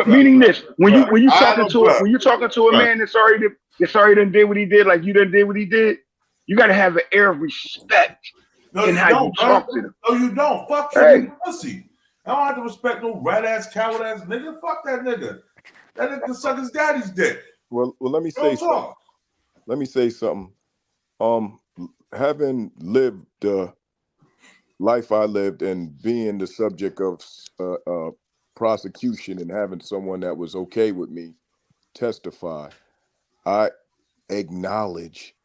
Meaning this. When you talking to a man that's already done did what he did, like you done did what he did, you gotta have an air of respect in how you talk to them. No, you don't. Fuck you, pussy. I don't have to respect no rat ass, coward ass nigga. Fuck that nigga. That nigga can suck his daddy's dick. Well, let me say something. Let me say something. having lived the life I lived and being the subject of prosecution and having someone that was okay with me testify, I acknowledge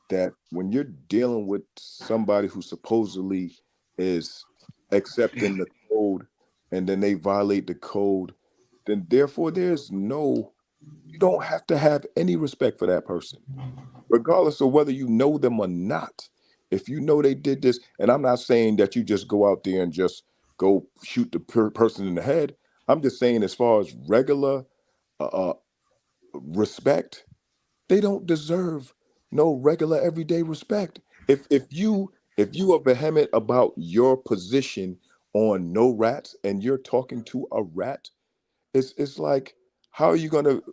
that when you're dealing with somebody who supposedly is accepting the code and then they violate the code, then therefore you don't have to have any respect for that person, regardless of whether you know them or not. If you know they did this, and I'm not saying that you just go out there and just go shoot the person in the head. I'm just saying as far as regular respect, they don't deserve no regular everyday respect. If you are vehement about your position on no rats and you're talking to a rat, it's like, how are you going to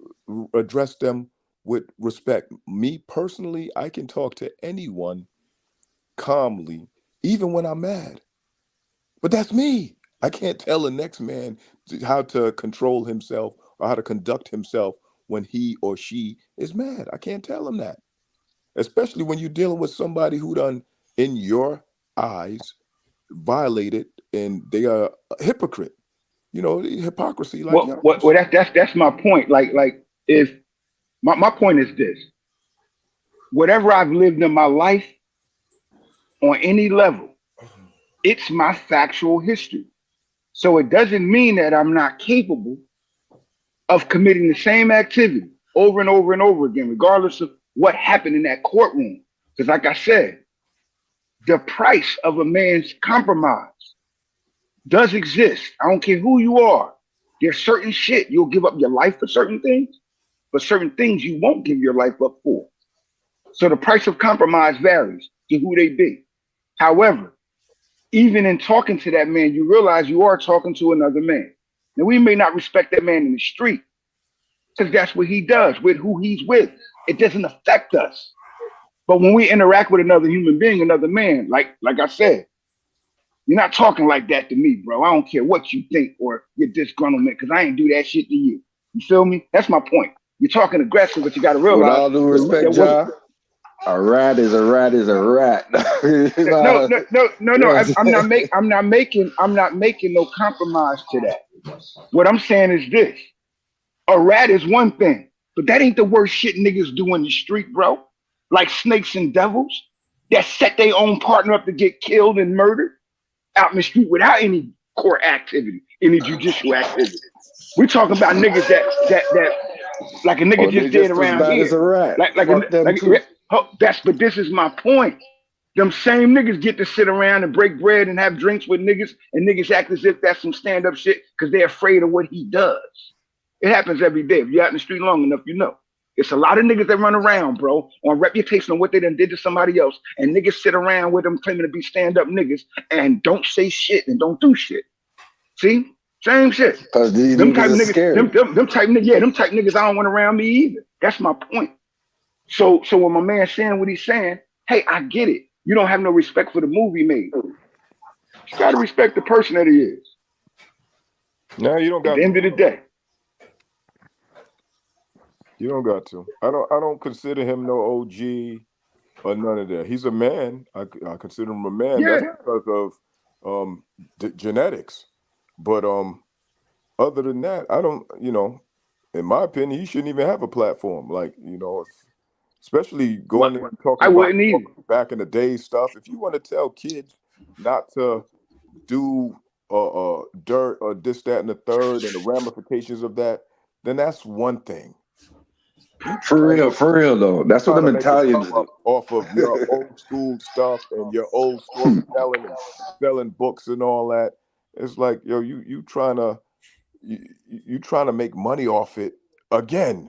address them with respect? Me personally, I can talk to anyone calmly, even when I'm mad. But that's me. I can't tell the next man how to control himself or how to conduct himself when he or she is mad. I can't tell him that. Especially when you're dealing with somebody who done, in your eyes, violated, and they are a hypocrite. You know, hypocrisy. Like, that's my point. Like if my point is this: whatever I've lived in my life on any level, it's my factual history. So it doesn't mean that I'm not capable of committing the same activity over and over and over again, regardless of what happened in that courtroom. Because like I said, the price of a man's compromise does exist. I don't care who you are. There's certain shit you'll give up your life for certain things, but certain things you won't give your life up for. So the price of compromise varies to who they be. However, even in talking to that man, you realize you are talking to another man. Now, we may not respect that man in the street because that's what he does with who he's with. It doesn't affect us. But when we interact with another human being, another man, like I said, you're not talking like that to me, bro. I don't care what you think or your disgruntlement, because I ain't do that shit to you. You feel me? That's my point. You're talking aggressive, but you got to realize. With all due respect, John, a rat is a rat is a rat. No. I'm not making no compromise to that. What I'm saying is this: a rat is one thing, but that ain't the worst shit niggas do in the street, bro. Like snakes and devils that set their own partner up to get killed and murdered out in the street without any court activity, any judicial activity. We're talking about niggas that like a nigga just did around here. As a rat. But this is my point. Them same niggas get to sit around and break bread and have drinks with niggas, and niggas act as if that's some stand-up shit because they're afraid of what he does. It happens every day. If you're out in the street long enough, you know. It's a lot of niggas that run around, bro, on reputation of what they done did to somebody else, and niggas sit around with them claiming to be stand-up niggas and don't say shit and don't do shit. See? Same shit. Because these them type niggas niggas, scared. them type niggas I don't want around me either. That's my point. So when my man's saying what he's saying, hey, I get it. You don't have no respect for the movie made. You gotta respect the person that he is. No, you don't got to. At the end of the day. You don't got to. I don't consider him no OG or none of that. He's a man. I consider him a man. Yeah. That's because of genetics. But other than that, I don't, in my opinion, he shouldn't even have a platform. Like, especially going and talking about back in the day stuff. If you want to tell kids not to do dirt or this, that, and the third and the ramifications of that, then that's one thing. For real though. That's what the mentality is. Off of your old school stuff and your old storytelling and selling books and all that. It's like, yo, you trying to make money off it again.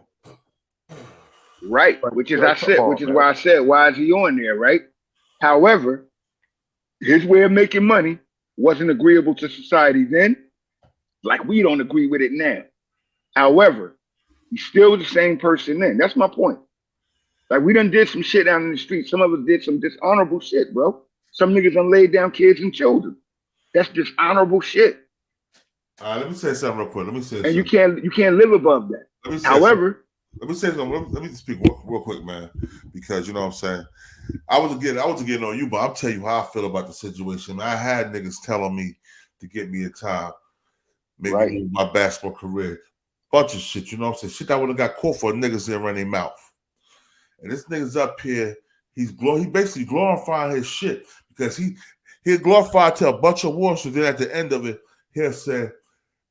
Right, which is why I said, why is he on there, right? However, his way of making money wasn't agreeable to society then, like we don't agree with it now. However, he's still the same person then. That's my point. Like, we done did some shit down in the street. Some of us did some dishonorable shit, bro. Some niggas done laid down kids and children. That's dishonorable shit. Let me say something real quick. And you can't live above that. However, Let me say something. Let me speak real quick, man, because you know what I'm saying. I wasn't getting on you, but I'll tell you how I feel about the situation. Man, I had niggas telling me to get me a time, make me move my basketball career, bunch of shit. You know what I'm saying? Shit I would have got caught for. Niggas didn't run their mouth, and this nigga's up here. He basically glorifying his shit because he'll glorify to a bunch of war. So then at the end of it, he'll say,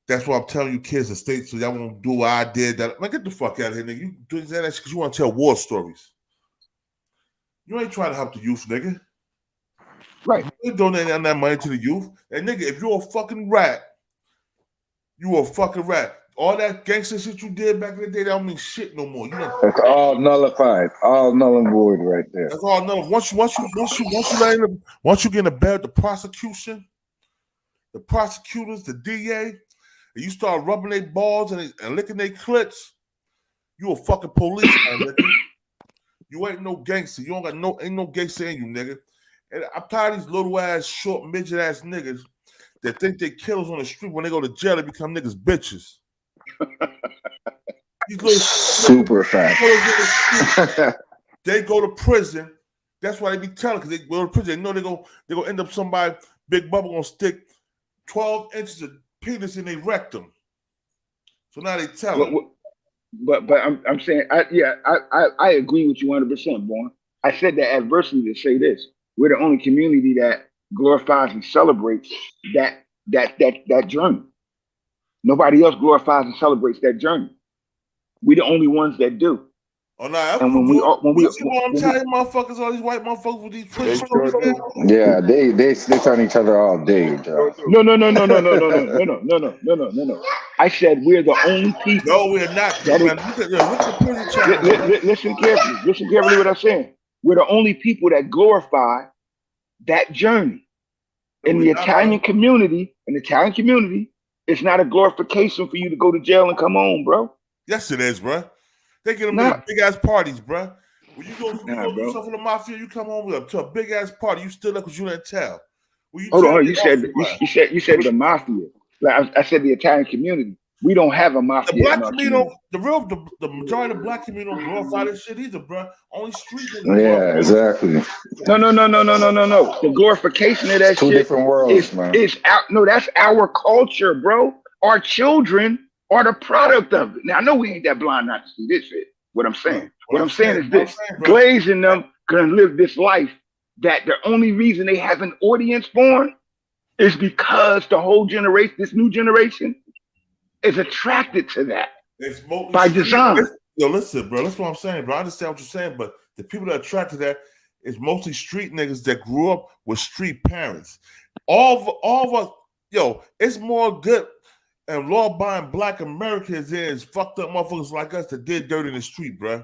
"That's why I'm telling you kids to stay so y'all won't do what I did." That man, get the fuck out of here, nigga. You doing that shit because you want to tell war stories. You ain't trying to help the youth, nigga. Right. You ain't donating that money to the youth. And nigga, if you're a fucking rat, you a fucking rat. All that gangster shit you did back in the day, that don't mean shit no more. That's all nullified, all null and void right there. That's all null. Once you get in the bed with the prosecution, the prosecutors, the DA, and you start rubbing their balls and licking their clits, you a fucking policeman, nigga. You ain't no gangster. You ain't no gangster in you, nigga. And I'm tired of these little ass, short, midget ass niggas that think they killers on the street. When they go to jail, they become niggas bitches. Super fast. They go to prison. That's why they be telling, because they go to prison. They know they go end up somebody, Big Bubba gonna stick 12 inches of penis in their rectum. So now they tell them. But I'm saying I agree with you 100%, Born. I said that adversity to say this: we're the only community that glorifies and celebrates that journey. Nobody else glorifies and celebrates that journey. We the only ones that do. Oh no! And when we I'm telling motherfuckers, all these white motherfuckers with these prison stories. Yeah, they snitch on each other all day, Joe. No. I said we're the only people. No, we're not. Listen carefully. Listen carefully what I'm saying. We're the only people that glorify that journey. In the Italian community, it's not a glorification for you to go to jail and come home, bro. Yes, it is, bro. They get them big ass parties, bro. When you go do something for the mafia, you come home to a big ass party. You still up because you didn't tell. Hold on, you said the mafia. Like I said, the Italian community. We don't have a mafia. The black community, the majority of the black community don't glorify this shit either, bro. Only street niggas. Yeah, exactly. No. The glorification of that Two different worlds, man. That's our culture, bro. Our children are the product of it. Now I know we ain't that blind not to see this shit. What I'm saying is this: Glaze and them gonna live this life that the only reason they have an audience born is because the whole generation, this new generation, is attracted to that by design. Yo, listen, bro. That's what I'm saying, bro. I understand what you're saying, but the people that are attracted to that is mostly street niggas that grew up with street parents. All of us, yo, it's more good and law-abiding black Americans is fucked up motherfuckers like us that did dirt in the street, bro.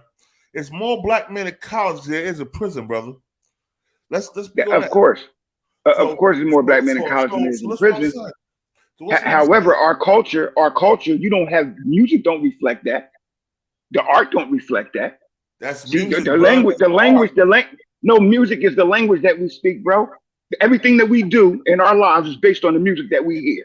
It's more black men in college than there is in prison, brother. Let's be of course. Of course, there's more black men in college than there is in prison. However, our culture, you don't have music. Don't reflect that. The art don't reflect that. That's music, the language. No, music is the language that we speak, bro. Everything that we do in our lives is based on the music that we hear.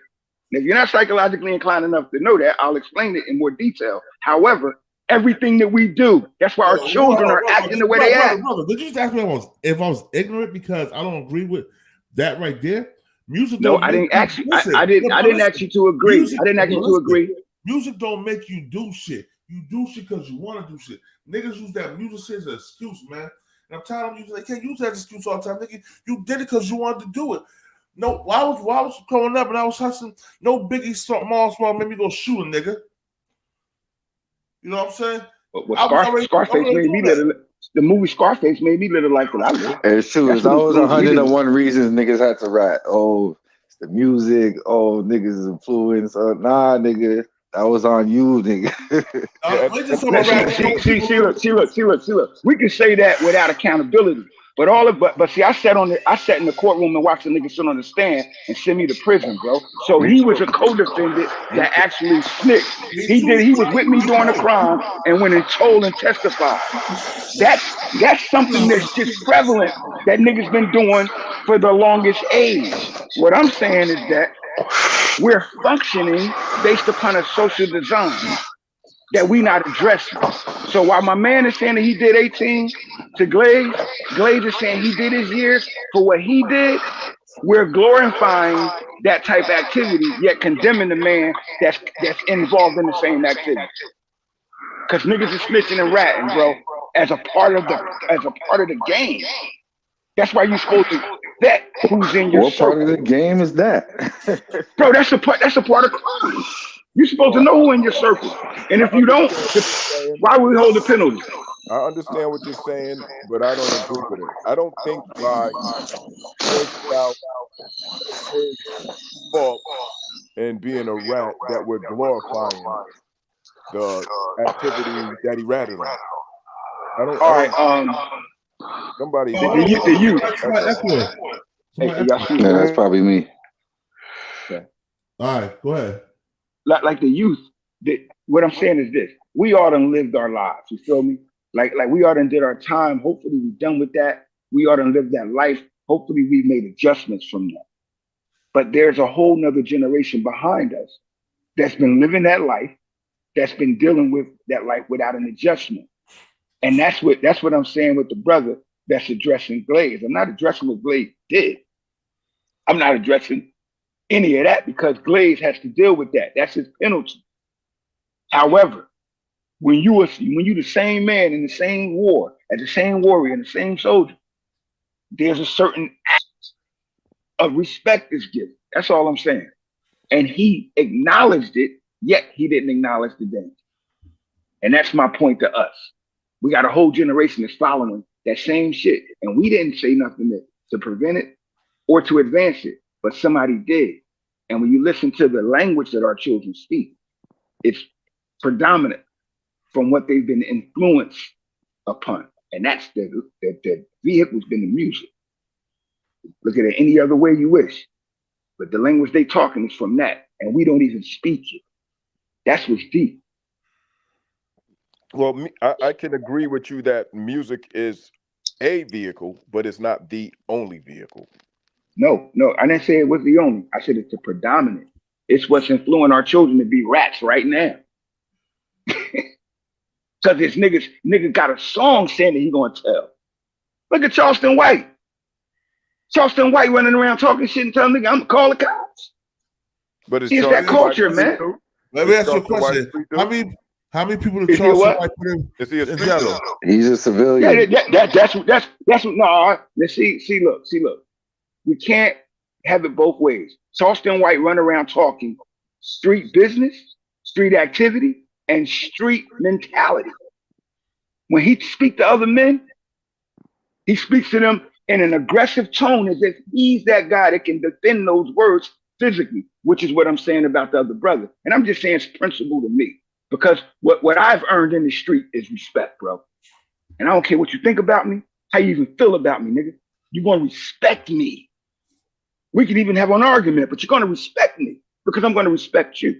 And if you're not psychologically inclined enough to know that, I'll explain it in more detail. However, everything that we do, that's why our children are acting the way they act. Did you just ask me if I was ignorant because I don't agree with that right there? Music. No, I didn't ask you. I didn't ask you to agree. I didn't ask you to agree. Music don't make you do shit. You do shit because you want to do shit. Niggas use that music shit as an excuse, man. And I'm tired of using. They can't use that excuse all the time. Nigga, you did it because you wanted to do it. No, while I was growing up and I was hustling, no Biggie small made me go shoot a nigga. You know what I'm saying? But Scarface made me little. The movie Scarface made me little like that. I live. It's true. It's always 101 reasons niggas had to rap. Oh, it's the music. Oh, niggas influence. Nah, nigga. That was on you, nigga. See, look. We can say that without accountability. But see, I sat in the courtroom and watched the nigga sit on the stand and send me to prison, bro. So he was a co-defendant that actually snitched. He was with me during the crime and went and told and testified. That's something that's just prevalent that niggas been doing for the longest age. What I'm saying is that we're functioning based upon a social design. that we not addressing. So while my man is saying that he did 18 to Glaze, Glaze is saying he did his years for what he did, we're glorifying that type of activity, yet condemning the man that's involved in the same activity. Cause niggas is snitching and ratting, bro, as a part of the game. That's why you're supposed to vet who's in your circle. What part of the game is that? Bro, that's a part of crime. You're supposed to know who in your circle. And if you don't, why would we hold the penalty? I understand what you're saying, but I don't agree with it. I don't think by pointing out his fault and being a rat that we're glorifying the activity that he ratted on. I don't. All right. Somebody. The youth. Yeah, that's probably me. Okay. All right, go ahead. Like the youth. What I'm saying is this: we all done lived our lives. You feel me? Like we all done did our time. Hopefully we done with that. We all done lived that life. Hopefully we made adjustments from that. But there's a whole nother generation behind us that's been living that life, that's been dealing with that life without an adjustment. And that's what I'm saying with the brother that's addressing Glaze. I'm not addressing what Glaze did. I'm not addressing any of that because Glaze has to deal with that. That's his penalty. However, when you the same man in the same war, as the same warrior and the same soldier, there's a certain act of respect that's given. That's all I'm saying. And he acknowledged it, yet he didn't acknowledge the danger. And that's my point to us. We got a whole generation that's following that same shit. And we didn't say nothing to prevent it or to advance it, but somebody did. And when you listen to the language that our children speak, it's predominant from what they've been influenced upon. And that's the vehicle's been the music. Look at it any other way you wish. But the language they talking is from that. And we don't even speak it. That's what's deep. Well, I can agree with you that music is a vehicle, but it's not the only vehicle. No, I didn't say it was the only. I said it's the predominant. It's what's influencing our children to be rats right now. Because this nigga got a song saying that he gonna tell. Look at Charleston White. Charleston White running around talking shit and telling nigga, I'm gonna call the cops. But it's that culture, man. Let me ask you a question. How many people did Charleston White put in jail? He's a civilian. Yeah, that's what. No, let's see. Look. We can't have it both ways. Charleston White run around talking street business, street activity, and street mentality. When he speaks to other men, he speaks to them in an aggressive tone as if he's that guy that can defend those words physically, which is what I'm saying about the other brother. And I'm just saying it's principle to me. Because what I've earned in the street is respect, bro. And I don't care what you think about me, how you even feel about me, nigga. You're going to respect me. We can even have an argument, but you're going to respect me because I'm going to respect you.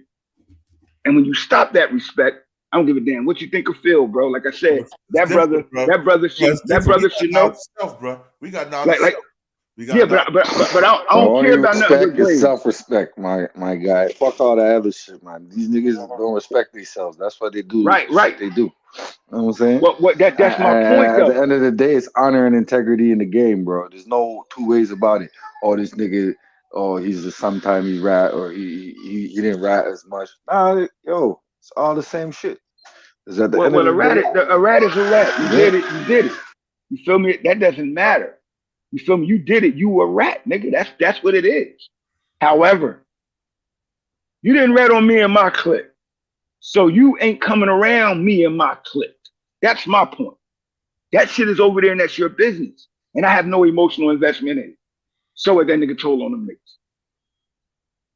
And when you stop that respect, I don't give a damn what you think or feel, bro. Like I said, that brother should know. Bro. We got knowledge. But I don't care about nothing. Respect is self-respect, my guy. Fuck all that other shit, man. These niggas don't respect themselves. That's what they do. Right. They do. You know what I'm saying? That's my point, though. At the end of the day, it's honor and integrity in the game, bro. There's no two ways about it. Oh, this nigga, he's just sometimes he rat or he didn't rat as much. Nah, it's all the same shit. Is at the end of the day, a rat is a rat. You did it. You feel me? That doesn't matter. You feel me? You did it. You a rat, nigga. That's what it is. However, you didn't rat on me and my clique. So you ain't coming around me and my clique. That's my point. That shit is over there and that's your business. And I have no emotional investment in it. So what that nigga told on them niggas.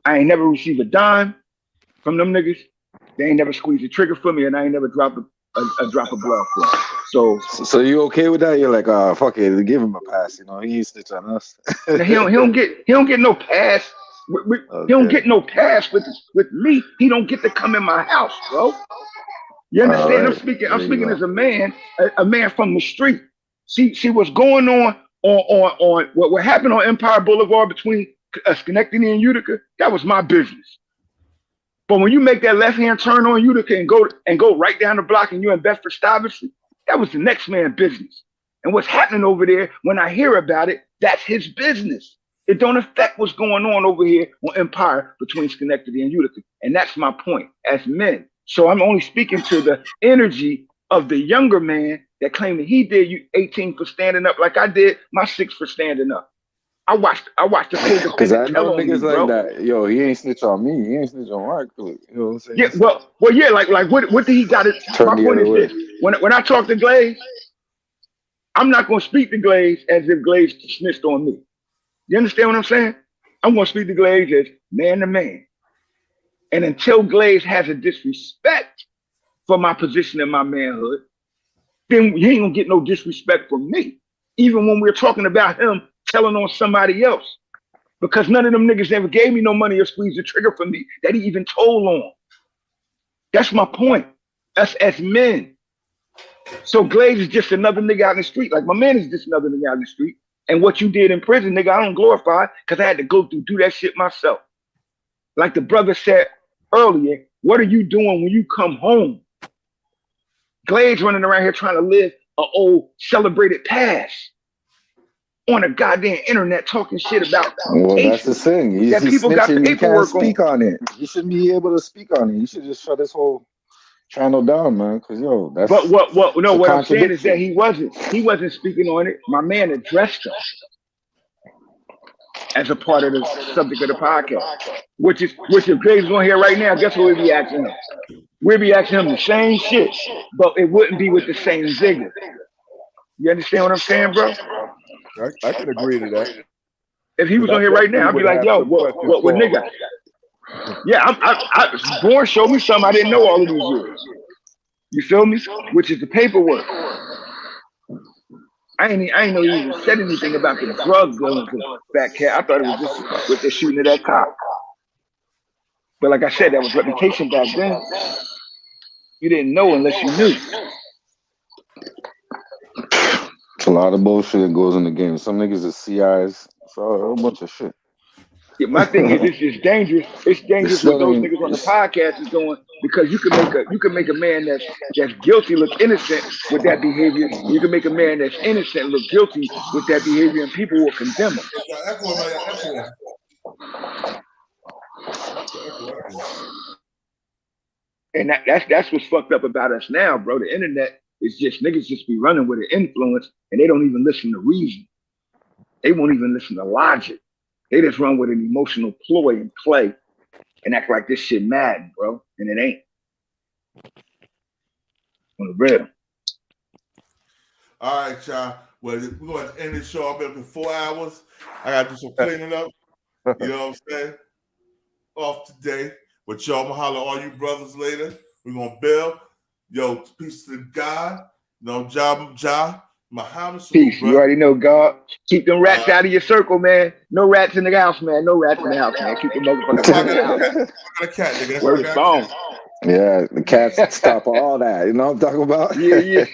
I ain't never received a dime from them niggas. They ain't never squeezed a trigger for me and I ain't never dropped a drop of blood for them. So you okay with that? You're like, fuck it, give him a pass. You know, he ain't snitch on us. he don't get no pass. He don't get no pass with me. He don't get to come in my house, bro. You understand? Right. I'm speaking as a man from the street. See what's going on what happened on Empire Boulevard between Schenectady and Utica. That was my business. But when you make that left-hand turn on Utica and go right down the block and you're in Bedford-Stuyvesant, that was the next man's business. And what's happening over there, when I hear about it, that's his business. It don't affect what's going on over here on Empire between Schenectady and Utica. And that's my point as men. So I'm only speaking to the energy of the younger man that claimed that he did 18 for standing up like I did my 6 for standing up. I watched the because I know niggas like that. Yo, he ain't snitch on me. He ain't snitch on Mark. You know what I'm saying? Yeah, well, yeah. Like what did he got it? My point is this: when I talk to Glaze, I'm not gonna speak to Glaze as if Glaze snitched on me. You understand what I'm saying? I'm gonna speak to Glaze as man to man. And until Glaze has a disrespect for my position in my manhood, then he ain't gonna get no disrespect from me. Even when we're talking about him telling on somebody else, because none of them niggas ever gave me no money or squeezed the trigger for me that he even told on. That's my point. Us as men. So Glaze is just another nigga out in the street. Like my man is just another nigga out in the street. And what you did in prison, nigga, I don't glorify because I had to go do that shit myself. Like the brother said earlier, what are you doing when you come home? Glaze running around here trying to live an old celebrated past on the goddamn internet talking shit about well, that's the thing. He's people got the snitching. He can't speak on it. He shouldn't be able to speak on it. You should just shut this whole channel down, man. Because yo, that's but what I'm saying is that he wasn't speaking on it. My man addressed him as a part of the subject of the podcast, which if Glaze is on here right now, guess what we'd be asking him? We'd be asking him the same shit, but it wouldn't be with the same vigor. You understand what I'm saying, bro? I can agree to that. If he was on here right now, I'd be like, yo, what would nigga? Yeah, I Born showed me something I didn't know all of these years. You feel me? Which is the paperwork. I ain't know he even said anything about the drug dealing to Fat Cat. I thought it was just with the shooting of that cop. But like I said, that was reputation back then. You didn't know unless you knew. It's a lot of bullshit that goes in the game. Some niggas are CIs. It's a whole bunch of shit. Yeah, my thing is, it's just dangerous. It's dangerous what those niggas on the podcast is doing because you can make a man that's guilty look innocent with that behavior. You can make a man that's innocent look guilty with that behavior, and people will condemn him. And that's what's fucked up about us now, bro. The internet is just niggas just be running with an influence, and they don't even listen to reason. They won't even listen to logic. They just run with an emotional ploy and play and act like this shit mad, bro. And it ain't. On the real. All right, y'all. Well, we're going to end this show. I've been up in 4 hours. I got to do some cleaning up. You know what I'm saying? Off today. But y'all, I'm going to holler at all you brothers later. We're going to build. Yo, peace to God. No job. Muhammad. Peace. You already know, God. Keep them rats out of your circle, man. No rats in the house, man. No rats in the house, man. Keep them motherfuckers out of the house. I got a cat, nigga. Where's the phone? Yeah, the cats stop all that. You know what I'm talking about? Yeah.